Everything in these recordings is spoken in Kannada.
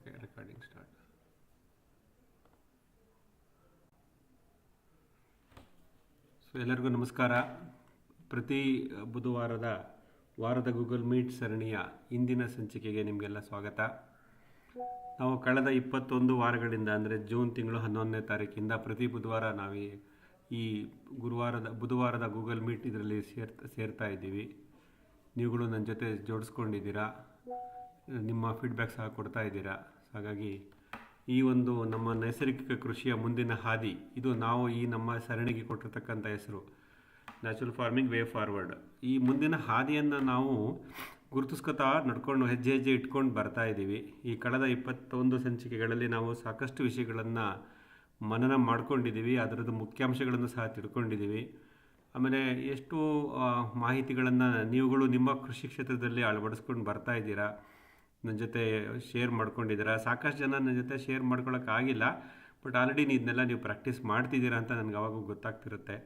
Okay, recording start. ಸೊ ಎಲ್ಲರಿಗೂ ನಮಸ್ಕಾರ. ಪ್ರತಿ ವಾರದ ಗೂಗಲ್ ಮೀಟ್ ಸರಣಿಯ ಇಂದಿನ ಸಂಚಿಕೆಗೆ ನಿಮಗೆಲ್ಲ ಸ್ವಾಗತ. ನಾವು ಕಳೆದ 21 ವಾರಗಳಿಂದ ಅಂದರೆ ಜೂನ್ ತಿಂಗಳು 11ನೇ ತಾರೀಕಿಂದ ಪ್ರತಿ ಬುಧವಾರ ನಾವು ಈ ಬುಧವಾರದ ಗೂಗಲ್ ಮೀಟ್ ಇದರಲ್ಲಿ ಸೇರ್ತಾ ಇದ್ದೀವಿ. ನೀವುಗಳು ನನ್ನ ಜೊತೆ ಜೋಡಿಸ್ಕೊಂಡಿದ್ದೀರಾ, ನಿಮ್ಮ ಫೀಡ್ಬ್ಯಾಕ್ ಸಹ ಕೊಡ್ತಾ ಇದ್ದೀರಾ. ಹಾಗಾಗಿ ಈ ಒಂದು ನಮ್ಮ ನೈಸರ್ಗಿಕ ಕೃಷಿಯ ಮುಂದಿನ ಹಾದಿ, ಇದು ನಾವು ಈ ನಮ್ಮ ಸರಣಿಗೆ ಕೊಟ್ಟಿರ್ತಕ್ಕಂಥ ಹೆಸರು ನ್ಯಾಚುರಲ್ ಫಾರ್ಮಿಂಗ್ ವೇ ಫಾರ್ವರ್ಡ್. ಈ ಮುಂದಿನ ಹಾದಿಯನ್ನು ನಾವು ಗುರುತಿಸ್ಕೊತಾ ನಡ್ಕೊಂಡು ಹೆಜ್ಜೆ ಇಟ್ಕೊಂಡು ಬರ್ತಾ ಇದ್ದೀವಿ. ಈ ಕಳೆದ 21 ಸಂಚಿಕೆಗಳಲ್ಲಿ ನಾವು ಸಾಕಷ್ಟು ವಿಷಯಗಳನ್ನು ಮನನ ಮಾಡ್ಕೊಂಡಿದ್ದೀವಿ, ಅದರದ್ದು ಮುಖ್ಯಾಂಶಗಳನ್ನು ಸಹ ತಿಳ್ಕೊಂಡಿದ್ದೀವಿ. ಆಮೇಲೆ ಎಷ್ಟು ಮಾಹಿತಿಗಳನ್ನು ನೀವುಗಳು ನಿಮ್ಮ ಕೃಷಿ ಕ್ಷೇತ್ರದಲ್ಲಿ ಅಳವಡಿಸ್ಕೊಂಡು ಬರ್ತಾ ಇದ್ದೀರಾ, ನನ್ನ ಜೊತೆ ಶೇರ್ ಮಾಡ್ಕೊಂಡಿದ್ದೀರಾ. ಸಾಕಷ್ಟು ಜನ ನನ್ನ ಜೊತೆ ಶೇರ್ ಮಾಡ್ಕೊಳ್ಳೋಕ್ಕಾಗಿಲ್ಲ, ಬಟ್ ಆಲ್ರೆಡಿ ಇದನ್ನೆಲ್ಲ ನೀವು ಪ್ರಾಕ್ಟೀಸ್ ಮಾಡ್ತಿದ್ದೀರಾ ಅಂತ ನನಗೆ ಅವಾಗೂ ಗೊತ್ತಾಗ್ತಿರುತ್ತೆ.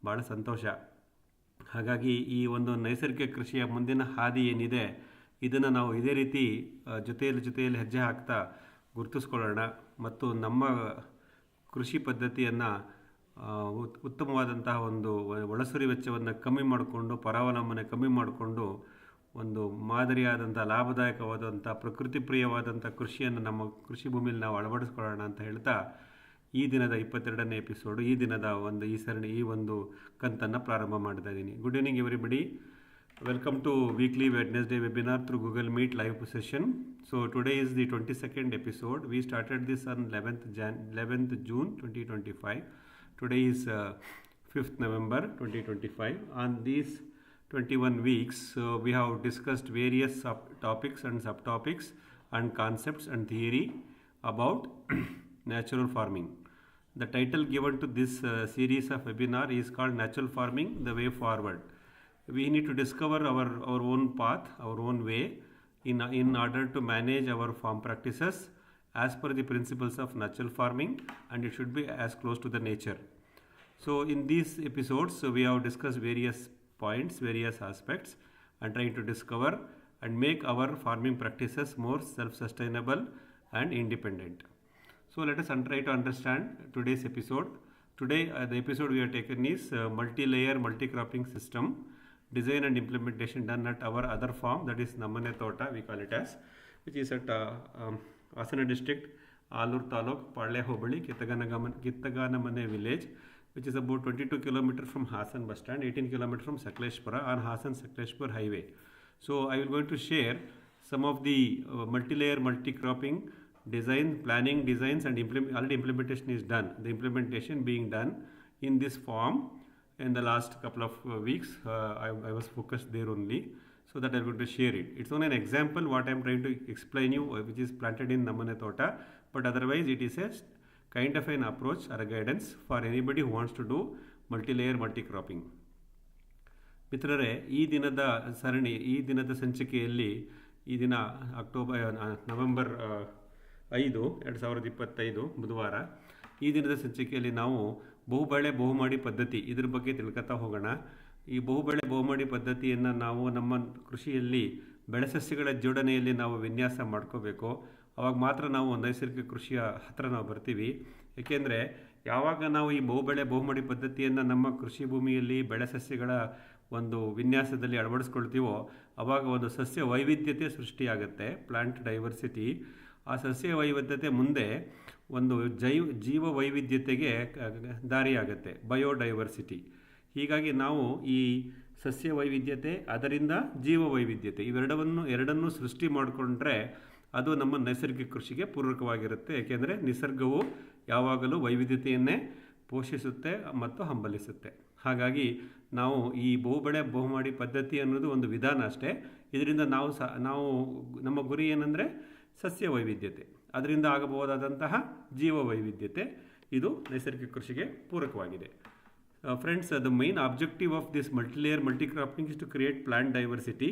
ಭಾಳ ಸಂತೋಷ. ಹಾಗಾಗಿ ಈ ಒಂದು ನೈಸರ್ಗಿಕ ಕೃಷಿಯ ಮುಂದಿನ ಹಾದಿ ಏನಿದೆ, ಇದನ್ನು ನಾವು ಇದೇ ರೀತಿ ಜೊತೆಯಲ್ಲಿ ಹೆಜ್ಜೆ ಹಾಕ್ತಾ ಗುರುತಿಸ್ಕೊಳ್ಳೋಣ ಮತ್ತು ನಮ್ಮ ಕೃಷಿ ಪದ್ಧತಿಯನ್ನು ಉತ್ತಮವಾದಂತಹ ಒಂದು ಒಳಸುರಿ ವೆಚ್ಚವನ್ನು ಕಮ್ಮಿ ಮಾಡಿಕೊಂಡು, ಪರಾವಲಂಬನೆ ಕಮ್ಮಿ ಮಾಡಿಕೊಂಡು, ಒಂದು ಮಾದರಿಯಾದಂಥ ಲಾಭದಾಯಕವಾದಂಥ ಪ್ರಕೃತಿ ಪ್ರಿಯವಾದಂಥ ಕೃಷಿಯನ್ನು ನಮ್ಮ ಕೃಷಿ ಭೂಮಿಯಲ್ಲಿ ನಾವು ಅಳವಡಿಸ್ಕೊಳ್ಳೋಣ ಅಂತ ಹೇಳ್ತಾ ಈ ದಿನದ 22ನೇ ಎಪಿಸೋಡು, ಈ ಸರಣಿ ಈ ಒಂದು ಕಂತನ್ನು ಪ್ರಾರಂಭ ಮಾಡ್ತಾ ಇದ್ದೀನಿ. Good evening everybody. Welcome to weekly Wednesday webinar through Google Meet live session. So today is the 22nd episode. We started this on 11th June 2025. Today is 5th November 2025. On these 21 weeks, we have discussed various topics and subtopics and concepts and theory about natural farming. The title given to this series of webinar is called Natural Farming, the Way Forward. We need to discover our own path, our own way in order to manage our farm practices as per the principles of natural farming, and it should be as close to the nature. So in these episodes, we have discussed various points, various aspects, and trying to discover and make our farming practices more self-sustainable and independent. So let us try to understand today's episode. Today the episode we have taken is multi-layer multi-cropping system design and implementation done at our other farm, that is Namane Tota we call it as, which is at Hasana district, Alur Taluk, Parle Hobali, Kittaganamane village, which is about 22 km from Hasan bus stand, 18 km from Sakleshpura on Hasan-Sakleshpur highway. So I will going to share some of the multi-layer multi-cropping design, planning, designs, and already implementation is done. The implementation being done in this farm in the last couple of weeks. I was focused there only, so that I am going to share it. It's only an example what I am trying to explain you, which is planted in Namane Tota, but otherwise it is a kind of an approach or a guidance for anybody who wants to do multi-layer multi-cropping. ಮಿತ್ರರೇ, ಈ ದಿನದ ಸಂಚಿಕೆಯಲ್ಲಿ ಈ ದಿನ ನವೆಂಬರ್ 5, 2025 ಬುಧವಾರ, ಈ ದಿನದ ಸಂಚಿಕೆಯಲ್ಲಿ ನಾವು ಬಹುಬೆಳೆ ಬಹುಮಾಡಿ ಪದ್ಧತಿ ಇದ್ರ ಬಗ್ಗೆ ತಿಳ್ಕೊತಾ ಹೋಗೋಣ. ಈ ಬಹುಬೆಳೆ ಬಹುಮಾಡಿ ಪದ್ಧತಿಯನ್ನು ನಾವು ನಮ್ಮ ಕೃಷಿಯಲ್ಲಿ ಬೆಳೆಸಸ್ಯಗಳ ಜೋಡಣೆಯಲ್ಲಿ ನಾವು ವಿನ್ಯಾಸ ಮಾಡ್ಕೋಬೇಕು. ಅವಾಗ ಮಾತ್ರ ನಾವು ನೈಸರ್ಗಿಕ ಕೃಷಿಯ ಹತ್ರ ನಾವು ಬರ್ತೀವಿ. ಏಕೆಂದರೆ ಯಾವಾಗ ನಾವು ಈ ಬಹುಬೆಳೆ ಬಹುಮಾಡಿ ಪದ್ಧತಿಯನ್ನು ನಮ್ಮ ಕೃಷಿ ಭೂಮಿಯಲ್ಲಿ ಬೆಳೆಸಸ್ಯಗಳ ಒಂದು ವಿನ್ಯಾಸದಲ್ಲಿ ಅಳವಡಿಸ್ಕೊಳ್ತೀವೋ, ಆವಾಗ ಒಂದು ಸಸ್ಯ ವೈವಿಧ್ಯತೆ ಸೃಷ್ಟಿಯಾಗುತ್ತೆ, ಪ್ಲಾಂಟ್ ಡೈವರ್ಸಿಟಿ. ಆ ಸಸ್ಯ ವೈವಿಧ್ಯತೆ ಮುಂದೆ ಒಂದು ಜೀವ ವೈವಿಧ್ಯತೆಗೆ ದಾರಿಯಾಗುತ್ತೆ, ಬಯೋಡೈವರ್ಸಿಟಿ. ಹೀಗಾಗಿ ನಾವು ಈ ಸಸ್ಯ ವೈವಿಧ್ಯತೆ, ಅದರಿಂದ ಜೀವ ವೈವಿಧ್ಯತೆ, ಎರಡನ್ನೂ ಸೃಷ್ಟಿ ಮಾಡಿಕೊಂಡ್ರೆ ಅದು ನಮ್ಮ ನೈಸರ್ಗಿಕ ಕೃಷಿಗೆ ಪೂರಕವಾಗಿರುತ್ತೆ. ಏಕೆಂದರೆ ನಿಸರ್ಗವು ಯಾವಾಗಲೂ ವೈವಿಧ್ಯತೆಯನ್ನೇ ಪೋಷಿಸುತ್ತೆ ಮತ್ತು ಹಂಬಲಿಸುತ್ತೆ. ಹಾಗಾಗಿ ನಾವು ಈ ಬಹುಬೆಳೆ ಬಹುಮಾಡಿ ಪದ್ಧತಿ ಅನ್ನೋದು ಒಂದು ವಿಧಾನ ಅಷ್ಟೇ. ಇದರಿಂದ ನಾವು ನಮ್ಮ ಗುರಿ ಏನಂದರೆ ಸಸ್ಯ ವೈವಿಧ್ಯತೆ, ಅದರಿಂದ ಆಗಬಹುದಾದಂತಹ ಜೀವ ವೈವಿಧ್ಯತೆ, ಇದು ನೈಸರ್ಗಿಕ ಕೃಷಿಗೆ ಪೂರಕವಾಗಿದೆ. Friends, the main objective of this multi-layer multi-cropping is to create plant diversity.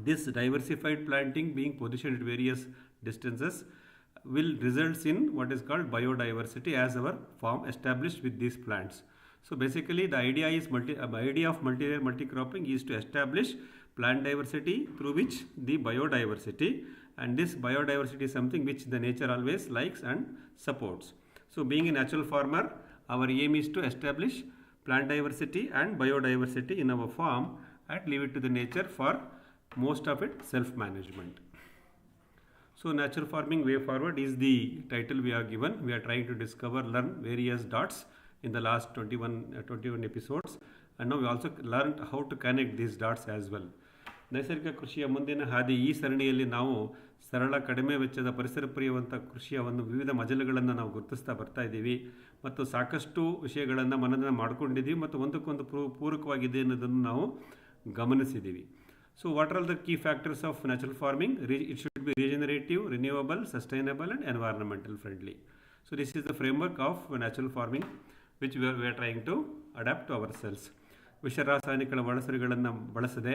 This diversified planting being positioned at various distances will result in what is called biodiversity as our farm established with these plants. So basically the idea of multi-layer multi-cropping is to establish plant diversity through which the biodiversity, and this biodiversity is something which the nature always likes and supports. So being a natural farmer, our aim is to establish plant diversity and biodiversity in our farm and leave it to the nature for most of it self-management. So natural farming way forward is the title we are given. We are trying to discover, learn various dots in the last 21 episodes, and now we also learned how to connect these dots as well. ನೈಸರ್ಗಿಕ ಕೃಷಿಯ ಮುಂದಿನ ಹಾದಿ ಈ ಸರಣಿಯಲ್ಲಿ ನಾವು ಸರಳ ಕಡಿಮೆ ವೆಚ್ಚದ ಪರಿಸರ ಪ್ರಿಯವಂತ ಕೃಷಿಯ ಒಂದು ವಿವಿಧ ಮಜಲುಗಳನ್ನು ನಾವು ಗುರುತಿಸ್ತಾ ಬರ್ತಾ ಇದ್ದೀವಿ ಮತ್ತು ಸಾಕಷ್ಟು ವಿಷಯಗಳನ್ನು ಮನನ ಮಾಡ್ಕೊಂಡಿದ್ದೀವಿ ಮತ್ತು ಒಂದಕ್ಕೊಂದು ಪೂರಕವಾಗಿದೆ ಅನ್ನೋದನ್ನು ನಾವು ಗಮನಿಸಿದ್ದೀವಿ. So what are the key factors of natural farming? It should be regenerative, renewable, sustainable and environmental friendly. So this is the framework of natural farming which we are trying to adapt to ourselves. ವಿಷ ರಾಸಾಯನಿಕಗಳ ಬಳಸರಿಗಳನ್ನು ಬಳಸದೆ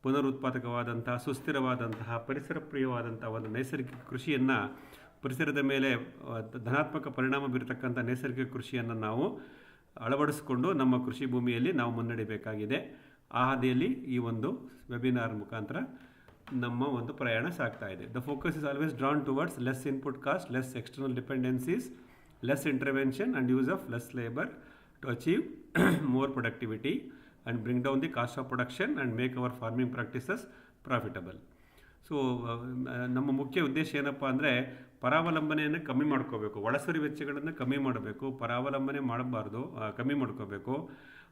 ಪುನರುತ್ಪಾದಕವಾದಂತಹ ಸುಸ್ಥಿರವಾದಂತಹ ಪರಿಸರ ಪ್ರಿಯವಾದಂಥ ಒಂದು ನೈಸರ್ಗಿಕ ಕೃಷಿಯನ್ನು, ಪರಿಸರದ ಮೇಲೆ ಧನಾತ್ಮಕ ಪರಿಣಾಮ ಬೀರತಕ್ಕಂಥ ನೈಸರ್ಗಿಕ ಕೃಷಿಯನ್ನು ನಾವು ಅಳವಡಿಸಿಕೊಂಡು ನಮ್ಮ ಕೃಷಿ ಭೂಮಿಯಲ್ಲಿ ನಾವು ಮುನ್ನಡೆಯಬೇಕಾಗಿದೆ. ಆ ಹಾದಿಯಲ್ಲಿ ಈ ಒಂದು ವೆಬಿನಾರ್ ಮುಖಾಂತರ ನಮ್ಮ ಒಂದು ಪ್ರಯಾಣ ಸಾಗ್ತಾ ಇದೆ. The focus is always drawn towards less input cost, less external dependencies, less intervention and use of less labour to achieve more productivity and bring down the cost of production and make our farming practices profitable. So ನಮ್ಮ ಮುಖ್ಯ ಉದ್ದೇಶ ಏನಪ್ಪ ಅಂದರೆ ಪರಾವಲಂಬನೆಯನ್ನು ಕಮ್ಮಿ ಮಾಡ್ಕೋಬೇಕು, ಒಳಸರಿ ವೆಚ್ಚಗಳನ್ನು ಕಮ್ಮಿ ಮಾಡಬೇಕು, ಪರಾವಲಂಬನೆ ಮಾಡಬಾರ್ದು, ಕಮ್ಮಿ ಮಾಡ್ಕೋಬೇಕು,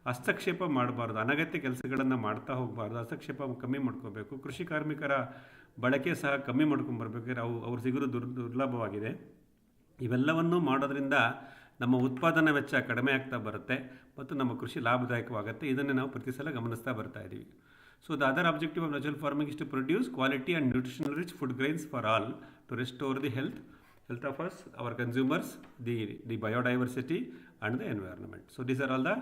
ಹಸ್ತಕ್ಷೇಪ ಮಾಡಬಾರ್ದು, ಅನಗತ್ಯ ಕೆಲಸಗಳನ್ನು ಮಾಡ್ತಾ ಹೋಗಬಾರ್ದು, ಹಸ್ತಕ್ಷೇಪ ಕಮ್ಮಿ ಮಾಡ್ಕೋಬೇಕು, ಕೃಷಿ ಕಾರ್ಮಿಕರ ಬಳಕೆ ಸಹ ಕಮ್ಮಿ ಮಾಡ್ಕೊಂಬರ್ಬೇಕಾದ್ರೆ ಅವ್ರು ಸಿಗೋದು ದುರ್ಲಭವಾಗಿದೆ. ಇವೆಲ್ಲವನ್ನು ಮಾಡೋದ್ರಿಂದ ನಮ್ಮ ಉತ್ಪಾದನಾ ವೆಚ್ಚ ಕಡಿಮೆ ಆಗ್ತಾ ಬರುತ್ತೆ ಮತ್ತು ನಮ್ಮ ಕೃಷಿ ಲಾಭದಾಯಕವಾಗುತ್ತೆ. ಇದನ್ನು ನಾವು ಪ್ರತಿ ಸಲ ಗಮನಿಸ್ತಾ ಬರ್ತಾ ಇದ್ದೀವಿ. So the other objective of natural farming is to produce quality and nutritional rich food grains for all to restore the health of us, our consumers, the biodiversity and the environment. So these are all the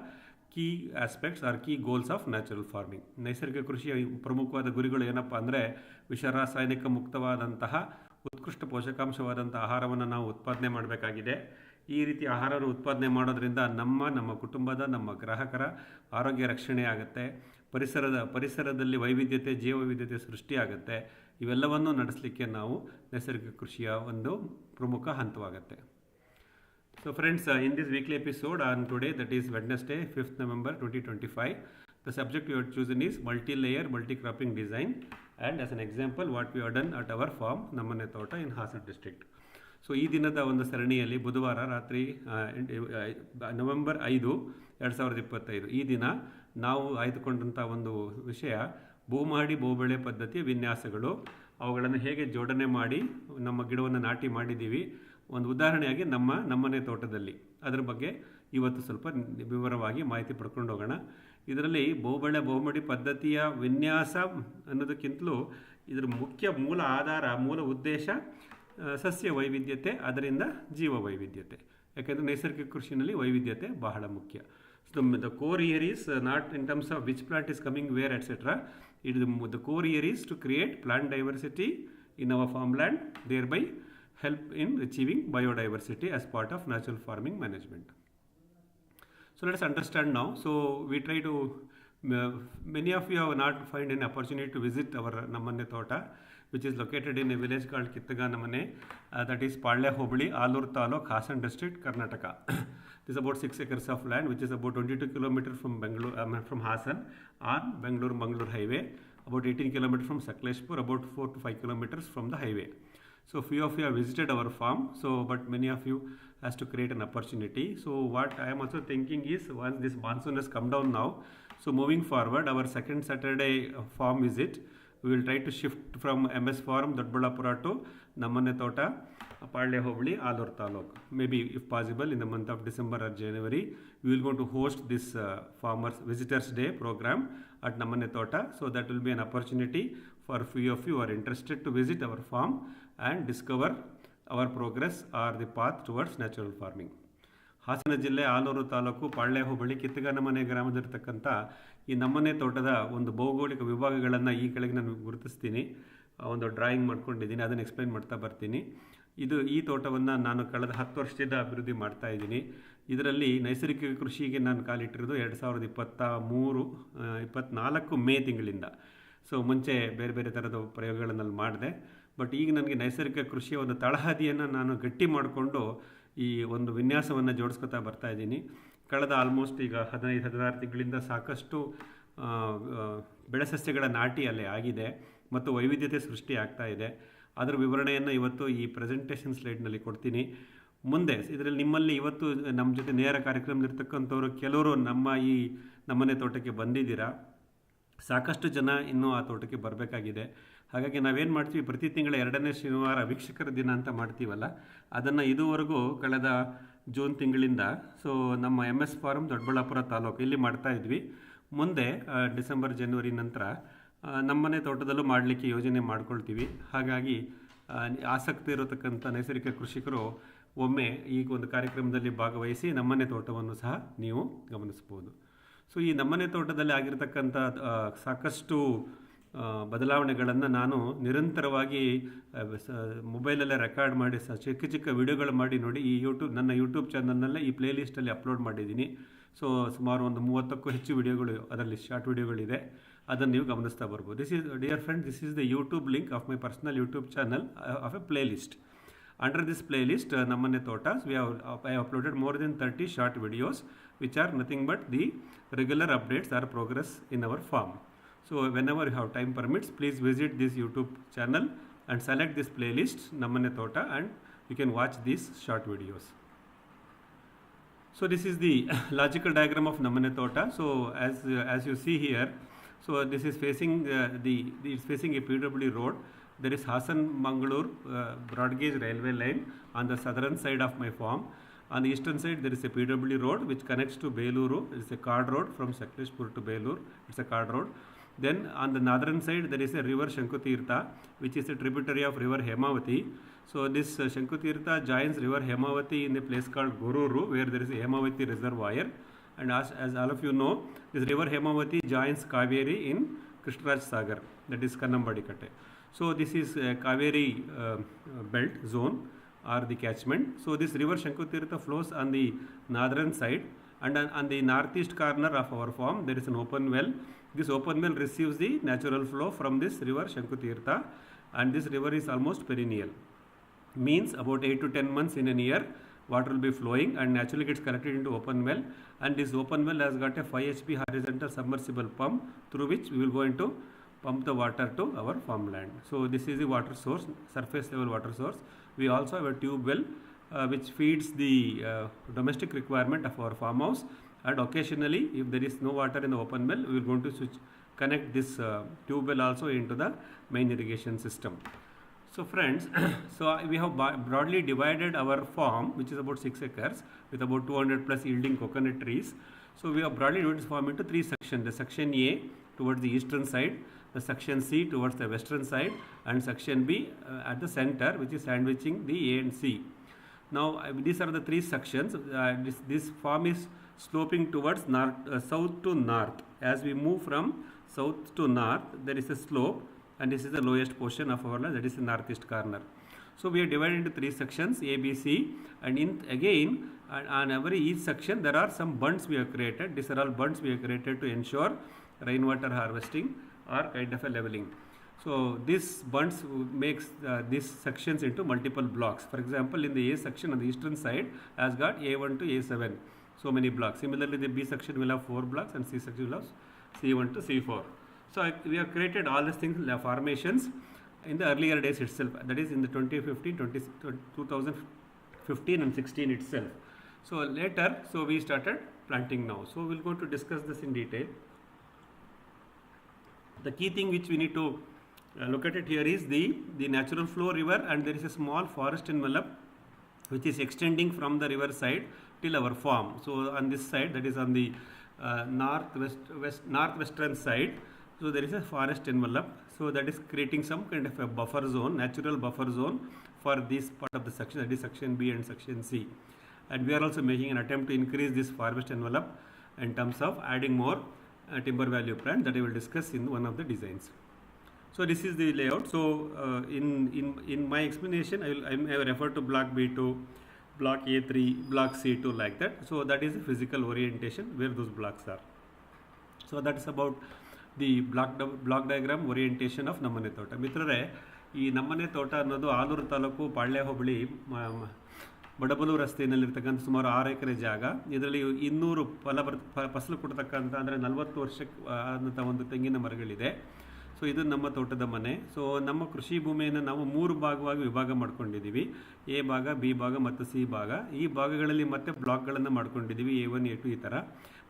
key aspects are key goals of natural farming. ನೈಸರ್ಗಿಕ ಕೃಷಿಯ ಪ್ರಮುಖವಾದ ಗುರಿಗಳು ಏನಪ್ಪ ಅಂದರೆ ವಿಷ ರಾಸಾಯನಿಕ ಮುಕ್ತವಾದಂತಹ ಉತ್ಕೃಷ್ಟ ಪೋಷಕಾಂಶವಾದಂಥ ಆಹಾರವನ್ನು ನಾವು ಉತ್ಪಾದನೆ ಮಾಡಬೇಕಾಗಿದೆ. ಈ ರೀತಿ ಆಹಾರವನ್ನು ಉತ್ಪಾದನೆ ಮಾಡೋದ್ರಿಂದ ನಮ್ಮ ಕುಟುಂಬದ, ನಮ್ಮ ಗ್ರಾಹಕರ ಆರೋಗ್ಯ ರಕ್ಷಣೆ ಆಗುತ್ತೆ, ಪರಿಸರದಲ್ಲಿ ವೈವಿಧ್ಯತೆ, ಜೀವ ವೈವಿಧ್ಯತೆ ಸೃಷ್ಟಿಯಾಗುತ್ತೆ. ಇವೆಲ್ಲವನ್ನು ನಡೆಸಲಿಕ್ಕೆ ನಾವು ನೈಸರ್ಗಿಕ ಕೃಷಿಯ ಒಂದು ಪ್ರಮುಖ ಹಂತವಾಗುತ್ತೆ. So friends, in this weekly episode on today, that is Wednesday 5th November 2025, the subject we have chosen is multi-layer multi-cropping design, and as an example what we have done at our farm ನಮ್ಮನೆ ತೋಟ in Hasan district. ಸೊ ಈ ದಿನದ ಒಂದು ಸರಣಿಯಲ್ಲಿ ಬುಧವಾರ ರಾತ್ರಿ November 5, 2025 ಈ ದಿನ ನಾವು ಆಯ್ದುಕೊಂಡಂಥ ಒಂದು ವಿಷಯ ಬಹುಮಹಡಿ ಬಹುಬೆಳೆ ಪದ್ಧತಿಯ ವಿನ್ಯಾಸಗಳು. ಅವುಗಳನ್ನು ಹೇಗೆ ಜೋಡಣೆ ಮಾಡಿ ನಮ್ಮ ಗಿಡವನ್ನು ನಾಟಿ ಮಾಡಿದ್ದೀವಿ, ಒಂದು ಉದಾಹರಣೆಯಾಗಿ ನಮ್ಮನೆ ತೋಟದಲ್ಲಿ, ಅದರ ಬಗ್ಗೆ ಇವತ್ತು ಸ್ವಲ್ಪ ವಿವರವಾಗಿ ಮಾಹಿತಿ ಪಡ್ಕೊಂಡು ಹೋಗೋಣ. ಇದರಲ್ಲಿ ಬಹುಮಡಿ ಪದ್ಧತಿಯ ವಿನ್ಯಾಸ ಅನ್ನೋದಕ್ಕಿಂತಲೂ ಇದರ ಮೂಲ ಆಧಾರ, ಮೂಲ ಉದ್ದೇಶ ಸಸ್ಯ ವೈವಿಧ್ಯತೆ, ಅದರಿಂದ ಜೀವ ವೈವಿಧ್ಯತೆ. ಯಾಕೆಂದರೆ ನೈಸರ್ಗಿಕ ಕೃಷಿನಲ್ಲಿ ವೈವಿಧ್ಯತೆ ಬಹಳ ಮುಖ್ಯ. So the core idea is not in terms of which plant is coming where etcetera. The core idea is to create plant diversity in our farm land, thereby help in achieving biodiversity as part of natural farming management. So let us understand now. So we try to, many of you have not find an opportunity to visit our Nammane Tota, which is located in a village called Kittaga Nammane, that is Palya Hobli, Alur Taluk, Hasan district, Karnataka. This is about 6 acres of land, which is about 22 kilometers from Bangalore, from Hasan on Bangalore highway, about 18 kilometers from Sakleshpur, about 4 to 5 kilometers from the highway. So few of you have visited our farm, but many of you has to create an opportunity. So what I am also thinking is, once this monsoon has come down now, so moving forward, our second Saturday farm visit, we will try to shift from MS Farm, Dodballapura to Nammane Tota, Palya Hobli, Alur Taluk. Maybe if possible in the month of December or January, we will go to host this Farmers Visitors Day program at Nammane Tota. So that will be an opportunity for few of you who are interested to visit our farm and discover our progress or the path towards natural farming. Hassan ಜಿಲ್ಲೆ ಆಲೂರು ತಾಲೂಕು ಪಾಳ್ಯ ಹೋಬಳಿ ಕಿತ್ತಗನಮನೆ ಗ್ರಾಮದಲ್ಲಿರ್ತಕ್ಕಂಥ ಈ ನಮ್ಮನೆ ತೋಟದ ಒಂದು ಭೌಗೋಳಿಕ ವಿಭಾಗಗಳನ್ನು ಈ ಕೆಳಗೆ ನಾನು ಗುರುತಿಸ್ತೀನಿ, ಒಂದು ಡ್ರಾಯಿಂಗ್ ಮಾಡ್ಕೊಂಡಿದ್ದೀನಿ, ಅದನ್ನು ಎಕ್ಸ್ಪ್ಲೈನ್ ಮಾಡ್ತಾ ಬರ್ತೀನಿ. ಈ ತೋಟವನ್ನು ನಾನು ಕಳೆದ 10 ವರ್ಷದಿಂದ ಅಭಿವೃದ್ಧಿ ಮಾಡ್ತಾ ಇದ್ದೀನಿ. ಇದರಲ್ಲಿ ನೈಸರ್ಗಿಕ ಕೃಷಿಗೆ ನಾನು ಕಾಲಿಟ್ಟಿರೋದು 2024 ಮೇ ತಿಂಗಳಿಂದ. ಸೊ ಮುಂಚೆ ಬೇರೆ ಬೇರೆ ಥರದ ಪ್ರಯೋಗಗಳನ್ನು ಮಾಡಿದೆ. ಬಟ್ ಈಗ ನನಗೆ ನೈಸರ್ಗಿಕ ಕೃಷಿಯ ಒಂದು ತಳಹದಿಯನ್ನು ನಾನು ಗಟ್ಟಿ ಮಾಡಿಕೊಂಡು ಈ ಒಂದು ವಿನ್ಯಾಸವನ್ನು ಜೋಡಿಸ್ಕೊತಾ ಬರ್ತಾ ಇದ್ದೀನಿ. ಕಳೆದ ಆಲ್ಮೋಸ್ಟ್ ಈಗ 15-16 ತಿಂಗಳಿಂದ ಸಾಕಷ್ಟು ಬೆಳೆ ಸಸ್ಯಗಳ ನಾಟಿ ಅಲ್ಲೇ ಆಗಿದೆ ಮತ್ತು ವೈವಿಧ್ಯತೆ ಸೃಷ್ಟಿ ಆಗ್ತಾ ಇದೆ. ಅದರ ವಿವರಣೆಯನ್ನು ಇವತ್ತು ಈ ಪ್ರೆಸೆಂಟೇಷನ್ ಸ್ಲೈಡ್ನಲ್ಲಿ ಕೊಡ್ತೀನಿ. ಮುಂದೆ ಇದರಲ್ಲಿ ನಿಮ್ಮಲ್ಲಿ ಇವತ್ತು ನಮ್ಮ ಜೊತೆ ನೇರ ಕಾರ್ಯಕ್ರಮದಲ್ಲಿರ್ತಕ್ಕಂಥವ್ರು ಕೆಲವರು ಈ ನಮ್ಮನೆ ತೋಟಕ್ಕೆ ಬಂದಿದ್ದೀರಾ. ಸಾಕಷ್ಟು ಜನ ಇನ್ನೂ ಆ ತೋಟಕ್ಕೆ ಬರಬೇಕಾಗಿದೆ. ಹಾಗಾಗಿ ನಾವೇನು ಮಾಡ್ತೀವಿ, ಪ್ರತಿ ತಿಂಗಳ 2ನೇ ಶನಿವಾರ ವೀಕ್ಷಕರ ದಿನ ಅಂತ ಮಾಡ್ತೀವಲ್ಲ, ಅದನ್ನು ಇದುವರೆಗೂ ಕಳೆದ ಜೂನ್ ತಿಂಗಳಿಂದ ನಮ್ಮ MS ಫಾರಂ ದೊಡ್ಡಬಳ್ಳಾಪುರ ತಾಲೂಕು ಇಲ್ಲಿ ಮಾಡ್ತಾ ಇದ್ವಿ. ಮುಂದೆ ಡಿಸೆಂಬರ್ ಜನವರಿ ನಂತರ ನಮ್ಮನೆ ತೋಟದಲ್ಲೂ ಮಾಡಲಿಕ್ಕೆ ಯೋಜನೆ ಮಾಡ್ಕೊಳ್ತೀವಿ. ಹಾಗಾಗಿ ಆಸಕ್ತಿ ಇರತಕ್ಕಂಥ ನೈಸರ್ಗಿಕ ಕೃಷಿಕರು ಒಮ್ಮೆ ಈ ಒಂದು ಕಾರ್ಯಕ್ರಮದಲ್ಲಿ ಭಾಗವಹಿಸಿ ನಮ್ಮನೆ ತೋಟವನ್ನು ಸಹ ನೀವು ಗಮನಿಸ್ಬೋದು. ಸೊ ಈ ನಮ್ಮನೆ ತೋಟದಲ್ಲಿ ಆಗಿರ್ತಕ್ಕಂಥ ಸಾಕಷ್ಟು ಬದಲಾವಣೆಗಳನ್ನು ನಾನು ನಿರಂತರವಾಗಿ ಮೊಬೈಲಲ್ಲೇ ರೆಕಾರ್ಡ್ ಮಾಡಿ ಚಿಕ್ಕ ಚಿಕ್ಕ ವಿಡಿಯೋಗಳು ಮಾಡಿ ನೋಡಿ ಈ ನನ್ನ ಯೂಟ್ಯೂಬ್ ಚಾನಲ್ನಲ್ಲೇ ಈ ಪ್ಲೇಲಿಸ್ಟಲ್ಲಿ ಅಪ್ಲೋಡ್ ಮಾಡಿದ್ದೀನಿ. ಸೊ ಸುಮಾರು ಒಂದು 30ಕ್ಕೂ ಹೆಚ್ಚು ವಿಡಿಯೋಗಳು ಅದರಲ್ಲಿ ಶಾರ್ಟ್ ವಿಡಿಯೋಗಳಿದೆ. ಅದನ್ನು ನೀವು ಗಮನಿಸ್ತಾ ಬರ್ಬೋದು. Dear friend, this is the YouTube link of my personal YouTube channel of A playlist. Under this playlist, Nammane Thotas, I have uploaded more than 30 short videos which are nothing but the regular updates or progress in our farm. So whenever you have time permits, please visit this YouTube channel and select this playlist Nammane Thota and you can watch these short videos. So this is the logical diagram of Nammane Thota. So as you see here, so this is facing it's facing a PW road. There is Hassan-Mangalore broad gauge railway line on the southern side of my farm. On the eastern side there is a PW road which connects to Beluru. It's a card road from Sakleshpur to Belur. It's a card road. Then on the northern side there is a river Shankutirtha which is a tributary of river Hemavati. So this Shankutirtha joins river Hemavati in a place called Gururu where there is a Hemavati reservoir. And as all of you know, this river Hemavati joins Kaveri in Krishnaraj Sagar, that is Kannambadi Katte. So this is Kaveri belt zone or the catchment. So this river Shankutirtha flows on the northern side, and on the northeast corner of our farm there is an open well. This open well receives the natural flow from this river Shankutirtha, and this river is almost perennial. Means about 8 to 10 months in a year water will be flowing and naturally gets collected into open well, and this open well has got a 5 HP horizontal submersible pump through which we will go into pump the water to our farmland. So this is the water source, surface level water source. We also have a tube well which feeds the domestic requirement of our farmhouse, and occasionally if there is no water in the open well, we are going to connect this tube well also into the main irrigation system. So friends, so we have broadly divided our farm, which is about 6 acres with about 200 plus yielding coconut trees. So we have broadly divided this farm into 3 sections. The section A towards the eastern side, the section C towards the western side, and section B at the center, which is sandwiching the A and C. Now these are the 3 sections. This farm is sloping towards south to north. As we move from south to north, there is a slope, and this is the lowest portion of our land, that is the northeast corner. So we are divided into 3 sections A, B, C, and on each section there are some bunds we have created. These are all bunds we have created to ensure rainwater harvesting or kind of a leveling. So this bunds makes these sections into multiple blocks. For example, in the A section on the eastern side has got A1 to A7, so many blocks. Similarly, the B section will have 4 blocks and C section will have C1 to C4. So we have created all these things, formations in the earlier days itself, that is in the 2015 and 16 itself. So later, so we started planting now. So we'll go to discuss this in detail. The key thing which we need to look at it here is the natural flow river, and there is a small forest envelope which is extending from the river side till our farm. So on this side, that is on the northwestern side, so there is a forest envelope. So that is creating some kind of a buffer zone, natural buffer zone for this part of the section, that is section B and section C. And we are also making an attempt to increase this forest envelope in terms of adding more timber value plant that I will discuss in one of the designs. So this is the layout. So in my explanation, I will refer to block B2, block A3, block C2, like that. So that is the physical orientation where those blocks are. So that is about the block diagram orientation of Nammane Thota. ಮಿತ್ರರೇ, ಈ ನಮ್ಮನೆ ತೋಟ ಅನ್ನೋದು ಆಲೂರು ತಾಲೂಕು ಪಾಳ್ಯ ಹೋಬಳಿ ಬಡಬಲೂರು ರಸ್ತೆಯಲ್ಲಿರ್ತಕ್ಕಂಥ ಸುಮಾರು 6 ಎಕರೆ ಜಾಗ. ಇದರಲ್ಲಿ 200 ಫಸಲು ಕೊಡ್ತಕ್ಕಂಥ ಅಂದರೆ 40 ವರ್ಷಕ್ಕೆ ಆದಂಥ ಒಂದು ತೆಂಗಿನ ಮರಗಳಿದೆ. ಸೊ ಇದು ನಮ್ಮ ತೋಟದ ಮನೆ. ಸೊ ನಮ್ಮ ಕೃಷಿ ಭೂಮಿಯನ್ನು ನಾವು 3 ಭಾಗವಾಗಿ ವಿಭಾಗ ಮಾಡ್ಕೊಂಡಿದ್ದೀವಿ. ಎ ಭಾಗ, ಬಿ ಭಾಗ ಮತ್ತು ಸಿ ಭಾಗ. ಈ ಭಾಗಗಳಲ್ಲಿ ಮತ್ತೆ ಬ್ಲಾಕ್ಗಳನ್ನು ಮಾಡ್ಕೊಂಡಿದ್ದೀವಿ, A1 A2 ಈ ಥರ.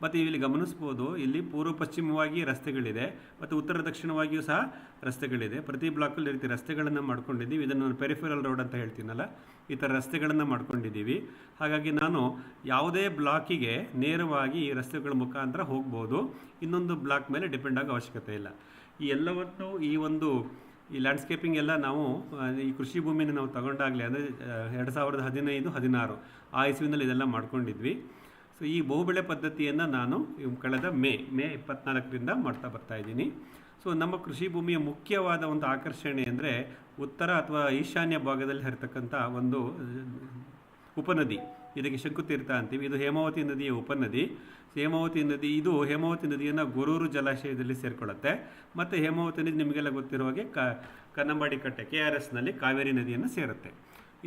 ಮತ್ತು ಇಲ್ಲಿ ಗಮನಿಸ್ಬೋದು, ಇಲ್ಲಿ ಪೂರ್ವ ಪಶ್ಚಿಮವಾಗಿ ರಸ್ತೆಗಳಿದೆ ಮತ್ತು ಉತ್ತರ ದಕ್ಷಿಣವಾಗಿಯೂ ಸಹ ರಸ್ತೆಗಳಿದೆ. ಪ್ರತಿ ಬ್ಲಾಕಲ್ಲಿ ರೀತಿ ರಸ್ತೆಗಳನ್ನು ಮಾಡ್ಕೊಂಡಿದ್ದೀವಿ. ಇದನ್ನು ಪೆರಿಫೆರಲ್ ರೋಡ್ ಅಂತ ಹೇಳ್ತೀನಲ್ಲ, ಈ ಥರ ರಸ್ತೆಗಳನ್ನು ಮಾಡ್ಕೊಂಡಿದ್ದೀವಿ. ಹಾಗಾಗಿ ನಾನು ಯಾವುದೇ ಬ್ಲಾಕಿಗೆ ನೇರವಾಗಿ ಈ ರಸ್ತೆಗಳ ಮುಖಾಂತರ ಹೋಗ್ಬೋದು. ಇನ್ನೊಂದು ಬ್ಲಾಕ್ ಮೇಲೆ ಡಿಪೆಂಡ್ ಆಗೋ ಅವಶ್ಯಕತೆ ಇಲ್ಲ. ಈ ಎಲ್ಲವನ್ನು ಈ ಲ್ಯಾಂಡ್ಸ್ಕೇಪಿಂಗ್ ಎಲ್ಲ ನಾವು ಈ ಕೃಷಿ ಭೂಮಿನ ನಾವು ತಗೊಂಡಾಗಲೇ ಅಂದರೆ 2015-16 ಆ ಇಸ್ವಿನಲ್ಲಿ ಇದೆಲ್ಲ ಮಾಡ್ಕೊಂಡಿದ್ವಿ. ಸೊ ಈ ಬಹುಬೆಳೆ ಪದ್ಧತಿಯನ್ನು ನಾನು ಕಳೆದ ಮೇ 24ರಿಂದ ಮಾಡ್ತಾ ಬರ್ತಾ ಇದ್ದೀನಿ. ಸೊ ನಮ್ಮ ಕೃಷಿ ಭೂಮಿಯ ಮುಖ್ಯವಾದ ಒಂದು ಆಕರ್ಷಣೆ ಅಂದರೆ ಉತ್ತರ ಅಥವಾ ಈಶಾನ್ಯ ಭಾಗದಲ್ಲಿ ಹರಿತಕ್ಕಂಥ ಒಂದು ಉಪನದಿ. ಇದಕ್ಕೆ ಶಂಕುತೀರ್ಥ ಅಂತೀವಿ. ಇದು ಹೇಮಾವತಿ ನದಿಯ ಉಪನದಿ. ಹೇಮಾವತಿ ನದಿಯನ್ನು ಗೊರೂರು ಜಲಾಶಯದಲ್ಲಿ ಸೇರಿಕೊಳ್ಳುತ್ತೆ. ಮತ್ತು ಹೇಮಾವತಿ ನದಿ ನಿಮಗೆಲ್ಲ ಗೊತ್ತಿರುವ ಹಾಗೆ ಕನ್ನಂಬಾಡಿ ಕಟ್ಟೆ KRSನಲ್ಲಿ ಕಾವೇರಿ ನದಿಯನ್ನು ಸೇರುತ್ತೆ.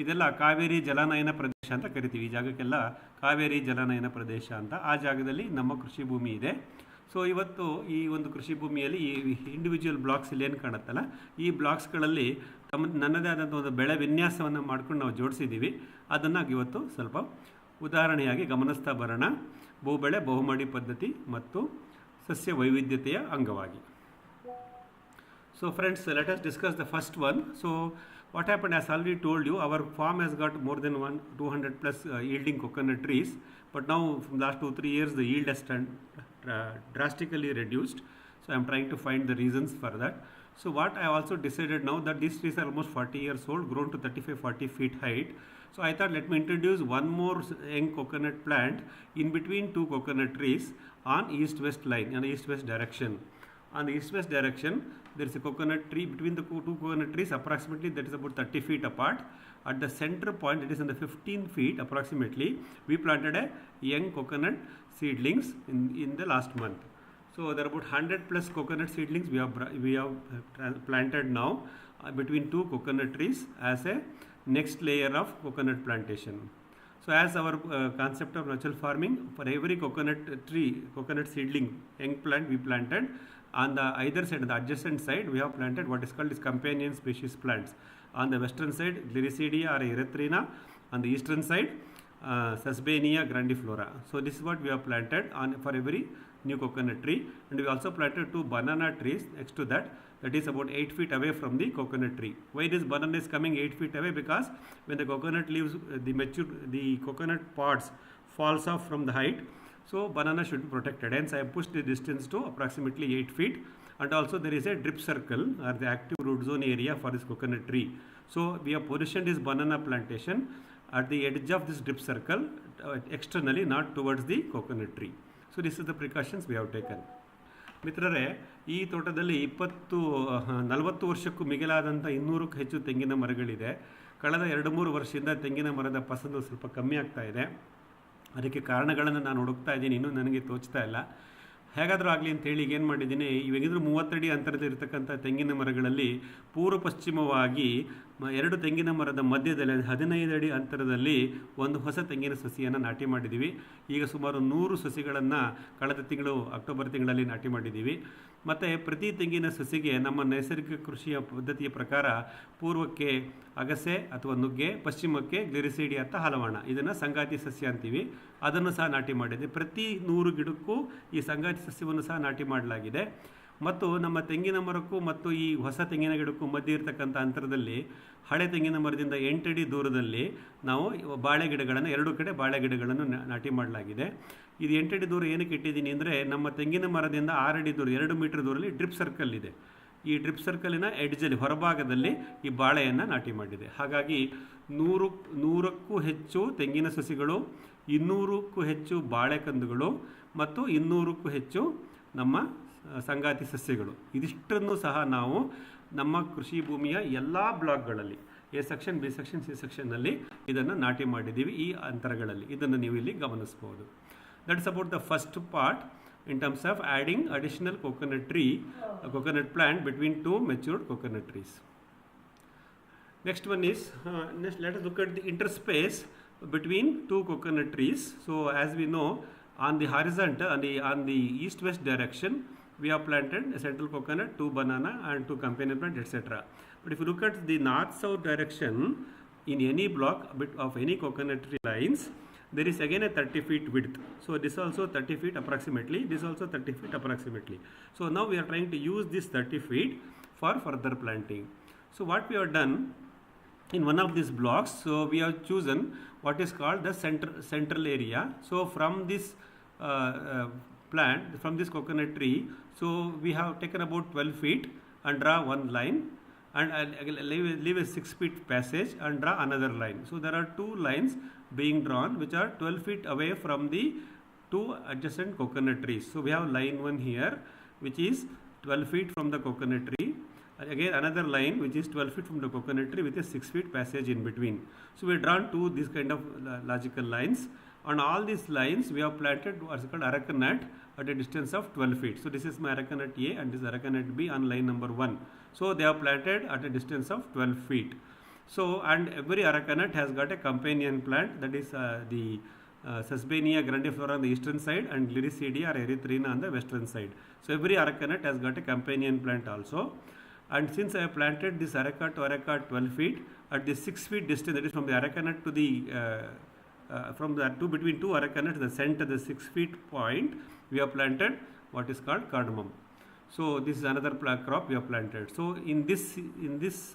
ಇದೆಲ್ಲ ಕಾವೇರಿ ಜಲಾನಯನ ಪ್ರದೇಶ ಅಂತ ಕರಿತೀವಿ. ಈ ಜಾಗಕ್ಕೆಲ್ಲ ಕಾವೇರಿ ಜಲಾನಯನ ಪ್ರದೇಶ ಅಂತ. ಆ ಜಾಗದಲ್ಲಿ ನಮ್ಮ ಕೃಷಿ ಭೂಮಿ ಇದೆ. ಸೊ ಇವತ್ತು ಈ ಒಂದು ಕೃಷಿ ಭೂಮಿಯಲ್ಲಿ ಈ ಇಂಡಿವಿಜುವಲ್ ಬ್ಲಾಕ್ಸ್ ಇಲ್ಲಿ ಏನು ಕಾಣುತ್ತಲ್ಲ, ಈ ಬ್ಲಾಕ್ಸ್ಗಳಲ್ಲಿ ನನ್ನದೇ ಆದಂಥ ಒಂದು ಬೆಳೆ ವಿನ್ಯಾಸವನ್ನು ಮಾಡ್ಕೊಂಡು ನಾವು ಜೋಡಿಸಿದ್ದೀವಿ. ಅದನ್ನು ಇವತ್ತು ಸ್ವಲ್ಪ ಉದಾಹರಣೆಯಾಗಿ ಗಮನಿಸ್ತಾ ಬರೋಣ. ಬಹುಬೆಳೆ ಬಹುಮಡಿ ಪದ್ಧತಿ ಮತ್ತು ಸಸ್ಯ ವೈವಿಧ್ಯತೆಯ ಅಂಗವಾಗಿ. So friends, let us discuss the first one. So what happened, as already told you, our farm has got more than 200 plus yielding coconut trees, but now from last 2-3 years the yield has drastically reduced. So I am trying to find the reasons for that. So what I also decided now that these trees are almost 40 years old, grown to 35-40 feet height. So I thought, let me introduce one more young coconut plant in between 2 coconut trees on east-west line, in east-west direction. On the east-west direction, there is a coconut tree. Between the 2 coconut trees, approximately that is about 30 feet apart. At the center point, it is in the 15 feet approximately, we planted a young coconut seedlings in the last month. So there are about 100 plus coconut seedlings we have planted now between 2 coconut trees as a next layer of coconut plantation. So as our concept of natural farming, for every coconut seedling, young plant we planted, on the either side, on the adjacent side, we have planted what is called as companion species plants. On the western side, Gliricidia or Erythrina. On the eastern side, Sesbania grandiflora. So this is what we have planted for every new coconut tree. And we also planted 2 banana trees next to that. That is about 8 feet away from the coconut tree. Why this banana is coming 8 feet away? Because when the coconut leaves, the coconut pods falls off from the height. So banana should be protected. Hence I have pushed the distance to approximately 8 feet. And also there is a drip circle or the active root zone area for this coconut tree. So we have positioned this banana plantation at the edge of this drip circle externally, not towards the coconut tree. So this is the precautions we have taken. ಮಿತ್ರರೇ, ಈ ತೋಟದಲ್ಲಿ 40 ವರ್ಷಕ್ಕೂ ಮಿಗಿಲಾದಂಥ 200ಕ್ಕೂ ಹೆಚ್ಚು ತೆಂಗಿನ ಮರಗಳಿದೆ. ಕಳೆದ 2-3 ವರ್ಷದಿಂದ ತೆಂಗಿನ ಮರದ ಫಸಲು ಸ್ವಲ್ಪ ಕಮ್ಮಿ ಆಗ್ತಾ ಇದೆ. ಅದಕ್ಕೆ ಕಾರಣಗಳನ್ನು ನಾನು ಹುಡುಕ್ತಾ ಇದ್ದೀನಿ, ಇನ್ನೂ ನನಗೆ ತೋಚ್ತಾ ಇಲ್ಲ. ಹೇಗಾದರೂ ಆಗಲಿ ಅಂತೇಳಿ ಏನು ಮಾಡಿದ್ದೀನಿ, ಇವಾಗಿದ್ರೂ 30 ಅಡಿ ಅಂತರದಲ್ಲಿ ಇರತಕ್ಕಂಥ ತೆಂಗಿನ ಮರಗಳಲ್ಲಿ ಪೂರ್ವ ಪಶ್ಚಿಮವಾಗಿ 2 ತೆಂಗಿನ ಮರದ ಮಧ್ಯದಲ್ಲಿ 15 ಅಡಿ ಅಂತರದಲ್ಲಿ ಒಂದು ಹೊಸ ತೆಂಗಿನ ಸಸಿಯನ್ನು ನಾಟಿ ಮಾಡಿದ್ದೀವಿ. ಈಗ ಸುಮಾರು 100 ಸಸಿಗಳನ್ನು ಕಳೆದ ತಿಂಗಳು ಅಕ್ಟೋಬರ್ ತಿಂಗಳಲ್ಲಿ ನಾಟಿ ಮಾಡಿದ್ದೀವಿ. ಮತ್ತು ಪ್ರತಿ ತೆಂಗಿನ ಸಸಿಗೆ ನಮ್ಮ ನೈಸರ್ಗಿಕ ಕೃಷಿಯ ಪದ್ಧತಿಯ ಪ್ರಕಾರ ಪೂರ್ವಕ್ಕೆ ಅಗಸೆ ಅಥವಾ ನುಗ್ಗೆ, ಪಶ್ಚಿಮಕ್ಕೆ ಗ್ಲಿರಿಸಿಡಿಯಾ ಅಥವಾ ಹಲವಾಣ, ಇದನ್ನು ಸಂಗಾತಿ ಸಸ್ಯ ಅಂತೀವಿ. ಅದನ್ನು ಸಹ ನಾಟಿ ಮಾಡಿದೆ. ಪ್ರತಿ 100 ಗಿಡಕ್ಕೂ ಈ ಸಂಗಾತಿ ಸಸ್ಯವನ್ನು ಸಹ ನಾಟಿ ಮಾಡಲಾಗಿದೆ. ಮತ್ತು ನಮ್ಮ ತೆಂಗಿನ ಮರಕ್ಕೂ ಮತ್ತು ಈ ಹೊಸ ತೆಂಗಿನ ಗಿಡಕ್ಕೂ ಮಧ್ಯೆ ಇರತಕ್ಕಂಥ ಅಂತರದಲ್ಲಿ ಹಳೆ ತೆಂಗಿನ ಮರದಿಂದ 8 ಅಡಿ ದೂರದಲ್ಲಿ ನಾವು ಬಾಳೆ ಗಿಡಗಳನ್ನು 2 ಕಡೆ ಬಾಳೆ ಗಿಡಗಳನ್ನು ನಾಟಿ ಮಾಡಲಾಗಿದೆ. ಇದು 8 ಅಡಿ ದೂರ ಏನಕ್ಕೆ ಇಟ್ಟಿದ್ದೀನಿ ಅಂದರೆ, ನಮ್ಮ ತೆಂಗಿನ ಮರದಿಂದ 6 ಅಡಿ ದೂರ 2 ಮೀಟರ್ ದೂರದಲ್ಲಿ ಡ್ರಿಪ್ ಸರ್ಕಲ್ ಇದೆ. ಈ ಡ್ರಿಪ್ ಸರ್ಕಲಿನ ಎಡ್ಜಲ್ಲಿ ಹೊರಭಾಗದಲ್ಲಿ ಈ ಬಾಳೆಯನ್ನು ನಾಟಿ ಮಾಡಿದೆ. ಹಾಗಾಗಿ 100ಕ್ಕೂ ಹೆಚ್ಚು ತೆಂಗಿನ ಸಸಿಗಳು, 200ಕ್ಕೂ ಹೆಚ್ಚು ಬಾಳೆಕಂದುಗಳು ಮತ್ತು 200ಕ್ಕೂ ಹೆಚ್ಚು ನಮ್ಮ ಸಂಗಾತಿ ಸಸ್ಯಗಳು, ಇದಿಷ್ಟನ್ನು ಸಹ ನಾವು ನಮ್ಮ ಕೃಷಿ ಭೂಮಿಯ ಎಲ್ಲ ಬ್ಲಾಕ್ಗಳಲ್ಲಿ A section, B section, C ಸೆಕ್ಷನ್ನಲ್ಲಿ ಇದನ್ನು ನಾಟಿ ಮಾಡಿದ್ದೀವಿ. ಈ ಅಂತರಗಳಲ್ಲಿ ಇದನ್ನು ನೀವು ಇಲ್ಲಿ ಗಮನಿಸ್ಬೋದು. That is about the first part. in terms of adding additional coconut tree, a coconut plant between two matured coconut trees. Next one is, let us look at the interspace between two coconut trees. So as we know, on the horizontal, on the east-west direction, we have planted a central coconut, 2 banana and 2 companion plant, etc. But if you look at the north-south direction, in any block of any coconut tree lines, there is again a 30 feet width. So this also 30 feet approximately, this also 30 feet approximately. So now we are trying to use this 30 feet for further planting. So what we have done, in one of these blocks, so we have chosen what is called the central area. So from this plant, from this coconut tree, so we have taken about 12 feet and draw one line, and leave a 6 feet passage and draw another line. So there are 2 lines being drawn which are 12 feet away from the 2 adjacent coconut trees. So we have line 1 here which is 12 feet from the coconut tree, and again another line which is 12 feet from the coconut tree with a 6 feet passage in between. So we have drawn 2 these kind of logical lines. On all these lines we have planted what's called areca nut at a distance of 12 feet. So this is my areca nut A and this is areca nut B on line number 1. So they are planted at a distance of 12 feet. So, and every areca nut has got a companion plant, that is the Sesbania grandiflora on the eastern side and Gliricidia or erythrina on the western side. So every areca nut has got a companion plant also. And since I have planted this areca to areca 12 feet, at the 6 feet distance, that is from the areca nut to the between 2 areca nuts, the center, the 6 feet point, we have planted what is called cardamom. So this is another crop we have planted. So in this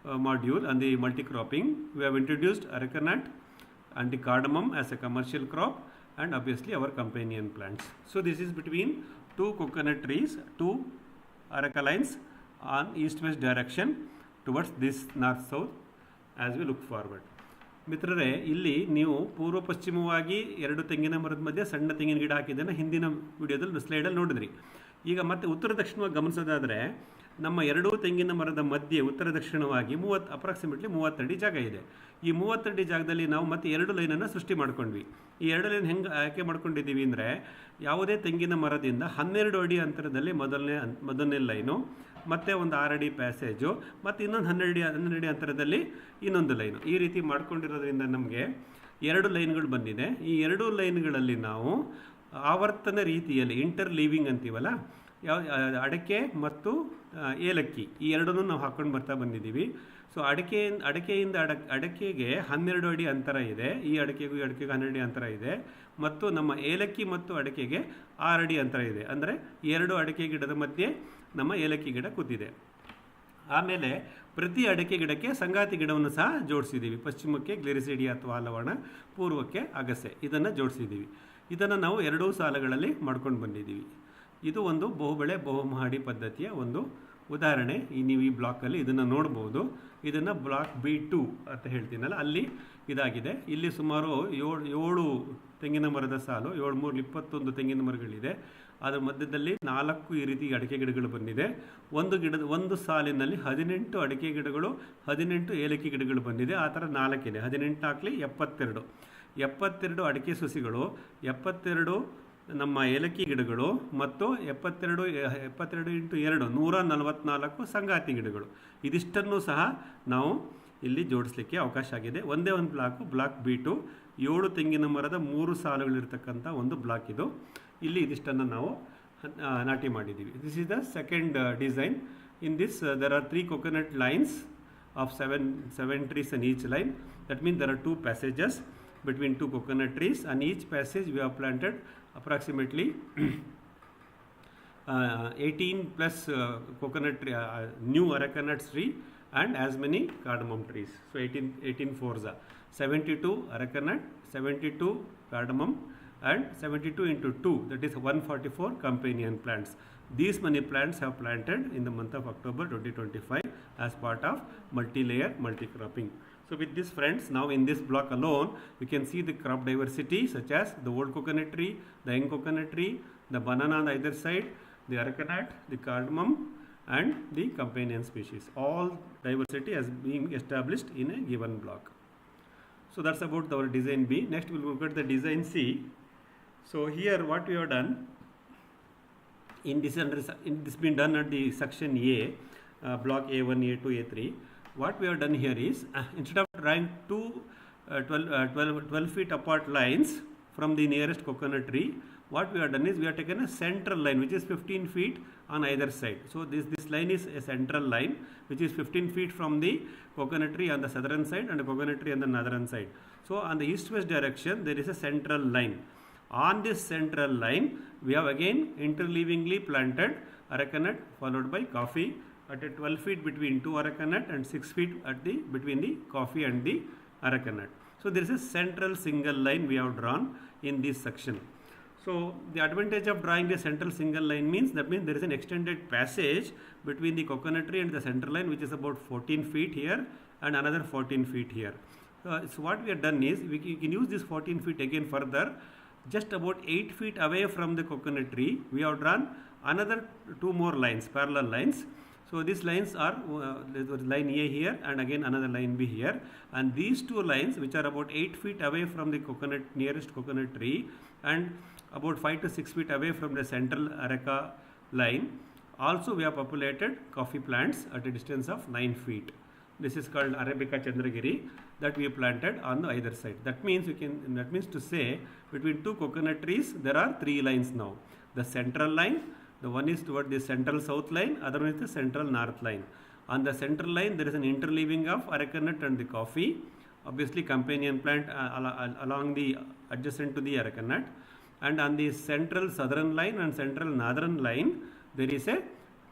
module on the multi-cropping, we have introduced areca nut and the cardamom as a commercial crop, and obviously our companion plants. So this is between 2 coconut trees, 2 areca lines on east-west direction towards this north-south as we look forward. ಮಿತ್ರರೇ, ಇಲ್ಲಿ ನೀವು ಪೂರ್ವ ಪಶ್ಚಿಮವಾಗಿ 2 ತೆಂಗಿನ ಮರದ ಮಧ್ಯೆ ಸಣ್ಣ ತೆಂಗಿನ ಗಿಡ ಹಾಕಿದ್ದನ್ನು ಹಿಂದಿನ ವಿಡಿಯೋದಲ್ಲಿ ಸ್ಲೈಡಲ್ಲಿ ನೋಡಿದ್ರಿ. ಈಗ ಮತ್ತೆ ಉತ್ತರ ದಕ್ಷಿಣವಾಗಿ ಗಮನಿಸೋದಾದರೆ ನಮ್ಮ 2 ತೆಂಗಿನ ಮರದ ಮಧ್ಯೆ ಉತ್ತರ ದಕ್ಷಿಣವಾಗಿ ಅಪ್ರಾಕ್ಸಿಮೇಟ್ಲಿ 30 ಅಡಿ ಜಾಗ ಇದೆ. ಈ 30 ಅಡಿ ಜಾಗದಲ್ಲಿ ನಾವು ಮತ್ತೆ 2 ಲೈನನ್ನು ಸೃಷ್ಟಿ ಮಾಡ್ಕೊಂಡ್ವಿ. ಈ 2 ಲೈನ್ ಹೆಂಗೆ ಆಯ್ಕೆ ಮಾಡ್ಕೊಂಡಿದ್ದೀವಿ ಅಂದರೆ, ಯಾವುದೇ ತೆಂಗಿನ ಮರದಿಂದ 12 ಅಡಿ ಅಂತರದಲ್ಲಿ ಮೊದಲನೇ ಲೈನು, ಮತ್ತು ಒಂದು 6 ಅಡಿ ಪ್ಯಾಸೇಜು, ಮತ್ತು ಇನ್ನೊಂದು 12 ಅಡಿ ಅಂತರದಲ್ಲಿ ಇನ್ನೊಂದು ಲೈನು. ಈ ರೀತಿ ಮಾಡ್ಕೊಂಡಿರೋದ್ರಿಂದ ನಮಗೆ 2 ಲೈನ್ಗಳು ಬಂದಿದೆ. ಈ 2 ಲೈನ್ಗಳಲ್ಲಿ ನಾವು ಆವರ್ತನ ರೀತಿಯಲ್ಲಿ ಇಂಟರ್ ಲೀವಿಂಗ್ ಅಂತೀವಲ್ಲ, ಅಡಕೆ ಮತ್ತು ಏಲಕ್ಕಿ ಈ ಎರಡನ್ನೂ ನಾವು ಹಾಕ್ಕೊಂಡು ಬರ್ತಾ ಬಂದಿದ್ದೀವಿ. ಸೊ ಅಡಕೆಗೆ 12 ಅಡಿ ಅಂತರ ಇದೆ, ಈ ಅಡಕೆಗೂ 12 ಅಡಿ ಅಂತರ ಇದೆ, ಮತ್ತು ನಮ್ಮ ಏಲಕ್ಕಿ ಮತ್ತು ಅಡಕೆಗೆ 6 ಅಡಿ ಅಂತರ ಇದೆ. ಅಂದರೆ 2 ಅಡಕೆ ಗಿಡದ ಮಧ್ಯೆ ನಮ್ಮ ಏಲಕ್ಕಿ ಗಿಡ ಕೂತಿದೆ. ಆಮೇಲೆ ಪ್ರತಿ ಅಡಕೆ ಗಿಡಕ್ಕೆ ಸಂಗಾತಿ ಗಿಡವನ್ನು ಸಹ ಜೋಡಿಸಿದ್ದೀವಿ. ಪಶ್ಚಿಮಕ್ಕೆ ಗ್ಲಿರಿಸಿಡಿಯಾ ಅಥವಾ ಲವಣ, ಪೂರ್ವಕ್ಕೆ ಅಗಸೆ, ಇದನ್ನು ಜೋಡಿಸಿದ್ದೀವಿ. ಇದನ್ನು ನಾವು 2 ಸಾಲುಗಳಲ್ಲಿ ಮಾಡ್ಕೊಂಡು ಬಂದಿದ್ದೀವಿ. ಇದು ಒಂದು ಬಹುಬೆಳೆ ಬಹುಮಹಡಿ ಪದ್ಧತಿಯ ಒಂದು ಉದಾಹರಣೆ. ನೀವು ಈ ಬ್ಲಾಕಲ್ಲಿ ಇದನ್ನು ನೋಡ್ಬೋದು. ಇದನ್ನು ಬ್ಲಾಕ್ B2 ಅಂತ ಹೇಳ್ತೀನಲ್ಲ, ಅಲ್ಲಿ ಇದಾಗಿದೆ. ಇಲ್ಲಿ ಸುಮಾರು 7 ತೆಂಗಿನ ಮರದ ಸಾಲು, 7 3 21 ತೆಂಗಿನ ಮರಗಳಿದೆ. ಅದರ ಮಧ್ಯದಲ್ಲಿ 4 ಈ ರೀತಿ ಅಡಿಕೆ ಗಿಡಗಳು ಬಂದಿದೆ. ಒಂದು ಸಾಲಿನಲ್ಲಿ 18 ಅಡಿಕೆ ಗಿಡಗಳು, 18 ಏಲಕ್ಕಿ ಗಿಡಗಳು ಬಂದಿದೆ. ಆ ಥರ 4 ಇದೆ. 18 ಹಾಕಲಿ 72 ಅಡಿಕೆ ಸಸಿಗಳು, 72 ನಮ್ಮ ಏಲಕ್ಕಿ ಗಿಡಗಳು, ಮತ್ತು 72 × 2 144 ಸಂಗಾತಿ ಗಿಡಗಳು. ಇದಿಷ್ಟನ್ನು ಸಹ ನಾವು ಇಲ್ಲಿ ಜೋಡಿಸಲಿಕ್ಕೆ ಅವಕಾಶ ಆಗಿದೆ. ಒಂದೇ ಒಂದು ಬ್ಲಾಕ್ B2, 7 ತೆಂಗಿನ ಮರದ 3 ಸಾಲುಗಳಿರ್ತಕ್ಕಂಥ ಒಂದು ಬ್ಲಾಕ್ ಇದು. ಇಲ್ಲಿ ಇದಿಷ್ಟನ್ನು ನಾವು ನಾಟಿ ಮಾಡಿದ್ದೀವಿ. This is the second design. In this there are 3 coconut lines of 7 trees on each line. That means there are 2 passages between 2 coconut trees. On each passage we have planted approximately 18 plus coconut tree, new areca nuts tree, and as many cardamom trees. So 18 fours are 72 areca nut, 72 cardamom, and 72 into 2, that is 144 companion plants. These many plants have planted in the month of October 2025 as part of multi-layer multi-cropping. So with this friends, now in this block alone we can see the crop diversity such as the old coconut tree, the young coconut tree, the banana on either side, the areca nut, the cardamom, and the companion species. All diversity has been established in a given block. So that's about our design B. Next we will look at the design C. So here what we have done, in this been done at the section A, block A1, A2, A3. What we have done here is, instead of drawing two 12 feet apart lines from the nearest coconut tree, what we have done is we have taken a central line which is 15 feet on either side. So this line is a central line which is 15 feet from the coconut tree on the southern side and the coconut tree on the northern side. So on the east-west direction there is a central line. On this central line we have again interleavingly planted areca nut followed by coffee at a 12 feet between two areca nut and 6 feet at the between the coffee and the areca nut. So there is a central single line we have drawn in this section. So the advantage of drawing a central single line means there is an extended passage between the coconut tree and the central line, which is about 14 feet here and another 14 feet here. So what we have done is we can use this 14 feet again further. Just about 8 feet away from the coconut tree, we have drawn another two more lines, parallel lines. So these lines are line A here and again another line B here, and these two lines which are about 8 feet away from the nearest coconut tree and about 5 to 6 feet away from the central areca line, also we have populated coffee plants at a distance of 9 feet. This is called Arabica Chandragiri that we have planted on the either side. That means to say between two coconut trees there are three lines now. The central line, the one is toward the central south line, other one is the central north line. On the central line there is an interleaving of areca nut and the coffee, obviously companion plant along the adjacent to the areca nut. And on the central southern line and central northern line there is a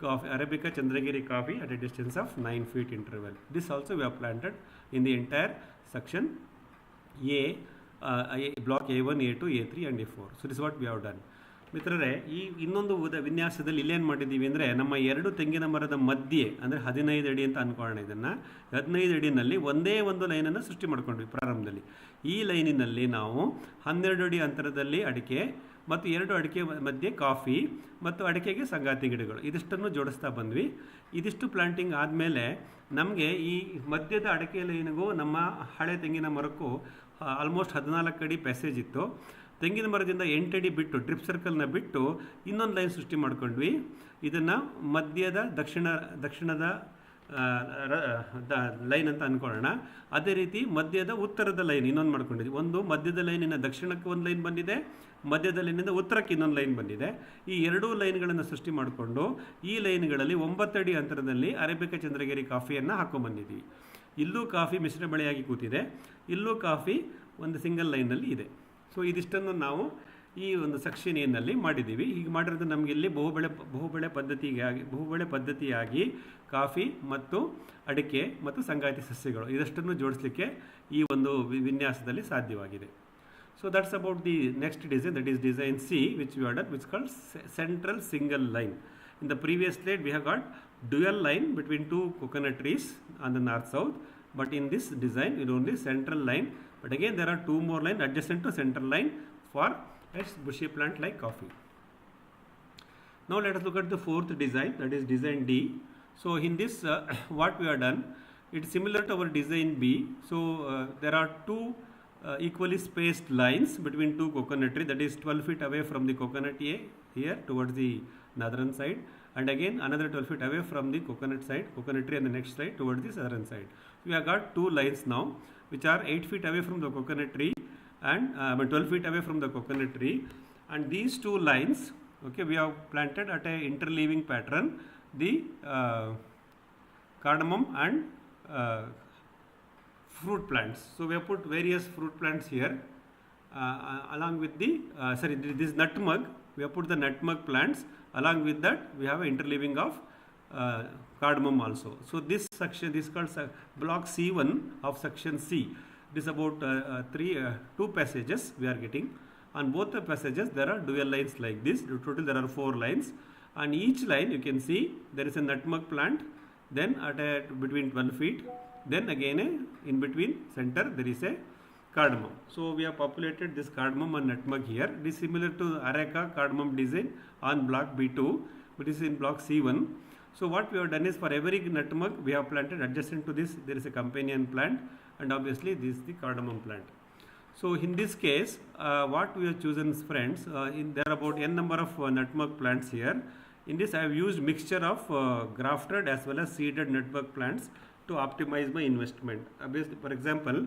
Arabica Chandragiri coffee at a distance of 9 feet interval. This also we have planted in the entire section A, block A1, A2, A3 and A4. So this is what we have done. ಮಿತ್ರರೇ, ಈ ಇನ್ನೊಂದು ವಿನ್ಯಾಸದಲ್ಲಿ ಇಲ್ಲೇನು ಮಾಡಿದ್ದೀವಿ ಅಂದರೆ, ನಮ್ಮ ಎರಡು ತೆಂಗಿನ ಮರದ ಮಧ್ಯೆ ಅಂದರೆ 15 ಅಡಿ ಅಂತ ಅಂದ್ಕೊಳ್ಳೋಣ, ಇದನ್ನು 15 ಅಡಿನಲ್ಲಿ ಒಂದೇ ಒಂದು ಲೈನನ್ನು ಸೃಷ್ಟಿ ಮಾಡ್ಕೊಂಡ್ವಿ ಪ್ರಾರಂಭದಲ್ಲಿ. ಈ ಲೈನಿನಲ್ಲಿ ನಾವು 12 ಅಡಿ ಅಂತರದಲ್ಲಿ ಅಡಿಕೆ ಮತ್ತು 2 ಅಡಿಕೆ ಮಧ್ಯೆ ಕಾಫಿ ಮತ್ತು ಅಡಿಕೆಗೆ ಸಂಗಾತಿ ಗಿಡಗಳು ಇದಿಷ್ಟನ್ನು ಜೋಡಿಸ್ತಾ ಬಂದ್ವಿ. ಇದಿಷ್ಟು ಪ್ಲಾಂಟಿಂಗ್ ಆದಮೇಲೆ ನಮಗೆ ಈ ಮಧ್ಯದ ಅಡಿಕೆ ಲೈನಿಗೂ ನಮ್ಮ ಹಳೆ ತೆಂಗಿನ ಮರಕ್ಕೂ ಆಲ್ಮೋಸ್ಟ್ 14 ಅಡಿ ಪ್ಯಾಸೇಜ್ ಇತ್ತು. ತೆಂಗಿನ ಮರದಿಂದ 8 ಅಡಿ ಬಿಟ್ಟು ಡ್ರಿಪ್ ಸರ್ಕಲ್ನ ಬಿಟ್ಟು ಇನ್ನೊಂದು ಲೈನ್ ಸೃಷ್ಟಿ ಮಾಡ್ಕೊಂಡ್ವಿ. ಇದನ್ನು ಮಧ್ಯದ ದಕ್ಷಿಣದ ಲೈನ್ ಅಂತ ಅಂದ್ಕೊಳ್ಳೋಣ. ಅದೇ ರೀತಿ ಮಧ್ಯದ ಉತ್ತರದ ಲೈನ್ ಇನ್ನೊಂದು ಮಾಡ್ಕೊಂಡಿದ್ವಿ. ಒಂದು ಮಧ್ಯದ ಲೈನಿನ ದಕ್ಷಿಣಕ್ಕೆ ಒಂದು ಲೈನ್ ಬಂದಿದೆ, ಮಧ್ಯದ ಲೈನಿಂದ ಉತ್ತರಕ್ಕೆ ಇನ್ನೊಂದು ಲೈನ್ ಬಂದಿದೆ. ಈ ಎರಡೂ ಲೈನ್ಗಳನ್ನು ಸೃಷ್ಟಿ ಮಾಡಿಕೊಂಡು ಈ ಲೈನ್ಗಳಲ್ಲಿ 9 ಅಡಿ ಅಂತರದಲ್ಲಿ ಅರೇಬಿಕಾ ಚಂದ್ರಗಿರಿ ಕಾಫಿಯನ್ನು ಹಾಕೊಂಡ್ಬಂದಿದ್ದೀವಿ. ಇಲ್ಲೂ ಕಾಫಿ ಮಿಶ್ರ ಬೆಳೆಯಾಗಿ ಕೂತಿದೆ, ಇಲ್ಲೂ ಕಾಫಿ ಒಂದು ಸಿಂಗಲ್ ಲೈನಲ್ಲಿ ಇದೆ. ಸೊ ಇದಿಷ್ಟನ್ನು ನಾವು ಈ ಒಂದು ಸೆಕ್ಷನ್ ಏನಲ್ಲಿ ಮಾಡಿದ್ದೀವಿ. ಹೀಗೆ ಮಾಡಿರೋದು ನಮಗೆ ಇಲ್ಲಿ ಬಹುಬೆಳೆ ಪದ್ಧತಿಯಾಗಿ ಕಾಫಿ ಮತ್ತು ಅಡಿಕೆ ಮತ್ತು ಸಂಗಾತಿ ಸಸ್ಯಗಳು ಇದಷ್ಟನ್ನು ಜೋಡಿಸಲಿಕ್ಕೆ ಈ ಒಂದು ವಿನ್ಯಾಸದಲ್ಲಿ ಸಾಧ್ಯವಾಗಿದೆ. So that's about the next design, that is design C, which we order, which called central single line. In the previous slide we have got dual line between two coconut trees on the north south, but in this design it only central line, but again there are two more lines adjacent to central line for a bushy plant like coffee. Now let us look at the fourth design, that is design D. So in this what we have done, it is similar to our design B. So there are two equally spaced lines between two coconut trees, that is 12 feet away from the coconut A here towards the northern side, and again another 12 feet away from the coconut tree on the next side towards the southern side. We have got two lines now which are 8 feet away from the coconut tree and 12 feet away from the coconut tree, and these two lines, okay, we have planted at a interleaving pattern the cardamom and fruit plants. So we have put various fruit plants here along with the this nutmeg. We have put the nutmeg plants. Along with that we have interleaving of cardamom also. So this section, this is called block C1 of section C. It is about two passages we are getting. On both the passages there are dual lines like this. Total there are 4 lines. On each line you can see there is a nutmeg plant, then between 12 feet, then again in between center there is a cardamom. So we have populated this cardamom and nutmeg here. It is similar to areca cardamom design on block B2, but it is in block C1. So what we have done is for every nutmeg we have planted adjacent to this there is a companion plant, and obviously this is the cardamom plant. So in this case what we have chosen, friends, there are about n number of nutmeg plants here, In this I have used mixture of grafted as well as seeded nutmeg plants to optimize my investment. Obviously, for example,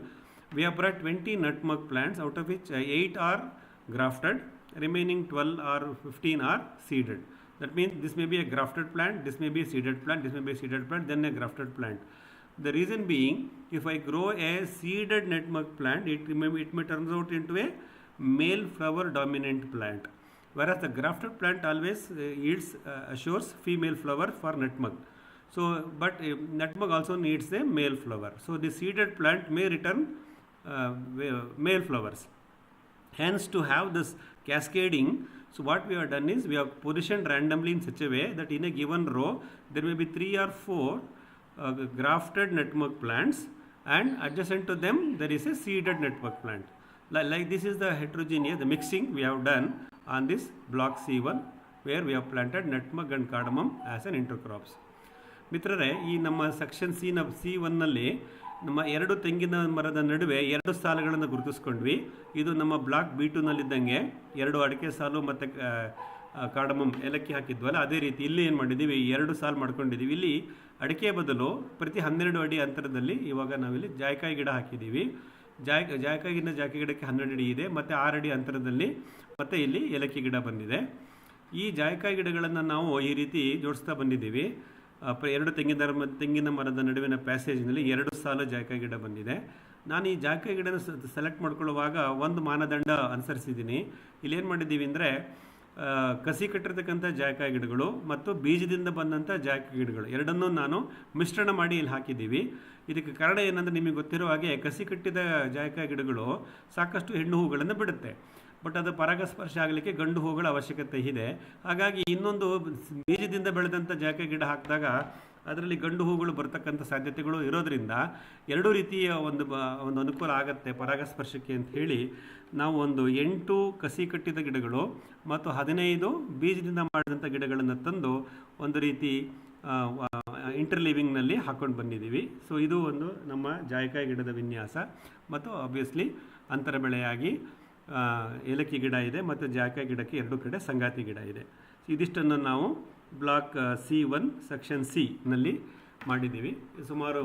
we have brought 20 nutmeg plants, out of which 8 are grafted, remaining 12 or 15 are seeded. That means this may be a grafted plant, this may be a seeded plant, this may be a seeded plant, then a grafted plant. The reason being, if I grow a seeded nutmeg plant, it may turn out into a male flower dominant plant, whereas the grafted plant always assures female flower for nutmeg. So, but nutmeg also needs a male flower. So, the seeded plant may return male flowers. Hence, to have this cascading, so what we have done is we have positioned randomly in such a way that in a given row there may be 3 or 4 grafted nutmeg plants, and adjacent to them there is a seeded nutmeg plant. Like this is the heterogeneous, the mixing we have done on this block C1, where we have planted nutmeg and cardamom as an intercrops. ಮಿತ್ರರೇ, ಈ ನಮ್ಮ ಸೆಕ್ಷನ್ C1 ನಲ್ಲಿ ನಮ್ಮ 2 ತೆಂಗಿನ ಮರದ ನಡುವೆ 2 ಸಾಲುಗಳನ್ನು ಗುರುತಿಸ್ಕೊಂಡ್ವಿ. ಇದು ನಮ್ಮ ಬ್ಲಾಕ್ B2 ನಲ್ಲಿದ್ದಂಗೆ 2 ಅಡಿಕೆ ಸಾಲು ಮತ್ತು ಕಾರ್ಡಮಮ್ ಏಲಕ್ಕಿ ಹಾಕಿದ್ವಲ್ಲ, ಅದೇ ರೀತಿ ಇಲ್ಲಿ ಏನು ಮಾಡಿದ್ದೀವಿ, 2 ಸಾಲು ಮಾಡ್ಕೊಂಡಿದ್ದೀವಿ. ಇಲ್ಲಿ ಅಡಿಕೆ ಬದಲು ಪ್ರತಿ 12 ಅಡಿ ಅಂತರದಲ್ಲಿ ಇವಾಗ ನಾವಿಲ್ಲಿ ಜಾಯಿಕಾಯಿ ಗಿಡ ಹಾಕಿದ್ದೀವಿ. ಜಾಯಿಕಾಯಿ ಗಿಡಕ್ಕೆ 12 ಅಡಿ ಇದೆ, ಮತ್ತು 6 ಅಡಿ ಅಂತರದಲ್ಲಿ ಮತ್ತೆ ಇಲ್ಲಿ ಏಲಕ್ಕಿ ಗಿಡ ಬಂದಿದೆ. ಈ ಜಾಯಿಕಾಯಿ ಗಿಡಗಳನ್ನು ನಾವು ಈ ರೀತಿ ಜೋಡಿಸ್ತಾ ಬಂದಿದ್ದೀವಿ. 2 ತೆಂಗಿನ ಮರದ ನಡುವಿನ ಪ್ಯಾಸೇಜ್ನಲ್ಲಿ 2 ಸಾಲು ಜಾಯಿಕಾಯಿ ಗಿಡ ಬಂದಿದೆ. ನಾನು ಈ ಜಾಯಿಕಾಯಿ ಗಿಡನ ಸೆಲೆಕ್ಟ್ ಮಾಡ್ಕೊಳ್ಳುವಾಗ ಒಂದು ಮಾನದಂಡ ಅನುಸರಿಸಿದ್ದೀನಿ. ಇಲ್ಲಿ ಏನು ಮಾಡಿದ್ದೀವಿ ಅಂದರೆ, ಕಸಿ ಕಟ್ಟಿರ್ತಕ್ಕಂಥ ಜಾಯಿಕಾಯಿ ಗಿಡಗಳು ಮತ್ತು ಬೀಜದಿಂದ ಬಂದಂಥ ಜಾಯಿಕಾಯಿ ಗಿಡಗಳು ಎರಡನ್ನೂ ನಾನು ಮಿಶ್ರಣ ಮಾಡಿ ಇಲ್ಲಿ ಹಾಕಿದ್ದೀವಿ. ಇದಕ್ಕೆ ಕಾರಣ ಏನಂದರೆ, ನಿಮಗೆ ಗೊತ್ತಿರೋ ಹಾಗೆ ಕಸಿ ಕಟ್ಟಿದ ಜಾಯಿಕಾಯಿ ಗಿಡಗಳು ಸಾಕಷ್ಟು ಹೆಣ್ಣು ಹೂಗಳನ್ನು ಬಿಡುತ್ತೆ, ಬಟ್ ಅದು ಪರಾಗಸ್ಪರ್ಶ ಆಗಲಿಕ್ಕೆ ಗಂಡು ಹೂಗಳ ಅವಶ್ಯಕತೆ ಇದೆ. ಹಾಗಾಗಿ ಇನ್ನೊಂದು ಬೀಜದಿಂದ ಬೆಳೆದಂಥ ಜಾಯಿಕಾಯಿ ಗಿಡ ಹಾಕಿದಾಗ ಅದರಲ್ಲಿ ಗಂಡು ಹೂಗಳು ಬರ್ತಕ್ಕಂಥ ಸಾಧ್ಯತೆಗಳು ಇರೋದರಿಂದ 2 ರೀತಿಯ ಒಂದು ಅನುಕೂಲ ಆಗುತ್ತೆ ಪರಾಗಸ್ಪರ್ಶಕ್ಕೆ ಅಂತ ಹೇಳಿ ನಾವು 8 ಕಸಿ ಕಟ್ಟಿದ ಗಿಡಗಳು ಮತ್ತು 15 ಬೀಜದಿಂದ ಮಾಡಿದಂಥ ಗಿಡಗಳನ್ನು ತಂದು ಒಂದು ರೀತಿ ಇಂಟರ್ಲೀವಿಂಗ್ನಲ್ಲಿ ಹಾಕ್ಕೊಂಡು ಬಂದಿದ್ದೀವಿ. ಸೊ ಇದು ಒಂದು ನಮ್ಮ ಜಾಯಿಕಾಯಿ ಗಿಡದ ವಿನ್ಯಾಸ. ಮತ್ತು ಆಬ್ವಿಯಸ್ಲಿ ಅಂತರ ಬೆಳೆಯಾಗಿ ಏಲಕ್ಕಿ ಗಿಡ ಇದೆ ಮತ್ತು ಜಾಯಿಕಾಯಿ ಗಿಡಕ್ಕೆ 2 ಕಡೆ ಸಂಗಾತಿ ಗಿಡ ಇದೆ. ಇದಿಷ್ಟನ್ನು ನಾವು ಬ್ಲಾಕ್ C1 ಸೆಕ್ಷನ್ C ನಲ್ಲಿ ಮಾಡಿದ್ದೀವಿ. ಸುಮಾರು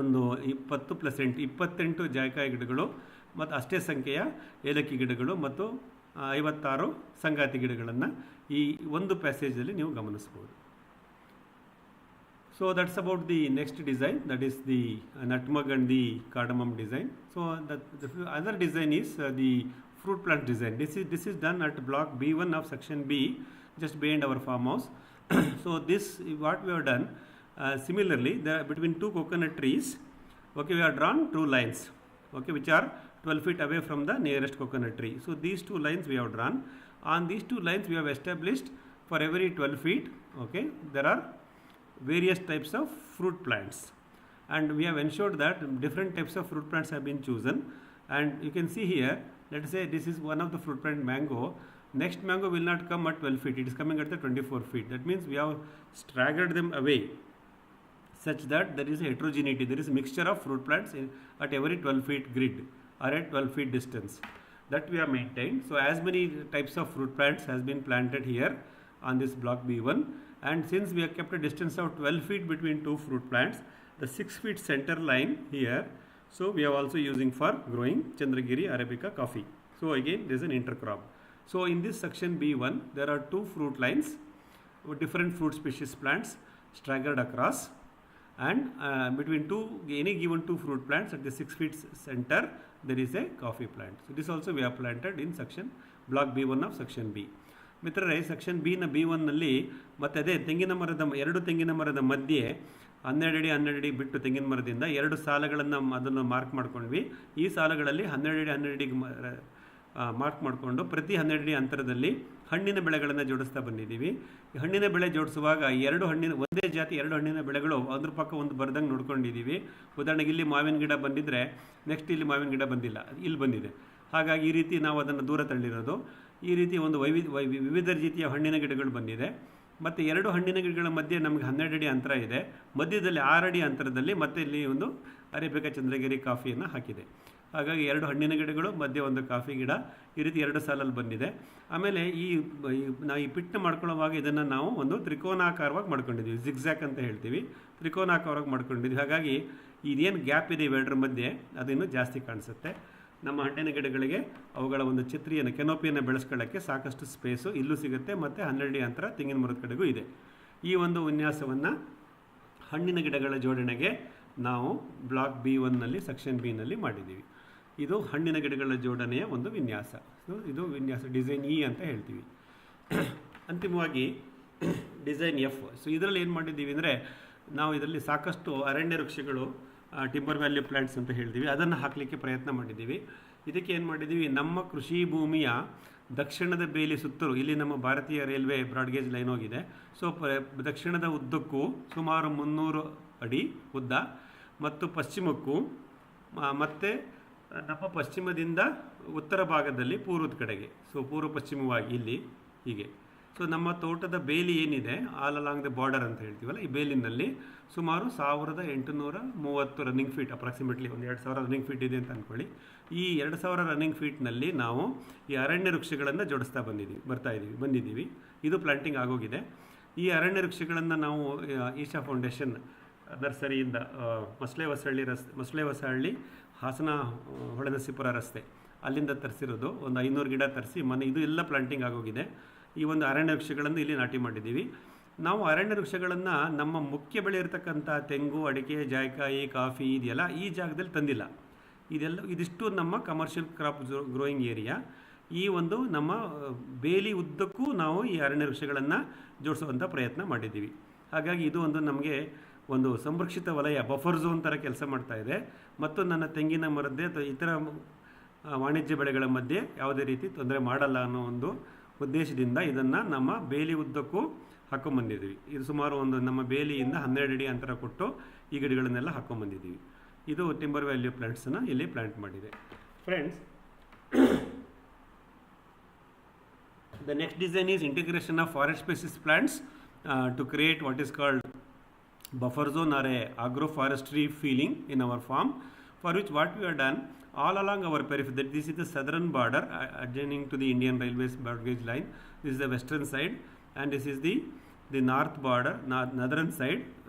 ಒಂದು 20 + 8 28 ಜಾಯಿಕಾಯಿ ಗಿಡಗಳು ಮತ್ತು ಅಷ್ಟೇ ಸಂಖ್ಯೆಯ ಏಲಕ್ಕಿ ಗಿಡಗಳು ಮತ್ತು 56 ಸಂಗಾತಿ ಗಿಡಗಳನ್ನು ಈ ಒಂದು ಪ್ಯಾಸೇಜಲ್ಲಿ ನೀವು ಗಮನಿಸ್ಬೋದು. So that's about the next design, that is the nutmeg and the cardamom design. So the other design is the fruit plant design. This is done at block B1 of section B, just behind our farmhouse. So this what we have done. Similarly, between 2 coconut trees, okay, we have drawn 2 lines, okay, which are 12 feet away from the nearest coconut tree. So these 2 lines we have drawn. On these 2 lines we have established for every 12 feet, okay, there are various types of fruit plants, and we have ensured that different types of fruit plants have been chosen. And you can see here, let's say this is one of the fruit plant mango. Next mango will not come at 12 feet, it is coming at the 24 feet. That means we have staggered them away such that there is a heterogeneity, there is a mixture of fruit plants at every 12 feet grid or at 12 feet distance that we have maintained. So as many types of fruit plants has been planted here on this block B1. And since we have kept a distance of 12 feet between 2 fruit plants, the 6 feet center line here, so we are also using for growing Chandragiri Arabica coffee. So again, there is an intercrop. So in this section B1, there are 2 fruit lines with different fruit species plants staggered across, and between any given 2 fruit plants at the 6 feet center, there is a coffee plant. So this also we have planted in section block B1 of section B. ಮಿತ್ರರೇ, ಸೆಕ್ಷನ್ B B1ನಲ್ಲಿ ಮತ್ತು ಅದೇ ಎರಡು ತೆಂಗಿನ ಮರದ ಮಧ್ಯೆ 12 ಅಡಿ ಬಿಟ್ಟು ತೆಂಗಿನ ಮರದಿಂದ 2 ಸಾಲುಗಳನ್ನು ಅದನ್ನು ಮಾರ್ಕ್ ಮಾಡ್ಕೊಂಡ್ವಿ. ಈ ಸಾಲುಗಳಲ್ಲಿ 12 ಅಡಿ ಮಾರ್ಕ್ ಮಾಡಿಕೊಂಡು ಪ್ರತಿ 12 ಅಡಿ ಅಂತರದಲ್ಲಿ ಹಣ್ಣಿನ ಬೆಳೆಗಳನ್ನು ಜೋಡಿಸ್ತಾ ಬಂದಿದ್ದೀವಿ. ಹಣ್ಣಿನ ಬೆಳೆ ಜೋಡಿಸುವಾಗ ಒಂದೇ ಜಾತಿ 2 ಹಣ್ಣಿನ ಬೆಳೆಗಳು ಅದ್ರ ಪಕ್ಕ ಒಂದು ಬರ್ದಂಗೆ ನೋಡ್ಕೊಂಡಿದ್ದೀವಿ. ಉದಾಹರಣೆಗೆ ಇಲ್ಲಿ ಮಾವಿನ ಗಿಡ ಬಂದಿದ್ದರೆ ನೆಕ್ಸ್ಟ್ ಇಲ್ಲಿ ಮಾವಿನ ಗಿಡ ಬಂದಿಲ್ಲ, ಇಲ್ಲಿ ಬಂದಿದೆ. ಹಾಗಾಗಿ ಈ ರೀತಿ ನಾವು ಅದನ್ನು ದೂರ ತಳ್ಳಿರೋದು. ಈ ರೀತಿ ಒಂದು ವಿವಿಧ ರೀತಿಯ ಹಣ್ಣಿನ ಗಿಡಗಳು ಬಂದಿದೆ. ಮತ್ತು 2 ಹಣ್ಣಿನ ಗಿಡಗಳ ಮಧ್ಯೆ ನಮಗೆ 12 ಅಡಿ ಅಂತರ ಇದೆ. ಮಧ್ಯದಲ್ಲಿ 6 ಅಡಿ ಅಂತರದಲ್ಲಿ ಮತ್ತೆ ಇಲ್ಲಿ ಒಂದು ಅರೇಬಿಕಾ ಚಂದ್ರಗಿರಿ ಕಾಫಿಯನ್ನು ಹಾಕಿದೆ. ಹಾಗಾಗಿ 2 ಹಣ್ಣಿನ ಗಿಡಗಳು ಮಧ್ಯೆ ಒಂದು ಕಾಫಿ ಗಿಡ, ಈ ರೀತಿ 2 ಸಾಲಲ್ಲಿ ಬಂದಿದೆ. ಆಮೇಲೆ ನಾವು ಈ ಪಿಟ್ನ ಮಾಡ್ಕೊಳ್ಳೋವಾಗ ಇದನ್ನು ನಾವು ಒಂದು ತ್ರಿಕೋನಾಕಾರವಾಗಿ ಮಾಡ್ಕೊಂಡಿದ್ವಿ, ಜಿಗ್ಜ್ಯಾಕ್ ಅಂತ ಹೇಳ್ತೀವಿ, ತ್ರಿಕೋನಾಕಾರವಾಗಿ ಮಾಡ್ಕೊಂಡಿದ್ವಿ. ಹಾಗಾಗಿ ಇದೇನು ಗ್ಯಾಪ್ ಇದೆ ಇವೆರಡರ ಮಧ್ಯೆ ಅದು ಇನ್ನೂ ಜಾಸ್ತಿ ಕಾಣಿಸುತ್ತೆ. ನಮ್ಮ ಹಣ್ಣಿನ ಗಿಡಗಳಿಗೆ ಅವುಗಳ ಒಂದು ಛತ್ರಿಯನ್ನು, ಕೆನೋಪಿಯನ್ನು ಬೆಳೆಸ್ಕೊಳ್ಳೋಕ್ಕೆ ಸಾಕಷ್ಟು ಸ್ಪೇಸು ಇಲ್ಲೂ ಸಿಗುತ್ತೆ, ಮತ್ತು 12 ಅಡಿ ಅಂತರ ತೆಂಗಿನ ಮರದ ಕಡೆಗೂ ಇದೆ. ಈ ಒಂದು ವಿನ್ಯಾಸವನ್ನು ಹಣ್ಣಿನ ಗಿಡಗಳ ಜೋಡಣೆಗೆ ನಾವು ಬ್ಲಾಕ್ B1ನಲ್ಲಿ ಸೆಕ್ಷನ್ B ನಲ್ಲಿ ಮಾಡಿದ್ದೀವಿ. ಇದು ಹಣ್ಣಿನ ಗಿಡಗಳ ಜೋಡಣೆಯ ಒಂದು ವಿನ್ಯಾಸ. ಇದು ವಿನ್ಯಾಸ ಡಿಸೈನ್ E ಅಂತ ಹೇಳ್ತೀವಿ. ಅಂತಿಮವಾಗಿ ಡಿಸೈನ್ F. ಸೊ ಇದರಲ್ಲಿ ಏನು ಮಾಡಿದ್ದೀವಿ ಅಂದರೆ, ನಾವು ಇದರಲ್ಲಿ ಸಾಕಷ್ಟು ಅರಣ್ಯ ವೃಕ್ಷಗಳು, ಟಿಂಬರ್ ವ್ಯಾಲ್ಯೂ ಪ್ಲಾಂಟ್ಸ್ ಅಂತ ಹೇಳ್ತೀವಿ, ಅದನ್ನು ಹಾಕಲಿಕ್ಕೆ ಪ್ರಯತ್ನ ಮಾಡಿದ್ದೀವಿ. ಇದಕ್ಕೆ ಏನು ಮಾಡಿದ್ದೀವಿ, ನಮ್ಮ ಕೃಷಿ ಭೂಮಿಯ ದಕ್ಷಿಣದ ಬೇಲಿ ಸುತ್ತಲೂ, ಇಲ್ಲಿ ನಮ್ಮ ಭಾರತೀಯ ರೈಲ್ವೆ ಬ್ರಾಡ್ಗೇಜ್ ಲೈನ್ ಹೋಗಿದೆ. ಸೊ ದಕ್ಷಿಣದ ಉದ್ದಕ್ಕೂ ಸುಮಾರು 300 ಅಡಿ ಉದ್ದ, ಮತ್ತು ಪಶ್ಚಿಮಕ್ಕೂ, ಮತ್ತು ನಮ್ಮ ಪಶ್ಚಿಮದಿಂದ ಉತ್ತರ ಭಾಗದಲ್ಲಿ ಪೂರ್ವದ ಕಡೆಗೆ, ಸೊ ಪೂರ್ವ ಪಶ್ಚಿಮವಾಗಿ ಇಲ್ಲಿ ಹೀಗೆ. ಸೊ ನಮ್ಮ ತೋಟದ ಬೇಲಿ ಏನಿದೆ, ಆಲ್ ಅಲಾಂಗ್ ದ ಬಾರ್ಡರ್ ಅಂತ ಹೇಳ್ತೀವಲ್ಲ, ಈ ಬೇಲಿನಲ್ಲಿ ಸುಮಾರು 1830 ರನ್ನಿಂಗ್ ಫೀಟ್, ಅಪ್ರಾಕ್ಸಿಮೇಟ್ಲಿ ಒಂದು 2000 ರನ್ನಿಂಗ್ ಫೀಟ್ ಇದೆ ಅಂತ ಅಂದ್ಕೊಳ್ಳಿ. ಈ 2000 ರನ್ನಿಂಗ್ ಫೀಟ್ನಲ್ಲಿ ನಾವು ಈ ಅರಣ್ಯ ವೃಕ್ಷಗಳನ್ನು ಜೋಡಿಸ್ತಾ ಬಂದಿದ್ದೀವಿ. ಇದು ಪ್ಲಾಂಟಿಂಗ್ ಆಗೋಗಿದೆ. ಈ ಅರಣ್ಯ ವೃಕ್ಷಗಳನ್ನು ನಾವು ಈಶಾ ಫೌಂಡೇಶನ್ ನರ್ಸರಿಯಿಂದ ಮಸಳೆ ಹೊಸಹಳ್ಳಿ ಹಾಸನ ಹೊಳೆನರಸೀಪುರ ರಸ್ತೆ ಅಲ್ಲಿಂದ ತರಿಸಿರೋದು, ಒಂದು 500 ಗಿಡ ತರಿಸಿ ಇದು ಎಲ್ಲ ಪ್ಲಾಂಟಿಂಗ್ ಆಗೋಗಿದೆ. ಈ ಒಂದು ಅರಣ್ಯ ವೃಕ್ಷಗಳನ್ನು ಇಲ್ಲಿ ನಾಟಿ ಮಾಡಿದ್ದೀವಿ. ನಾವು ಅರಣ್ಯ ವೃಕ್ಷಗಳನ್ನು ನಮ್ಮ ಮುಖ್ಯ ಬೆಳೆ ಇರತಕ್ಕಂಥ ತೆಂಗು, ಅಡಿಕೆ, ಜಾಯಿಕಾಯಿ, ಕಾಫಿ ಇದೆಯಲ್ಲ, ಈ ಜಾಗದಲ್ಲಿ ತಂದಿಲ್ಲ. ಇದಿಷ್ಟು ನಮ್ಮ ಕಮರ್ಷಿಯಲ್ ಕ್ರಾಪ್ ಗ್ರೋಯಿಂಗ್ ಏರಿಯಾ. ಈ ಒಂದು ನಮ್ಮ ಬೇಲಿ ಉದ್ದಕ್ಕೂ ನಾವು ಈ ಅರಣ್ಯ ವೃಕ್ಷಗಳನ್ನು ಜೋಡಿಸುವಂಥ ಪ್ರಯತ್ನ ಮಾಡಿದ್ದೀವಿ. ಹಾಗಾಗಿ ಇದು ಒಂದು ನಮಗೆ ಒಂದು ಸಂರಕ್ಷಿತ ವಲಯ, ಬಫರ್ ಝೋನ್ ಥರ ಕೆಲಸ ಮಾಡ್ತಾ ಇದೆ. ಮತ್ತು ನನ್ನ ತೆಂಗಿನ ಮರದ್ದೇ ಇತರ ವಾಣಿಜ್ಯ ಬೆಳೆಗಳ ಮಧ್ಯೆ ಯಾವುದೇ ರೀತಿ ತೊಂದರೆ ಮಾಡಲ್ಲ ಅನ್ನೋ ಒಂದು ಉದ್ದೇಶದಿಂದ ಇದನ್ನು ನಮ್ಮ ಬೇಲಿ ಉದ್ದಕ್ಕೂ ಹಾಕೊಂಬಂದಿದ್ದೀವಿ. ಇದು ಸುಮಾರು ನಮ್ಮ ಬೇಲಿಯಿಂದ 12 ಅಡಿ ಅಂತರ ಕೊಟ್ಟು ಈ ಗಿಡಗಳನ್ನೆಲ್ಲ ಹಾಕೊಂಬಂದಿದ್ದೀವಿ. ಇದು ಟಿಂಬರ್ ವ್ಯಾಲ್ಯೂ ಪ್ಲಾಂಟ್ಸನ್ನು ಇಲ್ಲಿ ಪ್ಲಾಂಟ್ ಮಾಡಿದೆ. Friends, the next design is integration of forest species plants to create what is called buffer zone or a agroforestry feeling in our farm, for which what we have done all along our periphery, this is the southern border adjoining to the Indian Railways broad gauge line, this is the western side, and this is the north border, northern side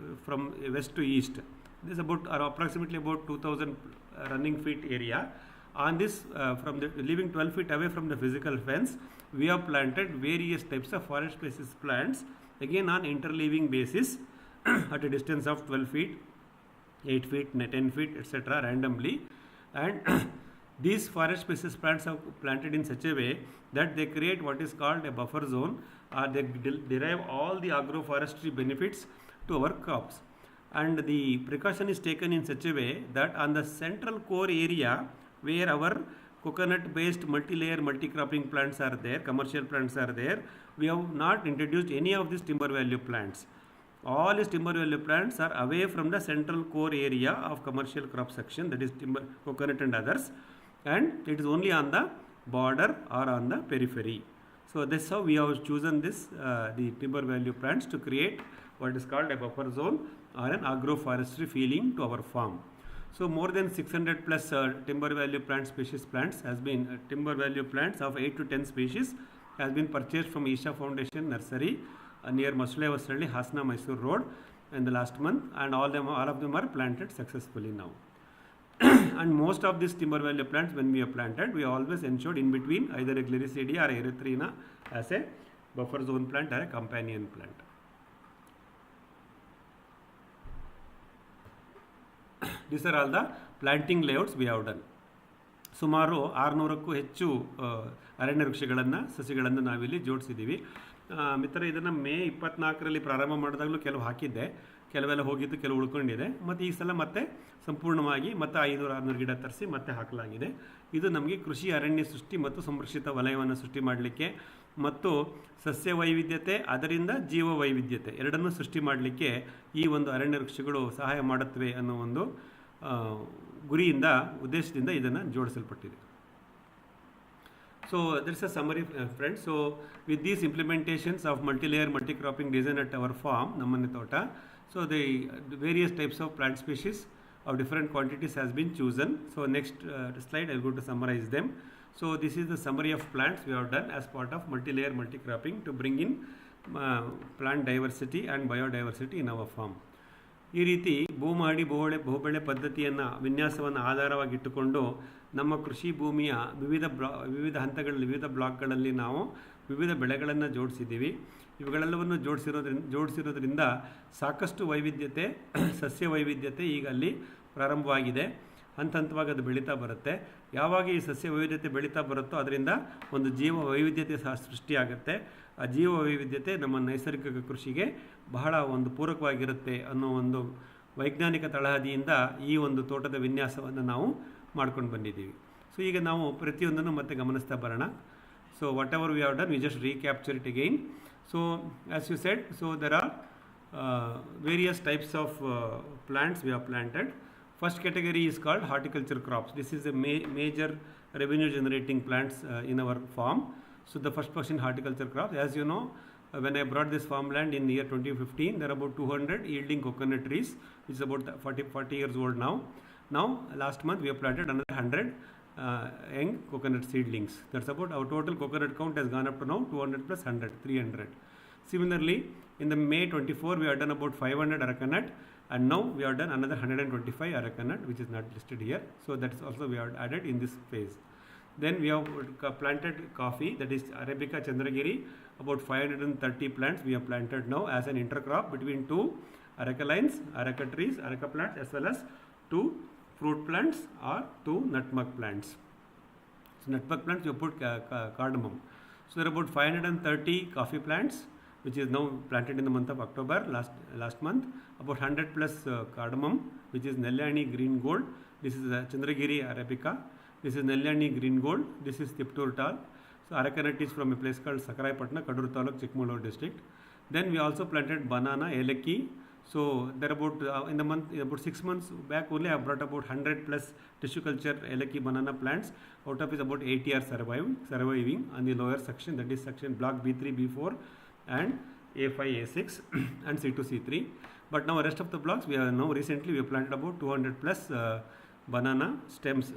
from west to east. This is approximately about 2000 running feet area. On this, from leaving 12 feet away from the physical fence, we have planted various types of forest species plants, again on interleaving basis at a distance of 12 feet, 8 feet, 10 feet, etc. randomly. And these forest species plants are planted in such a way that they create what is called a buffer zone, or they derive all the agroforestry benefits to our crops. And the precaution is taken in such a way that on the central core area where our coconut based multi-layer multi-cropping plants are there, commercial plants are there, we have not introduced any of these timber value plants. All these timber value plants are away from the central core area of commercial crop section, that is timber, coconut and others, and it is only on the border or on the periphery. So this is how we have chosen this the timber value plants to create what is called a buffer zone or an agroforestry feeling to our farm. So more than 600 plus timber value plant species plants has been timber value plants of 8 to 10 species has been purchased from Isha Foundation Nursery near Masule Vasarli, Hasna, Mysore Road in the last month, and all of them are planted successfully now. And most of these timber value plants, when we have planted, we always ensured in between either a Gliricidia or Erythrina as a buffer zone plant or a companion plant. These are all the planting layouts we have done. ಸುಮಾರು 600ಕ್ಕೂ ಹೆಚ್ಚು ಅರಣ್ಯ ವೃಕ್ಷಗಳನ್ನು, ಸಸಿಗಳನ್ನು ನಾವಿಲ್ಲಿ ಜೋಡಿಸಿದ್ದೀವಿ. ಮಿತ್ರ, ಇದನ್ನು ಮೇ 24ರಲ್ಲಿ ಪ್ರಾರಂಭ ಮಾಡಿದಾಗಲೂ ಕೆಲವು ಹಾಕಿದ್ದೆ, ಕೆಲವೆಲ್ಲ ಹೋಗಿದ್ದು, ಕೆಲವು ಉಳ್ಕೊಂಡಿದೆ. ಮತ್ತು ಈ ಸಲ ಮತ್ತೆ ಸಂಪೂರ್ಣವಾಗಿ ಮತ್ತೆ 500-600 ಗಿಡ ತರಿಸಿ ಮತ್ತೆ ಹಾಕಲಾಗಿದೆ. ಇದು ನಮಗೆ ಕೃಷಿ ಅರಣ್ಯ ಸೃಷ್ಟಿ ಮತ್ತು ಸಂರಕ್ಷಿತ ವಲಯವನ್ನು ಸೃಷ್ಟಿ ಮಾಡಲಿಕ್ಕೆ ಮತ್ತು ಸಸ್ಯ ವೈವಿಧ್ಯತೆ ಅದರಿಂದ ಜೀವ ವೈವಿಧ್ಯತೆ ಎರಡನ್ನೂ ಸೃಷ್ಟಿ ಮಾಡಲಿಕ್ಕೆ ಈ ಒಂದು ಅರಣ್ಯ ವೃಕ್ಷಗಳು ಸಹಾಯ ಮಾಡುತ್ತವೆ ಅನ್ನೋ ಒಂದು ಗುರಿಯಿಂದ, ಉದ್ದೇಶದಿಂದ ಇದನ್ನು ಜೋಡಿಸಲ್ಪಟ್ಟಿದೆ. So there is a summary, friends. So with these implementations of multi-layer multi-cropping design at our farm, Nammane Tota, so the various types of plant species of different quantities has been chosen. So next slide I'll go to summarize them. So this is the summary of plants we have done as part of multi-layer multi-cropping to bring in plant diversity and biodiversity in our farm. ಈ ರೀತಿ ಭೂಮಹಡಿ ಬಹುಬೆಳೆ ಪದ್ಧತಿಯನ್ನು ವಿನ್ಯಾಸವನ್ನು ಆಧಾರವಾಗಿಟ್ಟುಕೊಂಡು ನಮ್ಮ ಕೃಷಿ ಭೂಮಿಯ ವಿವಿಧ ಹಂತಗಳಲ್ಲಿ ವಿವಿಧ ಬ್ಲಾಕ್ಗಳಲ್ಲಿ ನಾವು ವಿವಿಧ ಬೆಳೆಗಳನ್ನು ಜೋಡಿಸಿದ್ದೀವಿ. ಇವುಗಳೆಲ್ಲವನ್ನು ಜೋಡಿಸಿರೋದ್ರಿಂದ ಸಾಕಷ್ಟು ವೈವಿಧ್ಯತೆ, ಸಸ್ಯ ವೈವಿಧ್ಯತೆ ಈಗ ಅಲ್ಲಿ ಪ್ರಾರಂಭವಾಗಿದೆ. ಹಂತ ಹಂತವಾಗಿ ಅದು ಬೆಳೀತಾ ಬರುತ್ತೆ. ಯಾವಾಗ ಈ ಸಸ್ಯ ವೈವಿಧ್ಯತೆ ಬೆಳೀತಾ ಬರುತ್ತೋ ಅದರಿಂದ ಒಂದು ಜೀವ ವೈವಿಧ್ಯತೆ ಸಹ ಸೃಷ್ಟಿಯಾಗುತ್ತೆ. ಆ ಜೀವ ವೈವಿಧ್ಯತೆ ನಮ್ಮ ನೈಸರ್ಗಿಕ ಕೃಷಿಗೆ ಬಹಳ ಒಂದು ಪೂರಕವಾಗಿರುತ್ತೆ ಅನ್ನೋ ಒಂದು ವೈಜ್ಞಾನಿಕ ತಳಹದಿಯಿಂದ ಈ ಒಂದು ತೋಟದ ವಿನ್ಯಾಸವನ್ನು ನಾವು ಮಾಡ್ಕೊಂಡು ಬಂದಿದ್ದೀವಿ. ಸೊ ಈಗ ನಾವು ಪ್ರತಿಯೊಂದನ್ನು ಮತ್ತೆ ಗಮನಿಸ್ತಾ ಬರೋಣ. So whatever we have done, we just recapture it again. So as you said, so there are various types of plants we have planted. First category is called horticulture crops. This is a major revenue generating plants in our farm. So the first portion, horticulture crops. As you know, when I brought this farmland in the year 2015, there are about 200 yielding coconut trees, which is about 40 years old now. Now last month we have planted another 100 young coconut seedlings. That's about our total coconut count has gone up to now 200 plus 100, 300. Similarly, in the May 24 we have done about 500 arecanut, and now we have done another 125 arecanut, which is not listed here. So that is also we have added in this phase. Then we have planted coffee, that is Arabica Chandragiri. About 530 plants we have planted now as an intercrop between two areca lines, areca trees, areca plants, as well as two fruit plants or two nutmeg plants. So nutmeg plants you put cardamom. So there are about 530 coffee plants, which is now planted in the month of October, last month. About 100 plus cardamom, which is Nellani Green Gold. This is Chandragiri Arabica. This is Nellani Green Gold. This is Tiptur Tal. So arecanut is from a place called Sakraipatna, Kadur Taluk, Chikmagalur district. Then we also planted banana, Eleki. So there about in the month, about 6 months back only, I brought about 100 plus tissue culture Eleki banana plants. Out of it about 80 are surviving on the lower section, that is section block B3, B4 and A5, A6 and C2, C3. But now rest of the blocks we have now recently we have planted about 200 plus banana stems,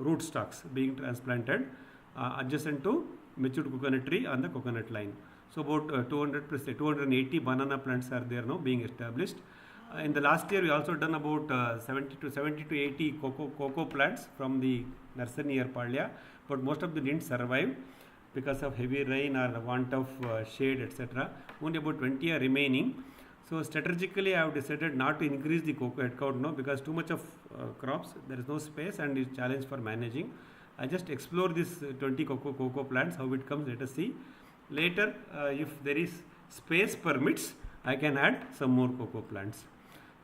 root stocks being transplanted adjacent to matured coconut tree on the coconut line. So about 200 plus 280 banana plants are there now being established. In the last year we also done about 70 to 80 cocoa plants from the nursery near Palya, but most of them didn't survive because of heavy rain or want of shade, etc. Only about 20 are remaining. So strategically I have decided not to increase the cocoa head count now, because too much of crops, there is no space and it's challenge for managing. I just explore this 20 cocoa plants, how it comes, let us see. Later if there is space permits, I can add some more cocoa plants.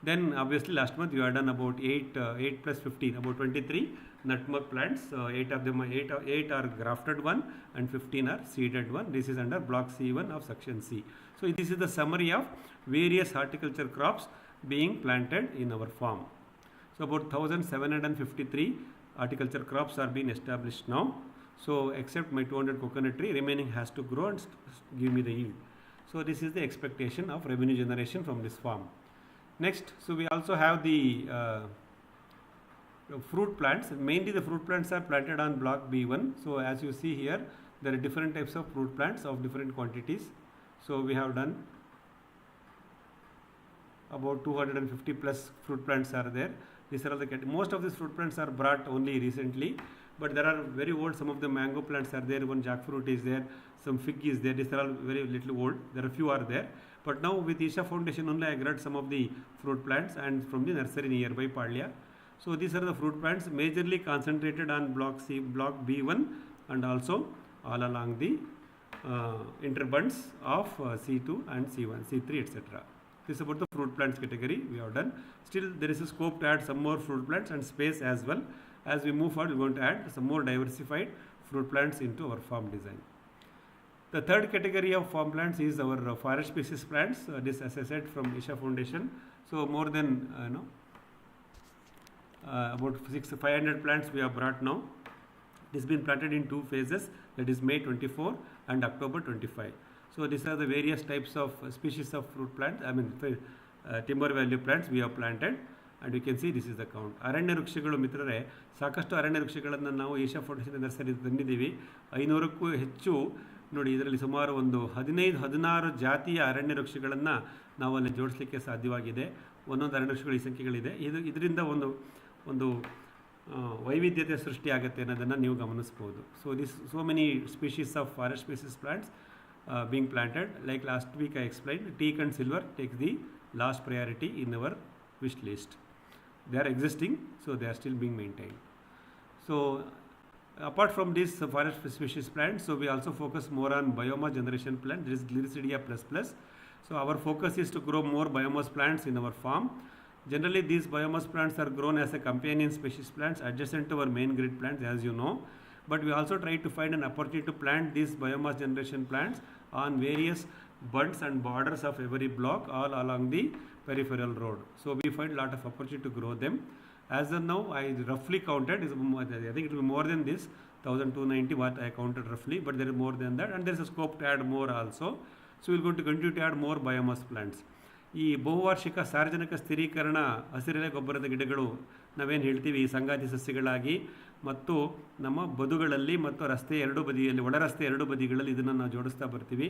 Then obviously last month we have done about 8 plus 15, about 23 nutmeg plants. 8 of them, 8 are grafted one and 15 are seeded one. This is under block C1 of section C. So this is the summary of various horticulture crops being planted in our farm. So about 1753 horticulture crops are being established now. So except my 200 coconut tree, remaining has to grow and give me the yield. So this is the expectation of revenue generation from this farm. Next, so we also have the fruit plants. Mainly the fruit plants are planted on block B1. So as you see here, there are different types of fruit plants of different quantities. So we have done about 250 plus fruit plants are there. These are the most of these fruit plants are brought only recently, but there are very old. Some of the mango plants are there. One jackfruit is there. Some fig is there. These are all very little old. There are few are there. But now with Isha Foundation only, I got some of the fruit plants and from the nursery nearby Palya. So these are the fruit plants majorly concentrated on block B1 and also all along the interbunds of C2 and C1, C3, etc. This is about the fruit plants category we have done. Still there is a scope to add some more fruit plants and space as well. As we move forward, we are going to add some more diversified fruit plants into our farm design. The third category of farm plants is our forest species plants. This, as I said, from Isha Foundation. So more than about 500 plants we have brought now. This has been planted in two phases, that is May 24 and October 25. So these are the various types of species of fruit plants, timber value plants we have planted. And you can see this is the count. ಅರಣ್ಯ ವೃಕ್ಷಗಳು ಮಿತ್ರರೇ, ಸಾಕಷ್ಟು ಅರಣ್ಯ ವೃಕ್ಷಗಳನ್ನು ನಾವು ಏಷ್ಯಾ ಫೌಂಡೇಶನ್ ನರ್ಸರಿ ತಂದಿದ್ದೀವಿ. 500ಕ್ಕೂ ಹೆಚ್ಚು ನೋಡಿ, ಇದರಲ್ಲಿ ಸುಮಾರು ಒಂದು 15-16 ಜಾತಿಯ ಅರಣ್ಯ ವೃಕ್ಷಗಳನ್ನು ನಾವು ಅಲ್ಲಿ ಜೋಡಿಸಲಿಕ್ಕೆ ಸಾಧ್ಯವಾಗಿದೆ. ಒಂದೊಂದು ಅರಣ್ಯ ವೃಕ್ಷಗಳು ಈ ಸಂಖ್ಯೆಗಳಿದೆ. ಇದರಿಂದ ಒಂದು ವೈವಿಧ್ಯತೆ ಸೃಷ್ಟಿಯಾಗುತ್ತೆ ಅನ್ನೋದನ್ನು ನೀವು ಗಮನಿಸ್ಬೋದು. So many species of forest species plants being planted. Like last week I explained, teak and silver takes the last priority in our wish list. They are existing, so they are still being maintained. So apart from this forest species plants, so we also focus more on biomass generation plant. There is Gliricidia plus. So our focus is to grow more biomass plants in our farm. Generally these biomass plants are grown as a companion species plants adjacent to our main grid plants, as you know. But we also try to find an opportunity to plant these biomass generation plants on various bunds and borders of every block all along the peripheral road. So we find a lot of opportunity to grow them. As of now, I roughly counted, I think it will be more than this, 1290 what I counted roughly, but there is more than that, and there is a scope to add more also. So we are going to continue to add more biomass plants. ಈ ಬಹುವಾರ್ಷಿಕ ಸಾರ್ವಜನಿಕ ಸ್ಥಿರೀಕರಣ ಹಸಿರೆಲೆ ಗೊಬ್ಬರದ ಗಿಡಗಳು ನಾವೇನು ಹೇಳ್ತೀವಿ, ಈ ಸಂಗಾತಿ ಸಸ್ಯಗಳಾಗಿ ಮತ್ತು ನಮ್ಮ ಬದುಗಳಲ್ಲಿ ಮತ್ತು ರಸ್ತೆ ಎರಡೂ ಬದಿಯಲ್ಲಿ, ಒಳ ರಸ್ತೆ ಎರಡೂ ಬದಿಗಳಲ್ಲಿ ಇದನ್ನು ನಾವು ಜೋಡಿಸ್ತಾ ಬರ್ತೀವಿ.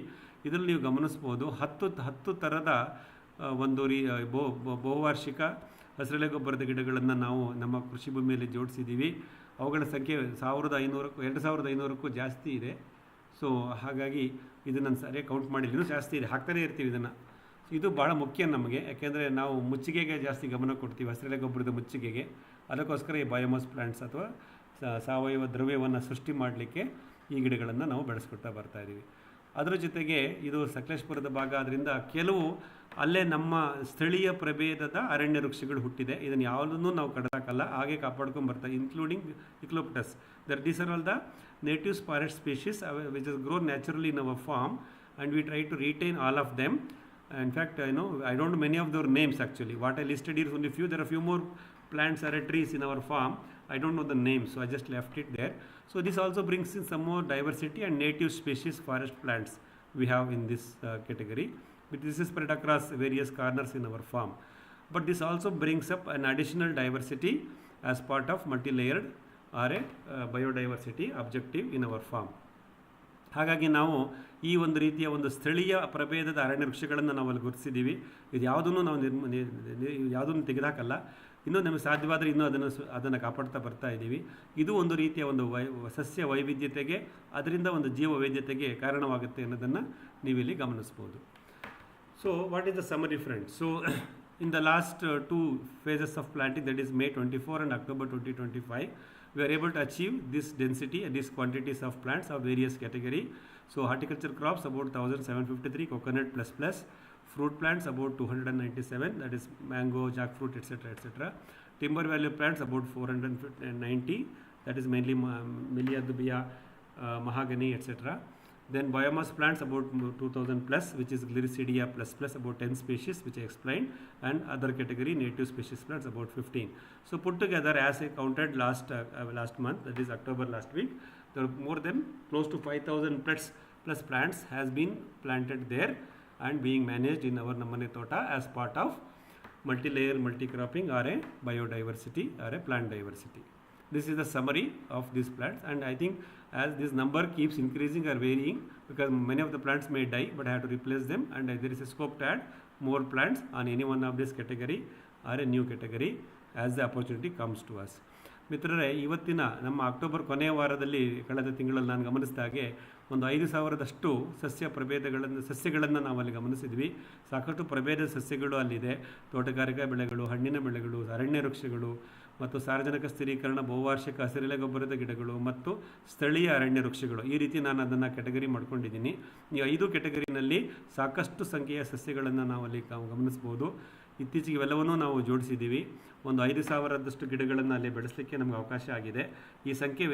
ಇದರಲ್ಲಿ ನೀವು ಗಮನಿಸ್ಬೋದು 10 ಥರದ ಒಂದು ಬಹುವಾರ್ಷಿಕ ಹಸಿರೆಲೆ ಗೊಬ್ಬರದ ಗಿಡಗಳನ್ನು ನಾವು ನಮ್ಮ ಕೃಷಿ ಭೂಮಿಯಲ್ಲಿ ಜೋಡಿಸಿದ್ದೀವಿ. ಅವುಗಳ ಸಂಖ್ಯೆ 2500ಕ್ಕೂ ಜಾಸ್ತಿ ಇದೆ. ಸೊ ಹಾಗಾಗಿ ಇದನ್ನು ಸರಿಯಾಗಿ ಕೌಂಟ್ ಮಾಡಿಲ್ಲ, ಇನ್ನೂ ಜಾಸ್ತಿ ಇದೆ, ಹಾಕ್ತಾನೇ ಇರ್ತೀವಿ ಇದನ್ನು. ಇದು ಭಾಳ ಮುಖ್ಯ ನಮಗೆ, ಯಾಕೆಂದರೆ ನಾವು ಮುಚ್ಚಿಗೆಗೆ ಜಾಸ್ತಿ ಗಮನ ಕೊಡ್ತೀವಿ, ಹಸಿರೆಲೆ ಗೊಬ್ಬರದ ಮುಚ್ಚಿಗೆಗೆ. ಅದಕ್ಕೋಸ್ಕರ ಈ ಬಯೋಮಾಸ್ ಪ್ಲಾಂಟ್ಸ್ ಅಥವಾ ಸಾವಯವ ದ್ರವ್ಯವನ್ನು ಸೃಷ್ಟಿ ಮಾಡಲಿಕ್ಕೆ ಈ ಗಿಡಗಳನ್ನು ನಾವು ಬೆಳೆಸ್ಕೊಳ್ತಾ ಬರ್ತಾಯಿದ್ದೀವಿ. ಅದರ ಜೊತೆಗೆ ಇದು ಸಕಲೇಶಪುರದ ಭಾಗ ಆದ್ದರಿಂದ ಕೆಲವು ಅಲ್ಲೇ ನಮ್ಮ ಸ್ಥಳೀಯ ಪ್ರಭೇದದ ಅರಣ್ಯ ವೃಕ್ಷಗಳು ಹುಟ್ಟಿದೆ. ಇದನ್ನು ಯಾವುದನ್ನು ನಾವು ಕಡಿದಾಕಲ್ಲ, ಹಾಗೆ ಕಾಪಾಡ್ಕೊಂಡು ಬರ್ತಾ, including eucalyptus. These are all the native forest species which is grown naturally in our farm and we try to retain all of them. In fact, I don't know many of their names actually. What I listed here is only few. There are few more plants or trees in our farm. I don't know the names, so I just left it there. So this also brings in some more diversity and native species forest plants we have in this category. But this is spread across various corners in our farm. But this also brings up an additional diversity as part of multi-layered or a biodiversity objective in our farm. ಹಾಗಾಗಿ ನಾವು ಈ ಒಂದು ರೀತಿಯ ಒಂದು ಸ್ಥಳೀಯ ಪ್ರಭೇದದ ಅರಣ್ಯ ವೃಕ್ಷಗಳನ್ನು ನಾವು ಅಲ್ಲಿ ಗುರುತಿಸಿದ್ದೀವಿ. ಇದು ಯಾವುದನ್ನು ನಾವು ಯಾವುದನ್ನು ತೆಗೆದಾಕಲ್ಲ, ಇನ್ನೂ ನಮಗೆ ಸಾಧ್ಯವಾದರೆ ಇನ್ನೂ ಅದನ್ನು ಕಾಪಾಡ್ತಾ ಬರ್ತಾ ಇದ್ದೀವಿ. ಇದು ಒಂದು ರೀತಿಯ ಒಂದು ಸಸ್ಯ ವೈವಿಧ್ಯತೆಗೆ, ಅದರಿಂದ ಒಂದು ಜೀವ ವೈವಿಧ್ಯತೆಗೆ ಕಾರಣವಾಗುತ್ತೆ ಅನ್ನೋದನ್ನು ನೀವಿಲ್ಲಿ ಗಮನಿಸ್ಬೋದು. So what is the summary friends? So in the last 2 phases of planting, that is May 24 and October 2025, we are able to achieve this density and these quantities of plants of various category. So horticulture crops about 1753, coconut plus, fruit plants about 297, that is mango, jackfruit, etc. Timber value plants about 490, that is mainly Melia dubia, mahogany, etc. Then biomass plants about 2000 plus, which is Gliricidia plus about 10 species which I explained, and other category native species plants about 15. So put together, as I counted last month, that is October last week, there are more than close to 5000 plus plants has been planted there and being managed in our Namane Tota as part of multi-layer multi-cropping or a biodiversity or a plant diversity. This is the summary of these plants, and I think as this number keeps increasing or varying, because many of the plants may die, but I have to replace them, and there is a scope to add more plants on any one of this category or a new category as the opportunity comes to us. ಮಿತ್ರರೇ, ಇವತ್ತಿನ ನಮ್ಮ ಅಕ್ಟೋಬರ್ ಕೊನೆಯ ವಾರದಲ್ಲಿ ಕಳೆದ ತಿಂಗಳಲ್ಲಿ ನಾನು ಗಮನಿಸಿದಾಗೆ ಒಂದು 5000ದಷ್ಟು ಸಸ್ಯಗಳನ್ನು ನಾವು ಅಲ್ಲಿ ಗಮನಿಸಿದ್ವಿ. ಸಾಕಷ್ಟು ಪ್ರಭೇದ ಸಸ್ಯಗಳು ಅಲ್ಲಿದೆ. ತೋಟಗಾರಿಕಾ ಬೆಳೆಗಳು, ಹಣ್ಣಿನ ಬೆಳೆಗಳು, ಅರಣ್ಯ ವೃಕ್ಷಗಳು ಮತ್ತು ಸಾರ್ವಜನಿಕ ಸ್ಥಿರೀಕರಣ, ಬಹುವಾರ್ಷಿಕ ಹಸಿರೆಲೆ ಗೊಬ್ಬರದ ಗಿಡಗಳು ಮತ್ತು ಸ್ಥಳೀಯ ಅರಣ್ಯ ವೃಕ್ಷಗಳು, ಈ ರೀತಿ ನಾನು ಅದನ್ನು ಕೆಟಗರಿ ಮಾಡ್ಕೊಂಡಿದ್ದೀನಿ. ಈ 5 ಕೆಟಗರಿನಲ್ಲಿ ಸಾಕಷ್ಟು ಸಂಖ್ಯೆಯ ಸಸ್ಯಗಳನ್ನು ನಾವು ಅಲ್ಲಿ ಗಮನಿಸ್ಬೋದು. ಇತ್ತೀಚೆಗೆ ಇವೆಲ್ಲವನ್ನೂ ನಾವು ಜೋಡಿಸಿದ್ದೀವಿ. ಒಂದು 5000ದಷ್ಟು ಗಿಡಗಳನ್ನು ಅಲ್ಲಿ ಬೆಳೆಸಲಿಕ್ಕೆ ನಮಗೆ ಅವಕಾಶ ಆಗಿದೆ. ಈ ಸಂಖ್ಯೆ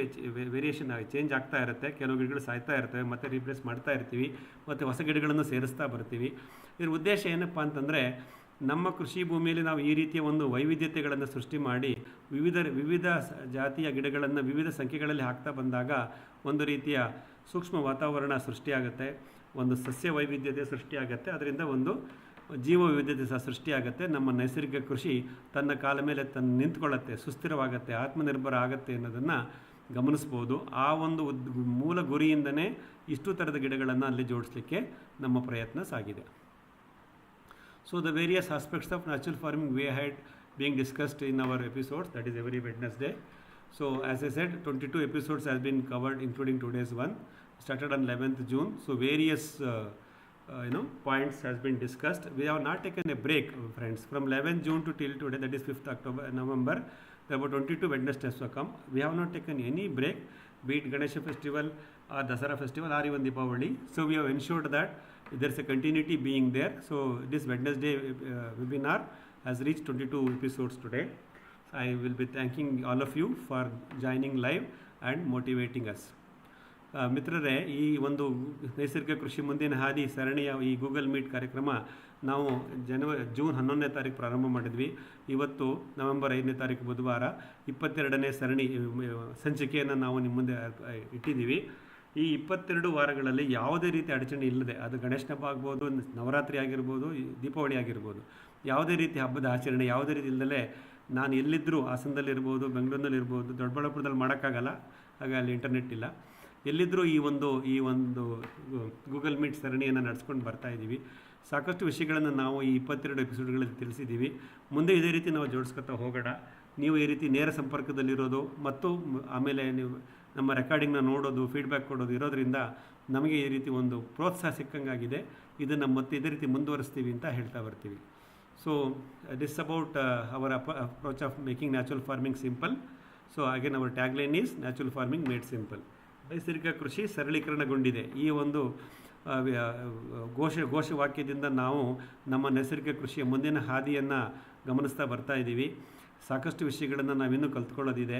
ವೇರಿಯೇಷನ್ ಚೇಂಜ್ ಆಗ್ತಾ ಇರುತ್ತೆ. ಕೆಲವು ಗಿಡಗಳು ಸಾಯ್ತಾ ಇರ್ತವೆ, ಮತ್ತು ರೀಪ್ಲೇಸ್ ಮಾಡ್ತಾ ಇರ್ತೀವಿ, ಮತ್ತು ಹೊಸ ಗಿಡಗಳನ್ನು ಸೇರಿಸ್ತಾ ಬರ್ತೀವಿ. ಇದರ ಉದ್ದೇಶ ಏನಪ್ಪ ಅಂತಂದರೆ, ನಮ್ಮ ಕೃಷಿ ಭೂಮಿಯಲ್ಲಿ ನಾವು ಈ ರೀತಿಯ ಒಂದು ವೈವಿಧ್ಯತೆಗಳನ್ನು ಸೃಷ್ಟಿ ಮಾಡಿ ವಿವಿಧ ಜಾತಿಯ ಗಿಡಗಳನ್ನು ವಿವಿಧ ಸಂಖ್ಯೆಗಳಲ್ಲಿ ಹಾಕ್ತಾ ಬಂದಾಗ ಒಂದು ರೀತಿಯ ಸೂಕ್ಷ್ಮ ವಾತಾವರಣ ಸೃಷ್ಟಿಯಾಗುತ್ತೆ, ಒಂದು ಸಸ್ಯ ವೈವಿಧ್ಯತೆ ಸೃಷ್ಟಿಯಾಗುತ್ತೆ. ಅದರಿಂದ ಒಂದು ಜೀವ ವಿವಿಧತೆ ಸಹ ಸೃಷ್ಟಿಯಾಗುತ್ತೆ. ನಮ್ಮ ನೈಸರ್ಗಿಕ ಕೃಷಿ ತನ್ನ ಕಾಲ ಮೇಲೆ ನಿಂತ್ಕೊಳ್ಳುತ್ತೆ, ಸುಸ್ಥಿರವಾಗುತ್ತೆ, ಆತ್ಮನಿರ್ಭರ ಆಗುತ್ತೆ ಅನ್ನೋದನ್ನು ಗಮನಿಸ್ಬೋದು. ಆ ಒಂದು ಮೂಲ ಗುರಿಯಿಂದನೇ ಇಷ್ಟು ಥರದ ಗಿಡಗಳನ್ನು ಅಲ್ಲಿ ಜೋಡಿಸಲಿಕ್ಕೆ ನಮ್ಮ ಪ್ರಯತ್ನ ಸಾಗಿದೆ. So the various aspects of natural farming way ahead being discussed in our episodes, that is every Wednesday. So as I said, 22 episodes has been covered, including today's one, started on 11th June. So various points has been discussed. We have not taken a break, friends, from 11th June to till today, that is 5th November. There were 22 Wednesdays to come. We have not taken any break, be it Ganesha festival or Dasara festival or even Deepavali. So we have ensured that there's a continuity being there. So this Wednesday webinar has reached 22 episodes today. I will be thanking all of you for joining live and motivating us. ಮಿತ್ರರೇ, ಈ ಒಂದು ನೈಸರ್ಗಿಕ ಕೃಷಿ ಮುಂದಿನ ಹಾದಿ ಸರಣಿಯ ಈ ಗೂಗಲ್ ಮೀಟ್ ಕಾರ್ಯಕ್ರಮ ನಾವು ಜೂನ್ 11ನೇ ತಾರೀಕು ಪ್ರಾರಂಭ ಮಾಡಿದ್ವಿ. ಇವತ್ತು ನವೆಂಬರ್ 5ನೇ ತಾರೀಕು ಬುಧವಾರ 22ನೇ ಸರಣಿ ಸಂಚಿಕೆಯನ್ನು ನಾವು ನಿಮ್ಮ ಮುಂದೆ ಇಟ್ಟಿದ್ದೀವಿ. ಈ 22 ವಾರಗಳಲ್ಲಿ ಯಾವುದೇ ರೀತಿ ಅಡಚಣೆ ಇಲ್ಲದೆ, ಅದು ಗಣೇಶ ಹಬ್ಬ ಆಗ್ಬೋದು, ನವರಾತ್ರಿ ಆಗಿರ್ಬೋದು, ದೀಪಾವಳಿ ಆಗಿರ್ಬೋದು, ಯಾವುದೇ ರೀತಿ ಹಬ್ಬದ ಆಚರಣೆ ಯಾವುದೇ ರೀತಿ ಇಲ್ಲದಲೇ ನಾನು ಎಲ್ಲಿದ್ದರೂ ಹಾಸನದಲ್ಲಿರ್ಬೋದು, ಬೆಂಗಳೂರಿನಲ್ಲಿರ್ಬೋದು, ದೊಡ್ಡಬಳ್ಳಾಪುರದಲ್ಲಿ ಮಾಡೋಕ್ಕಾಗಲ್ಲ, ಹಾಗೆ ಅಲ್ಲಿ ಇಂಟರ್ನೆಟ್ ಇಲ್ಲ, ಎಲ್ಲಿದ್ದರೂ ಈ ಒಂದು ಗೂಗಲ್ ಮೀಟ್ ಸರಣಿಯನ್ನು ನಡೆಸ್ಕೊಂಡು ಬರ್ತಾಯಿದ್ದೀವಿ. ಸಾಕಷ್ಟು ವಿಷಯಗಳನ್ನು ನಾವು ಈ 22 ಎಪಿಸೋಡ್ಗಳಲ್ಲಿ ತಿಳಿಸಿದ್ದೀವಿ. ಮುಂದೆ ಇದೇ ರೀತಿ ನಾವು ಜೋಡಿಸ್ಕೊತಾ ಹೋಗೋಣ. ನೀವು ಈ ರೀತಿ ನೇರ ಸಂಪರ್ಕದಲ್ಲಿರೋದು ಮತ್ತು ಆಮೇಲೆ ನೀವು ನಮ್ಮ ರೆಕಾರ್ಡಿಂಗ್ನ ನೋಡೋದು, ಫೀಡ್ಬ್ಯಾಕ್ ಕೊಡೋದು ಇರೋದರಿಂದ ನಮಗೆ ಈ ರೀತಿ ಒಂದು ಪ್ರೋತ್ಸಾಹ ಸಿಕ್ಕಂಗಾಗಿದೆ. ಇದನ್ನು ಮತ್ತೆ ಇದೇ ರೀತಿ ಮುಂದುವರಿಸ್ತೀವಿ ಅಂತ ಹೇಳ್ತಾ ಬರ್ತೀವಿ. So this about our approach of making natural farming simple. So again our tagline is natural farming made simple. ನೈಸರ್ಗಿಕ ಕೃಷಿ ಸರಳೀಕರಣಗೊಂಡಿದೆ. ಈ ಒಂದು ಘೋಷವಾಕ್ಯದಿಂದ ನಾವು ನಮ್ಮ ನೈಸರ್ಗಿಕ ಕೃಷಿಯ ಮುಂದಿನ ಹಾದಿಯನ್ನು ಗಮನಿಸ್ತಾ ಬರ್ತಾ ಇದ್ದೀವಿ. ಸಾಕಷ್ಟು ವಿಷಯಗಳನ್ನು ನಾವಿನ್ನೂ ಕಲ್ತ್ಕೊಳ್ಳೋದಿದೆ.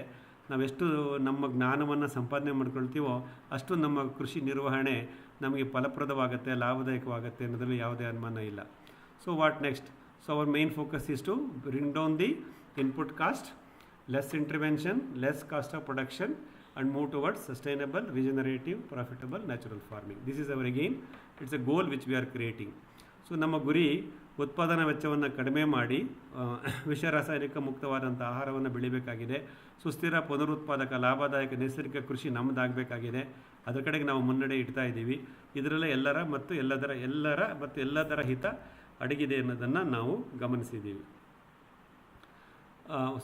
ನಾವೆಷ್ಟು ನಮ್ಮ ಜ್ಞಾನವನ್ನು ಸಂಪಾದನೆ ಮಾಡ್ಕೊಳ್ತೀವೋ ಅಷ್ಟು ನಮ್ಮ ಕೃಷಿ ನಿರ್ವಹಣೆ ನಮಗೆ ಫಲಪ್ರದವಾಗುತ್ತೆ, ಲಾಭದಾಯಕವಾಗುತ್ತೆ ಅನ್ನೋದ್ರಲ್ಲಿ ಯಾವುದೇ ಅನುಮಾನ ಇಲ್ಲ. So what next? So our main focus is to bring down the input cost, less intervention, less cost of production and move towards sustainable, regenerative, profitable natural farming. This is our again, it's a goal which we are creating. So ನಮ್ಮ ಗುರಿ ಉತ್ಪಾದನಾ ವೆಚ್ಚವನ್ನು ಕಡಿಮೆ ಮಾಡಿ ವಿಷ ರಾಸಾಯನಿಕ ಮುಕ್ತವಾದಂಥ ಆಹಾರವನ್ನು ಬೆಳಿಬೇಕಾಗಿದೆ. ಸುಸ್ಥಿರ, ಪುನರುತ್ಪಾದಕ, ಲಾಭದಾಯಕ ನೈಸರ್ಗಿಕ ಕೃಷಿ ನಮ್ಮದಾಗಬೇಕಾಗಿದೆ. ಅದರ ಕಡೆಗೆ ನಾವು ಮುನ್ನಡೆ ಇಡ್ತಾ ಇದ್ದೀವಿ. ಇದರಲ್ಲೇ ಎಲ್ಲದರ ಹಿತ ಅಡಗಿದೆ ಅನ್ನೋದನ್ನು ನಾವು ಗಮನಿಸಿದ್ದೀವಿ.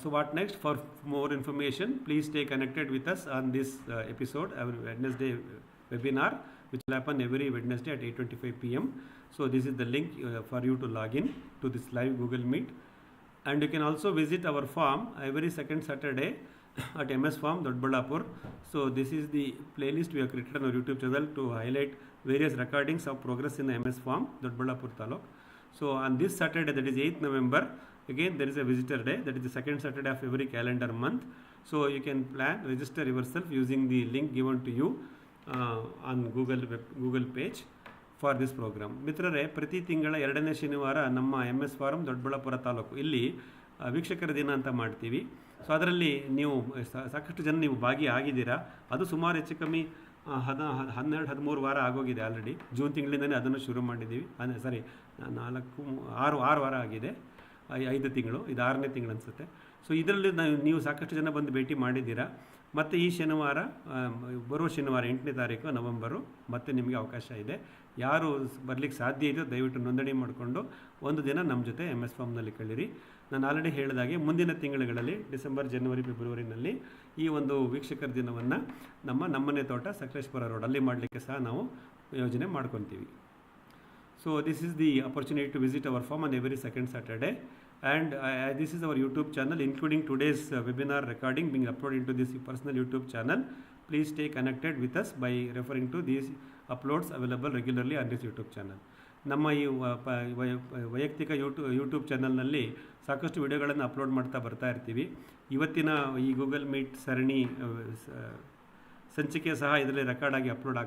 So what next? For more information, please stay connected with us on this episode, our Wednesday webinar, which will happen every Wednesday at 8:25 p.m. So this is the link for you to log in to this live Google Meet. And you can also visit our farm every second Saturday at MS Farm, Dodballapur. So this is the playlist we have created on our YouTube channel to highlight various recordings of progress in the MS Farm, Dodballapur Taluk. So on this Saturday, that is 8th November, again there is a visitor day, that is the second Saturday of every calendar month. So you can register yourself using the link given to you on Google page for this program. ಮಿತ್ರರೇ, ಪ್ರತಿ ತಿಂಗಳ 2ನೇ ಶನಿವಾರ ನಮ್ಮ MS ಫಾರಂ ದೊಡ್ಡಬಳ್ಳಾಪುರ ತಾಲೂಕು ಇಲ್ಲಿ ವೀಕ್ಷಕರ ದಿನ ಅಂತ ಮಾಡ್ತೀವಿ. ಸೊ ಅದರಲ್ಲಿ ನೀವು ಸಾಕಷ್ಟು ಜನ ನೀವು ಭಾಗಿಯಾಗಿದ್ದೀರಾ. ಅದು ಸುಮಾರು ಹೆಚ್ಚು ಕಮ್ಮಿ 12-13 ವಾರ ಆಗೋಗಿದೆ ಆಲ್ರೆಡಿ. ಜೂನ್ ತಿಂಗಳಿಂದಲೇ ಅದನ್ನು ಶುರು ಮಾಡಿದ್ದೀವಿ. ಸಾರಿ 6 ವಾರ ಆಗಿದೆ, 5 ತಿಂಗಳು, ಇದು 6ನೇ ತಿಂಗಳು ಅನಿಸುತ್ತೆ. ಸೊ ಇದರಲ್ಲಿ ನೀವು ಸಾಕಷ್ಟು ಜನ ಬಂದು ಭೇಟಿ ಮಾಡಿದ್ದೀರಾ. ಮತ್ತು ಈ ಶನಿವಾರ, ಬರುವ ಶನಿವಾರ 8ನೇ ತಾರೀಕು ನವೆಂಬರು ಮತ್ತೆ ನಿಮಗೆ ಅವಕಾಶ ಇದೆ. ಯಾರು ಬರಲಿಕ್ಕೆ ಸಾಧ್ಯ ಇದೆಯೋ ದಯವಿಟ್ಟು ನೋಂದಣಿ ಮಾಡಿಕೊಂಡು ಒಂದು ದಿನ ನಮ್ಮ ಜೊತೆ MS ಫಾರ್ಮ್ನಲ್ಲಿ ಕಳೀರಿ. ನಾನು ಆಲ್ರೆಡಿ ಹೇಳಿದಾಗೆ ಮುಂದಿನ ತಿಂಗಳುಗಳಲ್ಲಿ ಡಿಸೆಂಬರ್, ಜನವರಿ, ಫೆಬ್ರವರಿನಲ್ಲಿ ಈ ಒಂದು ವೀಕ್ಷಕರ ದಿನವನ್ನು ನಮ್ಮನೆ ತೋಟ ಸಕಲೇಶ್ಪುರ ರೋಡ್ ಅಲ್ಲಿ ಮಾಡಲಿಕ್ಕೆ ಸಹ ನಾವು ಯೋಜನೆ ಮಾಡ್ಕೊತೀವಿ. So this is the opportunity to visit our farm on every second Saturday, and this is our YouTube channel, including today's webinar recording being uploaded into this personal YouTube channel. Please stay connected with us by referring to these uploads available regularly on this YouTube channel. ನಮ್ಮ ಈ ವೈಯಕ್ತಿಕ ಯೂಟ್ಯೂಬ್ ಚಾನಲ್ನಲ್ಲಿ ಸಾಕಷ್ಟು ವಿಡಿಯೋಗಳನ್ನು ಅಪ್ಲೋಡ್ ಮಾಡ್ತಾ ಬರ್ತಾ ಇರ್ತೀವಿ. ಇವತ್ತಿನ ಈ ಗೂಗಲ್ ಮೀಟ್ ಸರಣಿ ಸಂಚಿಕೆ ಸಹ ಇದರಲ್ಲಿ ರೆಕಾರ್ಡ್ ಆಗಿ ಅಪ್ಲೋಡ್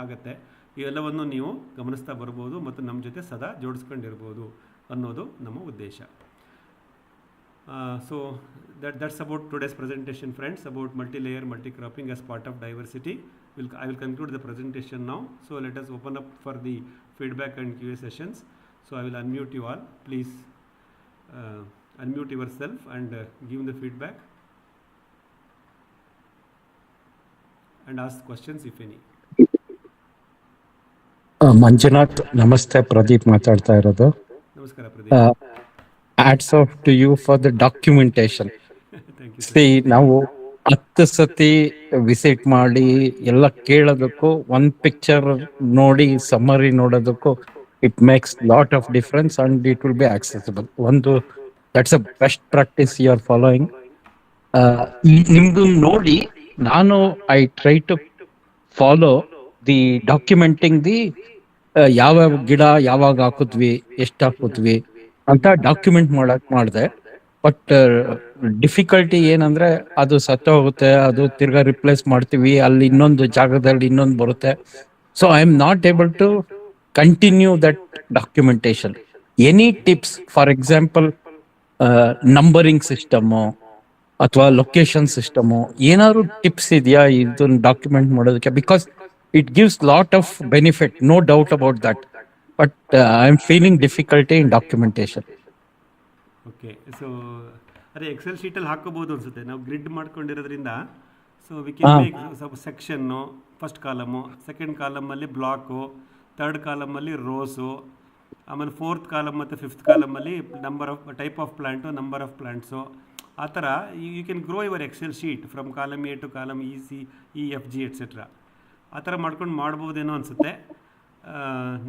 ಆಗುತ್ತೆ. ಇವೆಲ್ಲವನ್ನು ನೀವು ಗಮನಿಸ್ತಾ ಬರ್ಬೋದು ಮತ್ತು ನಮ್ಮ ಜೊತೆ ಸದಾ ಜೋಡಿಸ್ಕೊಂಡಿರ್ಬೋದು ಅನ್ನೋದು ನಮ್ಮ ಉದ್ದೇಶ. So that's about today's presentation, friends, about multi-layer multi-cropping as part of diversity. I will conclude the presentation now. So let us open up for the feedback and Q&A sessions. So I will unmute you all. Please unmute yourself and give the feedback and ask questions if any. Manjunath, ನಮಸ್ತೆ. ಪ್ರದೀಪ್ ಮಾತಾಡ್ತಾ ಇರೋದು. ನಮಸ್ಕಾರ Pradeep. Hats off to you for the documentation. Thank you see, ನಾವು 10 ಸತಿ ವಿಸಿಟ್ ಮಾಡಿ ಎಲ್ಲ ಕೇಳೋದಕ್ಕೂ, ಒಂದ್ ಪಿಕ್ಚರ್ ನೋಡಿ ಸಮ್ಮರಿ ನೋಡೋದಕ್ಕೂ it makes lot of difference and it will be accessible. ಒಂದು that's a best practice you are following. ನಿಮ್ದು ನೋಡಿ ನಾನು I try to follow the documenting the ಯಾವ ಗಿಡ ಯಾವಾಗ ಹಾಕಿದ್ವಿ, ಎಷ್ಟು ಹಾಕಿದ್ವಿ ಅಂತ ಡಾಕ್ಯುಮೆಂಟ್ ಮಾಡಿದೆ. ಬಟ್ ಡಿಫಿಕಲ್ಟಿ ಏನಂದ್ರೆ ಅದು ಸತ್ತ ಹೋಗುತ್ತೆ, ಅದು ತಿರ್ಗಾ ರಿಪ್ಲೇಸ್ ಮಾಡ್ತೀವಿ, ಅಲ್ಲಿ ಇನ್ನೊಂದು ಜಾಗದಲ್ಲಿ ಇನ್ನೊಂದು ಬರುತ್ತೆ. So I am not able to continue that documentation. Any tips, for example numbering system ಅಥವಾ ಲೊಕೇಶನ್ ಸಿಸ್ಟಮು, ಏನಾದ್ರು ಟಿಪ್ಸ್ ಇದೆಯಾ ಇದನ್ನ ಡಾಕ್ಯುಮೆಂಟ್ ಮಾಡೋದಕ್ಕೆ? Because it gives lot of benefit, no doubt about that. But I am feeling difficulty in documentation. Okay, so ಅದೇ ಎಕ್ಸೆಲ್ ಶೀಟಲ್ಲಿ ಹಾಕೋಬೋದು ಅನಿಸುತ್ತೆ, ನಾವು ಗ್ರಿಡ್ ಮಾಡ್ಕೊಂಡಿರೋದ್ರಿಂದ. ಸೊ ವಿ ಕ್ಯಾನ್ ಮೇಕ್ ಸ್ವಲ್ಪ ಸೆಕ್ಷನ್ನು, ಫಸ್ಟ್ ಕಾಲಮು, ಸೆಕೆಂಡ್ ಕಾಲಮಲ್ಲಿ ಬ್ಲಾಕು, ಥರ್ಡ್ ಕಾಲಮಲ್ಲಿ ರೋಸು, ಆಮೇಲೆ ಫೋರ್ತ್ ಕಾಲಮ್ ಮತ್ತು ಫಿಫ್ತ್ ಕಾಲಮಲ್ಲಿ number of type of plant, number of plants. ಆ ಥರ you can grow your Excel sheet from column A to column E, C, E, F, G etcetera. ಆ ಥರ ಮಾಡ್ಕೊಂಡು ಮಾಡ್ಬೋದೇನೋ ಅನಿಸುತ್ತೆ.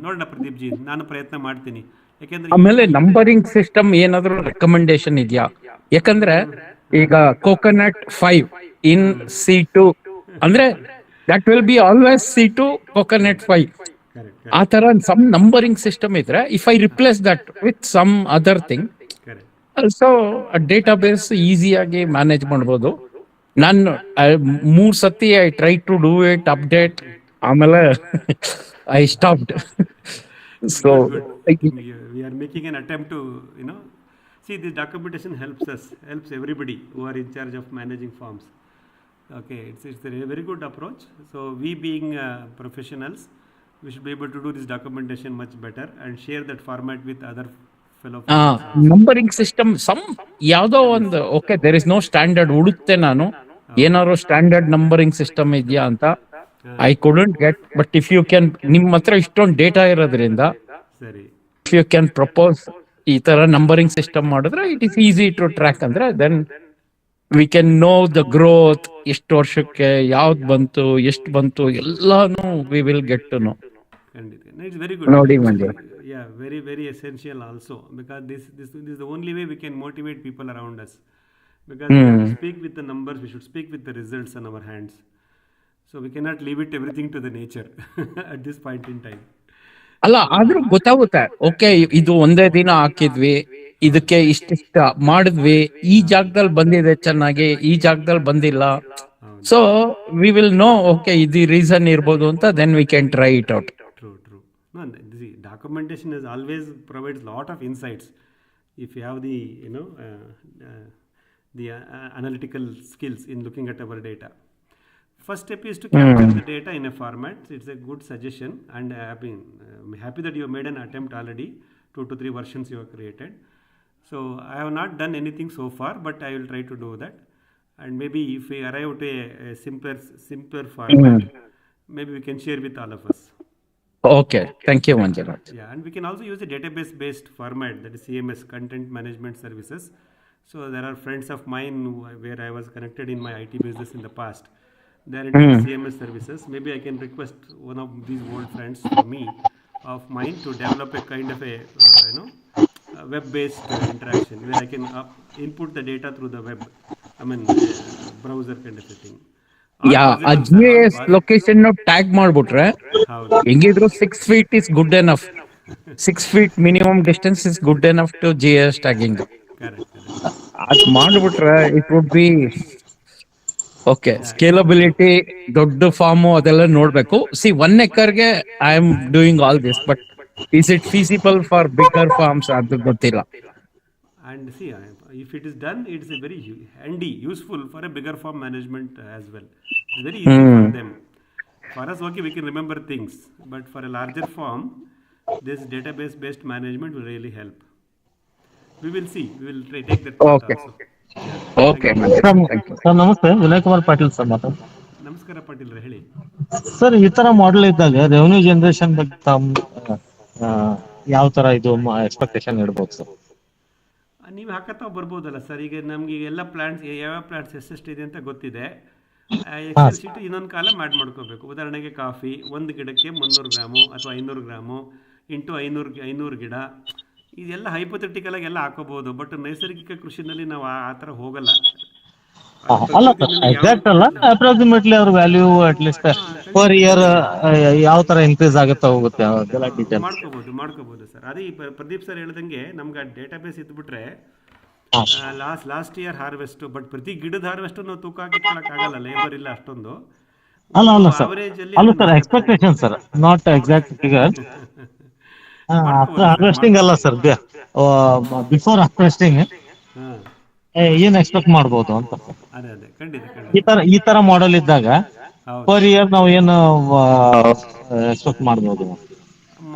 ನೋಡೋಣ ಪ್ರದೀಪ್ ಜಿ, ನಾನು ಪ್ರಯತ್ನ ಮಾಡ್ತೀನಿ. ಯಾಕೆಂದರೆ ಆಮೇಲೆ ನಂಬರಿಂಗ್ ಸಿಸ್ಟಮ್ ಏನಾದ್ರು ರೆಕಮೆಂಡೇಶನ್ ಇದೆಯಾ? ಯಾಕಂದ್ರೆ ಈಗ ಕೋಕೋನಟ್ 5 ಇನ್ C2 ಅಂದ್ರೆ that will be always C2 coconut 5. ಆ ತರ ಸಮ್ ನಂಬರಿಂಗ್ ಸಿಸ್ಟಮ್ ಇದ್ರೆ, if I replace that with some other thing, so database ಈಸಿಯಾಗಿ ಮ್ಯಾನೇಜ್ ಮಾಡ್ಬೋದು. ನಾನು 3 ಸತಿ I try to do it update, ಆಮೇಲೆ I stopped. So we are making an attempt to, see, this documentation helps everybody who are in charge of managing farms. Okay, it's a very good approach. So we being professionals, we should be able to do this documentation much better and share that format with other fellow farmers. Numbering system some ಯಾವ್ದೋ ಒಂದು, okay, there is no standard. ಹುಡುಕ್ತೆ ನಾನು ಏನಾದ್ರು ಸ್ಟ್ಯಾಂಡರ್ಡ್ ನಂಬರಿಂಗ್ ಸಿಸ್ಟಮ್ ಇದೆಯಾ ಅಂತ. I couldn't get. But if you can, ನಿಮ್ಮ ಹತ್ರ ಇಷ್ಟೊಂದು ಡೇಟಾ ಇರೋದ್ರಿಂದ, ಸರಿ, ಇಫ್ ಯು ಕ್ಯಾನ್ ಪ್ರಪೋಸ್ ಈ ತರ ನಂಬರಿಂಗ್ ಸಿಸ್ಟಮ್ ಮಾಡಿದ್ರೆ it is easy to track. ಅಂದ್ರೆ then we can know the growth, ಎಷ್ಟು ವರ್ಷಕ್ಕೆ ಯಾವ್ದು ಬಂತು, ಎಷ್ಟು ಬಂತು, ಎಲ್ಲಾನು we will get to know. It's very good. ನೋಡಿ ಮಂಜು. Yeah, very, very essential also, because this is the only way we can motivate people around us. Because we have to speak with the numbers, we should speak with the results on our hands. So we cannot leave it everything to the nature at this point in time. ಅಲ್ಲ, ಆದ್ರೂ ಗೊತ್ತಾಗುತ್ತೆ. ಓಕೆ, ಇದು ಒಂದೇ ದಿನ ಹಾಕಿದ್ವಿ, ಇದಕ್ಕೆ ಇಷ್ಟಿಷ್ಟ ಮಾಡಿದ್ವಿ, ಈ ಜಾಗದಲ್ಲಿ ಬಂದಿದೆ ಚೆನ್ನಾಗಿ, ಈ ಜಾಗದಲ್ಲಿ ಬಂದಿಲ್ಲ. So we will know, okay, ಇದು ರೀಸನ್ ಇರ್ಬೋದು ಅಂತ. Then we can try it out. True. No, the documentation is always provides lot of insights if you have the analytical skills in looking at our data. First step is to capture the data in a format. It's a good suggestion, and I'm happy that you have made an attempt already. 2 to 3 versions you have created. So I have not done anything so far, but I will try to do that. And maybe if we arrive at a simpler format, maybe we can share with all of us. Okay, thank you Manjunath. Yeah, and we can also use a database-based format, that is CMS, Content Management Services. So there are friends of mine where I was connected in my IT business in the past. They are into CMS services. Maybe I can request one of these old friends of mine to develop a kind of a web-based interaction where I can input the data through the web. Browser kind of a thing. Yeah, ಆ GIS ಲೊಕೇಶನ್ ಟ್ಯಾಗ್ ಮಾಡ್ಬಿಟ್ರೆ ಹೆಂಗಿದ್ರು 6 feet is good enough. 6 feet minimum distance is good enough to GIS tagging. ಅದ್ ಮಾಡ್ಬಿಟ್ರೆ it would be okay. Scalability, ದೊಡ್ಡ ಫಾರ್ಮು ಅದೆಲ್ಲ ನೋಡ್ಬೇಕು. See, 1 acre I am doing all this, but is it feasible for bigger farms? ಅದು ಗೊತ್ತಿಲ್ಲ. And see, if it is done, it is a very handy, useful for a bigger farm management as well. It's very easy for them. For us, okay, we can remember things, but for a larger farm, this database based management will really help. We will see. We will take that part Okay. also. Yeah. Thank Okay, you. man. Thank you. Sir ನಮಸ್ತೆ, ವಿನಯ್ ಕುಮಾರ್ ಪಾಟೀಲ್ ಸರ್ ಮಾತಾಡ್ತೀನಿ. ನಮಸ್ಕಾರ ಪಾಟೀಲ್ರೆ, ಹೇಳಿ. ಸರ್ ಈ ತರ ಮಾಡೆಲ್ ಇದ್ದಾಗ ರೆವೆನ್ಯೂ ಜನರೇಷನ್ ಬಗ್ಗೆ ಯಾವ ತರ ಇದು ಎಕ್ಸ್ಪೆಕ್ಟೇಷನ್ ಇಡ್ಬೋದು ಸರ್? ನೀವು ಹಾಕತ್ತಾ ಬರ್ಬೋದಲ್ಲ ಸರ್. ಈಗ ನಮಗೆ ಎಲ್ಲ ಪ್ಲಾಂಟ್ಸ್ ಯಾವ್ಯಾವ ಪ್ಲಾಂಟ್ಸ್ ಎಷ್ಟೆಷ್ಟಿದೆ ಅಂತ ಗೊತ್ತಿದೆ. ಹಾ ಎಕ್ಸೆಲ್ ಶೀಟ್ ಇನ್ನೊಂದು ಕಾಲಮ್ ಆ್ಯಡ್ ಮಾಡ್ಕೋಬೇಕು. ಉದಾಹರಣೆಗೆ ಕಾಫಿ ಒಂದು ಗಿಡಕ್ಕೆ 300 ಗ್ರಾಮು ಅಥವಾ 500 ಗ್ರಾಮು ಇಂಟು 500 ಗಿಡ, ಇದೆಲ್ಲ ಹೈಪೋಥೆಟಿಕಲ್ ಆಗಿ ಎಲ್ಲ ಹಾಕೋಬಹುದು. ಬಟ್ ನೈಸರ್ಗಿಕ ಕೃಷಿನಲ್ಲಿ ನಾವು ಆ ಥರ ಹೋಗಲ್ಲ. ಅಲ್ಲ ಸರ್, ಪ್ರಕೃತಿನಲ್ಲಿ ಯಾವ ಎಕ್ಸಾಕ್ಟ್ ಅಲ್ಲ, ಅಪ್ರಾಕ್ಸಿಮೇಟ್ಲಿ ಅವ್ರ ವ್ಯಾಲ್ಯೂ ಅಟ್ಲೀಸ್ಟ್ ಪರ್ ಖಂಡಿತ ಇಯರ್ ಖಂಡಿತ ಯಾವ ತರ ಇನ್ಕ್ರೀಸ್ ಆಗುತ್ತಾ ಹೋಗುತ್ತೆ ಅದೆಲ್ಲ ಡೀಟೇಲ್ಸ್. ಮಾಡ್ಕೋಬಹುದು ಸರ್. ಅದೇ ಈ ಪ್ರದೀಪ್ ಸರ್ ಹೇಳ್ದಂಗೆ ನಮ್ಗೆ ಡೇಟಾಬೇಸ್ ಇದ್ಬಿಟ್ರೆ ಲಾಸ್ಟ್ ಇಯರ್ ಹಾರ್ವೆಸ್ಟ್, ಬಟ್ ಪ್ರತಿ ಗಿಡದ ಹಾರ್ವೆಸ್ಟ್ ನಾವು ತೂಕ ಹಾಕಿಟ್ಕೊಳಕ್ಕಾಗಲ್ಲ, ಲೇಬರ್ ಇಲ್ಲ ಅಷ್ಟೊಂದು. ಅಲ್ಲ ಸರ್, ಅವರೇಜ್ ಅಲ್ಲಿ ಅಲ್ಲ ಅದನ್ನ ಸರ್, ಮಾಡ್ಕೋಬಹುದು. Expectation sir, not exact figure. After ಮಾಡ್ಕೋಬಹುದು ಸರ್, ಹಾರ್ವೆಸ್ಟಿಂಗ್ ಅಲ್ಲ ಸರ್, ಬಿಫೋರ್ ಹಾರ್ವೆಸ್ಟಿಂಗ್ ಹಾಂ, ಏನ್ ಎಕ್ಸ್ಪೆಕ್ಟ್ ಮಾಡ್ಬೋದು ಅಂತ ಸರ್. ಅದೇ ಖಂಡಿತ ಈ ಖಂಡಿತ. ತರ ಈ ತರ ಮಾಡೆಲ್ ಇದ್ದಾಗ ಹೌದು, ಪರ್ ಇಯರ್ ನಾವು ಏನು ಎಕ್ಸ್ಪೆಕ್ಟ್ ಮಾಡ್ಬೋದು?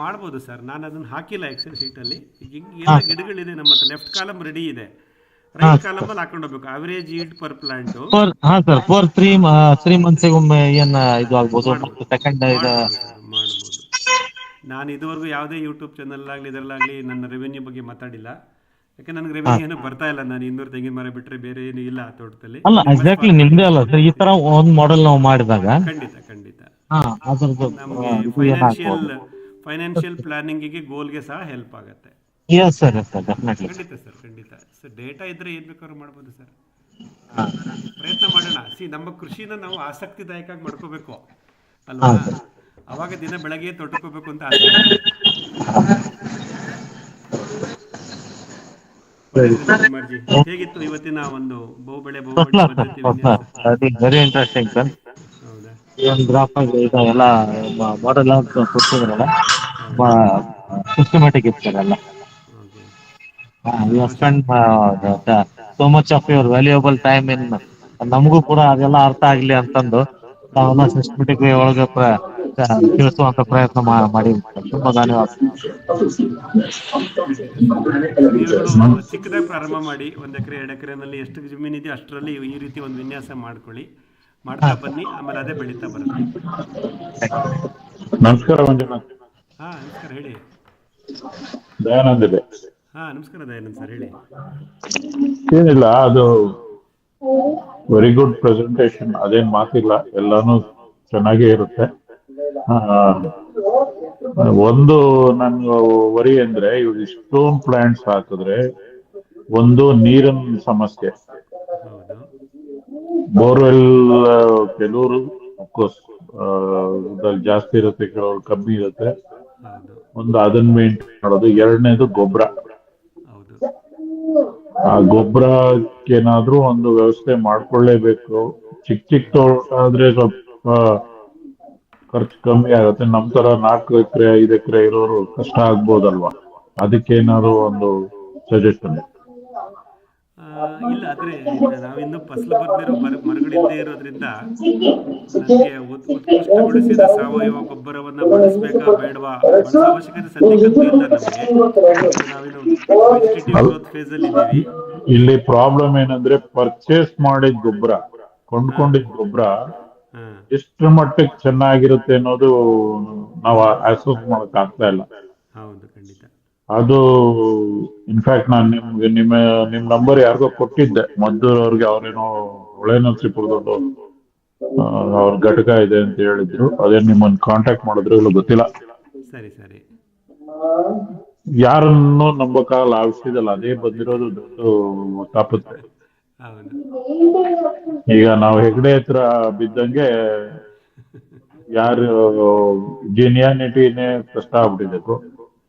ಮಾಡ್ಬೋದು ಸರ್. ನಾನು ಅದನ್ನು ಹಾಕಿಲ್ಲ ಎಕ್ಸೆಲ್ ಶೀಟಲ್ಲಿ. ಈಗ ಹಾ ಎಲ್ಲ ಸರ್, ಗಿಡಗಳಿದೆ ನಮ್ಮ ಹತ್ರ. ಲೆಫ್ಟ್ ಕಾಲಮ್ ರೆಡಿ ಇದೆ, ಹಾ ರೈಟ್ ಸರ್, ಕಾಲಮಲ್ಲಿ ಹಾಕೊಂಡು ಹೋಗ್ಬೇಕು. Average yield per plant. ಹಾ ಸರ್, ಫೋರ್ ತ್ರೀ ಮಂತ್ಸಿಗೊಮ್ಮೆ ಏನ್ ಇದು ಆಗ್ಬೋದು, ಮಾಡ್ಬೋದು ಮತ್ತೆ ಸೆಕೆಂಡ್ ಇದು. ಮಾಡ್ಬೋದು ಸರ್, ಮಾಡ್ಬೋದು. ನಾನು ಇದುವರೆಗೂ ಯಾವುದೇ ಯೂಟ್ಯೂಬ್ ಚಾನಲ್ಲಾಗಲಿ ಇದರಲ್ಲಾಗಲಿ ನನ್ನ ರೆವೆನ್ಯೂ ಬಗ್ಗೆ ಮಾತಾಡಿಲ್ಲ. ಯಾಕೆ ನನಗೆ ಹಾ, ರೆವೆನ್ಯೂ ಏನು ಬರ್ತಾ ಇಲ್ಲ. ನಾನು 200 ತೆಂಗಿನ ಮರ ಬಿಟ್ಟರೆ ಬೇರೆ ಏನು ಇಲ್ಲ ಆ ತೋಟದಲ್ಲಿ. ಅಲ್ಲ ನಿಮ್ಮ ಎಕ್ಸಾಕ್ಟ್ಲಿ ಫಾರ್ಮಲ್ಲಿ ನಿಮ್ದೇ ಅಲ್ಲ ಸರ್, ಈ ತರ ಒಂದ್ ಮಾಡೆಲ್ ನಾವು ಮಾಡಿದಾಗ ಖಂಡಿತ ಖಂಡಿತ ಹಾ ಅದ್ರದ್ದು ನಮಗೆ ಇದು ಏನಾಗ್ಬೋದು? ಫೈನಾನ್ಷಿಯಲ್ ಪ್ಲಾನಿಂಗಿಗೆ ಗೋಲ್ಗೆ ಸಹ ಹೆಲ್ಪ್ ಆಗುತ್ತೆ. Yes sir, yes sir, definitely. ಖಂಡಿತ ಸರ್, ಖಂಡಿತ ಸರ್. ಡೇಟಾ ಇದ್ದರೆ ಏನು ಬೇಕಾದ್ರೂ ಮಾಡ್ಬೋದು ಸರ್. ಹಾ ಪ್ರಯತ್ನ ಮಾಡೋಣ. ನಮ್ಮ ಕೃಷಿನ ನಾವು ಆಸಕ್ತಿದಾಯಕವಾಗಿ ಮಾಡ್ಕೋಬೇಕು ಹಾ ಅಲ್ವಾ? ಸರ್, ಅವಾಗ ದಿನ ಬೆಳಗ್ಗೆ ತೊಟ್ಕೋಬೇಕು ಅಂತ ಆಸೆ ಆಗುತ್ತೆ. ಸರಿ. ಒಳ್ಳೆಯದಿಲ್ಲ ಕುಮಾರ್ಜಿ. ಹೇಗಿತ್ತು ಇವತ್ತಿನ ಒಂದು ಬಹುಬೆಳೆ ಫಸ್ಟ್ ಬಹುಮಡಿ ಕ್ಲಾಸ್ ಸರ್, ಪದ್ಧತಿ ಫಸ್ಟ್ ವಿನ್ಯಾಸ? ಕ್ಲಾಸ್, ಅದು ವೆರಿ ಇಂಟ್ರೆಸ್ಟಿಂಗ್ ಸರ್. ಹೌದಾ? ಒಂದು ಗ್ರಾಫ್ ಇದು ಎಲ್ಲ ಮಾಡೆಲ್ ಕೊಡ್ತಿದ್ರಲ್ಲ, ಹೌದು. ಸಿಸ್ಟಮ್ಯಾಟಿಕ್ ಇತ್ತು ಸರ್ ಎಲ್ಲ. ಓಕೆ, ಯು ಸಂತೋಷ. Spend so much of your valuable time in. ನಮಗೂ ಕೂಡ ಅದೆಲ್ಲ ಅರ್ಥ ಆಗ್ಲಿ ಅಂತಂದು ನಾವೆಲ್ಲ ಸಿಸ್ಟಮ್ಯಾಟಿಕ್ ಒಳಗೆ ತಿಳಿಸುವಂತ ಪ್ರಯತ್ನ ಮಾಡಿ. ತುಂಬಾ ಧನ್ಯವಾದ. ಖಂಡಿತ ಸರ್. ನೀವುಗಳು ಚಿಕ್ಕದಾಗಿ ಪ್ರಾರಂಭ ಮಾಡಿ. 1 ಎಕರೆ 2 ಎಕರೆನಲ್ಲಿ ಎಷ್ಟು ಜಮೀನಿದೆಯೋ ಅಷ್ಟರಲ್ಲಿ ಈ ರೀತಿ ಒಂದು ವಿನ್ಯಾಸ ಮಾಡ್ಕೊಳ್ಳಿ. ಮಾಡ್ತಾ ಬನ್ನಿ, ಆಮೇಲೆ ಅದೇ ಬೆಳೀತಾ ಬರುತ್ತೆ. ನಮಸ್ಕಾರ ಮಂಜುನಾಥ್. ಹಾಂ, ನಮಸ್ಕಾರ, ಹೇಳಿ. ದಯಾನಂದ್ ಇದೆ. ಹಾಂ, ನಮಸ್ಕಾರ ದಯಾನಂದ್ ಸರ್, ಹೇಳಿ. ಏನಿಲ್ಲ, ಅದು ವೆರಿ ಗುಡ್ ಪ್ರೆಸೆಂಟೇಶನ್, ಅದೇನ್ ಮಾತಿಲ್ಲ, ಎಲ್ಲಾನು ಚೆನ್ನಾಗೇ ಇರುತ್ತೆ. ಆ, ಒಂದು ನನ್ನ ವರಿ ಅಂದ್ರೆ ಇವ್ರು ಇಷ್ಟೊಂದು ಪ್ಲಾಂಟ್ಸ್ ಹಾಕಿದ್ರೆ ಒಂದು ನೀರಿನ ಸಮಸ್ಯೆ. ಹೌದು, ಬೋರ್ವೆಲ್ ಕೆಲವರು ಅಫ್ಕೋರ್ಸ್ ಜಾಸ್ತಿ ಇರುತ್ತೆ, ಕೆಲವರು ಕಮ್ಮಿ ಇರುತ್ತೆ. ಹೌದು, ಒಂದು ಅದನ್ನ ಮೇಂಟೈನ್ ಮಾಡೋದು. ಎರಡನೇದು ಗೊಬ್ಬರ. ಹೌದು. ಆ ಗೊಬ್ಬರಕ್ಕೇನಾದ್ರೂ ಒಂದು ವ್ಯವಸ್ಥೆ ಮಾಡ್ಕೊಳ್ಳೇಬೇಕು. ಚಿಕ್ಕ ಚಿಕ್ಕ ತೋಟ ಆದ್ರೆ ಸ್ವಲ್ಪ ಖರ್ಚು ಕಮ್ಮಿ ಆಗುತ್ತೆ. ನಮ್ ತರ 4 ಎಕರೆ 5 ಎಕರೆ ಇರೋರು ಕಷ್ಟ ಆಗ್ಬೋದಲ್ವಾ? ಅದಕ್ಕೇನಾದ್ರು ಒಂದು ಸಜೆಷನ್. ಇಲ್ಲ, ಆದರೆ ನಾವಿನ್ನೂ ಫಸಲು ಬರ್ದಿರೋ ಮರಗಳಿಲ್ಲದೆ ಇರೋದ್ರಿಂದ ನನಗೆ ಉತ್ಕೃಷ್ಟಗೊಳಿಸಿದ ಸಾವಯವ ಗೊಬ್ಬರವನ್ನು ಬಳಸಬೇಕಾ ಬೇಡವಾ, ಬಳಸೋ ಅವಶ್ಯಕತೆ ಸದ್ಯಕ್ಕಂತೂ ಇಲ್ಲ ನಮಗೆ. ಯಾಕಂದ್ರೆ ನಾವಿನ್ನು ವೆಜಿಟೇಟಿವ್ ಗ್ರೋತ್ ಫೇಸಲ್ಲಿ ಇದ್ದೀವಿ. ಇಲ್ಲಿ ಪ್ರಾಬ್ಲಮ್ ಏನಂದ್ರೆ ಪರ್ಚೇಸ್ ಮಾಡಿದ ಗೊಬ್ಬರ, ಹಾಂ, ಕೊಂಡ್ಕೊಂಡಿದ್ ಗೊಬ್ಬರ ಹಾಂ, ಎಷ್ಟು ಮಟ್ಟಕ್ಕೆ ಚೆನ್ನಾಗಿರುತ್ತೆ ಅನ್ನೋದು ನಾವು ಅಸೆಸ್ ಮಾಡಕ್ ಆಗ್ತಾ ಇಲ್ಲ. ಹೌದು, ಖಂಡಿತ. ಅದು ಇನ್ಫ್ಯಾಕ್ಟ್ ನಾನು ನಿಮ್ ನಂಬರ್ ಯಾರಿಗೋ ಕೊಟ್ಟಿದ್ದೆ ಮದ್ದೂರವ್ರಿಗೆ. ಅವ್ರೇನೋ ಹೊಳೆನರಸೀಪುರದವರು ಅವ್ರ ಘಟಕ ಇದೆ ಅಂತ ಹೇಳಿದ್ರು. ಅದೇ ನಿಮ್ಮನ್ನ ಕಾಂಟ್ಯಾಕ್ಟ್ ಮಾಡಿದ್ರು ಇಲ್ಲ ಗೊತ್ತಿಲ್ಲ. ಸರಿ ಸರಿ. ಯಾರನ್ನು ನಂಬಕ್ಕಾಗಲ್ಲ ಆ ವಿಷಯದಲ್ಲಿ. ಅದೇ ಬಂದಿರೋದು ದೊಡ್ಡ ತಾಪತ್ರೆ. ಹೌದು, ಈಗ ನಾವು ಹೆಗ್ಡೆ ಹತ್ರ ಬಿದ್ದಂಗೆ ಯಾರು ಜಿನಿಯಾನಿಟಿನೇ ಕಷ್ಟ ಆಗ್ಬಿಟ್ಟಿದೆ.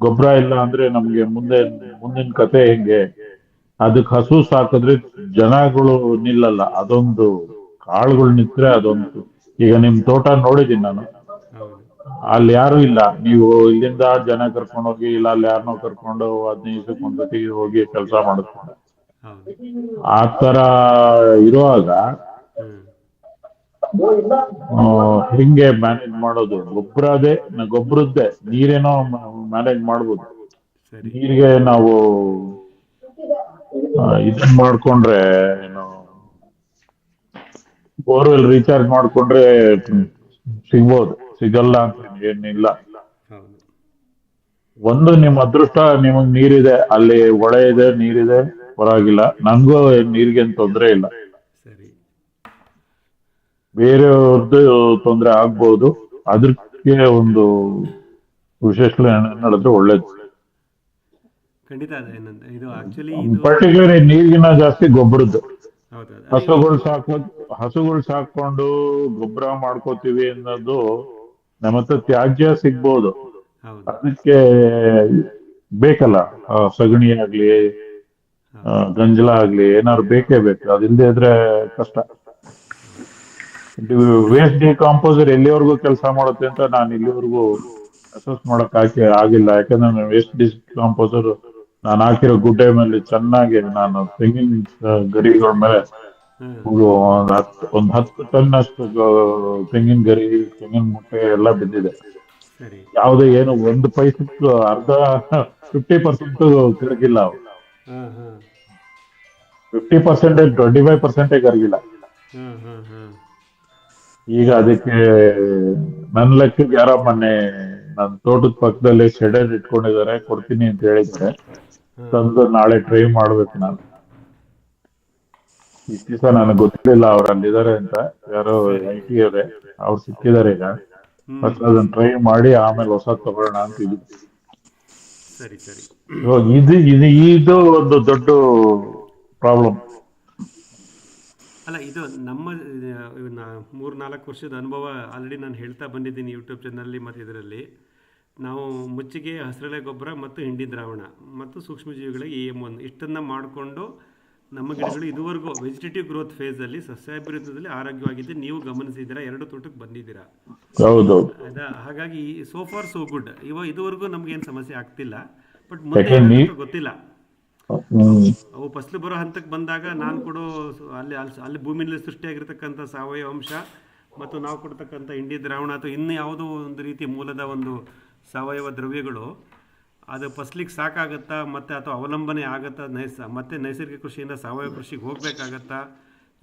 ಗೊಬ್ಬರ ಇಲ್ಲ ಅಂದ್ರೆ ನಮ್ಗೆ ಮುಂದಿನ ಕತೆ ಹೆಂಗೆ? ಅದಕ್ಕೆ ಹಸು ಸಾಕಿದ್ರೆ ಜನಗಳು ನಿಲ್ಲಲ್ಲ. ಅದೊಂದು ಕಾಳುಗಳು ನಿಂತ್ರೆ ಅದೊಂದು. ಈಗ ನಿಮ್ ತೋಟ ನೋಡಿದೀನಿ ನಾನು, ಹೌದು, ಅಲ್ಲಿ ಯಾರು ಇಲ್ಲ. ನೀವು ಇಲ್ಲಿಂದ ಜನ ಕರ್ಕೊಂಡು ಹೋಗಿ, ಇಲ್ಲ ಅಲ್ಲಿ ಯಾರನ್ನೋ ಕರ್ಕೊಂಡು 15 ದಿವಸಕ್ಕೆ ಒಂದ್ಸತಿ ಹೋಗಿ ಕೆಲಸ ಮಾಡಿಸ್ಕೊಂಡು, ಹೌದು. ಆ ತರ ಇರುವಾಗ ಹ್ಮ್, ಹಿಂಗೆ ಮ್ಯಾನೇಜ್ ಮಾಡೋದು. ಗೊಬ್ಬರದ್ದೇ ನೀರೇನೋ ಮ್ಯಾನೇಜ್ ಮಾಡ್ಬೋದು. ಸರಿ. ನೀರಿಗೆ ನಾವು ಇದನ್ ಮಾಡ್ಕೊಂಡ್ರೆ ಏನು, ಬೋರ್ವೆಲ್ ರೀಚಾರ್ಜ್ ಮಾಡ್ಕೊಂಡ್ರೆ ಸಿಗ್ಬೋದು, ಸಿಗಲ್ಲ ಅಂತ ಏನಿಲ್ಲ. ಹೌದು. ಒಂದು ನಿಮ್ ಅದೃಷ್ಟ, ನಿಮಗ್ ನೀರಿದೆ, ಅಲ್ಲಿ ಹೊಳೆ ಇದೆ, ನೀರಿದೆ, ಪರವಾಗಿಲ್ಲ. ನಂಗೂ ನೀರಿಗೇನ್ ತೊಂದ್ರೆ ಇಲ್ಲ. ಸರಿ. ಬೇರೆಯವ್ರದ್ದು ತೊಂದ್ರೆ ಆಗ್ಬೋದು. ಅದಕ್ಕೆ ಒಂದು ವಿಶ್ಲೇಷಣೆ ನಡೆದ್ರೆ ಒಳ್ಳೇದು. ಖಂಡಿತ ಅದೇನಂತ ಇದು ಆಕ್ಚುಲಿ ಇದು ಪರ್ಟಿಕ್ಯುಲರ್ ನೀರಿಗಿನ ಜಾಸ್ತಿ ಗೊಬ್ಬರದ್ದು. ಹೌದು. ಹಸುಗಳು ಸಾಕೊಂಡು ಗೊಬ್ಬರ ಮಾಡ್ಕೋತೀವಿ ಅನ್ನೋದು ನಮ್ಮ ಹತ್ರ ತ್ಯಾಜ್ಯ ಸಿಗ್ಬೋದು. ಹೌದು. ಅದಕ್ಕೆ ಬೇಕಲ್ಲ, ಸಗಣಿ ಆಗ್ಲಿ, ಗಂಜಲ ಆಗ್ಲಿ, ಏನಾದ್ರು ಬೇಕೇ ಬೇಕು. ಅದಿಲ್ಲದೆ ಇದ್ರೆ ಕಷ್ಟ. ವೇಸ್ಟ್ ಡಿಕಾಂಪೋಸರ್ ಎಲ್ಲಿವರೆಗೂ ಕೆಲಸ ಮಾಡುತ್ತೆ ಅಂತ ನಾನು ಇಲ್ಲಿವರೆಗೂ ಅಸೆಸ್ ಮಾಡಕ್ ಆಗಿಲ್ಲ. ಯಾಕಂದ್ರೆ ನಾನು ವೇಸ್ಟ್ ಡಿಕಾಂಪೋಸರ್ ನಾನು ಹಾಕಿರೋ ಗುಡ್ಡೆ ಮೇಲೆ ಚೆನ್ನಾಗಿ ನಾನು ತೆಂಗಿನ ಗರಿಗಳ ಮೇಲೆ ಒಂದ್ 10 ಟನ್ ಅಷ್ಟು ತೆಂಗಿನ ಗರಿ, ತೆಂಗಿನ ಮುಟ್ಟೆ ಎಲ್ಲ ಬಿದ್ದಿದೆ. ಸರಿ. ಯಾವುದೇ ಏನು ಒಂದು ಪೈಸಕ್ಕೂ ಅರ್ಧ 50% ಕರಗಿಲ್ಲ. ಅವು 50%, 25% ಕರಗಿಲ್ಲ. ಈಗ ಅದಕ್ಕೆ ನನ್ನ ಲೆಕ್ಕಕ್ಕೆ ಯಾರೋ ಮೊನ್ನೆ ನನ್ನ ತೋಟದ ಪಕ್ಕದಲ್ಲಿ ಶೆಡ್ ಇಟ್ಕೊಂಡಿದ್ದಾರೆ, ಕೊಡ್ತೀನಿ ಅಂತ ಹೇಳಿದ್ದಾರೆ. ತಂದು ನಾಳೆ ಟ್ರೈ ಮಾಡ್ಬೇಕು ನಾನು. ಇಷ್ಟು ದಿವಸ ನನಗೆ ಗೊತ್ತಿಲ್ಲ ಅವ್ರು ಅಲ್ಲಿದ್ದಾರೆ ಅಂತ. ಯಾರೋ IT ಅವರೇ, ಅವ್ರು ಸಿಕ್ಕಿದ್ದಾರೆ ಈಗ. ಫಸ್ಟ್ ಅದನ್ನ ಟ್ರೈ ಮಾಡಿ ಆಮೇಲೆ ಹೊಸ ತಗೊಳ್ಳೋಣ ಅಂತ ಇದ್ದೀವಿ. ಸರಿ ಸರಿ. ಇದು ಒಂದು ದೊಡ್ಡ ಪ್ರಾಬ್ಲಮ್. ಅಲ್ಲ, ಇದು ನಮ್ಮ 3-4 ವರ್ಷದ ಅನುಭವ ಆಲ್ರೆಡಿ ನಾನು ಹೇಳ್ತಾ ಬಂದಿದ್ದೀನಿ ಯೂಟ್ಯೂಬ್ ಚಾನಲಲ್ಲಿ ಮತ್ತು ಇದರಲ್ಲಿ. ನಾವು ಮುಚ್ಚಿಗೆ, ಹಸಿರೆಲೆ ಗೊಬ್ಬರ ಮತ್ತು ಹಿಂಡಿ ದ್ರಾವಣ ಮತ್ತು ಸೂಕ್ಷ್ಮಜೀವಿಗಳಿಗೆ EM1 ಇಷ್ಟನ್ನು ಮಾಡಿಕೊಂಡು ನಮ್ಮ ಗಿಡಗಳು ಇದುವರೆಗೂ ವೆಜಿಟೇಟಿವ್ ಗ್ರೋತ್ ಫೇಸಲ್ಲಿ, ಸಸ್ಯಾಭಿವೃದ್ಧಿಯಲ್ಲಿ ಆರೋಗ್ಯವಾಗಿದ್ದು ನೀವು ಗಮನಿಸಿದ್ದೀರಾ. 2 ತೋಟಕ್ಕೆ ಬಂದಿದ್ದೀರಾ. ಹಾಗಾಗಿ ಸೋ ಫಾರ್ ಸೋ ಗುಡ್. ಇದುವರೆಗೂ ನಮ್ಗೇನು ಸಮಸ್ಯೆ ಆಗ್ತಿಲ್ಲ. ಬಟ್ ಮುಂದೆ ಗೊತ್ತಿಲ್ಲ. ಅವು ಫಸಲು ಬರೋ ಹಂತಕ್ಕೆ ಬಂದಾಗ ನಾನು ಕೊಡೋ ಅಲ್ಲಿ ಭೂಮಿಯಲ್ಲಿ ಸೃಷ್ಟಿಯಾಗಿರ್ತಕ್ಕಂಥ ಸಾವಯವ ಅಂಶ ಮತ್ತು ನಾವು ಕೊಡ್ತಕ್ಕಂಥ ಹಿಂಡಿ ದ್ರಾವಣ ಅಥವಾ ಇನ್ನು ಯಾವುದೋ ಒಂದು ರೀತಿ ಮೂಲದ ಒಂದು ಸಾವಯವ ದ್ರವ್ಯಗಳು ಅದು ಫಸಲಿಗೆ ಸಾಕಾಗತ್ತಾ, ಮತ್ತು ಅಥವಾ ಅವಲಂಬನೆ ಆಗುತ್ತಾ, ಮತ್ತೆ ನೈಸರ್ಗಿಕ ಕೃಷಿಯಿಂದ ಸಾವಯವ ಕೃಷಿಗೆ ಹೋಗಬೇಕಾಗತ್ತಾ,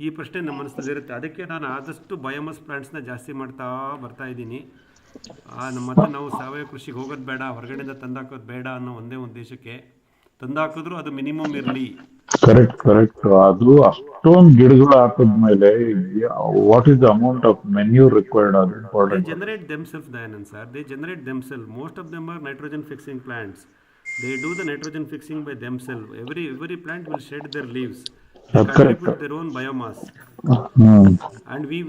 ಈ ಪ್ರಶ್ನೆ ನಮ್ಮ ಮನಸ್ಸಲ್ಲಿರುತ್ತೆ. ಅದಕ್ಕೆ ನಾನು ಆದಷ್ಟು ಬಯೋಮಾಸ್ ಪ್ಲಾಂಟ್ಸ್ನ ಜಾಸ್ತಿ ಬರ್ತಾ ಇದ್ದೀನಿ. ಮತ್ತು ನಾವು ಸಾವಯವ ಕೃಷಿಗೆ ಹೋಗೋದು ಬೇಡ, ಹೊರಗಡೆಯಿಂದ ತಂದಾಕೋದು ಬೇಡ ಅನ್ನೋ ಒಂದೇ ಉದ್ದೇಶಕ್ಕೆ. ತಂದಾಕಿದ್ರು ಅದು ಮಿನಿಮಮ್ ಇರಲಿ. ಕರೆಕ್ಟ್. ಅದು ಅಷ್ಟೊಂದು ಗಿಡಗಳು ಹಾಕಿದ್ಮೇಲೆ what is the amount of manure required? ಅದು important. They generate themselves, Dayanand sir. They generate themselves. Most of them are nitrogen fixing plants. They do the nitrogen fixing by themselves. Every plant will shed their leaves. They contribute their own biomass. And we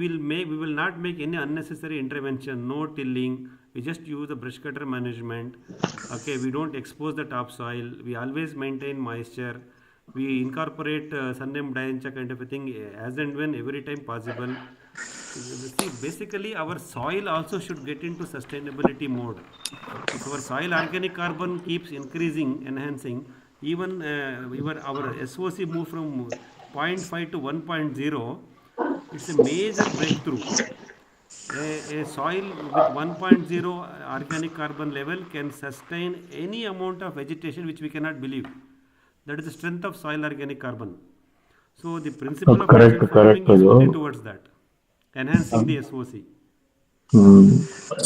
will not make any unnecessary intervention. No tilling. We just use the brush cutter management. Okay, we don't expose the topsoil. We always maintain moisture. We incorporate sun-nem diancha kind of a thing as and when every time possible. See, basically our soil also should get into sustainability mode. If our soil organic carbon keeps increasing, enhancing, even our SOC move from 0.5 to 1.0, it's a major breakthrough. A soil with 1.0 organic carbon level can sustain any amount of vegetation which we cannot believe. That is the strength of soil organic carbon. So the principle of farming is only towards that, enhancing the SOC.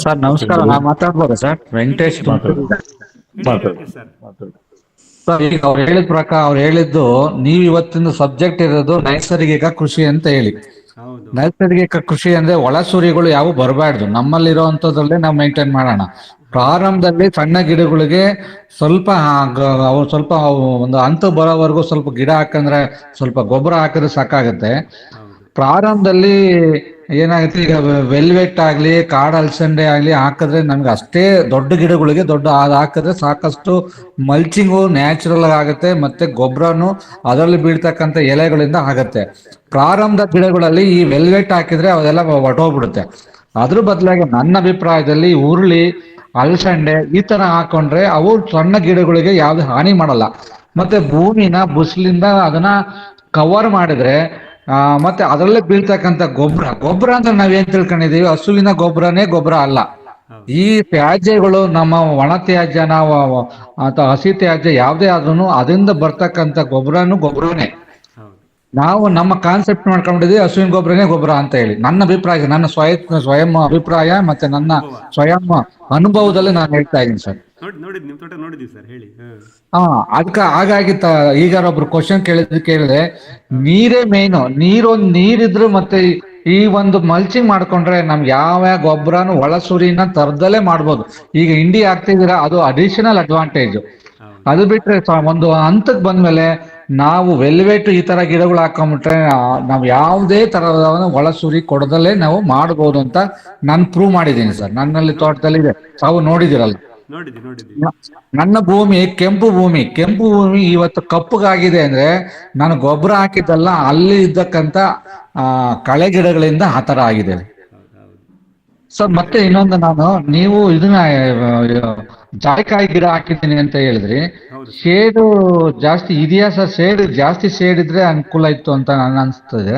Sir ನಮಸ್ಕಾರ, ನಾನು ಮಾತಾಡ್ಬೋದಾ ಸರ್? ವೆಂಕಟೇಶ್ ಸರ್. ಸರ್, ಈಗ ಅವ್ರು ಹೇಳಿದ್ದು ನೀವು ಇವತ್ತಿನ ಸಬ್ಜೆಕ್ಟ್ ಇರೋದು ನೈಸರ್ಗಿಕ ಕೃಷಿ ಅಂತ ಹೇಳಿ. ನೈಸರ್ಗಿಕ ಕೃಷಿ ಅಂದ್ರೆ ಒಳಸೂರಿಗಳು ಯಾವ ಬರಬಾರ್ದು, ನಮ್ಮಲ್ಲಿರುವಂತದ್ರಲ್ಲೇ ನಾವು ಮೇಂಟೈನ್ ಮಾಡೋಣ. ಪ್ರಾರಂಭದಲ್ಲಿ ಸಣ್ಣ ಗಿಡಗಳಿಗೆ ಸ್ವಲ್ಪ ಒಂದು ಹಂತ ಬರೋವರೆಗೂ ಸ್ವಲ್ಪ ಗಿಡ ಹಾಕಂದ್ರೆ ಸ್ವಲ್ಪ ಗೊಬ್ಬರ ಹಾಕಿದ್ರೆ ಸಾಕಾಗತ್ತೆ. ಪ್ರಾರಂಭದಲ್ಲಿ ಏನಾಗುತ್ತೆ, ಈಗ ವೆಲ್ವೆಟ್ ಆಗ್ಲಿ, ಕಾಡು ಅಲಸಂಡೆ ಆಗ್ಲಿ ಹಾಕಿದ್ರೆ ನಮ್ಗೆ ಅಷ್ಟೇ ದೊಡ್ಡ ಗಿಡಗಳಿಗೆ ಅದು ಹಾಕಿದ್ರೆ ಸಾಕಷ್ಟು ಮಲ್ಚಿಂಗು ನ್ಯಾಚುರಲ್ ಆಗುತ್ತೆ, ಮತ್ತೆ ಗೊಬ್ಬರನು ಅದರಲ್ಲಿ ಬೀಳ್ತಕ್ಕಂಥ ಎಲೆಗಳಿಂದ ಆಗತ್ತೆ. ಪ್ರಾರಂಭದ ಗಿಡಗಳಲ್ಲಿ ಈ ವೆಲ್ವೆಟ್ ಹಾಕಿದ್ರೆ ಅವೆಲ್ಲ ಹೊಟ್ಟೋಗ್ಬಿಡುತ್ತೆ. ಅದ್ರ ಬದಲಾಗಿ ನನ್ನ ಅಭಿಪ್ರಾಯದಲ್ಲಿ ಉರುಳಿ, ಅಲಸಂಡೆ ಈ ತರ ಹಾಕೊಂಡ್ರೆ ಅವು ಸಣ್ಣ ಗಿಡಗಳಿಗೆ ಯಾವ್ದು ಹಾನಿ ಮಾಡಲ್ಲ. ಮತ್ತೆ ಭೂಮಿನ ಬಿಸಿಲಿಂದ ಅದನ್ನ ಕವರ್ ಮಾಡಿದ್ರೆ ಮತ್ತೆ ಅದರಲ್ಲೇ ಬೀಳ್ತಕ್ಕಂಥ ಗೊಬ್ಬರ ಅಂದ್ರೆ ನಾವೇನ್ ತಿಳ್ಕೊಂಡಿದೀವಿ, ಹಸುವಿನ ಗೊಬ್ಬರನೇ ಗೊಬ್ಬರ ಅಲ್ಲ. ಹೌದು ಈ ತ್ಯಾಜ್ಯಗಳು ನಮ್ಮ ಒಣ ತ್ಯಾಜ್ಯ ನಾವು ಅಥವಾ ಹಸಿ ತ್ಯಾಜ್ಯ ಯಾವುದೇ ಆದ್ರೂ ಅದರಿಂದ ಬರ್ತಕ್ಕಂಥ ಗೊಬ್ಬರನೇ. ಹೌದು ನಾವು ನಮ್ಮ ಕಾನ್ಸೆಪ್ಟ್ ಮಾಡ್ಕೊಂಡಿದ್ದೀವಿ ಹಸುವಿನ ಗೊಬ್ಬರನೇ ಗೊಬ್ಬರ ಅಂತ ಹೇಳಿ. ನನ್ನ ಅಭಿಪ್ರಾಯ, ನನ್ನ ಸ್ವಯಂ ಅಭಿಪ್ರಾಯ ಮತ್ತೆ ನನ್ನ ಅನುಭವ ಸ್ವಯಂ ಅನುಭವದಲ್ಲಿ ನಾನು ಹೇಳ್ತಾ ಇದ್ದೀನಿ ಸರ್. ನೋಡಿದ್ ನಿಮ್ಮ ತೋಟ ನೋಡಿದೀವಿ ಸರ್, ಹೇಳಿ. ಹಾ, ಹಾಗಾಗಿ ಈಗ ಒಬ್ರು ಕ್ವಶನ್ ಕೇಳಿದೆ, ಹೌದು ನೀರೇ ಮೇಯ್ನು. ನೀರಿದ್ರು ಮತ್ತೆ ಈ ಒಂದು ಮಲ್ಚಿಂಗ್ ಮಾಡ್ಕೊಂಡ್ರೆ ನಮ್ಗೆ ಯಾವ ಗೊಬ್ಬರನು ಒಳಸುರಿನ ತರದಲ್ಲೇ ಮಾಡ್ಬೋದು. ಈಗ ಇಂಡಿ ಹಾಕ್ತಿದ್ದೀರಾ, ಅದು ಅಡಿಷನಲ್ ಅಡ್ವಾಂಟೇಜ್. ಹೌದು ಅದು ಬಿಟ್ರೆ ಒಂದು ಹಂತಕ್ಕೆ ಬಂದ್ಮೇಲೆ ನಾವು ವೆಲ್ವೆಟ್ ಈ ತರ ಗಿಡಗಳು ಹಾಕೊಂಡ್ಬಿಟ್ರೆ ನಾವು ಯಾವುದೇ ತರಹದ ಒಳಸುರಿ ಕೊಡದಲ್ಲೇ ನಾವು ಮಾಡ್ಬೋದು ಅಂತ ನಾನು ಪ್ರೂವ್ ಮಾಡಿದ್ದೀನಿ ಸರ್. ನನ್ನಲ್ಲಿ ತೋಟದಲ್ಲಿ ಇದೆ, ತಾವು ನೋಡಿದಿರಲ್ಲ. ನೋಡಿದ್ವಿ. ನನ್ನ ಭೂಮಿ ಕೆಂಪು ಭೂಮಿ ಇವತ್ತು ಕಪ್ಪಗಾಗಿದೆ ಅಂದ್ರೆ ನಾನು ಗೊಬ್ಬರ ಹಾಕಿದ್ದಲ್ಲ, ಅಲ್ಲಿ ಇದ್ದಕ್ಕಂತ ಕಳೆ ಗಿಡಗಳಿಂದ ಆ ತರ ಆಗಿದೆ ಹೌದು ಸರ್. ಮತ್ತೆ ಇನ್ನೊಂದು, ನೀವು ಇದನ್ನ ಜಾಯಿಕಾಯಿ ಗಿಡ ಹಾಕಿದ್ದೀನಿ ಅಂತ ಹೇಳಿದ್ರಿ. ಹೌದು ಸರ್. ಶೇಡು ಜಾಸ್ತಿ ಇದೆಯಾ ಸರ್? ಜಾಸ್ತಿ ಶೇಡ್ ಇದ್ರೆ ಅನುಕೂಲ ಇತ್ತು ಅಂತ ನನ್ ಅನ್ಸ್ತದೆ.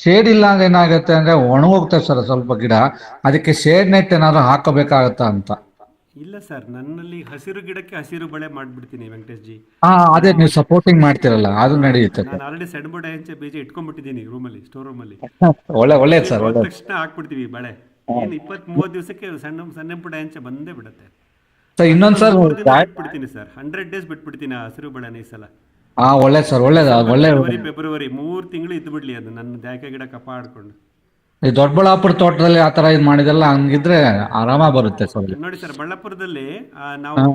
ಶೇಡ್ ಇಲ್ಲ ಅಂದ್ರೆ ಏನಾಗುತ್ತೆ ಅಂದ್ರೆ ಒಣಗೋಗ್ತದೆ ಸರ್ ಸ್ವಲ್ಪ ಗಿಡ. ಅದಕ್ಕೆ ಶೇಡ್ ನೆಟ್ ಏನಾದ್ರು ಹಾಕಬೇಕಾಗತ್ತಾ ಅಂತ. ಇಲ್ಲ ಸರ್, ನನ್ನಲ್ಲಿ ಹಸಿರು ಗಿಡಕ್ಕೆ ಹಸಿರು ಬಳೆ ಮಾಡ್ಬಿಡ್ತೀನಿ ವೆಂಕಟೇಶ್ ಜಿ. ಅದೇ ನೀವು ಸಪೋರ್ಟಿಂಗ್ ಮಾಡ್ತಿರಲ್ಲ, ಅದು ನಡೆಯುತ್ತೆ. ನಾನು ಆಲ್ರೆಡಿ ಸೆಣಬು ಹೆಂಚೆ ಬೀಜ ಇಟ್ಕೊಂಡ್ಬಿಟ್ಟಿದ್ದೀನಿ ರೂಮಲ್ಲಿ, ಸ್ಟೋರ್ ರೂಮಲ್ಲಿ. ಒಳ್ಳೇದು ಸರ್, ಹೋದ ಒಳ್ಳೇದು. ತಕ್ಷಣ ಹಾಕ್ಬಿಡ್ತೀವಿ ಬಳೆ. ಏನು 20-30 ದಿವಸಕ್ಕೆ ಸಣ್ಣ ಪುಟ್ಟ ಹೆಂಚೆ ಬಂದೇ ಬಿಡುತ್ತೆ. ಸರ್ ಇನ್ನೊಂದು ಸರ್, ಬಿಟ್ಬಿಡ್ತೀನಿ ಸರ್, 100 days ಬಿಟ್ಬಿಡ್ತೀನಿ ಆ ಹಸಿರು ಬಳೆನ ಈ ಸಲ. ಒಳ್ಳೇದು ಸರ್, ಒಳ್ಳೇದು. ಜನವರಿ ಫೆಬ್ರವರಿ 3 ತಿಂಗಳು ಇದ್ದು ಬಿಡ್ಲಿ ಅದು ನನ್ನ ಜಾಯಿಕಾಯಿ ಗಿಡ ಕಾಪಾಡ್ಕೊಂಡು. ಈ ದೊಡ್ಡಬಳ್ಳಾಪುರ ತೋಟದಲ್ಲಿ ಆತರ ಇದು ಮಾಡಿದೆಲ್ಲ ಹಂಗಿದ್ರೆ ಆರಾಮ ಬರುತ್ತೆ ಸರ್. ನೋಡಿ ಸರ್, ಬಳ್ಳಾಪುರದಲ್ಲಿ ನಾವು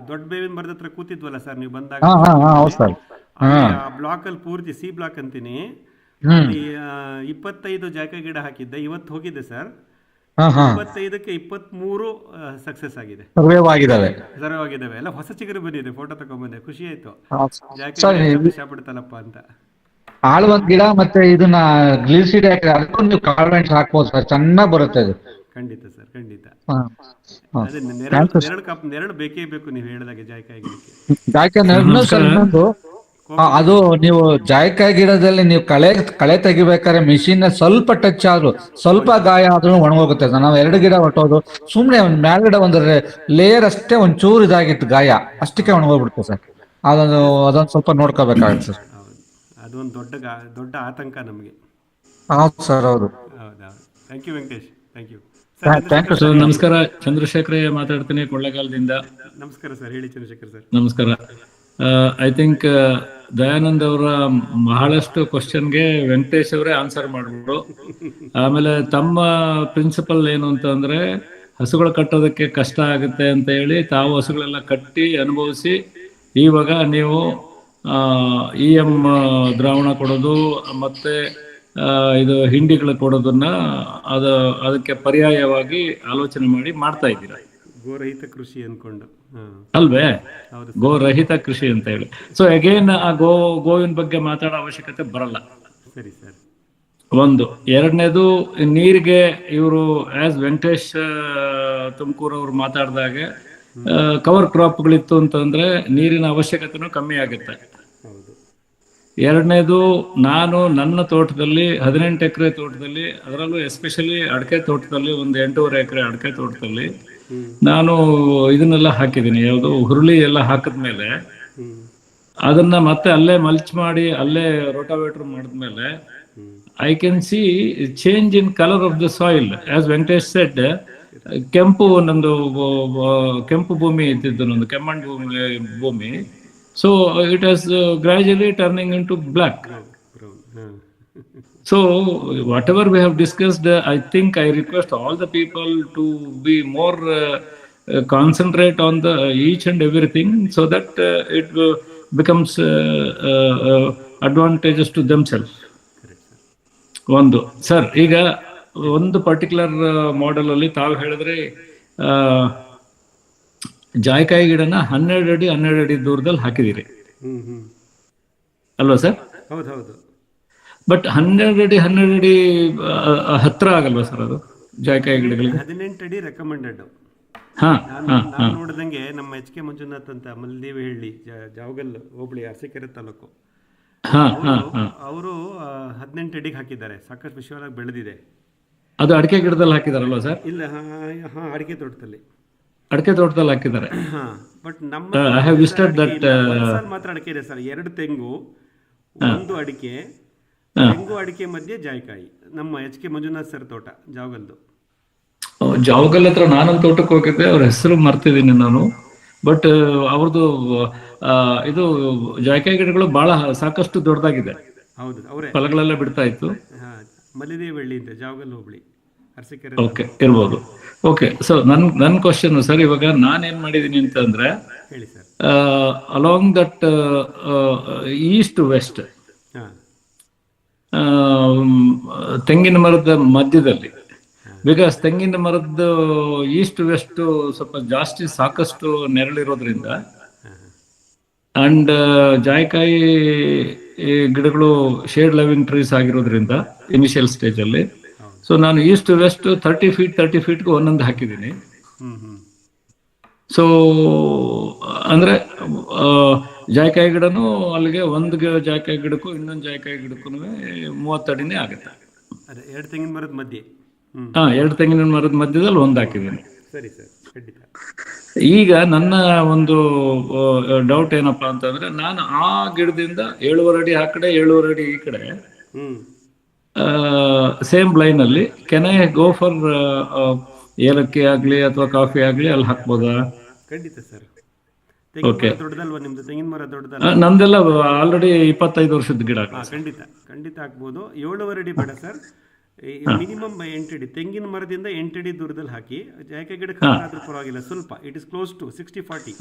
ದೊಡ್ಡ ಬೇವಿನ ಮರದ ಹತ್ರ ಕೂತಿದ್ವಲ್ಲ ಸರ್, ನೀವು ಬಂದಾಗ. ಹೌದು ಸರ್. ಬ್ಲಾಕ್ ಅಲ್ಲಿ ಪೂರ್ತಿ C ಬ್ಲಾಕ್ ಅಂತೀನಿ, ಹ್ಮ್. ಅಲ್ಲಿ 25 ಜಾಯಿಕಾಯಿ ಗಿಡ ಹಾಕಿದ್ದೆ. ಇವತ್ತು ಹೋಗಿದ್ದೆ ಸರ್, 25ಕ್ಕೆ 23 ಸಕ್ಸಸ್ ಆಗಿದೆ, ಸರ್ವೇವ್ ಆಗಿದಾವೆ. ಎಲ್ಲ ಹೊಸ ಚಿಗುರು ಬಂದಿದೆ. ಫೋಟೋ ತಗೊಂಡ್ಬಂದೆ, ಖುಷಿ ಆಯ್ತು. ಸರ್, ಜಾಯಿಕಾಯಿ ವಿಷ ಪಡ್ತಲ್ಲಪ್ಪ ಅಂತ. ಆಳ್ವಂದ್ ಗಿಡ ಮತ್ತೆ ಇದನ್ನ ಗ್ಲಿಸಿಡ್ ಅದಕ್ಕೂ ನೀವು ಕಾಳ್ಮೆಂಟ್ಸ್ ಹಾಕ್ಬೋದು ಸರ್, ಚೆನ್ನಾಗಿ ಬರುತ್ತೆ ಅದು. ಖಂಡಿತ ಸರ್, ಖಂಡಿತ. ಹಾ. ಅದೇ ನೆರಳು ಬೇಕೇ ಬೇಕು, ನೀವು ಹೇಳಿದಾಗೆ ಜಾಯಿಕಾಯಿ ಗಿಡಕ್ಕೆ. ಯಾಕಂದ್ರೆ ಇನ್ನೊಂದು ಅದು ನೀವು ಜಾಯಿಕಾಯಿ ಗಿಡದಲ್ಲಿ ನೀವು ಕಳೆ ತೆಗಿಬೇಕಾದ್ರೆ ಮಿಷಿನ್ ಸ್ವಲ್ಪ ಟಚ್ ಆದ್ರೂ, ಸ್ವಲ್ಪ ಗಾಯ ಆದ್ರೂ ಒಣಗೋಗುತ್ತೆ. ನಾವು 2 ಗಿಡ ಹೊಟ್ಟೋದು ಸುಮ್ನೆ ಒಂದ್ ಮೇಲ್ಗಡೆ ಒಂದು ಲೇಯರ್ ಅಷ್ಟೇ ಒಂದ್ ಚೂರು ಇದಾಗಿತ್ತು ಗಾಯ, ಅಷ್ಟಕ್ಕೆ ಒಣಗೋಗ್ಬಿಡುತ್ತೆ ಸರ್. ಅದೊಂದು ಸ್ವಲ್ಪ ನೋಡ್ಕೋಬೇಕಾಗುತ್ತೆ ಸರ್. ಹೌದು, ಅದೊಂದು ದೊಡ್ಡ ಆತಂಕ ನಮಗೆ. ಹೌದು ಸರ್, ಹೌದು. ಹೌದೌದು. Thank you Venkatesh, thank you sir. ನಮಸ್ಕಾರ, ಚಂದ್ರಶೇಖರ ಮಾತಾಡ್ತೀನಿ ಕೊಳ್ಳೇಗಾಲದಿಂದ. ನಮಸ್ಕಾರ ಸರ್, ಹೇಳಿ ಚಂದ್ರಶೇಖರ್ ಸರ್. ನಮಸ್ಕಾರ. ಐ ಥಿಂಕ್ ದಯಾನಂದ್ ಅವರ ಬಹಳಷ್ಟು ಕ್ವಶನ್ಗೆ ವೆಂಕಟೇಶ್ ಅವರೇ ಆನ್ಸರ್ ಮಾಡ್ಬಿಟ್ರು. ಆಮೇಲೆ ತಮ್ಮ ಪ್ರಿನ್ಸಿಪಲ್ ಏನು ಅಂತಂದ್ರೆ, ಹಸುಗಳು ಕಟ್ಟೋದಕ್ಕೆ ಕಷ್ಟ ಆಗುತ್ತೆ ಅಂತ ಹೇಳಿ ತಾವು ಹಸುಗಳೆಲ್ಲ ಕಟ್ಟಿ ಅನುಭವಿಸಿ ಇವಾಗ ನೀವು EM ದ್ರಾವಣ ಕೊಡೋದು ಮತ್ತೆ ಇದು ಹಿಂಡಿಗಳು ಕೊಡೋದನ್ನ ಅದಕ್ಕೆ ಪರ್ಯಾಯವಾಗಿ ಆಲೋಚನೆ ಮಾಡಿ ಮಾಡ್ತಾ ಇದ್ದೀರಾ. ಗೋರಹಿತ ಕೃಷಿ ಅನ್ಕೊಂಡು ಅಲ್ವೇ? ಗೋರಹಿತ ಕೃಷಿ ಅಂತ ಹೇಳಿ. ಸೊ ಅಗೇನ್ ಆ ಗೋವಿನ ಬಗ್ಗೆ ಮಾತಾಡೋ ಅವಶ್ಯಕತೆ ಬರಲ್ಲ. ಸರಿ ಸರ್. ಒಂದು. ಎರಡನೇದು, ನೀರಿಗೆ ಇವರು ಆಸ್ ವೆಂಕಟೇಶ್ ತುಮಕೂರು ಅವರು ಮಾತಾಡಿದಾಗೆ ಕವರ್ ಕ್ರಾಪ್ಗಳಿತ್ತು ಅಂತಂದ್ರೆ ನೀರಿನ ಅವಶ್ಯಕತೆನೂ ಕಮ್ಮಿ ಆಗುತ್ತೆ. ಎರಡನೇದು, ನಾನು ನನ್ನ ತೋಟದಲ್ಲಿ 18 ಎಕರೆ ತೋಟದಲ್ಲಿ, ಅದರಲ್ಲೂ ಎಸ್ಪೆಷಲಿ ಅಡಿಕೆ ತೋಟದಲ್ಲಿ, ಒಂದು 8.5 ಎಕರೆ ಅಡಿಕೆ ತೋಟದಲ್ಲಿ ನಾನು ಇದನ್ನೆಲ್ಲ ಹಾಕಿದ್ದೀನಿ. ಯಾವುದು ಹುರುಳಿ ಎಲ್ಲ ಹಾಕಿದ್ಮೇಲೆ ಅದನ್ನ ಮತ್ತೆ ಅಲ್ಲೇ ಮಲ್ಚ್ ಮಾಡಿ ಅಲ್ಲೇ ರೋಟಾವೇಟರ್ ಮಾಡಿದ್ಮೇಲೆ I can see change in colour of the soil. As Venkatesh shed, ನಂದು ಕೆಂಪು ಭೂಮಿ ಇದ್ದಿದ್ದು, ನಂದು ಕೆಮ್ಮಣ್ಣು ಭೂಮಿ. So it has gradually turning into black. So whatever we have discussed, I think I request all the people to be more concentrate on the each and everything, so that it becomes advantageous to themselves. ಒಂದು ಸರ್, ಈಗ ಒಂದು ಪರ್ಟಿಕ್ಯುಲರ್ ಮಾಡೆಲ್ ಅಲ್ಲಿ ತಾವು ಹೇಳಿದ್ರೆ ಜಾಯಿಕಾಯಿ ಗಿಡನ 12 ಅಡಿ ದೂರದಲ್ಲಿ ಹಾಕಿದಿರಿ ಅಲ್ವಾ ಸರ್? ಹೌದೌದು. ಬಟ್ 12 ಅಡಿ ಹತ್ರ ಆಗಲ್ವಾ ಸರ್ ಅದು ಜಾಯಿಕಾಯಿ ಗಿಡಗಳಿಗೆ? 18 ಅಡಿ ರೆಕಮೆಂಡೆಡ್. ನಾನು ನೋಡಿದಂಗೆ ನಮ್ಮ HK ಮಂಜುನಾಥ್ ಅಂತ ಮಲ್ದೇವಿ ಹಳ್ಳಿ, ಜಾವಗಲ್ ಹೋಬಳಿ, ಅರಸೀಕೆರೆ ತಾಲೂಕು, ಹಾ ಹಾ ಹಾ. ಅವರು 18 ಅಡಿಗೆ ಹಾಕಿದ್ದಾರೆ, ಸಾಕಷ್ಟು ವಿಶಾಲವಾಗಿ ಬೆಳೆದಿದೆ. ಅದು ಅಡಿಕೆ ಗಿಡದಲ್ಲಿ ಹಾಕಿದಾರಲ್ವಾ ಸರ್? ಇಲ್ಲ, ಹಾಂ ಅಡಿಕೆ ತೋಟದಲ್ಲಿ. ಅಡಿಕೆ ತೋಟದಲ್ಲಿ ಹಾಕಿದ್ದಾರೆ. ಹಾಂ, ಬಟ್ ನಮ್ಮ I have visited that, ಒಂದು ಸಾಲ ಮಾತ್ರ ಅಡಿಕೆ ಇದೆ ಸರ್. 2 ತೆಂಗು, 1 ಅಡಿಕೆ, ತೆಂಗು ಅಡಿಕೆ ಮಧ್ಯೆ ಜಾಯಿಕಾಯಿ. ನಮ್ಮ HK ಮಂಜುನಾಥ್ ಸರ್ ತೋಟ, ಜಾವಗಲ್ದು. ಜಾವಗಲ್ ಹತ್ರ ನಾನೊಂದು ತೋಟಕ್ಕೆ ಹೋಗಿದ್ದೆ, ಅವ್ರ ಹೆಸರು ಮರ್ತಿದ್ದೀನಿ ನಾನು. ಬಟ್ ಅವ್ರದ್ದು ಇದು ಜಾಯಿಕಾಯಿ ಗಿಡಗಳು ಬಹಳ ಸಾಕಷ್ಟು ದೊಡ್ಡದಾಗಿದೆ, ಹೌದು, ಅವರೇ. ಫಲಗಳೆಲ್ಲ ಬಿಡ್ತಾ ಇತ್ತು. ಹಾಂ, ಮಲ್ಲಿದೇವಳ್ಳಿ ಅಂತ, ಜಾವಗಲ್ ಹೋಬಳಿ, ಅರಸೀಕೆರೆ. ಓಕೆ, ಇರ್ಬೋದು. ಓಕೆ, ಸೊ ನನ್ನ ಕ್ವಶನ್ ಸರ್, ಇವಾಗ ನಾನೇನ್ ಮಾಡಿದೀನಿ ಅಂತಂದ್ರೆ, ಹೇಳಿ sir. Along that east west ಹಾಂ, ತೆಂಗಿನ ಮರದ ಮಧ್ಯದಲ್ಲಿ, ಬಿಕಾಸ್ ತೆಂಗಿನ ಮರದ ಈಸ್ಟ್ ವೆಸ್ಟ್ ಸ್ವಲ್ಪ ಜಾಸ್ತಿ ಸಾಕಷ್ಟು ನೆರಳಿರೋದ್ರಿಂದ ಅಂಡ್ ಜಾಯಿಕಾಯಿ ಗಿಡಗಳು ಶೇಡ್ ಲವಿಂಗ್ ಟ್ರೀಸ್ ಆಗಿರೋದ್ರಿಂದ ಇನಿಷಿಯಲ್ ಸ್ಟೇಜ್ ಅಲ್ಲಿ, ಸೊ ನಾನು ಈಸ್ಟ್ ವೆಸ್ಟ್ 30 ಫೀಟ್ಗೆ ಒಂದೊಂದು ಹಾಕಿದ್ದೀನಿ. ಸೊ ಅಂದ್ರೆ ಜಾಯಿಕಾಯಿ ಗಿಡನು ಅಲ್ಲಿಗೆ ಒಂದು ಜಾಯಿಕಾಯಿ ಗಿಡಕ್ಕೂ ಇನ್ನೊಂದು ಜಾಯಿಕಾಯಿ ಗಿಡಕ್ಕೂ 30 ಅಡಿನೇ ಆಗುತ್ತೆ. ಅದೇ 2 ತೆಂಗಿನ ಮರದ ಮಧ್ಯೆ. ಹಾ, 2 ತೆಂಗಿನ ಮರದ ಮಧ್ಯದಲ್ಲಿ ಒಂದು ಹಾಕಿದ್ದೀನಿ. ಸರಿ ಸರ್, ಖಂಡಿತ. ಈಗ ನನ್ನ ಒಂದು ಡೌಟ್ ಏನಪ್ಪಾ ಅಂತಂದ್ರೆ, ನಾನು ಆ ಗಿಡದಿಂದ 7.5 ಅಡಿ ಆ ಕಡೆ 7.5 ಅಡಿ ಈ ಕಡೆ ಸೇಮ್ ಲೈನ್ ಅಲ್ಲಿ ಕೆನ್ ಐ ಗೋ ಫಾರ್ ಏಲಕ್ಕಿ ಆಗ್ಲಿ ಅಥವಾ ಕಾಫಿ ಆಗ್ಲಿ ಅಲ್ಲಿ ಹಾಕ್ಬೋದಾ? ಖಂಡಿತ ಸರ್. ತೆಂಗಿನ ಮರ ದೊಡ್ಡದಲ್ವಾ ನಿಮ್ದು? ತೆಂಗಿನ ಮರ ದೊಡ್ಡದಲ್ಲ? ನಂದೆಲ್ಲ ಆಲ್ರೆಡಿ 25 ವರ್ಷದ ಗಿಡ. ಖಂಡಿತ ಹಾಕ್ಬೋದು. 7.5 ಅಡಿ ಬೇಡ ಸರ್, ಮಿನಿಮಮ್ 8 ಅಡಿ. ತೆಂಗಿನ ಮರದಿಂದ 8 ಅಡಿ ದೂರದಲ್ಲಿ ಹಾಕಿ. ಜಾಯಿಕಾಯಿ ಗಿಡಕ್ಕೆ ಆದ್ರೂ ಪರವಾಗಿಲ್ಲ, ಸ್ವಲ್ಪ ಇಟ್ ಇಸ್ ಕ್ಲೋಸ್ ಟು 60-40.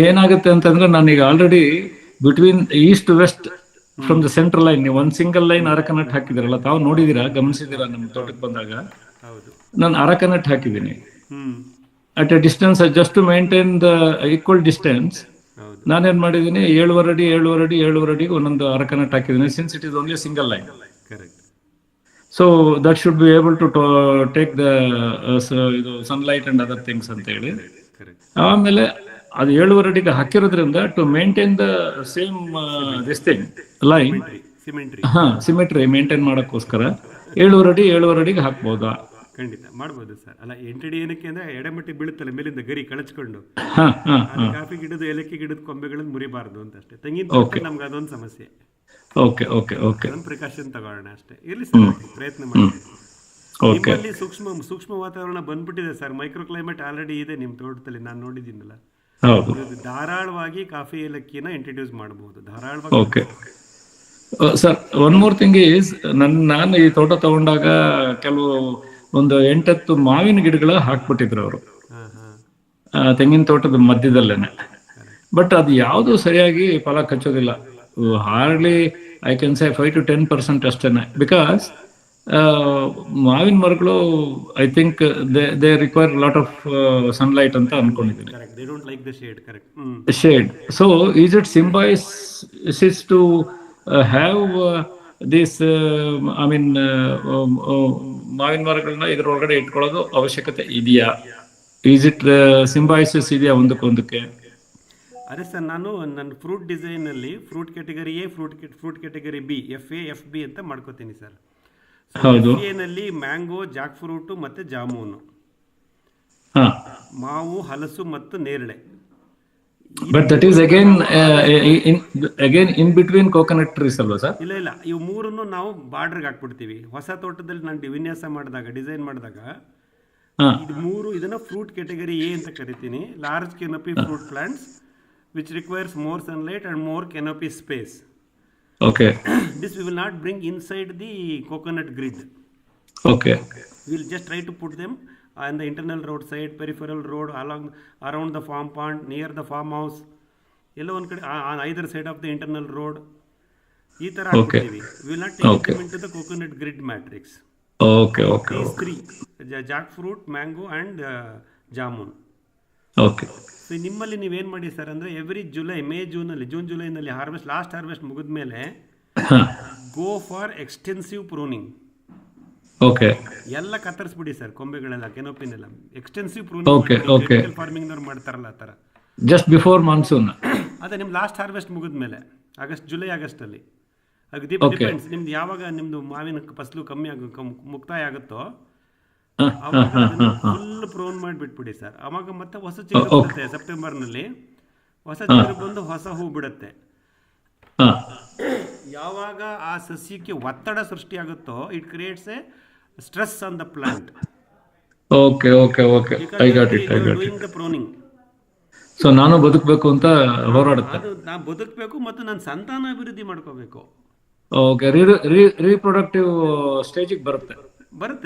ಏನಾಗುತ್ತೆ ಅಂತಂದ್ರೆ, ನಾನೀಗ already between east west from the central line, ನೀವು ಒಂದು ಸಿಂಗಲ್ ಲೈನ್ ಅರಕನಟ್ ಹಾಕಿದಿರಲ್ಲ, ತಾವು ನೋಡಿದಿರಾ, ಗಮನಿಸಿದಿರಾ ನಮ್ಮ ತೋಟಕ್ಕೆ ಬಂದಾಗ? ಹೌದು, ನಾನು ಅರಕನಟ್ ಹಾಕಿದ್ದೀನಿ at a distance just to maintain the equal distance. ನಾನೇನ್ ಮಾಡಿದ್ದೀನಿ, 7.5 ಅಡಿಗೆ ಒಂದೊಂದು ಅರಕನಟ್ ಹಾಕಿದ್ದೀನಿ, since it is only single line. Correct. So that should be able to take the ಇದು ಸನ್ಲೈಟ್ ಅಂಡ್ ಅದರ್ ಥಿಂಗ್ಸ್ ಅಂತ ಹೇಳಿ. ಆಮೇಲೆ ಅದು 7.5 ಅಡಿಗೆ ಹಾಕಿರೋದ್ರಿಂದ to maintain the same this thing line, symmetry maintain ಮಾಡಕ್ಕೋಸ್ಕರ 7.5 ಅಡಿಗೆ ಹಾಕ್ಬೋದಾ? ಖಂಡಿತ ಮಾಡ್ಬೋದು ಸರ್. ಅಲ್ಲ, 8 ಅಡಿ ಏನಕ್ಕೆ ಅಂದ್ರೆ ಎಡೆಮಟ್ಟಿಗೆ ಬೀಳುತ್ತಲ್ಲ ಮೇಲಿಂದ ಗರಿ ಕಳಚ್ಕೊಂಡು, ಕಾಫಿ ಗಿಡದ ಏಲಕ್ಕಿ ಗಿಡದ ಕೊಂಬೆಗಳನ್ನು ಮುರಿಬಾರ್ದು ಅಂತ ಅಷ್ಟೇ. ತೆಂಗಿನ ನಮ್ಗೆ ಅದೊಂದು ಸಮಸ್ಯೆ. ಓಕೆ ಓಕೆ ಓಕೆ, ಅದೊಂದು ಪ್ರಿಕಾಷನ್ ತಗೋಣ ಅಷ್ಟೇ. ಇರ್ಲಿ ಸರ್, ಪ್ರಯತ್ನ ಮಾಡಿ. ನಿಮ್ಮಲ್ಲಿ ಸೂಕ್ಷ್ಮ ವಾತಾವರಣ ಬಂದ್ಬಿಟ್ಟಿದೆ ಸರ್, ಮೈಕ್ರೋ ಕ್ಲೈಮೇಟ್ ಆಲ್ರೆಡಿ ಇದೆ ನಿಮ್ಮ ತೋಟದಲ್ಲಿ, ನಾನು ನೋಡಿದ್ದೀನಲ್ಲ. ಧಾರಾಳವಾಗಿ ಕಾಫಿ ಏಲಕ್ಕಿನ ಇಂಟ್ರೊಡ್ಯೂಸ್ ಮಾಡಬಹುದು, ಧಾರಾಳವಾಗಿ. Okay sir, one more thing is, ನಾನು ಈ ತೋಟ ತಗೊಂಡಾಗ ಕೆಲವು ಒಂದು 8-10 ಮಾವಿನ ಗಿಡಗಳ ಹಾಕ್ಬಿಟ್ಟಿದ್ರು ಅವರು ತೆಂಗಿನ ತೋಟದ ಮಧ್ಯದಲ್ಲೇನೆ. ಬಟ್ ಅದು ಯಾವುದು ಸರಿಯಾಗಿ ಫಲ ಕಚ್ಚೋದಿಲ್ಲ. Hardly I can say 5 to 10% ಅಷ್ಟೇನೆ. ಬಿಕಾಸ್ ಮಾವಿನ ಮರಗಳು I think they require lot of sunlight ಅಂತ ಅನ್ಕೊಂಡಿದ್ದೀನಿ. Shade. So is it symbiosis to have this, I mean ಮಾವಿನ ಮರಗಳನ್ನ ಇದ್ರೊಳಗಡೆ ಇಟ್ಕೊಳ್ಳೋದು ಅವಶ್ಯಕತೆ ಇದೆಯಾ? ಈಸ್ ಇಟ್ ಸಿಂಬಾಯಿಸಿಸ್ ಇದೆಯಾ ಒಂದಕ್ಕೊಂದಕ್ಕೆ? ಅದೇ ಸರ್, ನಾನು ನನ್ನ ಫ್ರೂಟ್ ಡಿಸೈನಲ್ಲಿ fruit category A, fruit category B, FA FB ಅಂತ ಮಾಡ್ಕೋತೀನಿ ಸರ್. ಹೌದು. ನಲ್ಲಿ ಮ್ಯಾಂಗೋ, ಜಾಕ್ ಫ್ರೂಟು ಮತ್ತು ಜಾಮೂನು, ಮಾವು, ಹಲಸು ಮತ್ತು ನೇರಳೆ. But that is again in between coconut trees ಅಲ್ವಾ ಸರ್? ಇಲ್ಲ, ಇವು ಮೂರನ್ನು ನಾವು ಬಾರ್ಡರ್ಗೆ ಹಾಕ್ಬಿಡ್ತೀವಿ. ಹೊಸ ತೋಟದಲ್ಲಿ ನಾನು ವಿನ್ಯಾಸ ಮಾಡಿದಾಗ, ಡಿಸೈನ್ ಮಾಡಿದಾಗ, ಇದು ಮೂರು, ಇದನ್ನ ಫ್ರೂಟ್ ಕ್ಯಾಟಗರಿ ಎ ಅಂತ ಕರಿತೀನಿ. Large canopy fruit plants which requires more sunlight and more canopy space. Okay. This we will not bring inside the coconut grid. Okay. We will just try to put them on the internal road side, peripheral road, around the farm pond, near the farmhouse, ಎಲ್ಲೋ ಒಂದು ಕಡೆ on either side of the internal road. ಈ ಥರ ಹಾಕ್ತೀವಿ. We will not take them into the coconut grid matrix. Okay. These three, jackfruit, mango and jamun. Okay. So ನಿಮ್ಮಲ್ಲಿ ನೀವೇನು ಮಾಡಿ ಸರ್ ಅಂದರೆ, ಎವ್ರಿ ಜೂನ್ ಜುಲೈನಲ್ಲಿ ಲಾಸ್ಟ್ ಹಾರ್ವೆಸ್ಟ್ ಮುಗಿದ ಮೇಲೆ go for extensive pruning. Okay. ಎಲ್ಲ ಕತ್ತರಿಸ್ಬಿಡಿ ಸರ್, ಕೊಂಬೆಗಳೆಲ್ಲ, ಕೆನೋಪಿನೆಲ್ಲ ಎಕ್ಸ್ಟೆನ್ಸಿವ್ ಪ್ರೂನಿಂಗ್ ಫಾರ್ಮಿಂಗ್ನವ್ರು ಮಾಡ್ತಾರಲ್ಲ ಆ ಥರ. Just before monsoon. ಅದೇ ನಿಮ್ಮ ಲಾಸ್ಟ್ ಹಾರ್ವೆಸ್ಟ್ ಮುಗಿದ ಮೇಲೆ, ಜುಲೈ ಆಗಸ್ಟಲ್ಲಿ ಅದು Okay. ಡಿಪೆಂಡ್ಸ್ ನಿಮ್ದು ಯಾವಾಗ ನಿಮ್ಮದು ಮಾವಿನ ಫಸಲು ಕಮ್ಮಿ ಮುಕ್ತಾಯ ಆಗುತ್ತೋ ಹ, ಹ, ಆವಾಗ ಹ, ಹ, ಹ. ಫುಲ್ ಪ್ರೋನ್ ಮಾಡಿಬಿಟ್ಬಿಡಿ ಸರ್. ಆವಾಗ ಮತ್ತೆ ಹೊಸ ಚಿಗುರು ಬಿಡುತ್ತೆ ಸೆಪ್ಟೆಂಬರ್ನಲ್ಲಿ, ಹೊಸ ಚಿಗುರು ಬಂದು ಹೊಸ ಹೂ ಬಿಡುತ್ತೆ. ಹ. ಯಾವಾಗ ಆ ಸಸ್ಯಕ್ಕೆ ಒತ್ತಡ ಸೃಷ್ಟಿಯಾಗುತ್ತೋ it creates a stress on the plant okay okay okay, because I you got it, I got doing it. The pruning. So ನಾನು ಬದುಕಬೇಕು ಅಂತ ಹೋರಾಡುತ್ತೆ. ಅದು ನಾ ಬದುಕಬೇಕು ಮತ್ತು ನನ್ನ ಸಂತಾನ ಅಭಿವೃದ್ಧಿ ಮಾಡ್ಕೋಬೇಕು. ಓಕೆ, ರೀಪ್ರೊಡಕ್ಟಿವ್ ಸ್ಟೇಜಿಗೆ ಬರುತ್ತೆ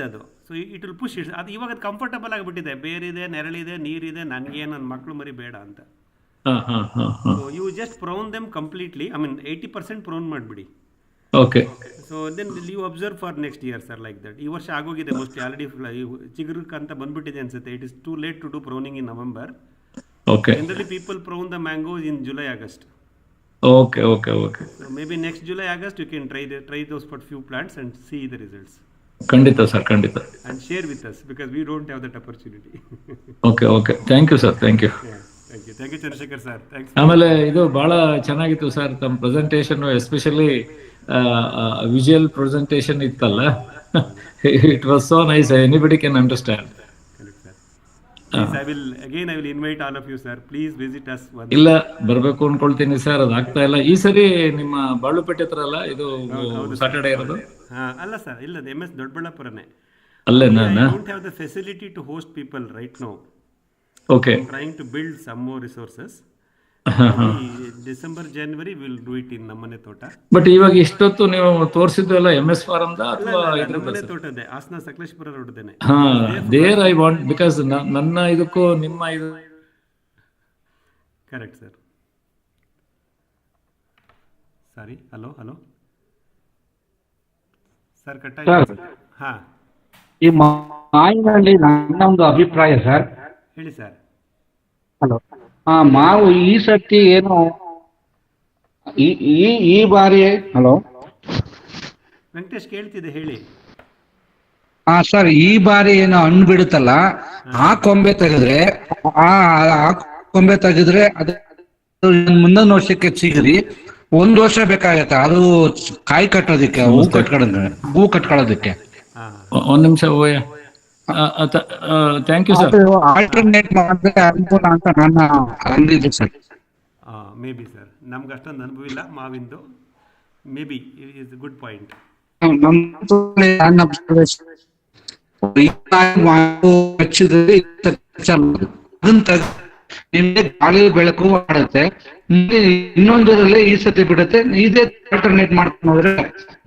ಅದು. So it will push it. ಅದು ಇವಾಗ ಅದು ಕಂಫರ್ಟಬಲ್ ಆಗಿಬಿಟ್ಟಿದೆ, ಬೇರಿದೆ, ನೆರಳಿದೆ, ನೀರಿದೆ, ನನಗೆ ನನ್ನ ಮಕ್ಕಳು ಮರಿ ಬೇಡ ಅಂತ. ಹಾ ಹಾ ಹಾ ಹಾ. So you just prune them completely, I mean 80% prune ಮಾಡಿಬಿಡಿ. Okay. So then you observe for next year sir like that. ಈ ವರ್ಷ ಆಗೋಗಿದೆ ಮೋಸ್ಟ್ಲಿ, ಆಲ್ರೆಡಿ ಚಿಗುರುಕ್ ಅಂತ ಬಂದ್ಬಿಟ್ಟಿದೆ ಅನ್ಸುತ್ತೆ. It is too late to do pruning in November. Okay generally people prune the mangoes in July August. Okay okay okay. So maybe next July, August, you can try those for few plants and see the results. ಖಂಡಿತ ಸರ್, ಖಂಡಿತ. And share with us because we don't have that opportunity. Okay okay, thank you sir, thank you. Yeah, thank you Chandrashekhar sir, thanks. ಆಮೇಲೆ ಇದು ಬಹಳ ಚೆನ್ನಾಗಿತ್ತು ಸರ್ ತಮ್ಮ ಪ್ರೆಸೆಂಟೇಷನ್, ಎಸ್ಪೆಷಲಿ ವಿಜುವಲ್ ಪ್ರೆಸೆಂಟೇಷನ್ ಇತ್ತಲ್ಲ. It was so nice, anybody can understand. Please, I will invite all of you, sir. Please visit us once. ಇಲ್ಲ, ಬರ್ಬೇಕು ಅನ್ಕೊಳ್ತೀನಿ ಸರ್, ಅದು ಆಗ್ತಾ ಇಲ್ಲ. ಈ ಸರಿ ನಿಮ್ಮ ಬಾಳುಪೇಟೆ ಹತ್ರ ಅಲ್ಲ ಇದು ಸಾಟರ್ಡೆ ಇರೋದು? ಅಲ್ಲ ಸರ್, ಇಲ್ಲ, MS ದೊಡ್ಡಬಳ್ಳಾಪುರನೇ. ಅಲ್ಲೇನಾ? I don't have the facility to host people right now. Okay. I'm trying to build some more resources. December January will do it in ನಮ್ಮನೆ ತೋಟ. ಬಟ್ ಇವಾಗ ಇಷ್ಟೊತ್ತು ನೀವು ತೋರಿಸಿದ್ದು ಎಲ್ಲ MS ಫಾರಮ್ದ ಅಥವಾ ನಮ್ಮನೆ ತೋಟದೆ, ಹಾಸನ ಸಕಲೇಶ್ಪುರ ರೋಡ್ದೇನೆ. ಹಾ, ದೇರ್ ಐ ವಾಂಟ್, ಬಿಕಾಸ್ ನನ್ನ ಇದಕ್ಕೂ ನಿಮ್ಮ ಇದು ಕರೆಕ್ಟ್ ಸರ್. ಸಾರಿ, ಹಲೋ ಸರ್, ಕಟ್ಟಾಗಿ. ಹಾ, ಈ ಮಾವಿನಲ್ಲಿ ನನ್ನ ಒಂದು ಅಭಿಪ್ರಾಯ ಸರ್. ಹೇಳಿ ಸರ್. ಹಲೋ. ಮಾವು ಈ ಸರ್ತಿ ಏನು ಈ ಬಾರಿ, ಹಲೋ ವೆಂಕಟೇಶ್ ಕೇಳ್ತಿದೆ, ಹೇಳಿ. ಸರ್, ಈ ಬಾರಿ ಏನು ಹಣ್ಣು ಬಿಡುತ್ತಲ್ಲ, ಆ ಕೊಂಬೆ ತೆಗೆದ್ರೆ ಅದು ಮುಂದಿನ ವರ್ಷಕ್ಕೆ ಸಿಗರಿ 1 ವರ್ಷ ಬೇಕಾಗತ್ತೆ ಅದು ಕಾಯಿ ಕಟ್ಟೋದಕ್ಕೆ, ಹೂ ಕಟ್ಕೊಳ್ಳೋದಕ್ಕೆ. ಒಂದ್ ನಿಮಿಷ ಓಯ. Thank you sir. ಆಲ್ಟರ್ನೇಟ್ ಮಾಡಿದ್ರೆ ಅನುಕೂಲ ಅಂತ ನನ್ನ ಅಂದಿದೆ ಸರ್. ಮೇ ಬಿ ಸರ್, ನಮ್ಗೆ ಅಷ್ಟೊಂದು ಅನುಭವ ಇಲ್ಲ ಮಾವಿಂದು. Maybe is good point. ನಿಮ್ಗೆ ಗಾಳಿ ಬೆಳಕು ಮಾಡುತ್ತೆ, ಇನ್ನೊಂದರಲ್ಲಿ ಈ ಸತಿ ಬಿಡುತ್ತೆ. ಇದೇ ಆಲ್ಟರ್ನೇಟ್ ಮಾಡ್ಕೊಂಡು ಹೋದ್ರೆ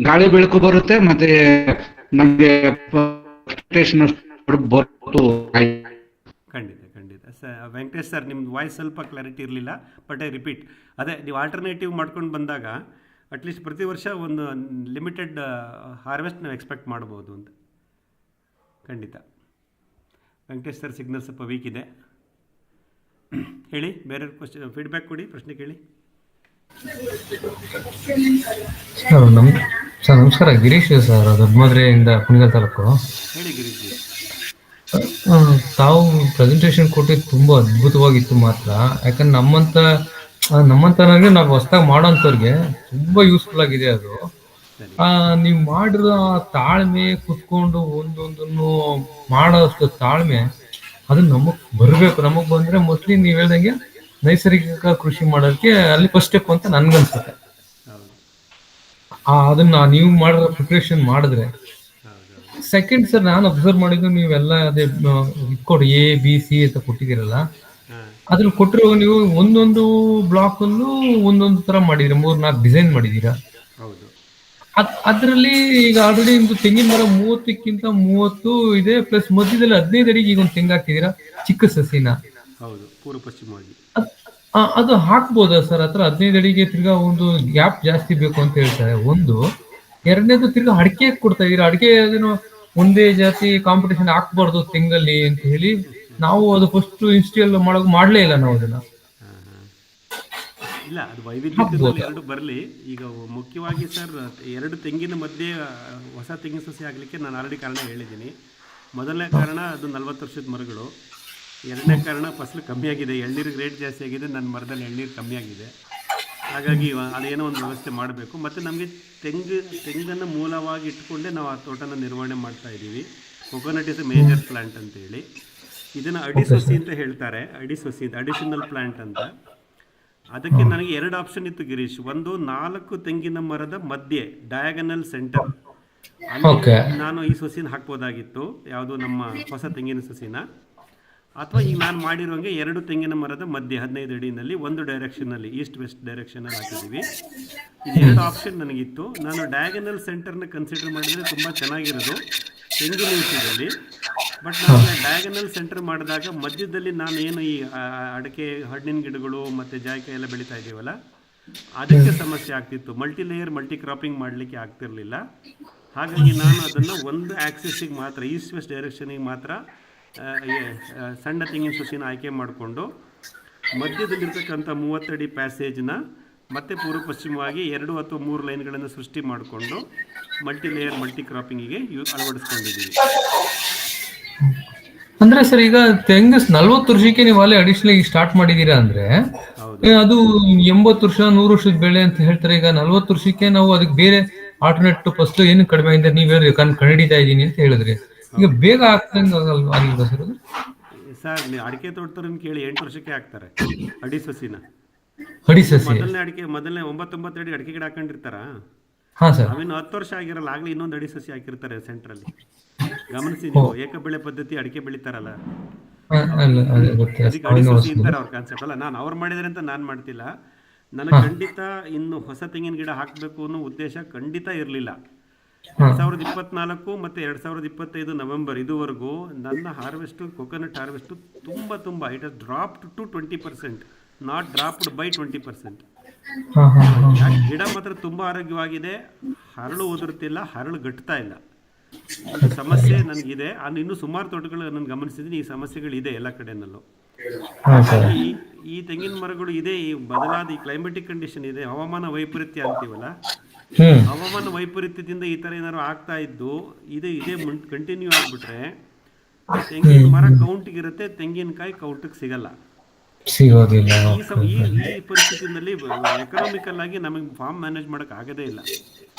ಗಾಳಿ ಬೆಳಕು ಬರುತ್ತೆ, ಮತ್ತೆ ನಮ್ಗೆ ಖಂಡಿತ ವೆಂಕಟೇಶ್ ಸರ್, ನಿಮ್ದು ವಾಯ್ಸ್ ಸ್ವಲ್ಪ ಕ್ಲಾರಿಟಿ ಇರಲಿಲ್ಲ, ಬಟ್ ಐ ರಿಪೀಟ್. ಅದೇ ನೀವು ಆಲ್ಟರ್ನೇಟಿವ್ ಮಾಡ್ಕೊಂಡು ಬಂದಾಗ ಅಟ್ಲೀಸ್ಟ್ ಪ್ರತಿ ವರ್ಷ ಒಂದು ಲಿಮಿಟೆಡ್ ಹಾರ್ವೆಸ್ಟ್ ನಾವು ಎಕ್ಸ್ಪೆಕ್ಟ್ ಮಾಡ್ಬೋದು ಅಂತ. ಖಂಡಿತ ವೆಂಕಟೇಶ್ ಸರ್ ಸಿಗ್ನಲ್ ಸ್ವಲ್ಪ ವೀಕ್ ಇದೆ. ಹೇಳಿ, ಬೇರೆ ಕ್ವಶನ್ ಫೀಡ್ಬ್ಯಾಕ್ ಕೊಡಿ, ಪ್ರಶ್ನೆ ಕೇಳಿ. ಸರ್ ನಮಸ್ಕಾರ, ಗಿರೀಶ್ ಸರ್, ದೊಡ್ಡಮದ್ರೆಯಿಂದ ಕುಣಿಗಲ್ ತಾಲೂಕು. ಹೇಳಿ ಗಿರೀಶ್. ತಾವು ಪ್ರೆಸೆಂಟೇಷನ್ ಕೊಟ್ಟಿದ್ದು ತುಂಬಾ ಅದ್ಭುತವಾಗಿತ್ತು ಮಾತ್ರ. ಯಾಕಂದ್ರೆ ನಮ್ಮಂತನಾಗೆ ನಾವು ಹೊಸದಾಗಿ ಮಾಡೋಂಥವ್ರಿಗೆ ತುಂಬಾ ಯೂಸ್ಫುಲ್ ಆಗಿದೆ ಅದು. ನೀವು ಮಾಡಿರೋ ತಾಳ್ಮೆ, ಕುತ್ಕೊಂಡು ಒಂದೊಂದನ್ನು ಮಾಡೋಷ್ಟು ತಾಳ್ಮೆ, ಅದು ನಮಗ್ ಬರ್ಬೇಕು. ನಮಗ್ ಬಂದ್ರೆ ಮೋಸ್ಟ್ಲಿ ನೀವ್ ಹೇಳ್ದಂಗೆ ನೈಸರ್ಗಿಕ ಕೃಷಿ ಮಾಡೋದಕ್ಕೆ ಅಲ್ಲಿ ಫಸ್ಟ್ ಸ್ಟೆಪ್ ಅಂತ ನನ್ಗನ್ಸುತ್ತೆ. ಅದನ್ನ ನೀವು ಮಾಡಿರೋ ಪ್ರಿಪ್ರೇಷನ್ ಮಾಡಿದ್ರೆ. ಸೆಕೆಂಡ್ ಸರ್, ನಾನು ಅಬ್ಸರ್ವ್ ಮಾಡಿದ್ದು ನೀವೆಲ್ಲ ಅದೇ ಕೊಡಿ ABC ಅಂತ ಕೊಟ್ಟಿದ್ದೀರಲ್ಲ, ಅದ್ರಲ್ಲಿ ಕೊಟ್ಟಿರೋ ನೀವು ಒಂದೊಂದು ಬ್ಲಾಕ್ ಅನ್ನು ಒಂದೊಂದು ತರ ಮಾಡಿದೀರಾ, 3-4 ಡಿಸೈನ್ ಮಾಡಿದೀರಾ. ಅದ್ರಲ್ಲಿ ಈಗ ಆಲ್ರೆಡಿ ನಿಮ್ದು ತೆಂಗಿನ ಮರ 30ಕ್ಕಿಂತ 30 ಇದೆ, ಪ್ಲಸ್ ಮಧ್ಯದಲ್ಲಿ 15 ಅಡಿಗೆ ಈಗ ಒಂದು ತೆಂಗು ಹಾಕಿದೀರಾ, ಚಿಕ್ಕ ಸಸಿನ. ಹೌದು, ಪೂರ್ವ ಪಶ್ಚಿಮವಾಗಿ. ಅದು ಹಾಕ್ಬೋದಾ ಸರ್? ಹತ್ರ 15 ಅಡಿಗೆ ತಿರ್ಗಾ ಒಂದು ಗ್ಯಾಪ್ ಜಾಸ್ತಿ ಬೇಕು ಅಂತ ಹೇಳ್ತಾರೆ ಒಂದು. ಎರಡನೇದು, ತಿರ್ಗಾ ಅಡಿಕೆ ಕೊಡ್ತಾ ಇದೀರಾ. ಅಡಿಕೆ ಅದನ್ನು ಒಂದೇ ಜಾತಿ ಕಾಂಪಿಟೇಷನ್ ಹಾಕ್ಬಾರ್ದು ತೆಂಗಲ್ಲಿ ಅಂತ ಹೇಳಿ ನಾವು ಅದು ಫಸ್ಟ್ ಇನ್ಸ್ಟಿಯಲ್ ಮಾಡ್ಲೇ ಇಲ್ಲ ನಾವು ಅದನ್ನ. ಇಲ್ಲ, ಅದು ವೈವಿಧ್ಯತೆಯಲ್ಲಿ ಎರಡು ಬರಲಿ. ಈಗ ಮುಖ್ಯವಾಗಿ ಸರ್, 2 ತೆಂಗಿನ ಮಧ್ಯೆ ಹೊಸ ತೆಂಗಿನ ಸಸಿ ಆಗಲಿಕ್ಕೆ ನಾನು ಆಲ್ರೆಡಿ ಕಾರಣ ಹೇಳಿದ್ದೀನಿ. ಮೊದಲನೇ ಕಾರಣ ಅದು 40 ವರ್ಷದ ಮರಗಳು. ಎರಡನೇ ಕಾರಣ ಫಸಲು ಕಮ್ಮಿ ಆಗಿದೆ, ಎಳ್ನೀರಿಗೆ ರೇಟ್ ಜಾಸ್ತಿ ಆಗಿದೆ, ನನ್ನ ಮರದಲ್ಲಿ ಎಳ್ನೀರು ಕಮ್ಮಿ ಆಗಿದೆ. ಹಾಗಾಗಿ ಅದೇನೋ ಒಂದು ವ್ಯವಸ್ಥೆ ಮಾಡಬೇಕು. ಮತ್ತು ನಮಗೆ ತೆಂಗನ್ನು ಮೂಲವಾಗಿ ಇಟ್ಕೊಂಡೇ ನಾವು ಆ ತೋಟನ ನಿರ್ವಹಣೆ ಮಾಡ್ತಾ ಇದ್ದೀವಿ. Coconut is a major plant ಅಂತೇಳಿ. ಇದನ್ನು ಅಡಿಸೊಸಿ ಅಂತ ಹೇಳ್ತಾರೆ, ಅಡಿಸೊಸಿ ಅಂತ, ಅಡಿಷನಲ್ ಪ್ಲಾಂಟ್ ಅಂತ. ಅದಕ್ಕೆ ನನಗೆ 2 ಆಪ್ಷನ್ ಇತ್ತು ಗಿರೀಶ್. ಒಂದು 4 ತೆಂಗಿನ ಮರದ ಮಧ್ಯೆ ಡಯಾಗನಲ್ ಸೆಂಟರ್, ಅಲ್ಲಿ ನಾನು ಈ ಸೊಸಿನ ಹಾಕ್ಬೋದಾಗಿತ್ತು, ಯಾವುದು ನಮ್ಮ ಹೊಸ ತೆಂಗಿನ ಸೊಸಿನ. ಅಥವಾ ಈಗ ನಾನು ಮಾಡಿರೋಂಗೆ 2 ತೆಂಗಿನ ಮರದ ಮಧ್ಯೆ 15 ಅಡಿನಲ್ಲಿ ಒಂದು ಡೈರೆಕ್ಷನಲ್ಲಿ, ಈಸ್ಟ್ ವೆಸ್ಟ್ ಡೈರೆಕ್ಷನಲ್ಲಿ ಹಾಕಿದ್ದೀವಿ. ಇದು 2 ಆಪ್ಷನ್ ನನಗಿತ್ತು. ನಾನು ಡಯಾಗನಲ್ ಸೆಂಟರ್ನ ಕನ್ಸಿಡರ್ ಮಾಡಿದರೆ ತುಂಬ ಚೆನ್ನಾಗಿರೋದು ತೆಂಗಿನ ವಿಷಯದಲ್ಲಿ. ಬಟ್ ನಾನು ಡಯಾಗನಲ್ ಸೆಂಟರ್ ಮಾಡಿದಾಗ ಮಧ್ಯದಲ್ಲಿ ನಾನು ಏನು ಈ ಅಡಿಕೆ ಹಣ್ಣಿನ ಗಿಡಗಳು ಮತ್ತು ಜಾಯಿಕಾಯಿ ಎಲ್ಲ ಬೆಳೀತಾ ಇದ್ದೀವಲ್ಲ, ಅದಕ್ಕೆ ಸಮಸ್ಯೆ ಆಗ್ತಿತ್ತು. ಮಲ್ಟಿ ಲೇಯರ್ ಮಲ್ಟಿ ಕ್ರಾಪಿಂಗ್ ಮಾಡಲಿಕ್ಕೆ ಆಗ್ತಿರಲಿಲ್ಲ. ಹಾಗಾಗಿ ನಾನು ಅದನ್ನು ಒಂದು ಆ್ಯಕ್ಸಿಸ್ಸಿಗೆ ಮಾತ್ರ, ಈಸ್ಟ್ ವೆಸ್ಟ್ ಡೈರೆಕ್ಷನಿಗೆ ಮಾತ್ರ ಸಣ್ಣ ತೆಂಗಿನ ಸಸಿನ ಆಯ್ಕೆ ಮಾಡಿಕೊಂಡು ಮಧ್ಯದಲ್ಲಿರ್ತಕ್ಕಂಥ 30 ಅಡಿ ಪ್ಯಾಸೇಜ್ನ ಮತ್ತೆ ಪೂರ್ವ ಪಶ್ಚಿಮವಾಗಿ 2 ಅಥವಾ 3 ಲೈನ್ಗಳನ್ನು ಸೃಷ್ಟಿ ಮಾಡಿಕೊಂಡು ಮಲ್ಟಿ ಲೇಯರ್ ಮಲ್ಟಿ ಕ್ರಾಪಿಂಗಿಗೆ ಅಳವಡಿಸ್ಕೊಂಡಿದ್ದೀವಿ. ಅಂದ್ರೆ ಸರ್, ಈಗ ತೆಂಗು 40 ವರ್ಷಕ್ಕೆ ನೀವು ಅಲ್ಲೇ ಅಡಿಷನಲ್ ಸ್ಟಾರ್ಟ್ ಮಾಡಿದೀರಾ ಅಂದ್ರೆ ಅದು 80 ವರ್ಷ 100 ವರ್ಷದ ಬೆಳೆ ಅಂತ ಹೇಳ್ತಾರೆ. ಈಗ 40 ವರ್ಷಕ್ಕೆ ನಾವು ಅದಕ್ಕೆ ಬೇರೆ ಆಲ್ಟರ್ನೇಟ್ ಫಸ್ಟ್ ಏನು ಕಡಿಮೆ ಇಂದ ನೀವೇ ಕಂಡಿತಾ ಇದ್ದೀನಿ ಅಂತ ಹೇಳಿದ್ರಿ. ಈಗ ಬೇಗ ಆಗ್ತಂಗ ಆಗಿಲ್ವಾ ಸರ್ ಅದು? ಸರ್, ನೀವು ಅಡಿಕೆ ತೋಟದವ್ರನ್ನ ಕೇಳಿ 8 ವರ್ಷಕ್ಕೆ ಹಾಕ್ತಾರೆ ಅಡಿ ಸಸಿನ. ಮೊದಲನೇ 9 ಅಡಿ ಅಡಿಕೆ ಗಿಡ ಹಾಕೊಂಡಿರ್ತಾರ, ಅವಿನ್ನು 10 ವರ್ಷ ಆಗಿರಲ್ಲ, ಆಗ್ಲೇ ಇನ್ನೊಂದು ಅಡಿ ಸಸಿ ಹಾಕಿರ್ತಾರೆ ಸೆಂಟ್ರಲ್ಲಿ. ಗಮನಿಸಿ ನೀವು, ಏಕ ಬೆಳೆ ಪದ್ಧತಿ ಅಡಿಕೆ ಬೆಳಿತಾರಲ್ಲ, ಅದಕ್ಕೆ ಅಡಿ ಸಸಿ ಇರ್ತಾರೆ ಅವ್ರ ಕಾನ್ಸೆಪ್ಟ್ ಅಲ್ಲ. ನಾನು ಅವ್ರು ಮಾಡಿದಾರೆ ಅಂತ ನಾನು ಮಾಡ್ತಿಲ್ಲ. ನನಗೆ ಖಂಡಿತ ಇನ್ನು ಹೊಸ ತೆಂಗಿನ ಗಿಡ ಹಾಕಬೇಕು ಅನ್ನೋ ಉದ್ದೇಶ ಖಂಡಿತ ಇರಲಿಲ್ಲ. 2024 ಮತ್ತು 2025 ನವೆಂಬರ್ ಇದುವರೆಗೂ ನನ್ನ ಹಾರ್ವೆಸ್ಟು, ಕೊಕೊನಟ್ ಹಾರ್ವೆಸ್ಟು ತುಂಬ it has dropped to 20%, not dropped by 20%. ಗಿಡ ಮಾತ್ರ ತುಂಬ ಆರೋಗ್ಯವಾಗಿದೆ, ಹರಳು ಉದುರುತ್ತಿಲ್ಲ, ಹರಳು ಗಟ್ತಾ ಇಲ್ಲ. ಇದು ಸಮಸ್ಯೆ ನನಗಿದೆ. ಇನ್ನೂ ಸುಮಾರು ತೋಟಗಳು ನಾನು ಗಮನಿಸಿದ್ದೀನಿ, ಈ ಸಮಸ್ಯೆಗಳಿದೆ ಎಲ್ಲ ಕಡೆನಲ್ಲೂ. ಹಾಗಾಗಿ ಈ ತೆಂಗಿನ ಮರಗಳು ಇದೆ, ಈ ಬದಲಾದ ಈ ಕ್ಲೈಮೆಟಿಕ್ ಕಂಡೀಷನ್ ಇದೆ, ಹವಾಮಾನ ವೈಪರೀತ್ಯ ಅಂತೀವಲ್ಲ, ಹವಾಮಾನ ವೈಪರೀತ್ಯದಿಂದ ಈ ಥರ ಏನಾದ್ರು ಆಗ್ತಾ ಇದ್ದು ಇದೇ ಕಂಟಿನ್ಯೂ ಆಗಿಬಿಟ್ರೆ ತೆಂಗಿನ ಮರ ಕೌಂಟಿಗಿರುತ್ತೆ, ತೆಂಗಿನಕಾಯಿ ಕೌಂಟಿಗೆ ಸಿಗೋದಿಲ್ಲ. ಈ ಪರಿಸ್ಥಿತಿಯಲ್ಲಿ ಎಕನಾಮಿಕಲ್ ಆಗಿ ನಮಗೆ ಫಾರ್ಮ್ ಮ್ಯಾನೇಜ್ ಮಾಡೋಕೆ ಆಗೋದೇ ಇಲ್ಲ.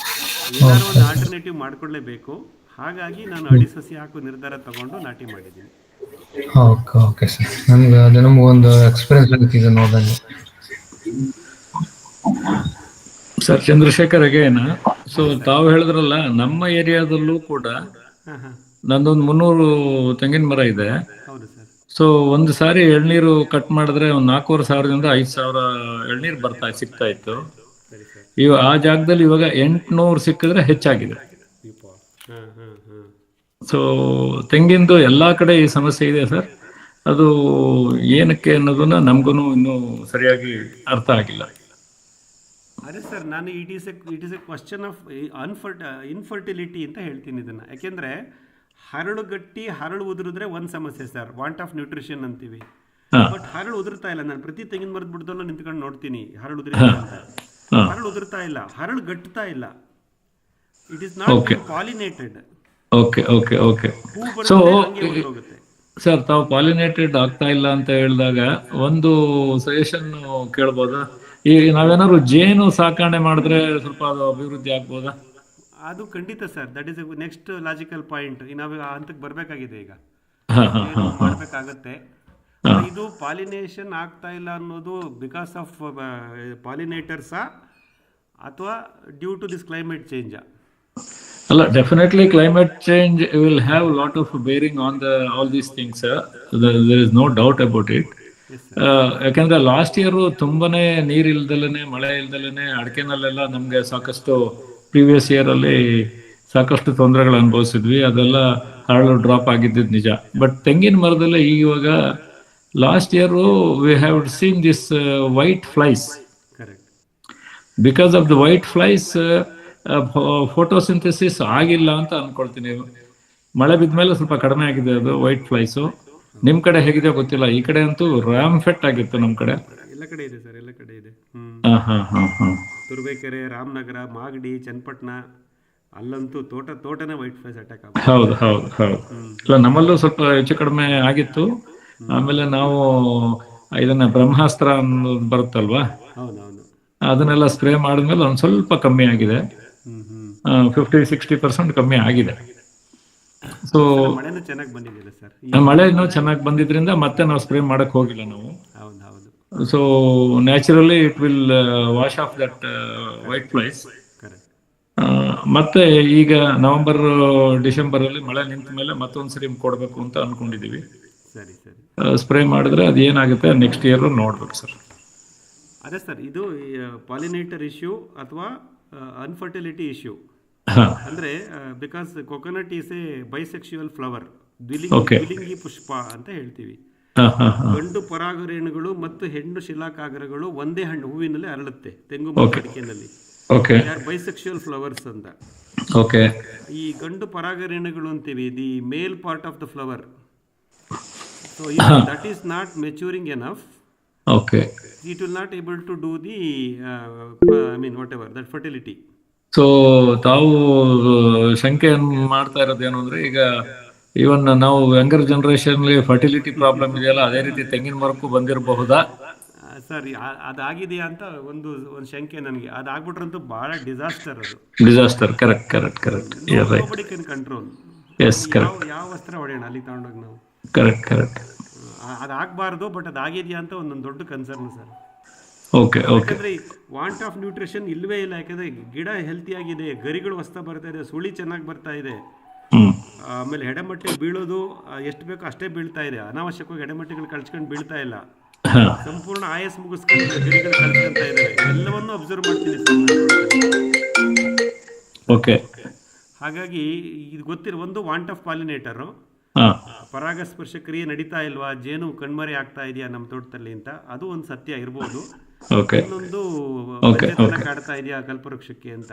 ಏನಾದ್ರು ಒಂದು ಆಲ್ಟರ್ನೇಟಿವ್ ಮಾಡ್ಕೊಳ್ಳೇಬೇಕು. ಹಾಗಾಗಿ ನಾನು ಅಡಿ ಸಸಿ ಹಾಕೋ ನಿರ್ಧಾರ ತಗೊಂಡು ನಾಟಿ ಮಾಡಿದ್ದೀನಿ. ಓಕೆ ಸರ್, ನಮಗೊಂದು ಎಕ್ಸ್ಪೀರಿಯನ್ಸ್ ಆಗುತ್ತೆ ನೋಡಿದಾಗ. Sir, Chandrashekhar again. ಸೊ ತಾವು ಹೇಳಿದ್ರಲ್ಲ, ನಮ್ಮ ಏರಿಯಾದಲ್ಲೂ ಕೂಡ ನಂದೊಂದು 300 ತೆಂಗಿನ ಮರ ಇದೆ. ಸೊ ಒಂದು ಸಾರಿ ಎಳ್ನೀರು ಕಟ್ ಮಾಡಿದ್ರೆ ಒಂದು 4,500ದಿಂದ 5,000 ಎಳ್ನೀರು ಸಿಗ್ತಾ ಇತ್ತು. ಆ ಜಾಗದಲ್ಲಿ ಇವಾಗ 800 ಸಿಕ್ಕಿದ್ರೆ ಹೆಚ್ಚಾಗಿದೆ. ಸೊ ತೆಂಗಿಂದು ಎಲ್ಲಾ ಕಡೆ ಈ ಸಮಸ್ಯೆ ಇದೆ ಸರ್. ಅದು ಏನಕ್ಕೆ ಅನ್ನೋದನ್ನ ನಮಗೂ ಇನ್ನೂ ಸರಿಯಾಗಿ ಅರ್ಥ ಆಗಿಲ್ಲ. ಅದೇ ಸರ್, ನಾನು it is A question of infertility ಅಂತ ಹೇಳ್ತೀನಿ ಇದನ್ನು. ಯಾಕೆಂದರೆ ಹರಳು ಉದುರಿದ್ರೆ ಒಂದು ಸಮಸ್ಯೆ ಸರ್, ವಾಂಟ್ ಆಫ್ ನ್ಯೂಟ್ರಿಷನ್ ಅಂತೀವಿ. ಬಟ್ ಹರಳು ಉದುರ್ತಾ ಇಲ್ಲ. ನಾನು ಪ್ರತಿ ತೆಂಗಿನ ಮರದ ಬಿಡ್ದಲ್ಲೂ ನಿಂತ್ಕೊಂಡು ನೋಡ್ತೀನಿ, ಹರಳು ಉದುರಿಲ್ಲ ಅಂತ. ಹರಳು ಉದುರ್ತಾ ಇಲ್ಲ, ಹರಳು ಗಟ್ತಾ ಇಲ್ಲ. It is not pollinated. Okay. So sir, ತಾವು ಪಾಲಿನೇಟೆಡ್ ಆಗ್ತಾ ಇಲ್ಲ ಅಂತ ಹೇಳಿದಾಗ ಒಂದು ಸಜೆಷನ್ ಕೇಳ್ಬೋದಾ? ಈಗ ನಾವೇನಾದ್ರು ಜೇನು ಸಾಕಣೆ ಮಾಡಿದ್ರೆ ಸ್ವಲ್ಪ ಅದು ಅಭಿವೃದ್ಧಿ ಆಗ್ಬೋದಾ? ಅದು ಖಂಡಿತ sir, that is next logical point. ನಾವು ಆ ಹಂತಕ್ಕೆ ಬರಬೇಕಾಗಿದೆ, ಈಗ ಮಾಡಬೇಕಾಗತ್ತೆ. ಇದು ಪಾಲಿನೇಷನ್ ಆಗ್ತಾ ಇಲ್ಲ ಅನ್ನೋದು ಬಿಕಾಸ್ ಆಫ್ ಪಾಲಿನೇಟರ್ಸಾ ಅಥವಾ ಡ್ಯೂ ಟು ದಿಸ್ ಕ್ಲೈಮೇಟ್ ಚೇಂಜಾ? ಅಲ್ಲ, definitely climate change will have lot of bearing on all these things. There is no doubt about it. ಯಾಕಂದ್ರೆ ಲಾಸ್ಟ್ ಇಯರ್ ತುಂಬಾನೇ ನೀರ್ ಇಲ್ದಲೇನೆ, ಮಳೆ ಇಲ್ದಲೇನೆ ಅಡಿಕೆನಲ್ಲೆಲ್ಲ ನಮ್ಗೆ ಸಾಕಷ್ಟು ಪ್ರೀವಿಯಸ್ ಇಯರ್ ಅಲ್ಲಿ ಸಾಕಷ್ಟು ತೊಂದರೆಗಳು ಅನುಭವಿಸಿದ್ವಿ. ಅದೆಲ್ಲ ಹರಳು ಡ್ರಾಪ್ ಆಗಿದ್ದು ನಿಜ. ಬಟ್ ತೆಂಗಿನ ಮರದಲ್ಲಿ ಇವಾಗ last year we have seen this white flies. Because of the white flies photosynthesis ಆಗಿಲ್ಲ ಅಂತ ಅನ್ಕೊಳ್ತೀನಿ. ಮಳೆ ಬಿದ್ಮೇಲೆ ಸ್ವಲ್ಪ ಕಡಿಮೆ ಆಗಿದೆ ಅದು ವೈಟ್ ಫ್ಲೈಸು. ನಿಮ್ ಕಡೆ ಹೇಗಿದೆ ಗೊತ್ತಿಲ್ಲ, ಈ ಕಡೆ ಅಂತೂ ರಾಮ್ಫೆಟ್ ಆಗಿತ್ತು. ನಮ್ ಕಡೆ ಎಲ್ಲ ಕಡೆ ಇದೆ ಸರ್, ಎಲ್ಲ ಕಡೆ ಇದೆ. ತುರುವೇಕೆರೆ, ರಾಮನಗರ, ಮಾಗಡಿ, ಚನ್ನಪಟ್ಟಣ, ಅಲ್ಲಂತೂ ತೋಟನೇ ವೈಟ್ ಫ್ಲೈಸ್ ಅಟ್ಯಾಕ್ ಆಗುತ್ತೆ. ಹೌದು. ಇಲ್ಲ, ನಮ್ಮಲ್ಲೂ ಸ್ವಲ್ಪ ಹೆಚ್ಚು ಕಡಿಮೆ ಆಗಿತ್ತು. ಆಮೇಲೆ ನಾವು ಇದನ್ನ ಬ್ರಹ್ಮಾಸ್ತ್ರ ಅನ್ನೋದು ಬರುತ್ತಲ್ವಾ, ಅದನ್ನೆಲ್ಲ ಸ್ಪ್ರೇ ಮಾಡಿದ್ಮೇಲೆ ಒಂದು ಸ್ವಲ್ಪ ಕಮ್ಮಿ ಆಗಿದೆ, 50-60% ಕಮ್ಮಿ ಆಗಿದೆ. ಸೊ ಮಳೆನೂ ಚೆನ್ನಾಗಿ ಬಂದಿದೆ ಸರ್. ಮಳೆ ಇನ್ನೂ ಚೆನ್ನಾಗಿ ಬಂದಿದ್ರಿಂದ ಮತ್ತೆ ನಾವು ಸ್ಪ್ರೇ ಮಾಡಕ್ ಹೋಗಿಲ್ಲ ನಾವು. ಹೌದು ಹೌದು. So naturally it will wash of that white flies. ಮತ್ತೆ ಈಗ ನವೆಂಬರ್ ಡಿಸೆಂಬರ್ ಅಲ್ಲಿ ಮಳೆ ನಿಂತ ಮೇಲೆ ಮತ್ತೊಂದ್ಸರಿ ಕೊಡ್ಬೇಕು ಅಂತ ಅನ್ಕೊಂಡಿದೀವಿ. ಸರಿ ಸರಿ. ಸ್ಪ್ರೇ ಮಾಡಿದ್ರೆ ಅದು ಏನಾಗುತ್ತೆ ನೆಕ್ಸ್ಟ್ ಇಯರ್ ನೋಡ್ಬೇಕು ಸರ್. ಅದೇ ಸರ್, ಇದು ಪಾಲಿನೇಟರ್ ಇಶ್ಯೂ ಅಥವಾ ಅನ್ಫರ್ಟಿಲಿಟಿ ಇಶ್ಯೂ ಅಂದ್ರೆ because coconut is a bisexual flower, ದ್ವಿಲಿಂಗಿ ಪುಷ್ಪ ಅಂತ ಹೇಳ್ತೀವಿ. ಗಂಡು ಪರಾಗರೇಣುಗಳು ಮತ್ತು ಹೆಣ್ಣು ಶಿಲಾಕಾಗರಗಳು ಒಂದೇ ಹಣ್ಣು ಹೂವಿನಲ್ಲಿ ಅರಳುತ್ತೆ, ತೆಂಗು ಮತ್ತು ಅಡಿಕೆನಲ್ಲಿ. ಬೈಸೆಕ್ಸುವಲ್ ಫ್ಲವರ್ಸ್ ಅಂತ. ಈ ಗಂಡು ಪರಾಗರೇಣುಗಳು ಅಂತೀವಿ, the male part of the flower. So that is not maturing enough. It will not able to do the whatever that fertility. So ತಾವು ಶಂಕೆ ಮಾಡ್ತಾ ಇರೋದೇನು ಅಂದ್ರೆ, ಈಗ ಇವನ್ ನಾವು ಯಂಗರ್ ಜನರೇಷನ್ ಫರ್ಟಿಲಿಟಿ ಪ್ರಾಬ್ಲಮ್ ಇದೆಯಲ್ಲ, ಅದೇ ರೀತಿ ತೆಂಗಿನ ಮರಕ್ಕೂ ಬಂದಿರಬಹುದಾ ಸರ್? ಅದಾಗಿದೆಯಾ ಅಂತ ಒಂದು ಶಂಕೆ ನನಗೆ. ಅದಾಗ್ಬಿಟ್ರಂತೂ ಬಹಳ disaster. Correct. Nobody can control. ಯಾವ ವಸ್ತ್ರ ಹೊಡೆಯೋಣ ಅಲ್ಲಿ ತಗೊಂಡೋಗಿ ನಾವು. ಕರೆಕ್ಟ್. ಅದಾಗಬಾರ್ದು, ಬಟ್ ಅದಾಗಿದೆಯಾ ಅಂತ ಒಂದೊಂದು ದೊಡ್ಡ ಕನ್ಸರ್ನ್ ಸರ್. ಯಾಕಂದ್ರೆ ವಾಂಟ್ ಆಫ್ ನ್ಯೂಟ್ರಿಷನ್ ಇಲ್ವೇ ಇಲ್ಲ. ಯಾಕಂದ್ರೆ ಗಿಡ ಹೆಲ್ತಿ ಆಗಿದೆ, ಗರಿಗಳು ಹೊಸ್ತಾ ಬರ್ತಾ ಇದೆ, ಸುಳಿ ಚೆನ್ನಾಗಿ ಬರ್ತಾ ಇದೆ. ಆಮೇಲೆ ಎಡೆಮಟ್ಟೆ ಬೀಳೋದು ಎಷ್ಟು ಬೇಕೋ ಅಷ್ಟೇ ಬೀಳ್ತಾ ಇದೆ. ಅನಾವಶ್ಯಕವಾಗಿ ಎಡೆಮಟ್ಟೆಗಳು ಕಳ್ಸ್ಕೊಂಡು ಬೀಳ್ತಾ ಇಲ್ಲ. ಸಂಪೂರ್ಣ ಆಯಸ್ ಮುಗಿಸ್ಕೊಂಡು ಗರಿಗಳು ಕಳ್ಸ್ಕೊಂತ ಇದಾವೆ. ಎಲ್ಲವನ್ನೂ ಅಬ್ಸರ್ವ್ ಮಾಡ್ತೀನಿ ಸರ್. ಹಾಗಾಗಿ ಇದು ಗೊತ್ತಿರೋ ಒಂದು ವಾಂಟ್ ಆಫ್ ಪಾಲಿನೇಟರು, ಪರಾಗಸ್ಪರ್ಶ ಕ್ರಿಯೆ ನಡೀತಾ ಇಲ್ವಾ, ಜೇನು ಕಣ್ಮರೆ ಆಗ್ತಾ ಇದೆಯಾ ನಮ್ಮ ತೋಟದಲ್ಲಿ ಅಂತ, ಅದು ಒಂದು ಸತ್ಯ ಇರ್ಬೋದು. ಇನ್ನೊಂದು ಕಾಡ್ತಾ ಇದೆಯಾ ಕಲ್ಪವೃಕ್ಷಕ್ಕೆ ಅಂತ.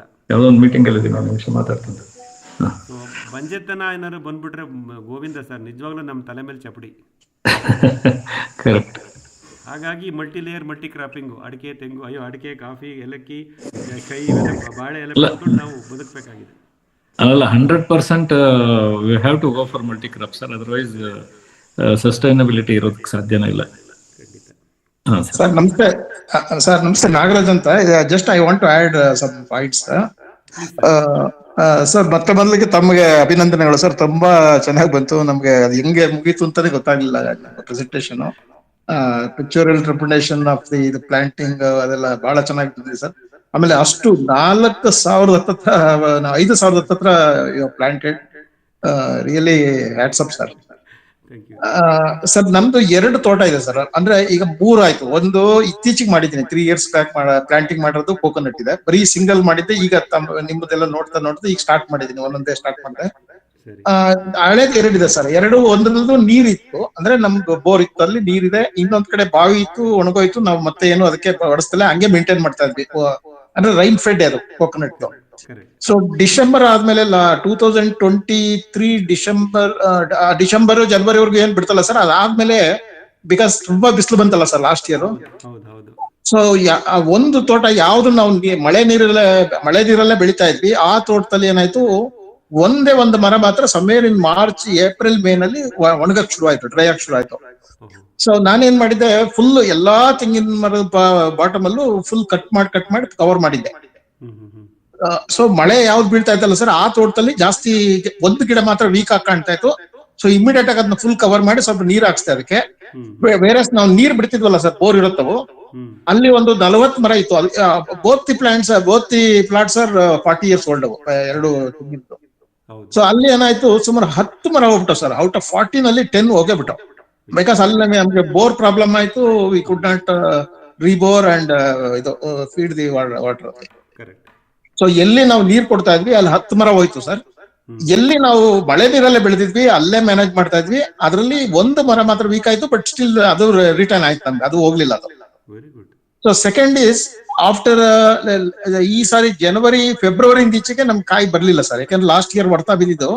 ಬಂಜೆತನ ಏನಾದ್ರು ಬಂದ್ಬಿಟ್ರೆ ಗೋವಿಂದ ಸರ್, ನಿಜವಾಗ್ಲೂ ನಮ್ಮ ತಲೆ ಮೇಲೆ ಚಪಡಿ. ಹಾಗಾಗಿ ಮಲ್ಟಿ ಲೇಯರ್ ಮಲ್ಟಿ ಕ್ರಾಪಿಂಗು, ಅಡಿಕೆ, ತೆಂಗು, ಅಡಿಕೆ, ಕಾಫಿ, ಏಲಕ್ಕಿ, ಕೈ, ಬಾಳೆ ಎಲ್ಲ ಬೆಳ್ಕೊಂಡು ನಾವು ಬದುಕಬೇಕಾಗಿದೆ. ಅಲ್ಲ, 100% we have to go for multi crops sir, otherwise sustainability ಇರೋದಕ್ಕೆ ಸಾಧ್ಯನೇ ಇಲ್ಲ. ಸರ್ ನಮಸ್ತೆ ನಾಗರಾಜ್ ಅಂತ. Just I want to add some points. Sir ಮತ್ತೆ ಮೊದಲಿಗೆ ತಮಗೆ ಅಭಿನಂದನೆಗಳು ಸರ್. ತುಂಬಾ ಚೆನ್ನಾಗಿ ಬಂತು. ನಮ್ಗೆ ಅದು ಹೆಂಗೆ ಮುಗೀತು ಅಂತಾನೆ ಗೊತ್ತಾಗ್ಲಿಲ್ಲ presentation. Pictorial representation of the planting ಅದೆಲ್ಲ ಬಹಳ ಚೆನ್ನಾಗಿ ಬಂದಿದೆ ಸರ್. ಆಮೇಲೆ ಅಷ್ಟು 4,000 5,000 planted. Really hats up sir. Sir ನಮ್ದು 2 ತೋಟ ಇದೆ ಸರ್. ಅಂದ್ರೆ ಈಗ 3 ಆಯ್ತು. ಒಂದು ಇತ್ತೀಚೆಗೆ ಮಾಡಿದ್ದೀನಿ, 3 years ಬ್ಯಾಕ್ ಪ್ಲಾಂಟಿಂಗ್ ಮಾಡಿರೋದು ಕೋಕೋನಟ್ ಇದೆ. ಬರೀ ಸಿಂಗಲ್ ಮಾಡಿದ್ದೆ. ಈಗ ನಿಮ್ಮದೆಲ್ಲ ನೋಡ್ತಾ ಈಗ ಸ್ಟಾರ್ಟ್ ಮಾಡಿದ್ದೀನಿ, ಒಂದೊಂದೇ ಸ್ಟಾರ್ಟ್ ಮಾಡಿದೆ. ಹಳೇದು 2 ಇದೆ ಸರ್. 2 ಒಂದ್ರದ್ದು ನೀರಿತ್ತು, ಅಂದ್ರೆ ನಮ್ದು ಬೋರ್ ಇತ್ತು, ಅಲ್ಲಿ ನೀರಿದೆ. ಇನ್ನೊಂದ್ ಕಡೆ ಬಾವಿ ಇತ್ತು, ಒಣಗೋಯ್ತು. ನಾವು ಮತ್ತೆ ಏನು ಅದಕ್ಕೆ ಹೊಡೆಸ್ತಿಲ್ಲ, ಹಂಗೆ ಮೇಂಟೈನ್ ಮಾಡ್ತಾ ಇದ್ವಿ. ಅಂದ್ರೆ ರೈನ್ ಫೆಡ್ ಅದು ಕೋಕೋನಟ್. ಸೊ ಡಿಸೆಂಬರ್ ಆದ್ಮೇಲೆ 2023 ಡಿಸೆಂಬರ್ ಜನವರಿವರೆಗೂ ಏನ್ ಬಿಡ್ತಲ್ಲ ಸರ್. ಅದಾದ್ಮೇಲೆ ಬಿಕಾಸ್ ತುಂಬಾ ಬಿಸಿಲು ಬಂತಲ್ಲ ಸರ್ ಲಾಸ್ಟ್ ಇಯರ್. ಸೊ ಒಂದು ತೋಟ ಯಾವ್ದು ನಾವು ಮಳೆ ನೀರಲ್ಲೇ ಬೆಳಿತಾ ಇದ್ವಿ, ಆ ತೋಟದಲ್ಲಿ ಏನಾಯ್ತು, ಒಂದೇ ಒಂದು ಮರ ಮಾತ್ರ ಸಮೇರ್ ಇನ್ ಮಾರ್ಚ್ ಏಪ್ರಿಲ್ ಮೇ ನಲ್ಲಿ ಒಣಗಕ್ ಶುರು ಆಯ್ತು, ಡ್ರೈ ಆಗಿ ಶುರು ಆಯ್ತು. ಸೊ ನಾನೇನ್ ಮಾಡಿದ್ದೆ, ಫುಲ್ ಎಲ್ಲಾ ತೆಂಗಿನ ಮರದ ಬಾಟಮ್ ಅಲ್ಲೂ ಫುಲ್ ಕಟ್ ಮಾಡಿ ಕವರ್ ಮಾಡಿದ್ದೆ. ಸೊ ಮಳೆ ಯಾವ್ದು ಬೀಳ್ತಾ ಇತ್ತಲ್ಲ ಸರ್, ಆ ತೋಟದಲ್ಲಿ ಜಾಸ್ತಿ ಒಂದು ಗಿಡ ಮಾತ್ರ ವೀಕ್ ಆಗಿ ಕಾಣ್ತಾ ಇತ್ತು. ಸೊ ಇಮಿಡಿಯೇಟ್ ಆಗಿ ಅದನ್ನ ಫುಲ್ ಕವರ್ ಮಾಡಿ ಸ್ವಲ್ಪ ನೀರ್ ಹಾಕ್ಸ್ತೆ ಅದಕ್ಕೆ. ಬೇರೆ ನಾವು ನೀರ್ ಬಿಡ್ತಿದ್ವಲ್ಲ ಸರ್, ಬೋರ್ ಇರುತ್ತವು, ಅಲ್ಲಿ ಒಂದು 40 ಮರ ಇತ್ತು. Both the plots are 40 years old, 2 ತೆಂಗಿನದು. ಸೊ ಅಲ್ಲಿ ಏನಾಯ್ತು, ಸುಮಾರು 10 ಮರ ಹೋಗ್ಬಿಟ್ಟು ಸರ್. ಔಟ್ ಆಫ್ 40 ನಲ್ಲಿ 10 ಹೋಗೇ ಬಿಟ್ಟು. ಬಿಕಾಸ್ ಅಲ್ಲಿ ನಮಗೆ ಬೋರ್ ಪ್ರಾಬ್ಲಮ್ ಆಯ್ತು. We could not rebore and ಇದು ಫೀಡ್ ದಿ ವಾಟರ್. ಸೊ ಎಲ್ಲಿ ನಾವು ನೀರ್ ಕೊಡ್ತಾ ಇದ್ವಿ ಅಲ್ಲಿ 10 ಮರ ಹೋಯ್ತು ಸರ್. ಎಲ್ಲಿ ನಾವು ಮಳೆ ನೀರಲ್ಲೇ ಬೆಳೆದಿದ್ವಿ ಅಲ್ಲೇ ಮ್ಯಾನೇಜ್ ಮಾಡ್ತಾ ಇದ್ವಿ. ಅದರಲ್ಲಿ ಒಂದು ಮರ ಮಾತ್ರ ವೀಕ್ ಆಯ್ತು, ಬಟ್ ಸ್ಟಿಲ್ ಅದು ರಿಟರ್ನ್ ಆಯ್ತು ನಮ್ಗೆ, ಅದು ಹೋಗ್ಲಿಲ್ಲ ಅದು. ಸೊ ಸೆಕೆಂಡ್ ಈಸ್ ಆಫ್ಟರ್ ಈ ಸಾರಿ ಜನವರಿ ಫೆಬ್ರವರಿ ಈಚೆಗೆ ನಮ್ ಕಾಯಿ ಬರ್ಲಿಲ್ಲ ಸರ್. ಯಾಕಂದ್ರೆ ಲಾಸ್ಟ್ ಇಯರ್ ಹೊಡ್ತಾ ಬಿದ್ದಿದ್ದು,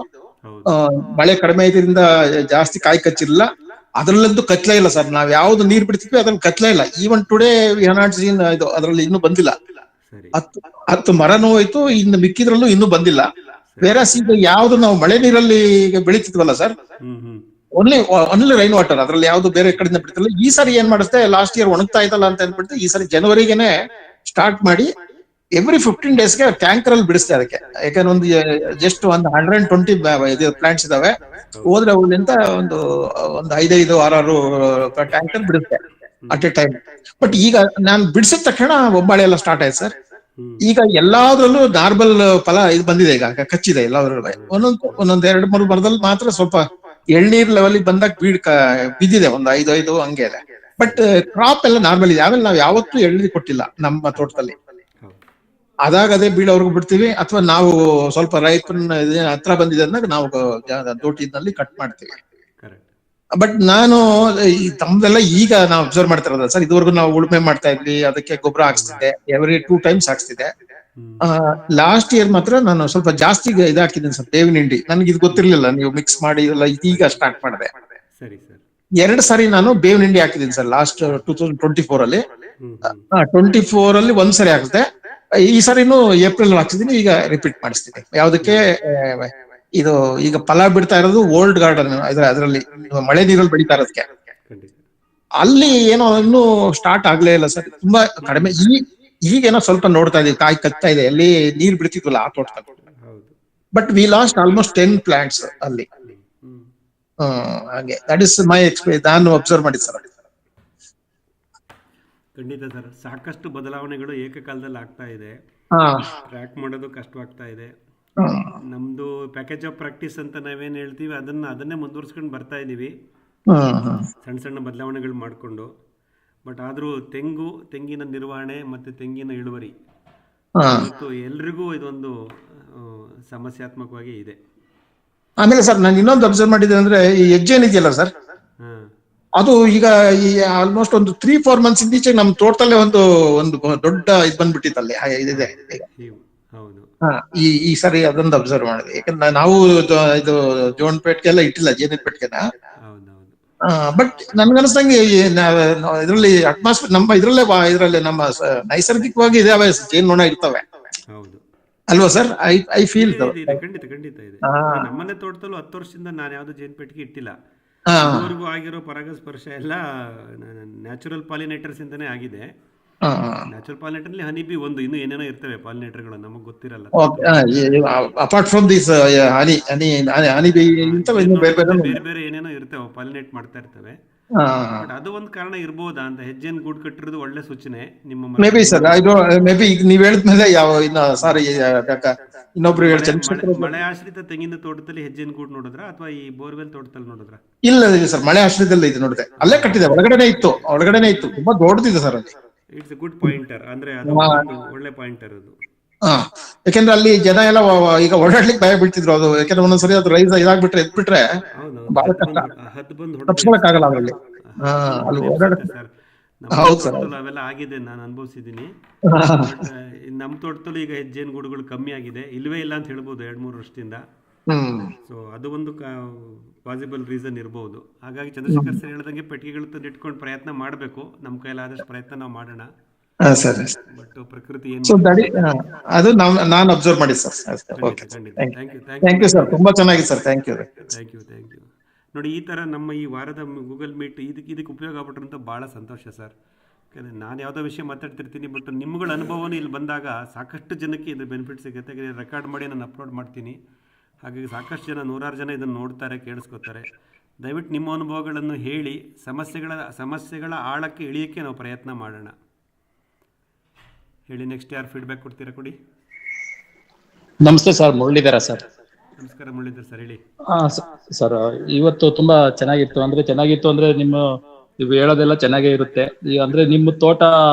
ಮಳೆ ಕಡಿಮೆ ಇದರಿಂದ ಜಾಸ್ತಿ ಕಾಯಿ ಕಚ್ಚಿರಲಿಲ್ಲ. ಅದ್ರಲ್ಲಂತೂ ಕತ್ಲೇ ಇಲ್ಲ ಸರ್. ನಾವ್ ಯಾವ್ದು ನೀರ್ ಬಿಡ್ತಿದ್ವಿ ಅದ್ರಲ್ಲಿ ಕತ್ಲೇ ಇಲ್ಲ. Even today we have not seen ಇದು, ಅದ್ರಲ್ಲಿ ಇನ್ನೂ ಬಂದಿಲ್ಲ. 10 ಮರನೂ ಹೋಯ್ತು, ಇನ್ನು ಮಿಕ್ಕಿದ್ರಲ್ಲೂ ಇನ್ನೂ ಬಂದಿಲ್ಲ. ಬೇರೆ ಈಗ ಯಾವ್ದು ನಾವು ಮಳೆ ನೀರಲ್ಲಿ ಬೆಳಿತಿದ್ವಲ್ಲ ಸರ್, ಓನ್ಲಿ ರೈನ್ ವಾಟರ್, ಅದ್ರಲ್ಲಿ ಯಾವ್ದು ಬೇರೆ ಕಡೆಯಿಂದ ಬಿಡ್ತಿಲ್ಲ. ಈ ಸಾರಿ ಏನ್ ಮಾಡಿಸ್ತೆ, ಲಾಸ್ಟ್ ಇಯರ್ ಒಣಗ್ತಾ ಇದ್ದಲ್ಲ ಅಂತ ಅಂದ್ಬಿಟ್ಟು ಈ ಸಾರಿ ಜನವರಿಗೆನೆ ಸ್ಟಾರ್ಟ್ ಮಾಡಿ ಎವ್ರಿ 15 ಡೇಸ್ಗೆ ಟ್ಯಾಂಕರ್ ಅಲ್ಲಿ ಬಿಡಿಸ್ತೆ ಅದಕ್ಕೆ. ಯಾಕಂದ್ರೆ ಒಂದು ಜಸ್ಟ್ ಒಂದು 120 ಪ್ಲಾಂಟ್ಸ್ ಇದಾವೆ, ಹೋದ್ರೆ ಅವುಗಳಿಂದ ಒಂದು 5-6 ಟ್ಯಾಂಕರ್ ಬಿಡುತ್ತೆ ಅಟ್ ಎ ಟೈಮ್. ಬಟ್ ಈಗ ನಾನು ಬಿಡಿಸಿದ ತಕ್ಷಣ ಒಬ್ಬಳೆ ಎಲ್ಲ ಸ್ಟಾರ್ಟ್ ಆಯ್ತು ಸರ್. ಈಗ ಎಲ್ಲಾದ್ರಲ್ಲೂ ನಾರ್ಮಲ್ ಫಲ ಇದು ಬಂದಿದೆ, ಈಗ ಕಚ್ಚಿದೆ ಎಲ್ಲಾದ್ರಲ್ಲೂ. ಒಂದೊಂದ್ 2-3 ಮರದಲ್ಲಿ ಮಾತ್ರ ಸ್ವಲ್ಪ ಎಳ್ನೀರ್ ಲೆವೆಲ್ ಬಂದಾಗ ಬಿದ್ದಿದೆ, ಒಂದು 5 ಹಂಗೆ ಇದೆ. ಬಟ್ ಕ್ರಾಪ್ ಎಲ್ಲ ನಾರ್ಮಲ್ ಇದೆ. ಆಮೇಲೆ ನಾವು ಯಾವತ್ತೂ ಎಳ್ನೀರ್ ಕೊಟ್ಟಿಲ್ಲ ನಮ್ಮ ತೋಟದಲ್ಲಿ. ಅದಾಗ ಅದೇ ಬೀಳೋರ್ಗು ಬಿಡ್ತೀವಿ, ಅಥವಾ ನಾವು ಸ್ವಲ್ಪ ರೈತನ ಹತ್ರ ಬಂದಿದೆ ಅಂದಾಗ ನಾವು ದೋಟಿನಲ್ಲಿ ಕಟ್ ಮಾಡ್ತೀವಿ. ಬಟ್ ನಾನು ತಮ್ದೆಲ್ಲ ಈಗ ನಾವು ಅಬ್ಸರ್ವ್ ಮಾಡ್ತಿರೋದ ಸರ್. ಇದುವರೆಗೂ ನಾವು ಉಳುಮೆ ಮಾಡ್ತಾ ಇದ್ವಿ, ಅದಕ್ಕೆ ಗೊಬ್ಬರ ಹಾಕ್ಸ್ತಿದ್ದೆ, ಎವ್ರಿ 2 times ಹಾಕ್ಸ್ತಿದ್ದೆ. ಲಾಸ್ಟ್ ಇಯರ್ ಮಾತ್ರ ನಾನು ಸ್ವಲ್ಪ ಜಾಸ್ತಿ ಇದಾಕಿದ್ದೀನಿ ಸರ್, ಬೇವಿನ ಹಿಂಡಿ. ನನ್ಗೆ ಇದು ಗೊತ್ತಿರ್ಲಿಲ್ಲ, ನೀವು ಮಿಕ್ಸ್ ಮಾಡಿ ಎಲ್ಲ ಇದೀಗ ಸ್ಟಾರ್ಟ್ ಮಾಡಿದೆ. 2 ಸಾರಿ ನಾನು ಬೇವಿನ ಹಿಂಡಿ ಹಾಕಿದ್ದೀನಿ ಸರ್ ಲಾಸ್ಟ್ 2024 ಅಲ್ಲಿ. 24 ಅಲ್ಲಿ 1 ಸರಿ ಹಾಕಿದೆ, ಈ ಸಾರಿನೂ ಏಪ್ರಿಲ್ ಹಾಕ್ಸಿದೀನಿ. ಈಗ ರಿಪೀಟ್ ಮಾಡಿಸ್ತೀನಿ. ಯಾವ್ದಕ್ಕೆ ಇದು ಈಗ ಫಲ ಬಿಡ್ತಾ ಇರೋದು ಓಲ್ಡ್ ಗಾರ್ಡನ್ ಅದರಲ್ಲಿ ಮಳೆ ನೀರಲ್ಲಿ ಬೆಳೀತಾ ಇರೋದಕ್ಕೆ. ಅಲ್ಲಿ ಏನೋ ಇನ್ನೂ ಸ್ಟಾರ್ಟ್ ಆಗ್ಲೇ ಇಲ್ಲ ಸರ್, ತುಂಬಾ ಕಡಿಮೆ. ಈಗೇನೋ ಸ್ವಲ್ಪ ನೋಡ್ತಾ ಇದೀವಿ, ಕಾಯಿ ಕತ್ತಾ ಇದೆ. ಅಲ್ಲಿ ನೀರ್ ಬಿಡ್ತಿದ್ವಲ್ಲ ಆ ತೋಟದಲ್ಲಿ. But we last almost 10 plants ಅಲ್ಲಿ. ಹಾಗೆ ದಟ್ ಇಸ್ ಮೈ ಎಕ್ಸ್ಪೀರಿಯನ್ಸ್, ನಾನು ಅಬ್ಸರ್ವ್ ಮಾಡಿ ಸರ್. ಖಂಡಿತ ಸರ್, ಸಾಕಷ್ಟು ಬದಲಾವಣೆಗಳು ಏಕಕಾಲದಲ್ಲಿ ಆಗ್ತಾ ಇದೆ. ಟ್ರ್ಯಾಕ್ ಮಾಡೋದು ಕಷ್ಟವಾಗ್ತಾ ಇದೆ. ನಮ್ದು ಪ್ಯಾಕೇಜ್ ಆಫ್ ಪ್ರಾಕ್ಟೀಸ್ ಅಂತ ನಾವೇನ್ ಹೇಳ್ತೀವಿ ಅದನ್ನೇ ಮುಂದುವರ್ಸ್ಕೊಂಡು ಬರ್ತಾ ಇದೀವಿ, ಸಣ್ಣ ಸಣ್ಣ ಬದಲಾವಣೆಗಳು ಮಾಡಿಕೊಂಡು. ಬಟ್ ಆದ್ರೂ ತೆಂಗಿನ ನಿರ್ವಹಣೆ ಮತ್ತೆ ತೆಂಗಿನ ಇಳುವರಿ ಇವತ್ತು ಎಲ್ರಿಗೂ ಇದೊಂದು ಸಮಸ್ಯಾತ್ಮಕವಾಗಿ ಇದೆ. ಆಮೇಲೆ ಸರ್ ನಾನು ಇನ್ನೊಂದು ಅಬ್ಸರ್ವ್ ಮಾಡಿದೆ ಅಂದ್ರೆ, ಈ ಹೆಜ್ಜೆ ಇದೆಯಲ್ಲ ಸರ್, ಅದು ಈಗ ಈ ಆಲ್ಮೋಸ್ಟ್ ಒಂದು 3-4 months ಇಂದೀಚೆ ನಮ್ ತೋಟದಲ್ಲೇ ಒಂದು ದೊಡ್ಡ ಇದು ಬಂದ್ಬಿಟ್ಟಿತ್ತಲ್ಲಿ ಇದಿದೆ. ಈ ಸರಿ ಅದೊಂದು ಅಬ್ಸರ್ವ್ ಮಾಡಿದೆ. ಯಾಕಂದ್ರೆ ನಾವು ಇದು ಜೋನ್ಪೇಟ್ಗೆಲ್ಲ ಇಟ್ಟಿಲ್ಲ, ಜೇನಿಪೇಟ್ಗೆನ. ಬಟ್ ನನ್ಗನ್ಸ್ದಂಗೆ ಇದ್ರಲ್ಲಿ ಅಟ್ಮಾಸ್ಫಿಯರ್ ನಮ್ಮ ಇದ್ರಲ್ಲೇ ನಮ್ಮ ನೈಸರ್ಗಿಕವಾಗಿ ಇದಾವೆ, ಜೇನ್ನೊಣ ಇರ್ತವೆ ಅಲ್ವಾ ಸರ್? ಐ ಫೀಲ್ ಖಂಡಿತ ಇದೆ. ನಮ್ಮನೆ ತೋಟದಲ್ಲೂ 10 ವರ್ಷದಿಂದ ನಾನು ಯಾವ್ದು ಜೇನ್ಪೇಟ್ಗೆ ಇಟ್ಟಿಲ್ಲ. ಇದುವರೆಗೂ ಆಗಿರೋ ಪರಾಗಸ್ಪರ್ಶ ಎಲ್ಲ ನ್ಯಾಚುರಲ್ ಪಾಲಿನೇಟರ್ಸ್ ಇಂದಾನೇ ಆಗಿದೆ. ನ್ಯಾಚುರಲ್ ಪಾಲಿನೇಟರ್ ಅಲ್ಲಿ ಹನಿ ಬಿ ಒಂದು, ಇನ್ನು ಏನೇನೋ ಇರ್ತವೆ ಪಾಲಿನೇಟರ್ಗಳು ನಮಗ್ ಗೊತ್ತಿರಲ್ಲ. Apart from this honey bee ಬೇರೆ ಏನೇನೋ ಇರ್ತವೆ, ಪಾಲಿನೇಟ್ ಮಾಡ್ತಾ ಇರ್ತವೆ. ಬಟ್ ಅದು ಒಂದು ಕಾರಣ ಇರ್ಬೋದಾ ಅಂತ. ಹೆಜ್ಜೆನ್ ಗೂಡು ಕಟ್ಟಿರೋದು ಒಳ್ಳೆ ಸೂಚನೆ ನಿಮ್ಮ. May be sir, may be ಈಗ ನೀವ್ ಹೇಳಿದ್ಮೇಲೆ ಸಾರಿ ಇನ್ನೊಬ್ರು ಮಳೆ ಆಶ್ರಿತ ತೆಂಗಿನ ತೋಟದಲ್ಲಿ ಹೆಜ್ಜೆನ್ ಗೂಡು ನೋಡಿದ್ರ ಅಥವಾ ಈ ಬೋರ್ವೆಲ್ ತೋಟದಲ್ಲಿ ನೋಡಿದ್ರ? ಇಲ್ಲ ಸರ್, ಮಳೆ ಆಶ್ರಯದಲ್ಲಿ ಇದು ನೋಡಿದೆ, ಅಲ್ಲೇ ಕಟ್ಟಿದೆ, ಒಳಗಡೆನೆ ಇತ್ತು, ತುಂಬಾ ದೊಡ್ಡದಿದೆ ಸರ್ ಅಲ್ಲಿ. ಇಟ್ಸ್ ಎ ಗುಡ್ ಪಾಯಿಂಟರ್, ಅಂದ್ರೆ ಅದು ಒಳ್ಳೆ ಪಾಯಿಂಟರ್ ಅದು. ಯಾಕೆಂದ್ರೆ ಅಲ್ಲಿ ಜನ ಎಲ್ಲ ಈಗ ಓಡಾಡ್ಲಿಕ್ಕೆ ಭಯ ಬೀಳ್ತಿದ್ರು. ಅದು ಯಾಕಂದ್ರೆ ಒಂದೊಂದ್ಸರಿ ಅದು ರೈಸ್ ಇದಾಗ್ಬಿಟ್ರೆ ಎದ್ಬಿಟ್ರೆ ಬಹಳ ಕಷ್ಟ, ತಪ್ಪಿಸ್ಕೊಳಕ್ಕಾಗಲ್ಲ ಅದರಲ್ಲಿ. ಅಲ್ಲಿ ಹೌದು ಸರ್, ಅವೆಲ್ಲ ಆಗಿದೆ, ನಾನು ಅನುಭವಿಸಿದ್ದೀನಿ. ನಮ್ ತೋಟದಲ್ಲೂ ಈಗ ಹೆಜ್ಜೆನ್ ಗೂಡುಗಳು ಕಮ್ಮಿ ಆಗಿದೆ, ಇಲ್ವೇ ಇಲ್ಲ ಅಂತ ಹೇಳ್ಬೋದು 2-3 ವರ್ಷದಿಂದ. ಸೊ ಅದು ಒಂದು ಪಾಸಿಬಲ್ ರೀಸನ್ ಇರಬಹುದು. ಹಾಗಾಗಿ ಚಂದ್ರಶೇಖರ್ ಸರ್ ಹೇಳ್ದಂಗೆ ಪೆಟ್ಟಿಗೆಗಳು ತಂದು ಇಟ್ಕೊಂಡು ಪ್ರಯತ್ನ ಮಾಡಬೇಕು, ನಮ್ಮ ಕೈಲಾದಷ್ಟು ಪ್ರಯತ್ನ ನಾವು ಮಾಡೋಣ. ಬಟ್ ಪ್ರಕೃತಿ ಅದು ನಾನು ಅಬ್ಸರ್ವ್ ಮಾಡಿ ಸರ್. ಥ್ಯಾಂಕ್ ಯು ಸರ್, ತುಂಬಾ ಚೆನ್ನಾಗಿದೆ ಸರ್. Thank you. ನೋಡಿ, ಈ ತರ ನಮ್ಮ ಈ ವಾರದ ಗೂಗಲ್ ಮೀಟ್ ಇದಕ್ಕೆ ಉಪಯೋಗ ಆಗ್ಬಿಟ್ರಂತ ಬಹಳ ಸಂತೋಷ ಸರ್. ಯಾಕಂದ್ರೆ ನಾನು ಯಾವುದೋ ವಿಷಯ ಮಾತಾಡ್ತಿರ್ತೀನಿ, ಬಟ್ ನಿಮ್ಗಳ ಅನುಭವನೂ ಇಲ್ಲಿ ಬಂದಾಗ ಸಾಕಷ್ಟು ಜನಕ್ಕೆ ಇದು ಬೆನಿಫಿಟ್ ಸಿಗುತ್ತೆ. ರೆಕಾರ್ಡ್ ಮಾಡಿ ನಾನು ಅಪ್ಲೋಡ್ ಮಾಡ್ತೀನಿ, ಹಾಗಾಗಿ ಸಾಕಷ್ಟು ಜನ, 100 ಜನ ಇದನ್ನು ನೋಡ್ತಾರೆ, ಕೇಳಿಸ್ಕೊತಾರೆ. ದಯವಿಟ್ಟು ನಿಮ್ಮ ಅನುಭವಗಳನ್ನು ಹೇಳಿ ಸಮಸ್ಯೆಗಳ ಆಳಕ್ಕೆ ಇಳಿಯೋಕ್ಕೆ ನಾವು ಪ್ರಯತ್ನ ಮಾಡೋಣ. ಹೇಳಿ, ನೆಕ್ಸ್ಟ್ ಯಾರು ಫೀಡ್ಬ್ಯಾಕ್ ಕೊಡ್ತೀರಾ? ಕೊಡಿ. ನಮಸ್ತೆ ಸರ್, ಮುರಳೀಧರ ಸರ್. ನಮಸ್ಕಾರ ಮುರಳೀಧರ್ ಸರ್, ಹೇಳಿ. ಸರ್, ಇವತ್ತು ತುಂಬಾ ಚೆನ್ನಾಗಿತ್ತು ಅಂದ್ರೆ ನೀವು ಹೇಳೋದೆಲ್ಲ ಚೆನ್ನಾಗೇ ಇರುತ್ತೆ. ಅಂದ್ರೆ ನಿಮ್ಮ ತೋಟ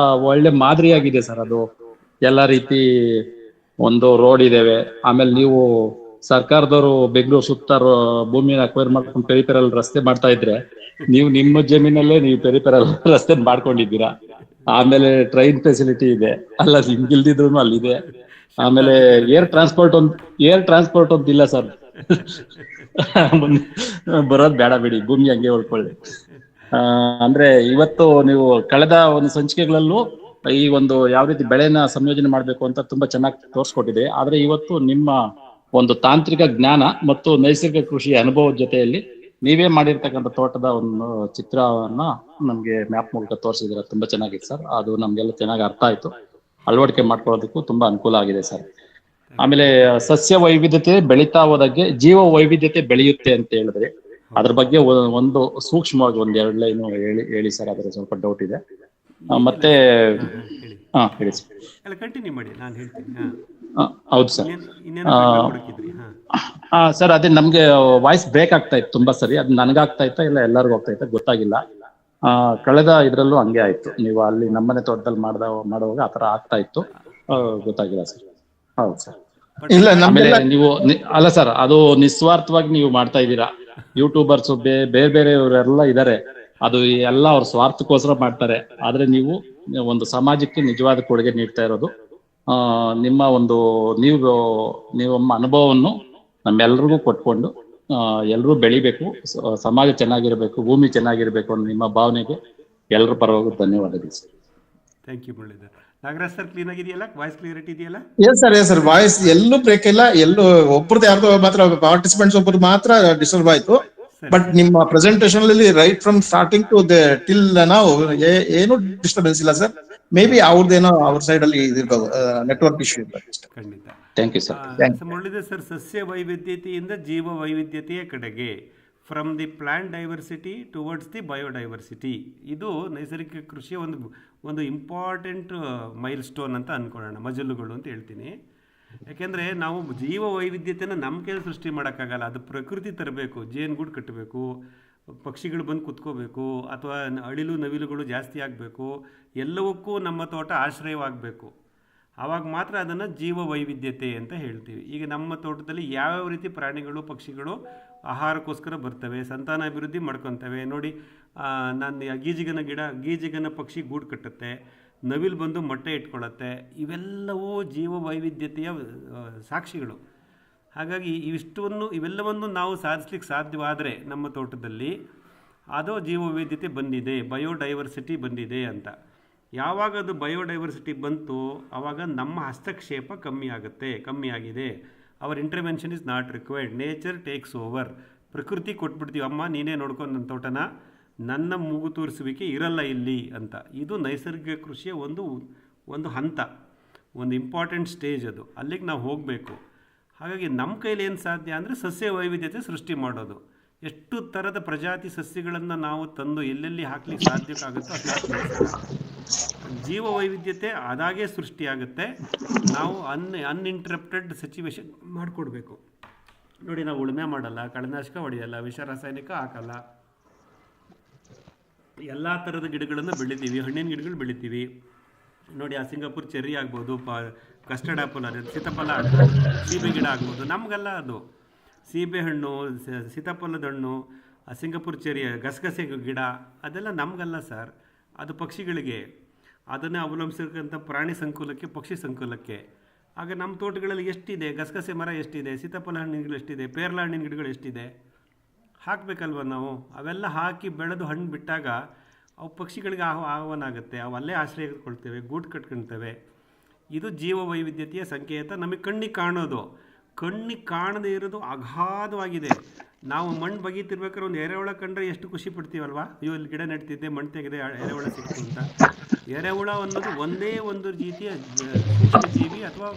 ಒಳ್ಳೆ ಮಾದರಿಯಾಗಿದೆ ಸರ್. ಅದು ಎಲ್ಲ ರೀತಿ ಒಂದು ರೋಡ್ ಇದಾವೆ. ಆಮೇಲೆ ನೀವು ಸರ್ಕಾರದವರು ಬೆಂಗಳೂರು ಸುತ್ತ ಭೂಮಿನ ಅಕ್ವೈರ್ ಮಾಡ್ಕೊಂಡು ಪೆರಿಪೆರಲ್ ರಸ್ತೆ ಮಾಡ್ತಾ ಇದ್ರೆ, ನೀವು ನಿಮ್ಮ ಜಮೀನಲ್ಲೇ ನೀವು ಪೆರಿಪೆರಲ್ ರಸ್ತೆ ಮಾಡ್ಕೊಂಡಿದ್ದೀರಾ. ಆಮೇಲೆ ಟ್ರೈನ್ ಫೆಸಿಲಿಟಿ ಇದೆ, ಅಲ್ಲ ನಿಮ್ಗಿಲ್ದಿದ್ರು ಅಲ್ಲಿದೆ. ಆಮೇಲೆ ಏರ್ ಟ್ರಾನ್ಸ್ಪೋರ್ಟ್ ಒಂದು ಇಲ್ಲ ಸರ್. ಬರೋದ್ ಬೇಡ ಬಿಡಿ, ಭೂಮಿ ಹಂಗೆ ಉಳ್ಕೊಳ್ಳಿ. ಅಂದ್ರೆ ಇವತ್ತು ನೀವು ಕಳೆದ ಒಂದು ಸಂಚಿಕೆಗಳಲ್ಲೂ ಈ ಒಂದು ಯಾವ ರೀತಿ ಬೆಳೆನ ಸಂಯೋಜನೆ ಮಾಡ್ಬೇಕು ಅಂತ ತುಂಬಾ ಚೆನ್ನಾಗಿ ತೋರಿಸ್ಕೊಟ್ಟಿದೆ. ಆದ್ರೆ ಇವತ್ತು ನಿಮ್ಮ ಒಂದು ತಾಂತ್ರಿಕ ಜ್ಞಾನ ಮತ್ತು ನೈಸರ್ಗಿಕ ಕೃಷಿಯ ಅನುಭವದ ಜೊತೆಯಲ್ಲಿ ನೀವೇ ಮಾಡಿರ್ತಕ್ಕಂಥ ತೋಟದ ಒಂದು ಚಿತ್ರವನ್ನ ನಮ್ಗೆ ಮ್ಯಾಪ್ ಮೂಲಕ ತೋರಿಸಿದ್ರೆ ತುಂಬಾ ಚೆನ್ನಾಗಿತ್ತು ಸರ್. ಅದು ನಮ್ಗೆಲ್ಲ ಚೆನ್ನಾಗಿ ಅರ್ಥ ಆಯ್ತು. ಅಳವಡಿಕೆ ಮಾಡ್ಕೊಳ್ಳೋದಕ್ಕೂ ತುಂಬಾ ಅನುಕೂಲ ಆಗಿದೆ ಸರ್. ಆಮೇಲೆ ಸಸ್ಯ ವೈವಿಧ್ಯತೆ ಬೆಳೀತಾ ಹೋದಾಗೆ ಜೀವ ವೈವಿಧ್ಯತೆ ಬೆಳೆಯುತ್ತೆ ಅಂತ ಹೇಳಿದ್ರೆ ಅದ್ರ ಬಗ್ಗೆ ಒಂದು ಸೂಕ್ಷ್ಮವಾಗಿ ಒಂದ್ 2 ಲೈನ್ ಹೇಳಿ ಸರ್. ಅದ್ರ ಸ್ವಲ್ಪ ಡೌಟ್ ಇದೆ. ಮತ್ತೆ ಹೇಳಿ ಸರ್. ಅಲ್ಲ, ಕಂಟಿನ್ಯೂ ಮಾಡಿ, ನಾನು ಹೇಳ್ತೀನಿ. ಹೌದು ಸರ್. ಹುಡುಕಿದ್ರಿ? ಸರ್ ಅದೇ ನಮ್ಗೆ ವಾಯ್ಸ್ ಬ್ರೇಕ್ ಆಗ್ತಾ ಇತ್ತು ತುಂಬಾ ಸರಿ. ಅದು ನನಗಾಗ್ತಾ ಇತ್ತಾ ಇಲ್ಲ ಎಲ್ಲರಿಗೂ ಆಗ್ತಾ ಇತ್ತಾ ಗೊತ್ತಾಗಿಲ್ಲ. ಕಳೆದ ಇದ್ರಲ್ಲೂ ಹಂಗೆ ಆಯ್ತು. ನೀವು ಅಲ್ಲಿ ನಮ್ಮನೆ ತೋಟದಲ್ಲಿ ಮಾಡುವಾಗ ಆತರ ಆಗ್ತಾ ಇತ್ತು, ಗೊತ್ತಾಗಿಲ್ಲ ಸರ್. ಹೌದು ಸರ್. ಇಲ್ಲ, ಆಮೇಲೆ ನೀವು ಅಲ್ಲ ಸರ್, ಅದು ನಿಸ್ವಾರ್ಥವಾಗಿ ನೀವು ಮಾಡ್ತಾ ಇದ್ದೀರಾ. ಯೂಟ್ಯೂಬರ್ಸ್ ಬೇರೆ ಬೇರೆಯವರೆಲ್ಲ ಇದಾರೆ, ಅದು ಎಲ್ಲ ಅವ್ರ ಸ್ವಾರ್ಥಕ್ಕೋಸ್ಕರ ಮಾಡ್ತಾರೆ. ಆದ್ರೆ ನೀವು ಒಂದು ಸಮಾಜಕ್ಕೆ ನಿಜವಾದ ಕೊಡುಗೆ ನೀಡ್ತಾ ಇರೋದು. ನಿಮ್ಮ ಒಂದು ನೀವಮ್ಮ ಅನುಭವವನ್ನು ನಮ್ಮೆಲ್ರಿಗೂ ಕೊಟ್ಕೊಂಡು ಎಲ್ಲರೂ ಬೆಳಿಬೇಕು, ಸಮಾಜ ಚೆನ್ನಾಗಿರ್ಬೇಕು, ಭೂಮಿ ಚೆನ್ನಾಗಿರ್ಬೇಕು ಅನ್ನೋ ನಿಮ್ಮ ಭಾವನೆಗೆ ಎಲ್ಲರ ಪರವಾಗಿ ಧನ್ಯವಾದಗಳು sir. Thank you Muralidhar. Nagaraj sir, clean ಆಗಿದೆಯಲ್ಲ? ವಾಯ್ಸ್ ಕ್ಲಿಯರಿಟಿ ಇದೆಯಲ್ಲ? ಎಸ್ ಸರ್, ವಾಯ್ಸ್ ಎಲ್ಲೂ ಬ್ರೇಕ್ ಇಲ್ಲ. ಎಲ್ಲೂ ಒಬ್ಬರದ್ದು ಯಾರ್ದೋ ಮಾತ್ರ ಪಾರ್ಟಿಸಿಪೆಂಟ್ಸ್ ಒಬ್ಬರು ಮಾತ್ರ ಡಿಸ್ಟರ್ಬ್ ಆಯ್ತು. ಬಟ್ ನಿಮ್ಮ ಪ್ರೆಸೆಂಟೇಷನ್ ಅಲ್ಲಿ right from starting to till ನಾವು ಏನು ಡಿಸ್ಟರ್ಬೆನ್ಸ್ ಇಲ್ಲ ಸರ್. ಮೇ ಬಿ ಅವ್ರದ್ದೇನೋ ಅವ್ರ ಸೈಡ್ ಅಲ್ಲಿ ಇದಿರ್ಬೋದು, ನೆಟ್ವರ್ಕ್ ಇಶ್ಯೂ ಇರ್ಬೋದು. ಖಂಡಿತ. Thank you sir. Muralidhar sir, ಸಸ್ಯ ವೈವಿಧ್ಯತೆಯಿಂದ ಜೀವ ವೈವಿಧ್ಯತೆಯ ಕಡೆಗೆ, from the plant diversity towards the biodiversity, ಇದು ನೈಸರ್ಗಿಕ ಕೃಷಿಯ ಒಂದು ಇಂಪಾರ್ಟೆಂಟ್ ಮೈಲ್ ಸ್ಟೋನ್ ಅಂತ ಅಂದ್ಕೊಳ್ಳೋಣ, ಮಜಲುಗಳು ಅಂತ ಹೇಳ್ತೀನಿ. ಯಾಕೆಂದರೆ ನಾವು ಜೀವ ವೈವಿಧ್ಯತೆನ ನಮ್ಮ ಕೈಲಿ ಸೃಷ್ಟಿ ಮಾಡೋಕ್ಕಾಗಲ್ಲ, ಅದು ಪ್ರಕೃತಿ ತರಬೇಕು. ಜೇನುಗೂಡು ಕಟ್ಟಬೇಕು, ಪಕ್ಷಿಗಳು ಬಂದು ಕುತ್ಕೋಬೇಕು, ಅಥವಾ ಅಳಿಲು ನವಿಲುಗಳು ಜಾಸ್ತಿ ಆಗಬೇಕು, ಎಲ್ಲವಕ್ಕೂ ನಮ್ಮ ತೋಟ ಆಶ್ರಯವಾಗಬೇಕು. ಆವಾಗ ಮಾತ್ರ ಅದನ್ನು ಜೀವ ವೈವಿಧ್ಯತೆ ಅಂತ ಹೇಳ್ತೀವಿ. ಈಗ ನಮ್ಮ ತೋಟದಲ್ಲಿ ಯಾವ್ಯಾವ ರೀತಿ ಪ್ರಾಣಿಗಳು, ಪಕ್ಷಿಗಳು ಆಹಾರಕ್ಕೋಸ್ಕರ ಬರ್ತವೆ, ಸಂತಾನಾಭಿವೃದ್ಧಿ ಮಾಡ್ಕೊತವೆ ನೋಡಿ. ನಾನು ಗೀಜಿಗನ ಪಕ್ಷಿ ಗೂಡು ಕಟ್ಟುತ್ತೆ, ನವಿಲು ಬಂದು ಮೊಟ್ಟೆ ಇಟ್ಕೊಳ್ಳುತ್ತೆ. ಇವೆಲ್ಲವೂ ಜೀವ ವೈವಿಧ್ಯತೆಯ ಸಾಕ್ಷಿಗಳು. ಹಾಗಾಗಿ ಇವೆಲ್ಲವನ್ನು ನಾವು ಸಾಧಿಸ್ಲಿಕ್ಕೆ ಸಾಧ್ಯವಾದರೆ ನಮ್ಮ ತೋಟದಲ್ಲಿ ಅದು ಜೀವ ವೈವಿಧ್ಯತೆ ಬಂದಿದೆ, ಬಯೋಡೈವರ್ಸಿಟಿ ಬಂದಿದೆ ಅಂತ. ಯಾವಾಗ ಅದು ಬಯೋಡೈವರ್ಸಿಟಿ ಬಂತು ಆವಾಗ ನಮ್ಮ ಹಸ್ತಕ್ಷೇಪ ಕಮ್ಮಿಯಾಗಿದೆ. Our intervention is not required, nature takes over. ಪ್ರಕೃತಿ ಕೊಟ್ಬಿಡ್ತೀವಿ, ಅಮ್ಮ ನೀನೇ ನೋಡ್ಕೊಂಡು ನನ್ನ ತೋಟನ, ನನ್ನ ಮೂಗು ತೋರಿಸುವಿಕೆ ಇರಲ್ಲ ಇಲ್ಲಿ ಅಂತ. ಇದು ನೈಸರ್ಗಿಕ ಕೃಷಿಯ ಒಂದು ಹಂತ, ಒಂದು ಇಂಪಾರ್ಟೆಂಟ್ ಸ್ಟೇಜ್. ಅದು ಅಲ್ಲಿಗೆ ನಾವು ಹೋಗಬೇಕು. ಹಾಗಾಗಿ ನಮ್ಮ ಕೈಲಿ ಏನು ಸಾಧ್ಯ ಅಂದರೆ ಸಸ್ಯ ವೈವಿಧ್ಯತೆ ಸೃಷ್ಟಿ ಮಾಡೋದು. ಎಷ್ಟು ಥರದ ಪ್ರಜಾತಿ ಸಸ್ಯಗಳನ್ನು ನಾವು ತಂದು ಎಲ್ಲೆಲ್ಲಿ ಹಾಕ್ಲಿಕ್ಕೆ ಸಾಧ್ಯಕ್ಕಾಗುತ್ತೋ ಅಷ್ಟು ಜೀವ ವೈವಿಧ್ಯತೆ ಅದಾಗೆ ಸೃಷ್ಟಿಯಾಗುತ್ತೆ. ನಾವು ಅನ್ಇಂಟರಪ್ಟೆಡ್ ಸಿಚುವೇಶನ್ ಮಾಡಿಕೊಡ್ಬೇಕು. ನೋಡಿ, ನಾವು ಉಳುಮೆ ಮಾಡಲ್ಲ, ಕಳೆನಾಶಕ ಹೊಡೆಯಲ್ಲ, ವಿಷ ರಾಸಾಯನಿಕ ಹಾಕಲ್ಲ, ಎಲ್ಲ ಥರದ ಗಿಡಗಳನ್ನು ಬೆಳಿತೀವಿ, ಹಣ್ಣಿನ ಗಿಡಗಳು ಬೆಳಿತೀವಿ. ನೋಡಿ, ಆ ಸಿಂಗಾಪುರ್ ಚೆರ್ರಿ ಆಗ್ಬೋದು, ಕಸ್ಟರ್ಡ್ ಆ್ಯಪಲ್, ಅದು ಸೀತಾಫಲ ಆಗ್ಬೋದು, ಸೀಬೆ ಗಿಡ ಆಗ್ಬೋದು. ನಮಗೆಲ್ಲ ಅದು ಸೀಬೆ ಹಣ್ಣು, ಸೀತಾಫಲದ ಹಣ್ಣು, ಸಿಂಗಾಪುರ್ ಚೆರ್ರಿ, ಗಸಗಸೆ ಗಿಡ ಅದೆಲ್ಲ ನಮಗಲ್ಲ ಸರ್, ಅದು ಪಕ್ಷಿಗಳಿಗೆ. ಅದನ್ನೇ ಅವಲಂಬಿಸಿರ್ತಕ್ಕಂಥ ಪ್ರಾಣಿ ಸಂಕುಲಕ್ಕೆ, ಪಕ್ಷಿ ಸಂಕುಲಕ್ಕೆ. ಆಗ ನಮ್ಮ ತೋಟಗಳಲ್ಲಿ ಎಷ್ಟಿದೆ, ಗಸಗಸೆ ಮರ ಎಷ್ಟಿದೆ, ಸೀತಾಫಲ ಹಣ್ಣಿನ ಗಿಡಗಳು ಎಷ್ಟಿದೆ, ಪೇರಲ ಹಣ್ಣಿನ ಗಿಡಗಳು ಎಷ್ಟಿದೆ, ಹಾಕಬೇಕಲ್ವ ನಾವು. ಅವೆಲ್ಲ ಹಾಕಿ ಬೆಳೆದು ಹಣ್ಣು ಬಿಟ್ಟಾಗ ಅವು ಪಕ್ಷಿಗಳಿಗೆ ಆಹ್ವಾನ ಆಗುತ್ತೆ, ಅವು ಅಲ್ಲೇ ಆಶ್ರಯ ಕೊಳ್ತೇವೆ, ಗೂಡು ಕಟ್ಕೊಳ್ತೇವೆ. ಇದು ಜೀವ ವೈವಿಧ್ಯತೆಯ ಸಂಕೇತ. ನಮಗೆ ಕಣ್ಣಿಗೆ ಕಾಣೋದು, ಕಣ್ಣಿಗೆ ಕಾಣದೇ ಇರೋದು ಅಗಾಧವಾಗಿದೆ. ನಾವು ಮಣ್ಣು ಬಗೀತಿರ್ಬೇಕಾದ್ರೆ ಒಂದು ಎರೆಹುಳ ಕಂಡ್ರೆ ಎಷ್ಟು ಖುಷಿ ಪಡ್ತೀವಲ್ವ, ಅಯ್ಯೋ ಇಲ್ಲಿ ಗಿಡ ನೆಡ್ತಿದ್ದೆ, ಮಣ್ಣು ತೆಗೆದೆ, ಎರೆಹುಳ ಸಿಕ್ತು ಅಂತ. ಎರೆಹುಳ ಅನ್ನೋದು ಒಂದೇ ಒಂದು ರೀತಿಯ ಸೂಕ್ಷ್ಮ ಜೀವಿ ಅಥವಾ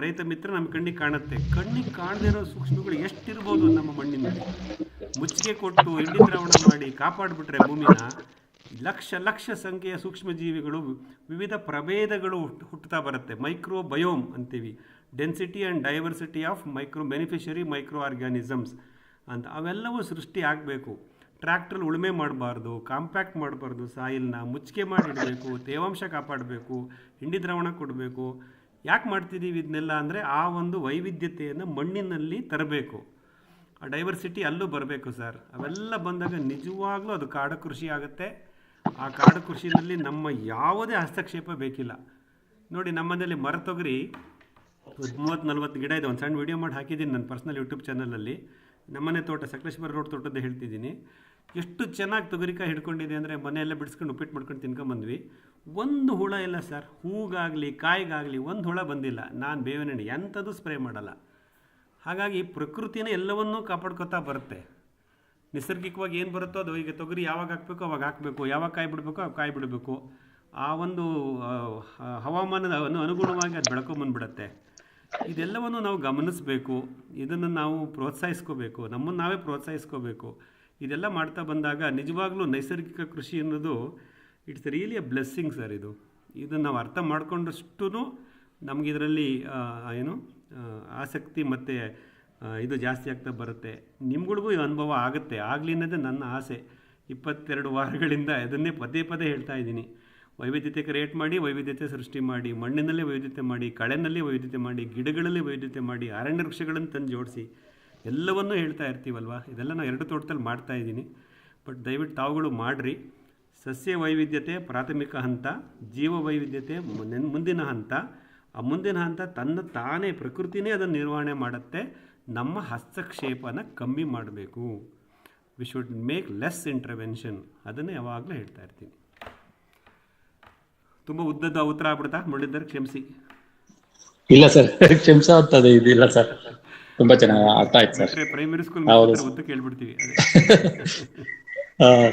ರೈತ ಮಿತ್ರ ನಮ್ಮ ಕಣ್ಣಿಗೆ ಕಾಣುತ್ತೆ. ಕಣ್ಣಿಗೆ ಕಾಣದೇ ಇರೋ ಸೂಕ್ಷ್ಮಗಳು ಎಷ್ಟಿರ್ಬೋದು ನಮ್ಮ ಮಣ್ಣಿನಲ್ಲಿ. ಮುಚ್ಚಿಗೆ ಕೊಟ್ಟು ಹಿಂಡಿ ದ್ರಾವಣ ಮಾಡಿ ಕಾಪಾಡಿಬಿಟ್ರೆ ಭೂಮಿನ, ಲಕ್ಷ ಸಂಖ್ಯೆಯ ಸೂಕ್ಷ್ಮ ಜೀವಿಗಳು, ವಿವಿಧ ಪ್ರಭೇದಗಳು ಹುಟ್ಟುತ್ತಾ ಬರುತ್ತೆ. ಮೈಕ್ರೋ ಬಯೋಮ್ ಅಂತೀವಿ, density and diversity of beneficiary micro organisms ಅಂತ. ಅವೆಲ್ಲವೂ ಸೃಷ್ಟಿ ಆಗಬೇಕು. ಟ್ರ್ಯಾಕ್ಟ್ರಲ್ಲಿ ಉಳುಮೆ ಮಾಡಬಾರ್ದು, ಕಾಂಪ್ಯಾಕ್ಟ್ ಮಾಡಬಾರ್ದು, ಸಾಯಿಲ್ನ ಮುಚ್ಚಿಗೆ ಮಾಡಿಡಬೇಕು, ತೇವಾಂಶ ಕಾಪಾಡಬೇಕು, ಹಿಂಡಿ ದ್ರಾವಣ ಕೊಡಬೇಕು. ಯಾಕೆ ಮಾಡ್ತಿದ್ದೀವಿ ಇದನ್ನೆಲ್ಲ ಅಂದರೆ ಆ ಒಂದು ವೈವಿಧ್ಯತೆಯನ್ನು ಮಣ್ಣಿನಲ್ಲಿ ತರಬೇಕು. ಆ ಡೈವರ್ಸಿಟಿ ಅಲ್ಲೂ ಬರಬೇಕು ಸರ್. ಅವೆಲ್ಲ ಬಂದಾಗ ನಿಜವಾಗ್ಲೂ ಅದು ಕಾಡು ಕೃಷಿ ಆಗುತ್ತೆ. ಆ ಕಾಡು ಕೃಷಿನಲ್ಲಿ ನಮ್ಮ ಯಾವುದೇ ಹಸ್ತಕ್ಷೇಪ ಬೇಕಿಲ್ಲ. ನೋಡಿ, ನಮ್ಮನೇಲಿ ಮರ ತೊಗರಿ 30-40 ಗಿಡ ಇದೆ. ಒಂದು ಸಣ್ಣ ವೀಡಿಯೋ ಮಾಡಿ ಹಾಕಿದ್ದೀನಿ ನನ್ನ ಪರ್ಸ್ನಲ್ ಯೂಟ್ಯೂಬ್ ಚಾನಲಲ್ಲಿ. ನಮ್ಮನೆ ತೋಟ ಸಕಲೇಶ್ವರ ರೋಡ್ ತೋಟದ ಹೇಳ್ತಿದ್ದೀನಿ. ಎಷ್ಟು ಚೆನ್ನಾಗಿ ತೊಗರಿಕಾಯಿ ಹಿಡ್ಕೊಂಡಿದೆ ಅಂದರೆ ಮನೆಯೆಲ್ಲ ಬಿಡಿಸ್ಕೊಂಡು ಉಪ್ಪಿಟ್ಟು ಮಾಡ್ಕೊಂಡು ತಿನ್ಕೊಂಬಂದ್ವಿ. ಒಂದು ಹುಳ ಇಲ್ಲ ಸರ್, ಹೂಗಾಗಲಿ ಕಾಯಿಗಾಗಲಿ ಒಂದು ಹುಳ ಬಂದಿಲ್ಲ. ನಾನು ಬೇವಿನ ಎಣ್ಣೆ ಎಂಥದ್ದು ಸ್ಪ್ರೇ ಮಾಡಲ್ಲ. ಹಾಗಾಗಿ ಪ್ರಕೃತಿನ ಎಲ್ಲವನ್ನೂ ಕಾಪಾಡ್ಕೊತಾ ಬರುತ್ತೆ. ನೈಸರ್ಗಿಕವಾಗಿ ಏನು ಬರುತ್ತೋ ಅದು. ಈಗ ತೊಗರಿ ಯಾವಾಗ ಹಾಕಬೇಕು ಅವಾಗ ಹಾಕಬೇಕು, ಯಾವಾಗ ಕಾಯಿ ಬಿಡಬೇಕು ಅವಾಗ ಕಾಯಿ ಬಿಡಬೇಕು. ಆ ಒಂದು ಹವಾಮಾನದ ಅನುಗುಣವಾಗಿ ಅದು ಬೆಳ್ಕೊಂಬಂದ್ಬಿಡತ್ತೆ. ಇದೆಲ್ಲವನ್ನು ನಾವು ಗಮನಿಸಬೇಕು, ಇದನ್ನು ನಾವು ಪ್ರೋತ್ಸಾಹಿಸ್ಕೋಬೇಕು, ನಮ್ಮನ್ನು ನಾವೇ ಪ್ರೋತ್ಸಾಹಿಸ್ಕೋಬೇಕು. ಇದೆಲ್ಲ ಮಾಡ್ತಾ ಬಂದಾಗ ನಿಜವಾಗ್ಲೂ ನೈಸರ್ಗಿಕ ಕೃಷಿ ಅನ್ನೋದು it's really A blessing sir. ಇದನ್ನು ನಾವು ಅರ್ಥ ಮಾಡ್ಕೊಂಡಷ್ಟು ನಮಗೆ ಇದರಲ್ಲಿ ಆಸಕ್ತಿ ಮತ್ತು ಇದು ಜಾಸ್ತಿ ಆಗ್ತಾ ಬರುತ್ತೆ. ನಿಮ್ಗಳಿಗೂ ಈ ಅನುಭವ ಆಗುತ್ತೆ, ಆಗಲಿ ಅನ್ನೋದೇ ನನ್ನ ಆಸೆ. 22 ವಾರಗಳಿಂದ ಅದನ್ನೇ ಪದೇ ಪದೇ ಹೇಳ್ತಾ ಇದ್ದೀನಿ. ವೈವಿಧ್ಯತೆ ಕ್ರಿಯೇಟ್ ಮಾಡಿ, ವೈವಿಧ್ಯತೆ ಸೃಷ್ಟಿ ಮಾಡಿ, ಮಣ್ಣಿನಲ್ಲೇ ವೈವಿಧ್ಯತೆ ಮಾಡಿ, ಕಳೆನಲ್ಲಿ ವೈವಿಧ್ಯತೆ ಮಾಡಿ, ಗಿಡಗಳಲ್ಲಿ ವೈವಿಧ್ಯತೆ ಮಾಡಿ, ಅರಣ್ಯ ವೃಕ್ಷಗಳನ್ನು ತಂದು ಜೋಡಿಸಿ, ಎಲ್ಲವನ್ನೂ ಹೇಳ್ತಾ ಇರ್ತೀವಲ್ವ. ಇದೆಲ್ಲ ನಾನು 2 ತೋಟದಲ್ಲಿ ಮಾಡ್ತಾ ಇದ್ದೀನಿ. ಬಟ್ ದಯವಿಟ್ಟು ತಾವುಗಳು ಮಾಡಿರಿ. ಸಸ್ಯ ವೈವಿಧ್ಯತೆ ಪ್ರಾಥಮಿಕ ಹಂತ, ಜೀವ ವೈವಿಧ್ಯತೆ ಮುಂದಿನ ಹಂತ. ಆ ಮುಂದಿನ ಹಂತ ತನ್ನ ತಾನೇ ಪ್ರಕೃತಿನೇ ಅದನ್ನು ನಿರ್ವಹಣೆ ಮಾಡುತ್ತೆ. ನಮ್ಮ ಹಸ್ತಕ್ಷೇಪನ ಕಮ್ಮಿ ಮಾಡಬೇಕು. We should make less intervention. ಅದನ್ನೇ ಯಾವಾಗಲೂ ಹೇಳ್ತಾ ಇರ್ತೀನಿ. ತುಂಬ ಉದ್ದದ ಉತ್ತರ ಆಗ್ಬಿಡ್ತಾ ಮುರಳೀಧರ್, ಕ್ಷಮಿಸಿ. ಇಲ್ಲ ಸರ್, ಕ್ಷಮಿಸೋಂಥದ್ದು ಇದಿಲ್ಲ ಸರ್, ತುಂಬಾ ಚೆನ್ನಾಗಿ ಅರ್ಥ ಆಯ್ತು ಸರ್. ಪ್ರೈಮರಿ ಸ್ಕೂಲ್ ಉದ್ದ ಕೇಳ್ಬಿಡ್ತೀವಿ.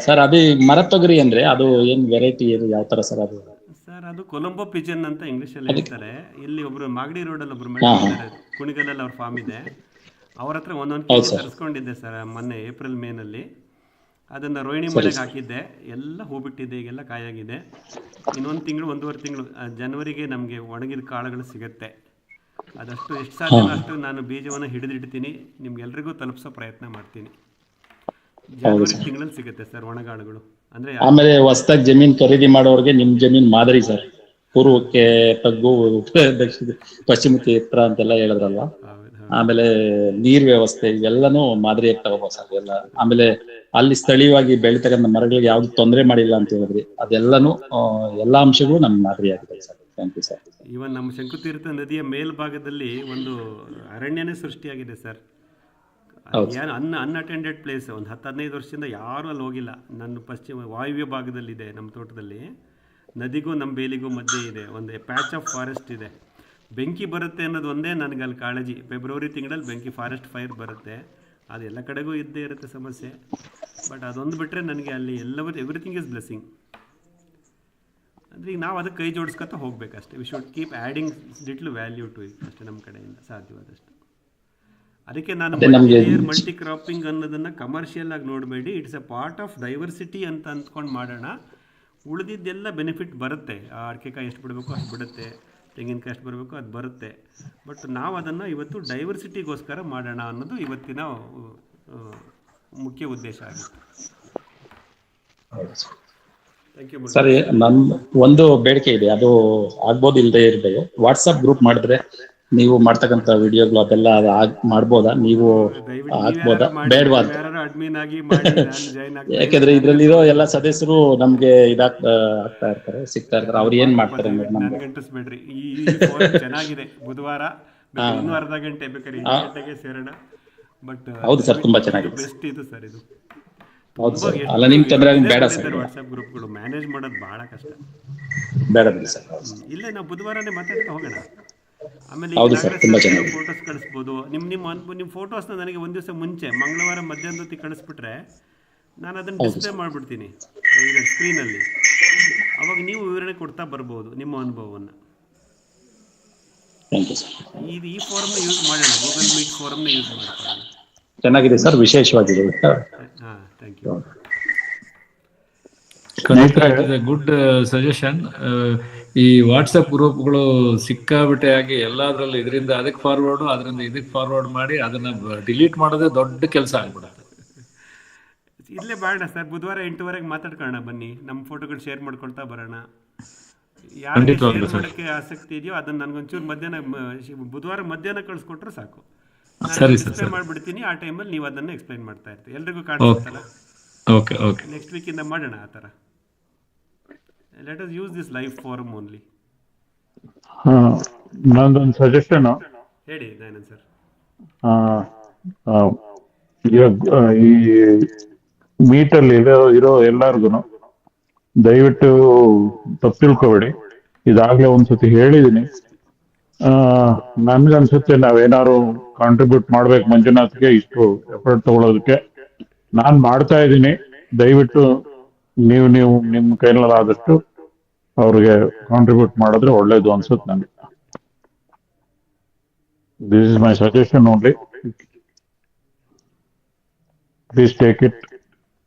ಸರ್, ಅದು ಮರದ ತೊಗರಿ ಅಂದ್ರೆ ಅದು ಏನ್ ವೆರೈಟಿ, ಏನು ಯಾವ ತರ ಸರ್ ಅದು? ಸರ್, ಅದು ಕೊಲಂಬೋ ಪಿಜನ್ ಅಂತ ಇಂಗ್ಲೀಷಲ್ಲಿ ಹೇಳ್ತಾರೆ. ಇಲ್ಲಿ ಒಬ್ರು ಮಾಗಡಿ ರೋಡಲ್ಲಿ ಒಬ್ರು ಮೇಡಮ್ ಇದ್ದಾರೆ, ಕುಣಿಗಲಲ್ಲಿ ಅವ್ರ ಫಾರ್ಮ್ ಇದೆ. ಅವ್ರ ಹತ್ರ ಒಂದೊಂದು ಕೆಜಿ ತರಿಸ್ಕೊಂಡಿದ್ದೆ ಸರ್ ಮೊನ್ನೆ ಏಪ್ರಿಲ್ ಮೇನಲ್ಲಿ. ಅದನ್ನು ರೋಹಿಣಿ ಮಳೆಗೆ ಹಾಕಿದ್ದೆ, ಎಲ್ಲ ಹೂ ಬಿಟ್ಟಿದೆ, ಈಗೆಲ್ಲ ಕಾಯಾಗಿದೆ. ಇನ್ನೊಂದು ತಿಂಗಳು, 1.5 ತಿಂಗಳು, ಜನವರಿಗೆ ನಮಗೆ ಒಣಗಿದ ಕಾಳುಗಳು ಸಿಗುತ್ತೆ. ಅದಷ್ಟು ಎಷ್ಟು ಸಾಧ್ಯ ಅಷ್ಟು ನಾನು ಬೀಜವನ್ನು ಹಿಡಿದಿಡ್ತೀನಿ, ನಿಮ್ಗೆಲ್ರಿಗೂ ತಲುಪಿಸೋ ಪ್ರಯತ್ನ ಮಾಡ್ತೀನಿ. ಜನವರಿ ತಿಂಗಳಲ್ಲಿ ಸಿಗುತ್ತೆ ಸರ್ ಒಣಗಾಳುಗಳು. ಅಂದ್ರೆ ಆಮೇಲೆ ಹೊಸದಾಗಿ ಜಮೀನ್ ಖರೀದಿ ಮಾಡೋರಿಗೆ ನಿಮ್ ಜಮೀನ್ ಮಾದರಿ ಸರ್. ಪೂರ್ವಕ್ಕೆ ತಗ್ಗು, ಪಶ್ಚಿಮಕ್ಕೆ ಎತ್ತರ ಅಂತೆಲ್ಲ ಹೇಳಿದ್ರಲ್ವಾ. ಆಮೇಲೆ ನೀರ್ ವ್ಯವಸ್ಥೆ ಇವೆಲ್ಲನೂ ಮಾದರಿ ತಗೋಬಹುದು ಸರ್ ಎಲ್ಲ. ಆಮೇಲೆ ಅಲ್ಲಿ ಸ್ಥಳೀಯವಾಗಿ ಬೆಳಿತಕ್ಕಂಥ ಮರಗಳಿಗೆ ಯಾವ್ದು ತೊಂದರೆ ಮಾಡಿಲ್ಲ ಅಂತ ಹೇಳಿದ್ರಿ, ಅದೆಲ್ಲಾನು ಎಲ್ಲಾ ಅಂಶಗಳು ನಮ್ಗೆ ಮಾದರಿ ಆಗಿದೆ ಸರ್. Thank you sir. ಇವನ್ ನಮ್ಮ ಶಂಕುತೀರ್ಥ ನದಿಯ ಮೇಲ್ಭಾಗದಲ್ಲಿ ಒಂದು ಅರಣ್ಯನೇ ಸೃಷ್ಟಿಯಾಗಿದೆ ಸರ್. ಅನ್ಅಟೆಂಡೆಡ್ ಪ್ಲೇಸ್. ಒಂದು 10-15 ವರ್ಷದಿಂದ ಯಾರೂ ಅಲ್ಲಿ ಹೋಗಿಲ್ಲ. ನನ್ನ ಪಶ್ಚಿಮ ವಾಯುವ್ಯ ಭಾಗದಲ್ಲಿದೆ ನಮ್ಮ ತೋಟದಲ್ಲಿ. ನದಿಗೂ ನಮ್ಮ ಬೇಲಿಗೂ ಮಧ್ಯೆ ಇದೆ ಒಂದು ಪ್ಯಾಚ್ ಆಫ್ ಫಾರೆಸ್ಟ್ ಇದೆ. ಬೆಂಕಿ ಬರುತ್ತೆ ಅನ್ನೋದು ಒಂದೇ ನನಗೆ ಅಲ್ಲಿ ಕಾಳಜಿ. ಫೆಬ್ರವರಿ ತಿಂಗಳಲ್ಲಿ ಬೆಂಕಿ, ಫಾರೆಸ್ಟ್ ಫೈರ್ ಬರುತ್ತೆ. ಅದು ಎಲ್ಲ ಕಡೆಗೂ ಇದ್ದೇ ಇರುತ್ತೆ ಸಮಸ್ಯೆ. ಬಟ್ ಅದೊಂದು ಬಿಟ್ಟರೆ ನನಗೆ ಅಲ್ಲಿ ಎವ್ರಿಥಿಂಗ್ ಇಸ್ ಬ್ಲೆಸ್ಸಿಂಗ್. ಅಂದರೆ ಈಗ ನಾವು ಅದಕ್ಕೆ ಕೈ ಜೋಡಿಸ್ಕೊತಾ ಹೋಗ್ಬೇಕಷ್ಟೇ. We should keep adding little value to it ಅಷ್ಟೇ ನಮ್ಮ ಕಡೆಯಿಂದ ಸಾಧ್ಯವಾದಷ್ಟು. ಅದಕ್ಕೆ ನಾನು ಮಲ್ಟಿ ಕ್ರಾಪಿಂಗ್ ಅನ್ನೋದನ್ನು ಕಮರ್ಷಿಯಲ್ ಆಗಿ ನೋಡಬೇಡಿ. It's A part of diversity ಅಂತ ಅಂದ್ಕೊಂಡು ಮಾಡೋಣ. ಉಳಿದಿದ್ದೆಲ್ಲ ಬೆನಿಫಿಟ್ ಬರುತ್ತೆ. ಅಡಿಕೆಕಾಯಿ ಎಷ್ಟು ಬಿಡಬೇಕು ಅಷ್ಟು ಬಿಡುತ್ತೆ, ತೆಂಗಿನಕಾಯಿ ಎಷ್ಟು ಬರಬೇಕು ಅದು ಬರುತ್ತೆ. ಬಟ್ ನಾವು ಅದನ್ನು ಇವತ್ತು ಡೈವರ್ಸಿಟಿಗೋಸ್ಕರ ಮಾಡೋಣ ಅನ್ನೋದು ಇವತ್ತಿನ ಮುಖ್ಯ ಉದ್ದೇಶ ಆಗುತ್ತೆ. ಸರಿ, ನನ್ ಒಂದು ಬೇಡಿಕೆ ಇದೆ, ಅದು ಆಗ್ಬೋದು ಇಲ್ಲದೆ ಇರ್ಬೋದು. ವಾಟ್ಸಪ್ ಗ್ರೂಪ್ ಮಾಡಿದ್ರೆ ನೀವು ಮಾಡ್ತಕ್ಕಂಥ ವಿಡಿಯೋಗಳು ಅದೆಲ್ಲ ಮಾಡ್ಬೋದಾ? ನೀವು ಹಾಕ್ಬೋದಾ ಬೇಡವಾ? ಯಾಕೆಂದ್ರೆ ಇದ್ರಲ್ಲಿರೋ ಎಲ್ಲ ಸದಸ್ಯರು ನಮ್ಗೆ ಆಗ್ತಾ ಇರ್ತಾರೆ, ಸಿಗ್ತಾ ಇರ್ತಾರೆ. ಅವ್ರು ಏನ್ ಮಾಡ್ತಾರೆ ಗಂಟಿಸ್ಬೇಡ್ರಿ. ಈ ಚೆನ್ನಾಗಿದೆ. ಬುಧವಾರ ಇನ್ನೂ ಅರ್ಧ ಗಂಟೆ ಬೇಕಾದ್ರೆ 8 ಗಂಟೆಗೆ ಸೇರೋಣ. ಬಟ್ ಹೌದು ಸರ್, ತುಂಬಾ ಚೆನ್ನಾಗಿದೆ. ಬೆಸ್ಟ್ ಇದು ಸರ್ ಇದು. ಹೌದು ಸರ್. ಅಲ್ಲ, ನಿಮ್ ತೊಂದರೆ ಬೇಡ ಸರ್. ವಾಟ್ಸ್ಆಪ್ ಗ್ರೂಪ್ಗಳು ಮ್ಯಾನೇಜ್ ಮಾಡೋದು ಬಹಳ ಕಷ್ಟ. ಬೇಡ ಸರ್. ಇಲ್ಲೇ ನಾವು ಬುಧವಾರನೇ ಮಾತಾಡ್ತಾ ಹೋಗೋಣ. ಆಮೇಲೆ ಫೋಟೋಸ್ ಕಳಿಸ್ಬೋದು. ನಿಮ್ಮ ಫೋಟೋಸ್ನ ನನಗೆ ಒಂದು ದಿವಸ ಮುಂಚೆ ಮಂಗಳವಾರ ಮಧ್ಯಾಹ್ನ ಹೊತ್ತಿಗೆ ಕಳಿಸ್ಬಿಟ್ರೆ ನಾನು ಅದನ್ನು ಡಿಸ್ಪ್ಲೇ ಮಾಡಿಬಿಡ್ತೀನಿ ಈಗ ಸ್ಕ್ರೀನಲ್ಲಿ. ಅವಾಗ ನೀವು ವಿವರಣೆ ಕೊಡ್ತಾ ಬರ್ಬೋದು ನಿಮ್ಮ ಅನುಭವವನ್ನು. ಈ ಫಾರಮ್ನ ಯೂಸ್ ಮಾಡೋಣ, ಗೂಗಲ್ ಮೀಟ್ ಫಾರಮ್ನ ಯೂಸ್ ಮಾಡ್ಕೊಳ್ಳೋಣ. ಚೆನ್ನಾಗಿದೆ ಸರ್, ವಿಶೇಷವಾಗಿದೆ. ಹಾಂ, ಥ್ಯಾಂಕ್ ಯು. Good suggestion. ಈ ವಾಟ್ಸಪ್ ಗ್ರೂಪ್ಗಳು ಸಿಕ್ಕಾಬಿಟ್ಟೆ ಆಗಿ ಎಲ್ಲಾದ್ರಲ್ಲಿ ಇದರಿಂದ ಅದಕ್ಕೆ ಫಾರ್ವರ್ಡು, ಅದರಿಂದ ಇದಕ್ಕೆ ಫಾರ್ವರ್ಡ್ ಮಾಡಿ ಅದನ್ನ ಡಿಲೀಟ್ ಮಾಡೋದೇ ದೊಡ್ಡ ಕೆಲಸ ಆಗ್ಬಿಡುತ್ತೆ. ಇಲ್ಲೇ ಮಾಡೋಣ ಸರ್, ಬುಧವಾರ 8:15 ಮಾತಾಡ್ಕೊಳ್ಳೋಣ. ಬನ್ನಿ, ನಮ್ಮ ಫೋಟೋಗಳು ಶೇರ್ ಮಾಡ್ಕೊಳ್ತಾ ಬರೋಣ. ಯಾರಿಗೆ ಶೇರ್ ಮಾಡೋಕ್ಕೆ ಆಸಕ್ತಿ ಇದೆಯೋ ಅದನ್ನ ನನಗೊಂಚೂರು ಬುಧವಾರ ಮಧ್ಯಾಹ್ನ ಕಳಿಸ್ಕೊಟ್ರೆ ಸಾಕು. ನಾನು ಎಕ್ಸ್ಪ್ಲೈನ್ ಮಾಡಿಬಿಡ್ತೀನಿ. ಆ ಟೈಮಲ್ಲಿ ನೀವು ಅದನ್ನು ಎಕ್ಸ್ಪ್ಲೈನ್ ಮಾಡ್ತಾ ಇರ್ತೀವಿ. ಎಲ್ರಿಗೂ ಕಾಣಿಸುತ್ತಲ್ಲ. ಓಕೆ, ನೆಕ್ಸ್ಟ್ ವೀಕಿಂದ ಮಾಡೋಣ ಆ ಥರ. Let us use this live forum only. ನಂದೊಂದು ಸಜೆಷನ್ ಹೇಳಿ ದಯಾನಂದ್ ಸರ್. ಈ ಮೀಟಲ್ಲಿ ಇರೋ ಎಲ್ಲಾರ್ಗು ದಯವಿಟ್ಟು ತಪ್ಪು ತಿಳ್ಕೊಬೇಡಿ. ಇದಾಗ್ಲೇ ಒಂದ್ಸತಿ ಹೇಳಿದೀನಿ. ನನ್ಗನ್ಸುತ್ತೆ ನಾವೇನಾದ್ರು ಕಾಂಟ್ರಿಬ್ಯೂಟ್ ಮಾಡ್ಬೇಕು ಮಂಜುನಾಥ್ಗೆ ಇಷ್ಟು ಎಫರ್ಟ್ ತಗೊಳ್ಳೋದಕ್ಕೆ. ನಾನ್ ಮಾಡ್ತಾ ಇದ್ದೀನಿ. ದಯವಿಟ್ಟು ನೀವು ನಿಮ್ಮ ಕೈಲಾದಷ್ಟು ಅವ್ರಿಗೆ ಕಾಂಟ್ರಿಬ್ಯೂಟ್ ಮಾಡಿದ್ರೆ ಒಳ್ಳೇದು ಅನ್ಸುತ್ತೆ ನನಗೆ. This is my suggestion only. Please take it.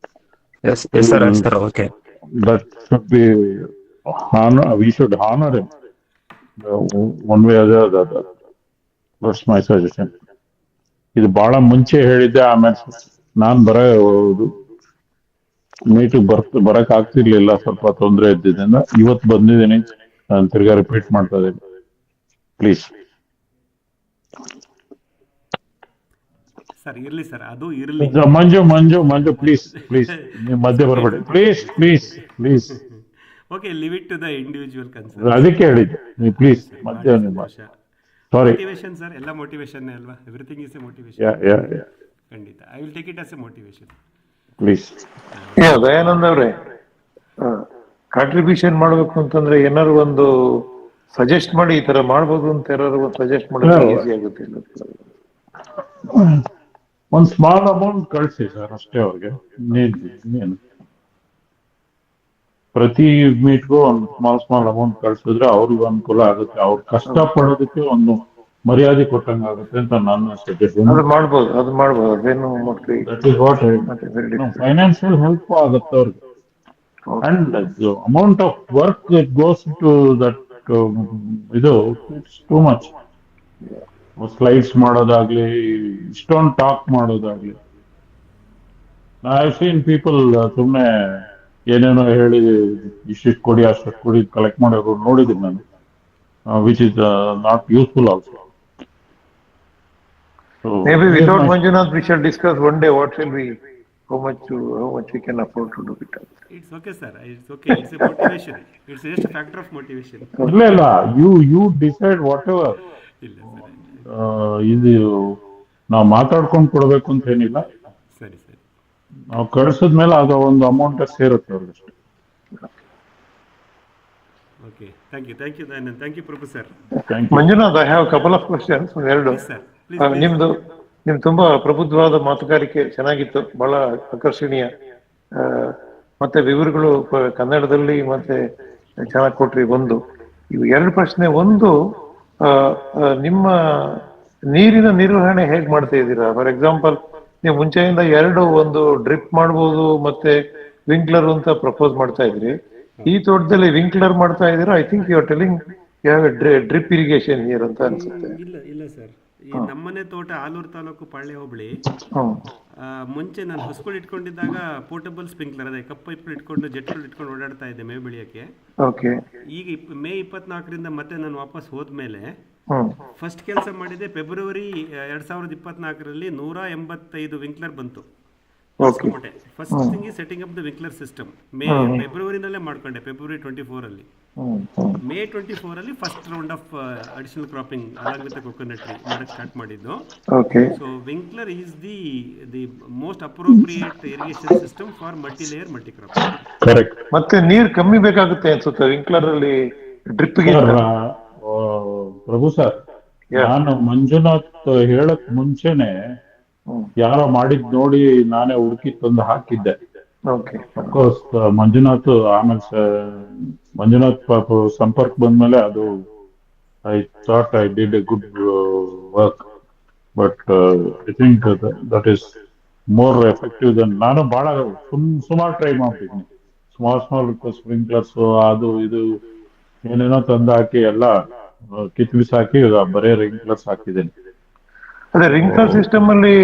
Yes, yes, sir. Yes, sir. Okay. That should be honor. We should honor him one way or the other. That's my suggestion. ಇದು ಬಹಳ ಮುಂಚೆ ಹೇಳಿದ್ದೆ, ಆಮೇಲೆ ನಾನ್ ಮೀಟಿಗೆ ಬರಕ್ ಆಗ್ತಿರ್ಲಿಲ್ಲ, ಸ್ವಲ್ಪ ತೊಂದರೆ ಇದ್ದಿದ್ದರಿಂದ ಇವತ್ತು ಬಂದಿದ್ದೀನಿ. ನಾನು ತಿರ್ಗಾ ರಿಪೀಟ್ ಮಾಡ್ತಾ ಇದ್ದೀನಿ. ಪ್ಲೀಸ್ ಸರ್ ಇರ್ಲಿ ಸರ್, ಅದು ಇರ್ಲಿ. ಮಂಜು ಪ್ಲೀಸ್ ನೀವು ಮಧ್ಯೆ ಬರಬೇಡಿ, please. Okay, leave it to the individual concern. ಅದಕ್ಕೆ ಹೇಳಿದ್ದೆ ನೀವು ಪ್ಲೀಸ್ ಮಧ್ಯೆ. ಸಾರಿ. ಮೋಟಿವೇಶನ್ ಸರ್, ಎಲ್ಲ ಮೋಟಿವೇಶನ್ ಅಲ್ವಾ? Everything is a motivation. ಖಂಡಿತ, I will take it as a motivation. Please. Dayanand ಅವರೇ, ಕಾಂಟ್ರಿಬ್ಯೂಷನ್ ಮಾಡ್ಬೇಕು ಅಂತಂದ್ರೆ ಏನಾದ್ರು ಒಂದು ಸಜೆಸ್ಟ್ ಮಾಡಿ, ಈ ತರ ಮಾಡ್ಬೋದು ಅಂತ ಯಾರು ಸಜೆಸ್ಟ್ ಮಾಡಿದ್ರೆ ಈಸಿ ಆಗುತ್ತೆ. ಒಂದು ಸ್ಮಾಲ್ ಅಮೌಂಟ್ ಕಳಿಸಿ ಸರ್ ಅಷ್ಟೇ ಅವ್ರಿಗೆ. ಇನ್ನೇನು ಪ್ರತಿ ಮೀಟ್ಗೂ ಒಂದು ಸ್ಮಾಲ್ ಅಮೌಂಟ್ ಕಳ್ಸಿದ್ರೆ ಅವ್ರಿಗೂ ಅನುಕೂಲ ಆಗುತ್ತೆ. ಅವ್ರು ಕಷ್ಟ ಪಡೋದಕ್ಕೆ ಒಂದು ಮರ್ಯಾದೆ ಕೊಟ್ಟಂಗ ಆಗುತ್ತೆ ಅಂತ ನನ್ನ ಸಜೆಷನ್. ಅದು ಮಾಡ್ಬೋದು ಅದೇನು ಫೈನಾನ್ಷಿಯಲ್ ಹೆಲ್ಪ್ ಆಗುತ್ತೆ ಅವ್ರಿಗೆ. And amount of work that goes to that ಇದು ಇಟ್ಸ್ ಟೂ ಮಚ್. ಸ್ಲೈಡ್ಸ್ ಮಾಡೋದಾಗ್ಲಿ, ಇಷ್ಟೊಂದು ಟಾಕ್ ಮಾಡೋದಾಗ್ಲಿ. ಐ ಹ್ಯಾವ್ ಸೀನ್ ಪೀಪಲ್ ಸುಮ್ಮನೆ ಏನೇನೋ ಹೇಳಿ ಇಷ್ಟಿಷ್ಟು ಕೊಡಿ ಅಷ್ಟು ಕೊಡಿ ಕಲೆಕ್ಟ್ ಮಾಡೋರು ನೋಡಿದ್ದೀನಿ ನಾನು, which is not useful also. Maybe without Manjunath we shall discuss one day what shall we, how much we can afford to do it. It's okay sir, it's okay, it's a motivation. It's just a factor of motivation. ಇಲ್ಲ you decide whatever. ಇಲ್ಲ ಸರ್, ಇದು ನಾವು ಮಾತಾಡ್ಕೊಂಡು ಕೊಡ್ಬೇಕು ಅಂತ ಏನಿಲ್ಲ. ಸರಿ. ನಾವು ಕಳಿಸಿದ್ಮೇಲೆ ಅದು ಒಂದು ಅಮೌಂಟ್ ಸೇರುತ್ತೆ ಅವ್ರಿಗೆ. Okay, thank you Dayanand, thank you professor. Manjunath, I have a couple of questions. ಎರಡು. ನಿಮ್ದು ತುಂಬಾ ಪ್ರಬುದ್ಧವಾದ ಮಾತುಗಾರಿಕೆ ಚೆನ್ನಾಗಿತ್ತು, ಬಹಳ ಆಕರ್ಷಣೀಯ. ಮತ್ತೆ ವಿವರಗಳು ಕನ್ನಡದಲ್ಲಿ ಮತ್ತೆ ಚೆನ್ನಾಗಿ ಕೊಟ್ರಿ. ಇವು ಎರಡು ಪ್ರಶ್ನೆ. ಒಂದು, ನಿಮ್ಮ ನೀರಿನ ನಿರ್ವಹಣೆ ಹೇಗ್ ಮಾಡ್ತಾ ಇದ್ದೀರಾ? ಫಾರ್ ಎಕ್ಸಾಂಪಲ್, ನೀವು ಮುಂಚೆಯಿಂದ ಒಂದು ಡ್ರಿಪ್ ಮಾಡ್ಬೋದು ಮತ್ತೆ ವಿಂಕ್ಲರ್ ಅಂತ ಪ್ರಪೋಸ್ ಮಾಡ್ತಾ ಇದ್ರಿ. ಈ ತೋಟದಲ್ಲಿ ವಿಂಕ್ಲರ್ ಮಾಡ್ತಾ ಇದ್ದೀರಾ? I think you are telling you have a drip irrigation here ಅಂತ ಅನ್ಸುತ್ತೆ. ಇಲ್ಲ ಸರ್, ಈ ನಮ್ಮನೆ ತೋಟ ಆಲೂರು ತಾಲೂಕು ಪಾಳ್ಯ ಹೋಬಳಿ. ಮುಂಚೆ ನಾನು ಹೊಸಗಳು ಇಟ್ಕೊಂಡಿದ್ದಾಗ ಪೋರ್ಟಬಲ್ ಸ್ಪ್ರಿಂಕ್ಲರ್, ಅದೇ ಕಪ್ ಪೈಪ್ ಇಟ್ಕೊಂಡು ಜೆಟ್ಗಳು ಇಟ್ಕೊಂಡು ಓಡಾಡ್ತಾ ಇದ್ದೆ ಮೇವು ಬೆಳೆಯಕ್ಕೆ. ಈಗ ಮೇ 24ರಿಂದ ಮತ್ತೆ ನಾನು ವಾಪಸ್ ಹೋದ್ಮೇಲೆ ಫಸ್ಟ್ ಕೆಲಸ ಮಾಡಿದೆ, ಫೆಬ್ರವರಿ 2024ರಲ್ಲಿ 185 ವಿಂಕ್ಲರ್ ಬಂತು. ಫಸ್ಟ್ ಥಿಂಗ್ ಈ setting up the sprinkler system ಫೆಬ್ರವರಿನಲ್ಲೇ ಮಾಡ್ಕೊಂಡೆ. February 24 May 24 first round of additional cropping along with coconut tree ಮಾಡಕ್ಕೆ ಸ್ಟಾರ್ಟ್ ಮಾಡಿದ್ದು. So sprinkler is the most appropriate irrigation system for multi layer multi crop. ಮತ್ತೆ ನೀರು ಕಮ್ಮಿ ಬೇಕಾಗುತ್ತೆ ಅನ್ಸುತ್ತೆ ವಿಂಕ್ಲರ್ ಅಲ್ಲಿ ಡ್ರಿಪ್ ಗೆ. ಪ್ರಭು ಸರ್, ನಾನು ಮಂಜುನಾಥ್ ಹೇಳಕ್ ಮುಂಚೆನೆ ಯಾರೋ ಮಾಡಿದ್ ನೋಡಿ ನಾನೇ ಹುಡುಕಿ ತಂದು ಹಾಕಿದ್ದೆ. ಅಫ್ಕೋರ್ಸ್ ಮಂಜುನಾಥ್ ಆಮೇಲೆ ಮಂಜುನಾಥ್ ಸಂಪರ್ಕ ಬಂದ್ಮೇಲೆ ಅದು I thought I did a good work, but I think that is more effective than. ನಾನು ಬಹಳ ಸುಮಾರು ಟ್ರೈ ಮಾಡ್ತಿದ್ದೀನಿ. ಸ್ಮಾಲ್ ಸ್ಪ್ರಿಂಕ್ಲರ್ಸ್ ಅದು ಇದು ಏನೇನೋ ತಂದು ಹಾಕಿ ಎಲ್ಲ ಕಿತ್ಬಿಸಾಕಿ ಬರೇ ರಿಂಕ್ಲರ್ಸ್ ಹಾಕಿದ್ದೇನೆ. ಅದೇ ರಿಂಕ್ಲರ್ ಸಿಸ್ಟಮ್ ಅಲ್ಲಿ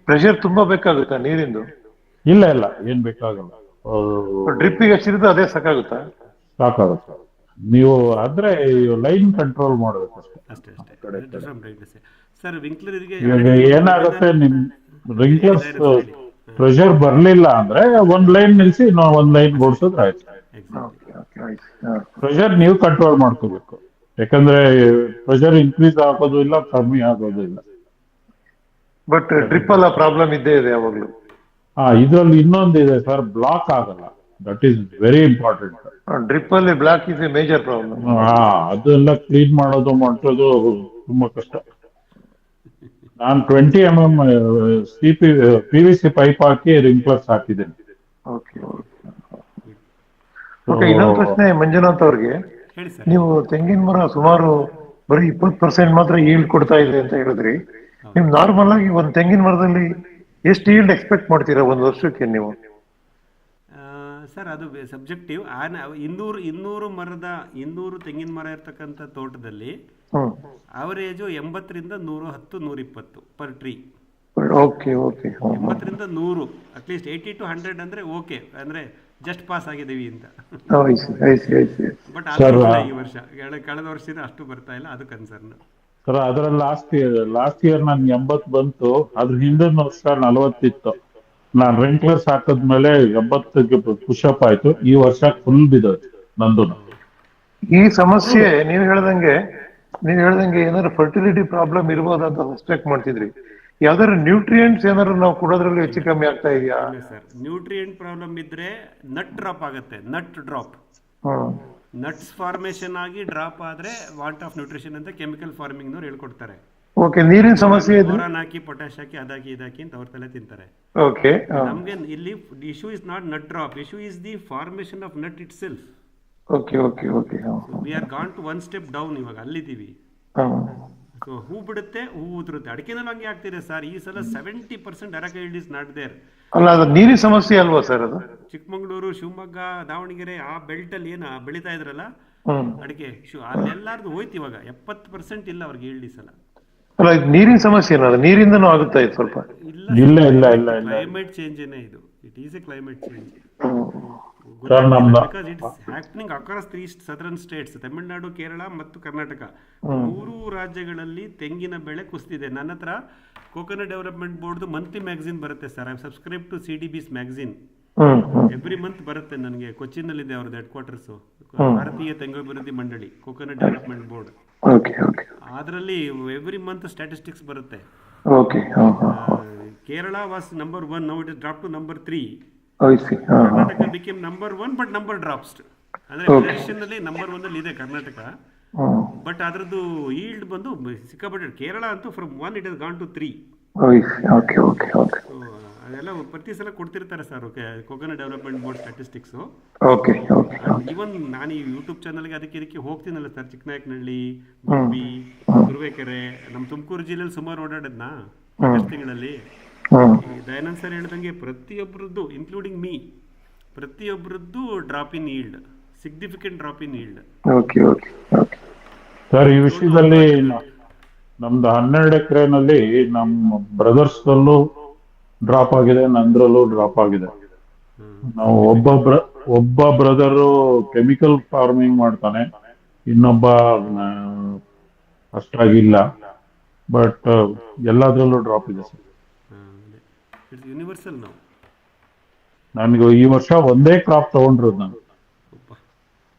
ಪ್ರೆಷರ್ ತುಂಬಾ ಬೇಕಾಗುತ್ತಾ ನೀರಿಂದು? ಇಲ್ಲ ಏನ್ ಬೇಕಾಗಲ್ಲ. ಡ್ರಿಪ್ಪಿಗೆ ಎಷ್ಟಿರುತ್ತೆ ಅದೇ ಸಾಕಾಗುತ್ತಾ? ಸಾಕಾಗುತ್ತೆ. ನೀವು ಆದ್ರೆ ಲೈನ್ ಕಂಟ್ರೋಲ್ ಮಾಡಬೇಕು ಅಷ್ಟೇ. ಸರ್ ವಿಂಕ್ಲರ್ ಏನಾಗುತ್ತೆ, ನಿಮ್ ರಿಂಕ್ಲರ್ಸ್ ಪ್ರೆಷರ್ ಬರ್ಲಿಲ್ಲ ಅಂದ್ರೆ ಒಂದ್ ಲೈನ್ ನಿಲ್ಸಿ ಒಂದ್ ಲೈನ್ ಓಡಿಸಿದ್ರೆ ಆಯ್ತು. ಪ್ರೆಷರ್ ನೀವು ಕಂಟ್ರೋಲ್ ಮಾಡ್ಕೋಬೇಕು, ಯಾಕಂದ್ರೆ ಪ್ರೆಷರ್ ಇನ್ಕ್ರೀಸ್ ಆಗೋದು ಇಲ್ಲ, ಕಮ್ಮಿ ಆಗೋದು ಇಲ್ಲ. ಬಟ್ ಡ್ರಿಪ್ ಅಲ್ಲ ಪ್ರಾಬ್ಲಮ್ ಇದ್ದೇ ಇದೆ ಯಾವಾಗ್ಲೂ. ಇದ್ರಲ್ಲಿ ಇನ್ನೊಂದಿದೆ ಸರ್, ಬ್ಲಾಕ್ ಆಗಲ್ಲ. That is very important. Drip ಅಲ್ಲಿ block is a major problem. ಅದೆಲ್ಲ ಕ್ಲೀನ್ ಮಾಡೋದು ತುಂಬಾ ಕಷ್ಟ. ನಾನು 20 mm PVC ಪೈಪ್ ಹಾಕಿ ರಿಂಕ್ಲರ್ಸ್ ಹಾಕಿದ್ದೇನೆ. ಓಕೆ, ಇನ್ನೊಂದು ಪ್ರಶ್ನೆ ಮಂಜುನಾಥ್ ಅವ್ರಿಗೆ. ಹೇಳಿ ಸರ್. ನೀವು ತೆಂಗಿನ ಮರ ಸುಮಾರು ಬರೀ 20% ಮಾತ್ರ ಈಲ್ಡ್ ಕೊಡ್ತಾ ಇದೆ ಅಂತ ಹೇಳಿದ್ರಿ. ನೀವು ನಾರ್ಮಲ್ ಆಗಿ ಒಂದು ತೆಂಗಿನ ಮರದಲ್ಲಿ ಎಷ್ಟು ಈಲ್ಡ್ ಎಕ್ಸ್ಪೆಕ್ಟ್ ಮಾಡ್ತೀರಾ ಒಂದು ವರ್ಷಕ್ಕೆ ನೀವು? ಸರ್ ಅದು ಸಬ್ಜೆಕ್ಟಿವ್. 200 ತೆಂಗಿನ ಮರ ಇರ್ತಕ್ಕಂಥ ತೋಟದಲ್ಲಿ ಅವರೇಜು 80ರಿಂದ 110, 120 ಪರ್ ಟ್ರೀ. Okay okay. 80ರಿಂದ 100, ಅಟ್ಲೀಸ್ಟ್ 80 to 100 ಅಂದ್ರೆ ಓಕೆ, ಅಂದ್ರೆ ಜಸ್ಟ್ ಪಾಸ್ ಆಗಿದ್ದೀವಿ ಅಂತ. ಬಟ್ ಈ ವರ್ಷ ಕಳೆದ ವರ್ಷದಿಂದ ಅಷ್ಟು ಬರ್ತಾ ಇಲ್ಲ, ಅದು ಕನ್ಸರ್ನ್. ಸರ್ ಅದ್ರಲ್ಲಿ ಲಾಸ್ಟ್ ಇಯರ್ ನನ್ಗೆ 80 ಬಂತು, ಅದ್ರ ಹಿಂದಿನ ವರ್ಷ 40 ಇತ್ತು. ನಾನ್ ರೆಂಕ್ಲರ್ಸ್ ಹಾಕದ್ಮೇಲೆ 80ಗೆ ಪುಷಪ್ ಆಯ್ತು. ಈ ವರ್ಷ ಫುಲ್ ಬಿದ್ದೋಯ್ತು ನಂದು. ಈ ಸಮಸ್ಯೆ ನೀವು ಹೇಳ್ದಂಗೆ ಏನಾದ್ರು ಫರ್ಟಿಲಿಟಿ ಪ್ರಾಬ್ಲಮ್ ಇರ್ಬೋದಂತ ಸಸ್ಪೆಕ್ಟ್ ಮಾಡ್ತಿದ್ರಿ. ಯಾವ್ದಾದ್ರು ನ್ಯೂಟ್ರಿಯೆಂಟ್ಸ್ ಏನಾದ್ರು ನಾವು ಕೊಡೋದ್ರಲ್ಲಿ ಹೆಚ್ಚು ಕಮ್ಮಿ ಆಗ್ತಾ ಇದೆಯಾ? ಸರ್ ನ್ಯೂಟ್ರಿಯೆಂಟ್ ಪ್ರಾಬ್ಲಮ್ ಇದ್ರೆ ನಟ್ ಡ್ರಾಪ್ ಆಗುತ್ತೆ. ನಟ್ ಡ್ರಾಪ್, ನಟ್ಸ್ ಫಾರ್ಮೇಶನ್ ಆಗಿ ಡ್ರಾಪ್ ಆದ್ರೆ ವಾಂಟ್ ಆಫ್ ನ್ಯೂಟ್ರಿಷನ್ ಅಂತ ಕೆಮಿಕಲ್ ಫಾರ್ಮಿಂಗ್ ನವ್ರು ಹೇಳ್ಕೊಡ್ತಾರೆ. ಓಕೆ, ನೀರಿನ ಸಮಸ್ಯೆ ಇದೆ, ಬೋರಾನ್ ಹಾಕಿ, ಪೊಟ್ಯಾಶ್ ಹಾಕಿ, ಅದಾಕಿ ಇದಾಕಿ ಅಂತ ಅವ್ರ ತಲೆ ತಿಂತಾರೆ. ಓಕೆ, ನಮ್ಗೆ ಇಲ್ಲಿ issue is not nut drop, issue is the formation of nut itself. Okay okay okay. We are gone to 1 step down. ಇವಾಗ ಅಲ್ಲಿದ್ದೀವಿ. ಸೊ ಹೂ ಬಿಡುತ್ತೆ, ಹೂ ಉದುರುತ್ತೆ. ಅಡಿಕೆನಲ್ಲೂ ಹಂಗೆ ಆಗ್ತಿದೆ ಸರ್. ಈ ಸಲ 70% ಅರಕ ಇಸ್ ನಾಟ್ ದೇರ್. ಅಲ್ಲ, ಅದು ನೀರಿನ ಸಮಸ್ಯೆ ಅಲ್ವಾ ಸರ್? ಅದು ಚಿಕ್ಕಮಂಗ್ಳೂರು, ಶಿವಮೊಗ್ಗ, ದಾವಣಗೆರೆ ಆ ಬೆಲ್ಟ್ ಅಲ್ಲಿ ಏನು ಬೆಳೀತಾ ಇದ್ರಲ್ಲ ಅಡಿಕೆ, ಅಲ್ಲೆಲ್ಲಾರ್ದು ಹೋಯ್ತು. ಇವಾಗ 70% ಇಲ್ಲ ಅವ್ರಿಗೆ ಈಲ್ಡ್ ಈ ಸಲ. ಅಲ್ಲ, ಇದು ನೀರಿನ ಸಮಸ್ಯೆ ಏನಲ್ಲ, ನೀರಿಂದನೂ ಆಗುತ್ತಾ ಇದೆ ಸ್ವಲ್ಪ? ಇಲ್ಲ ಕ್ಲೈಮೇಟ್ ಚೇಂಜ್ ಏನೇ ಇದು. It is a climate change. Because it's happening across 3 southern states, Tamil Nadu, Kerala ಮತ್ತು ಕರ್ನಾಟಕ. 3 ರಾಜ್ಯಗಳಲ್ಲಿ ತೆಂಗಿನ ಬೆಳೆ ಕುಸಿದಿದೆ. ನನ್ನ ಹತ್ರ coconut development board monthly magazine ಬರುತ್ತೆ sir. I subscribe to CDB's magazine. Every month ಬರುತ್ತೆ ನನಗೆ. ಕೊಚ್ಚಿನಲ್ಲಿದೆ ಅವ್ರದ್ದು ಹೆಡ್ ಕ್ವಾರ್ಟರ್ಸ್, ಭಾರತೀಯ ತೆಂಗು ಅಭಿವೃದ್ಧಿ ಮಂಡಳಿ, ಕೋಕೋನಟ್ ಡೆವಲಪ್ಮೆಂಟ್ ಬೋರ್ಡ್. ಅದರಲ್ಲಿ ಎವ್ರಿ ಮಂತ್ ಸ್ಟ್ಯಾಟಿಸ್ಟಿಕ್ಸ್ ಬರುತ್ತೆ. Kerala was number 1, now it is drop to number 3. Karnataka became number 1 but number drops. ಅಂದ್ರೆ ಪ್ರೊಡಕ್ಷನ್ ಅಲ್ಲಿ ನಂಬರ್ 1 ಅಲ್ಲಿ ಇದೆ ಕರ್ನಾಟಕ, ಬಟ್ ಅದರದ್ದು ಈಲ್ಡ್ ಬಂದು ಸಿಕ್ಕಾಪಟ್ಟೆ. ಕೇರಳ ಅಂತೂ from 1 it has gone to 3. ಅದೆಲ್ಲ ಪ್ರತಿ ಸಲ ಕೊಡ್ತಿರ್ತಾರೆ sir coconut development board statistics. Even ನಾನು ಈ ಯೂಟ್ಯೂಬ್ ಚಾನಲ್ಗೆ ಅದಕ್ಕೆ ಹೋಗ್ತೀನಲ್ಲ ಸರ್. ಚಿಕ್ಕನಾಯಕನಹಳ್ಳಿ, ಗುಬ್ಬಿ, ತುರುವೇಕೆರೆ, ನಮ್ಮ ತುಮಕೂರು ಜಿಲ್ಲೆಯಲ್ಲಿ ಸುಮಾರು ಓಡಾಡದ್ನ ಆಗಸ್ಟ್ ತಿಂಗಳಲ್ಲಿ. ದಯಾನಂದ್ ಸರ್ ಹೇಳ್ದಂಗೆ ಪ್ರತಿಯೊಬ್ಬರದ್ದು, ಇನ್ಕ್ಲೂಡಿಂಗ್ ಮೀ, ಪ್ರತಿಯೊಬ್ಬರದ್ದು drop in yield, significant drop in yield. Sir ಈ ವಿಷಯದಲ್ಲಿ ನಮ್ದು 12 ಎಕರೆನಲ್ಲಿ ನಮ್ಮ ಬ್ರದರ್ಸ್ದಲ್ಲೂ ಡ್ರಾಪ್ ಆಗಿದೆ, ನಂದ್ರಲ್ಲೂ ಡ್ರಾಪ್ ಆಗಿದೆ. ನಾವು ಒಬ್ಬ ಬ್ರದರು ಕೆಮಿಕಲ್ ಫಾರ್ಮಿಂಗ್ ಮಾಡ್ತಾನೆ, ಇನ್ನೊಬ್ಬ ಅಷ್ಟಾಗಿಲ್ಲ. ಬಟ್ ಎಲ್ಲದ್ರಲ್ಲೂ ಡ್ರಾಪ್ ಇದೆ ಸರ್. ಯೂನಿವರ್ಸಲ್ ನಾವು. ನನಗೆ ಈ ವರ್ಷ ಒಂದೇ ಕ್ರಾಪ್ ತಗೊಂಡಿರೋದು ನಾನು.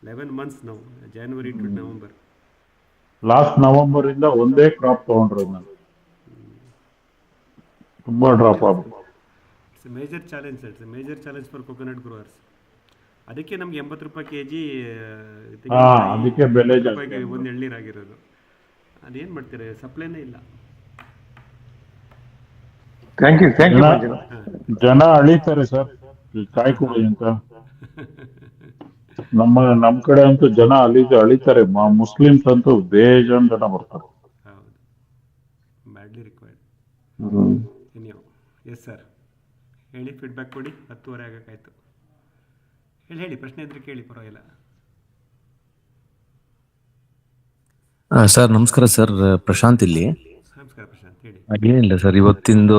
11 months ನಾವು, January to November. Last November ಇಂದ ಒಂದೇ ಕ್ರಾಪ್ ತಗೊಂಡಿರೋದು ನಾನು. ತುಂಬಾ ಡ್ರಾಪ್ ಆಗ್ಬೋದು. It's major challenge. It's major challenge for coconut growers. ಅದಕ್ಕೆ ನಮ್ಗೆ 80 ರೂಪಾಯಿ kg ಅದಕ್ಕೆ ಬೆಲೆ ಜಾಸ್ತಿ, ಒಂದು ಎಳ್ನೀರಾಗಿರೋದು. ಅದೇನ್ ಮಾಡ್ತೀರಾ, ಸಪ್ಲೈನೇ ಇಲ್ಲ. ಜನ ಅಳಿತಾರೆ ಸರ್ ಕಾಯಿ ಕೊಡಿ ಅಂತ. ನಮ್ ಕಡೆ ಅಂತೂ ಜನ ಅಳಿತಾರೆ. ಮುಸ್ಲಿಮ್ಸ್ ಅಂತೂ ಬೇಜಾನ್ ಜನ ಬರ್ತಾರೆ. ಹೌದು, ಬ್ಯಾಡ್ಲಿ ರಿಕ್ವೈರ್ಡ್. ಎಸ್ ಸರ್, ಹೇಳಿ, ಫೀಡ್ಬ್ಯಾಕ್ ಕೊಡಿ. 10:30 ಆಗಕ್ಕಾಯ್ತು. ಹೇಳಿ, ಪ್ರಶ್ನೆ ಇದ್ರೆ ಕೇಳಿ, ಪರವಾಗಿಲ್ಲ. ಸರ್ ನಮಸ್ಕಾರ ಸರ್, ಪ್ರಶಾಂತ್ ಇಲ್ಲಿ. ನಮಸ್ಕಾರ ಪ್ರಶಾಂತ್, ಹೇಳಿ. ಏನಿಲ್ಲ ಸರ್, ಇವತ್ತಿಂದು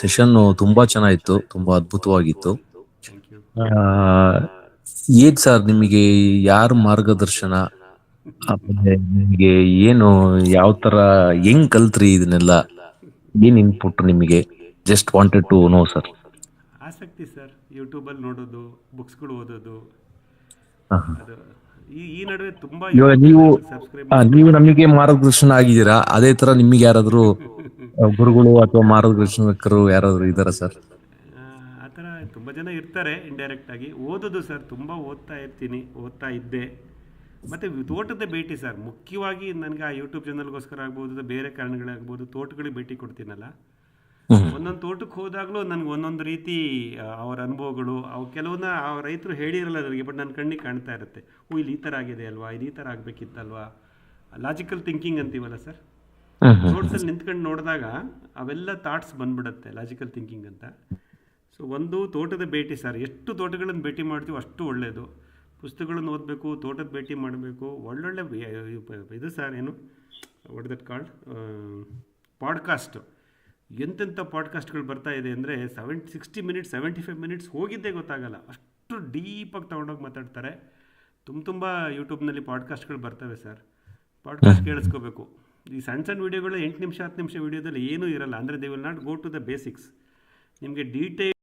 ಸೆಷನ್ ತುಂಬಾ ಚೆನ್ನಾಗಿತ್ತು, ತುಂಬಾ ಅದ್ಭುತವಾಗಿತ್ತು. ಏನ್ ಸರ್ ನಿಮಗೆ ಯಾರ ಮಾರ್ಗದರ್ಶನ, ಆಮೇಲೆ ನಿಮಗೆ ಏನು, ಯಾವ ತರ, ಹೆಂಗ್ ಕಲ್ತ್ರಿ ಇದನ್ನೆಲ್ಲ, ಏನ್ ಇನ್ಪುಟ್ ನಿಮಗೆ? Just wanted to know sir. ಆಸಕ್ತಿ ಸರ್, ಯೂಟ್ಯೂಬಲ್ಲಿ ನೋಡೋದು, ಬುಕ್ಸ್ಗಳು ಓದೋದು. ಅದು ಈ ನಡುವೆ ತುಂಬಾ. ನೀವು ನಮಗೆ ಮಾರ್ಗದರ್ಶನ ಆಗಿದ್ದೀರಾ, ಅದೇ ತರ ನಿಮಗೆ ಯಾರಾದ್ರೂ ಗುರುಗಳು ಅಥವಾ ಮಾರ್ಗದರ್ಶಕರು ಯಾರಾದ್ರೂ ಇದಾರ ಸರ್? ಆ ಥರ ತುಂಬ ಜನ ಇರ್ತಾರೆ ಇಂಡೈರೆಕ್ಟ್ ಆಗಿ. ಓದೋದು ಸರ್, ತುಂಬ ಓದ್ತಾ ಇದ್ದೆ. ಮತ್ತು ತೋಟದ ಭೇಟಿ ಸರ್, ಮುಖ್ಯವಾಗಿ ನನಗೆ ಆ ಯೂಟ್ಯೂಬ್ ಚಾನಲ್ಗೋಸ್ಕರ ಆಗ್ಬೋದು, ಬೇರೆ ಕಾರಣಗಳಾಗ್ಬೋದು, ತೋಟಗಳಿಗೆ ಭೇಟಿ ಕೊಡ್ತೀನಲ್ಲ, ಒಂದೊಂದು ತೋಟಕ್ಕೆ ಹೋದಾಗಲೂ ನನಗೆ ಒಂದೊಂದು ರೀತಿ ಅವರ ಅನುಭವಗಳು ಅವು ಕೆಲವನ್ನ ಆ ರೈತರು ಹೇಳಿರಲ್ಲ ನನಗೆ, ಬಟ್ ನನ್ನ ಕಣ್ಣಿಗೆ ಕಾಣ್ತಾ ಇರುತ್ತೆ. ಇಲ್ಲಿ ಈ ಥರ ಆಗಿದೆ ಅಲ್ವಾ, ಇದು ಈ ಥರ ಆಗಬೇಕಿತ್ತಲ್ವಾ, ಲಾಜಿಕಲ್ ಥಿಂಕಿಂಗ್ ಅಂತೀವಲ್ಲ ಸರ್, ತೋಟದಲ್ಲಿ ನಿಂತ್ಕೊಂಡು ನೋಡಿದಾಗ ಅವೆಲ್ಲ ಥಾಟ್ಸ್ ಬಂದ್ಬಿಡುತ್ತೆ, ಲಾಜಿಕಲ್ ಥಿಂಕಿಂಗ್ ಅಂತ. ಸೊ ಒಂದು ತೋಟದ ಭೇಟಿ ಸರ್, ಎಷ್ಟು ತೋಟಗಳನ್ನು ಭೇಟಿ ಮಾಡ್ತೀವೋ ಅಷ್ಟು ಒಳ್ಳೆಯದು. ಪುಸ್ತಕಗಳನ್ನು ಓದಬೇಕು, ತೋಟದ ಭೇಟಿ ಮಾಡಬೇಕು, ಒಳ್ಳೊಳ್ಳೆ ಇದು ಸರ್, ಏನು ವಾಟ್ ದಟ್ ಕಾಲ್ಡ್ ಪಾಡ್ಕಾಸ್ಟು, ಎಂತೆಂಥ ಪಾಡ್ಕಾಸ್ಟ್ಗಳು ಬರ್ತಾ ಇದೆ ಅಂದರೆ 60 ಮಿನಿಟ್ಸ್ 75 ಮಿನಿಟ್ಸ್ ಹೋಗಿದ್ದೇ ಗೊತ್ತಾಗಲ್ಲ, ಅಷ್ಟು ಡೀಪಾಗಿ ತೊಗೊಂಡೋಗಿ ಮಾತಾಡ್ತಾರೆ. ತುಂಬ ಯೂಟ್ಯೂಬ್ನಲ್ಲಿ ಪಾಡ್ಕಾಸ್ಟ್ಗಳು ಬರ್ತವೆ ಸರ್, ಪಾಡ್ಕಾಸ್ಟ್ ಕೇಳಿಸ್ಕೋಬೇಕು. ಈ ಸಣ್ಣ ಸಣ್ಣ ವೀಡಿಯೋಗಳು 8 ನಿಮಿಷ 10 ನಿಮಿಷ ವೀಡಿಯೋದಲ್ಲಿ ಏನೂ ಇರಲ್ಲ, ಅಂದರೆ they will not go to the basics. ನಿಮಗೆ ಡೀಟೇಲ್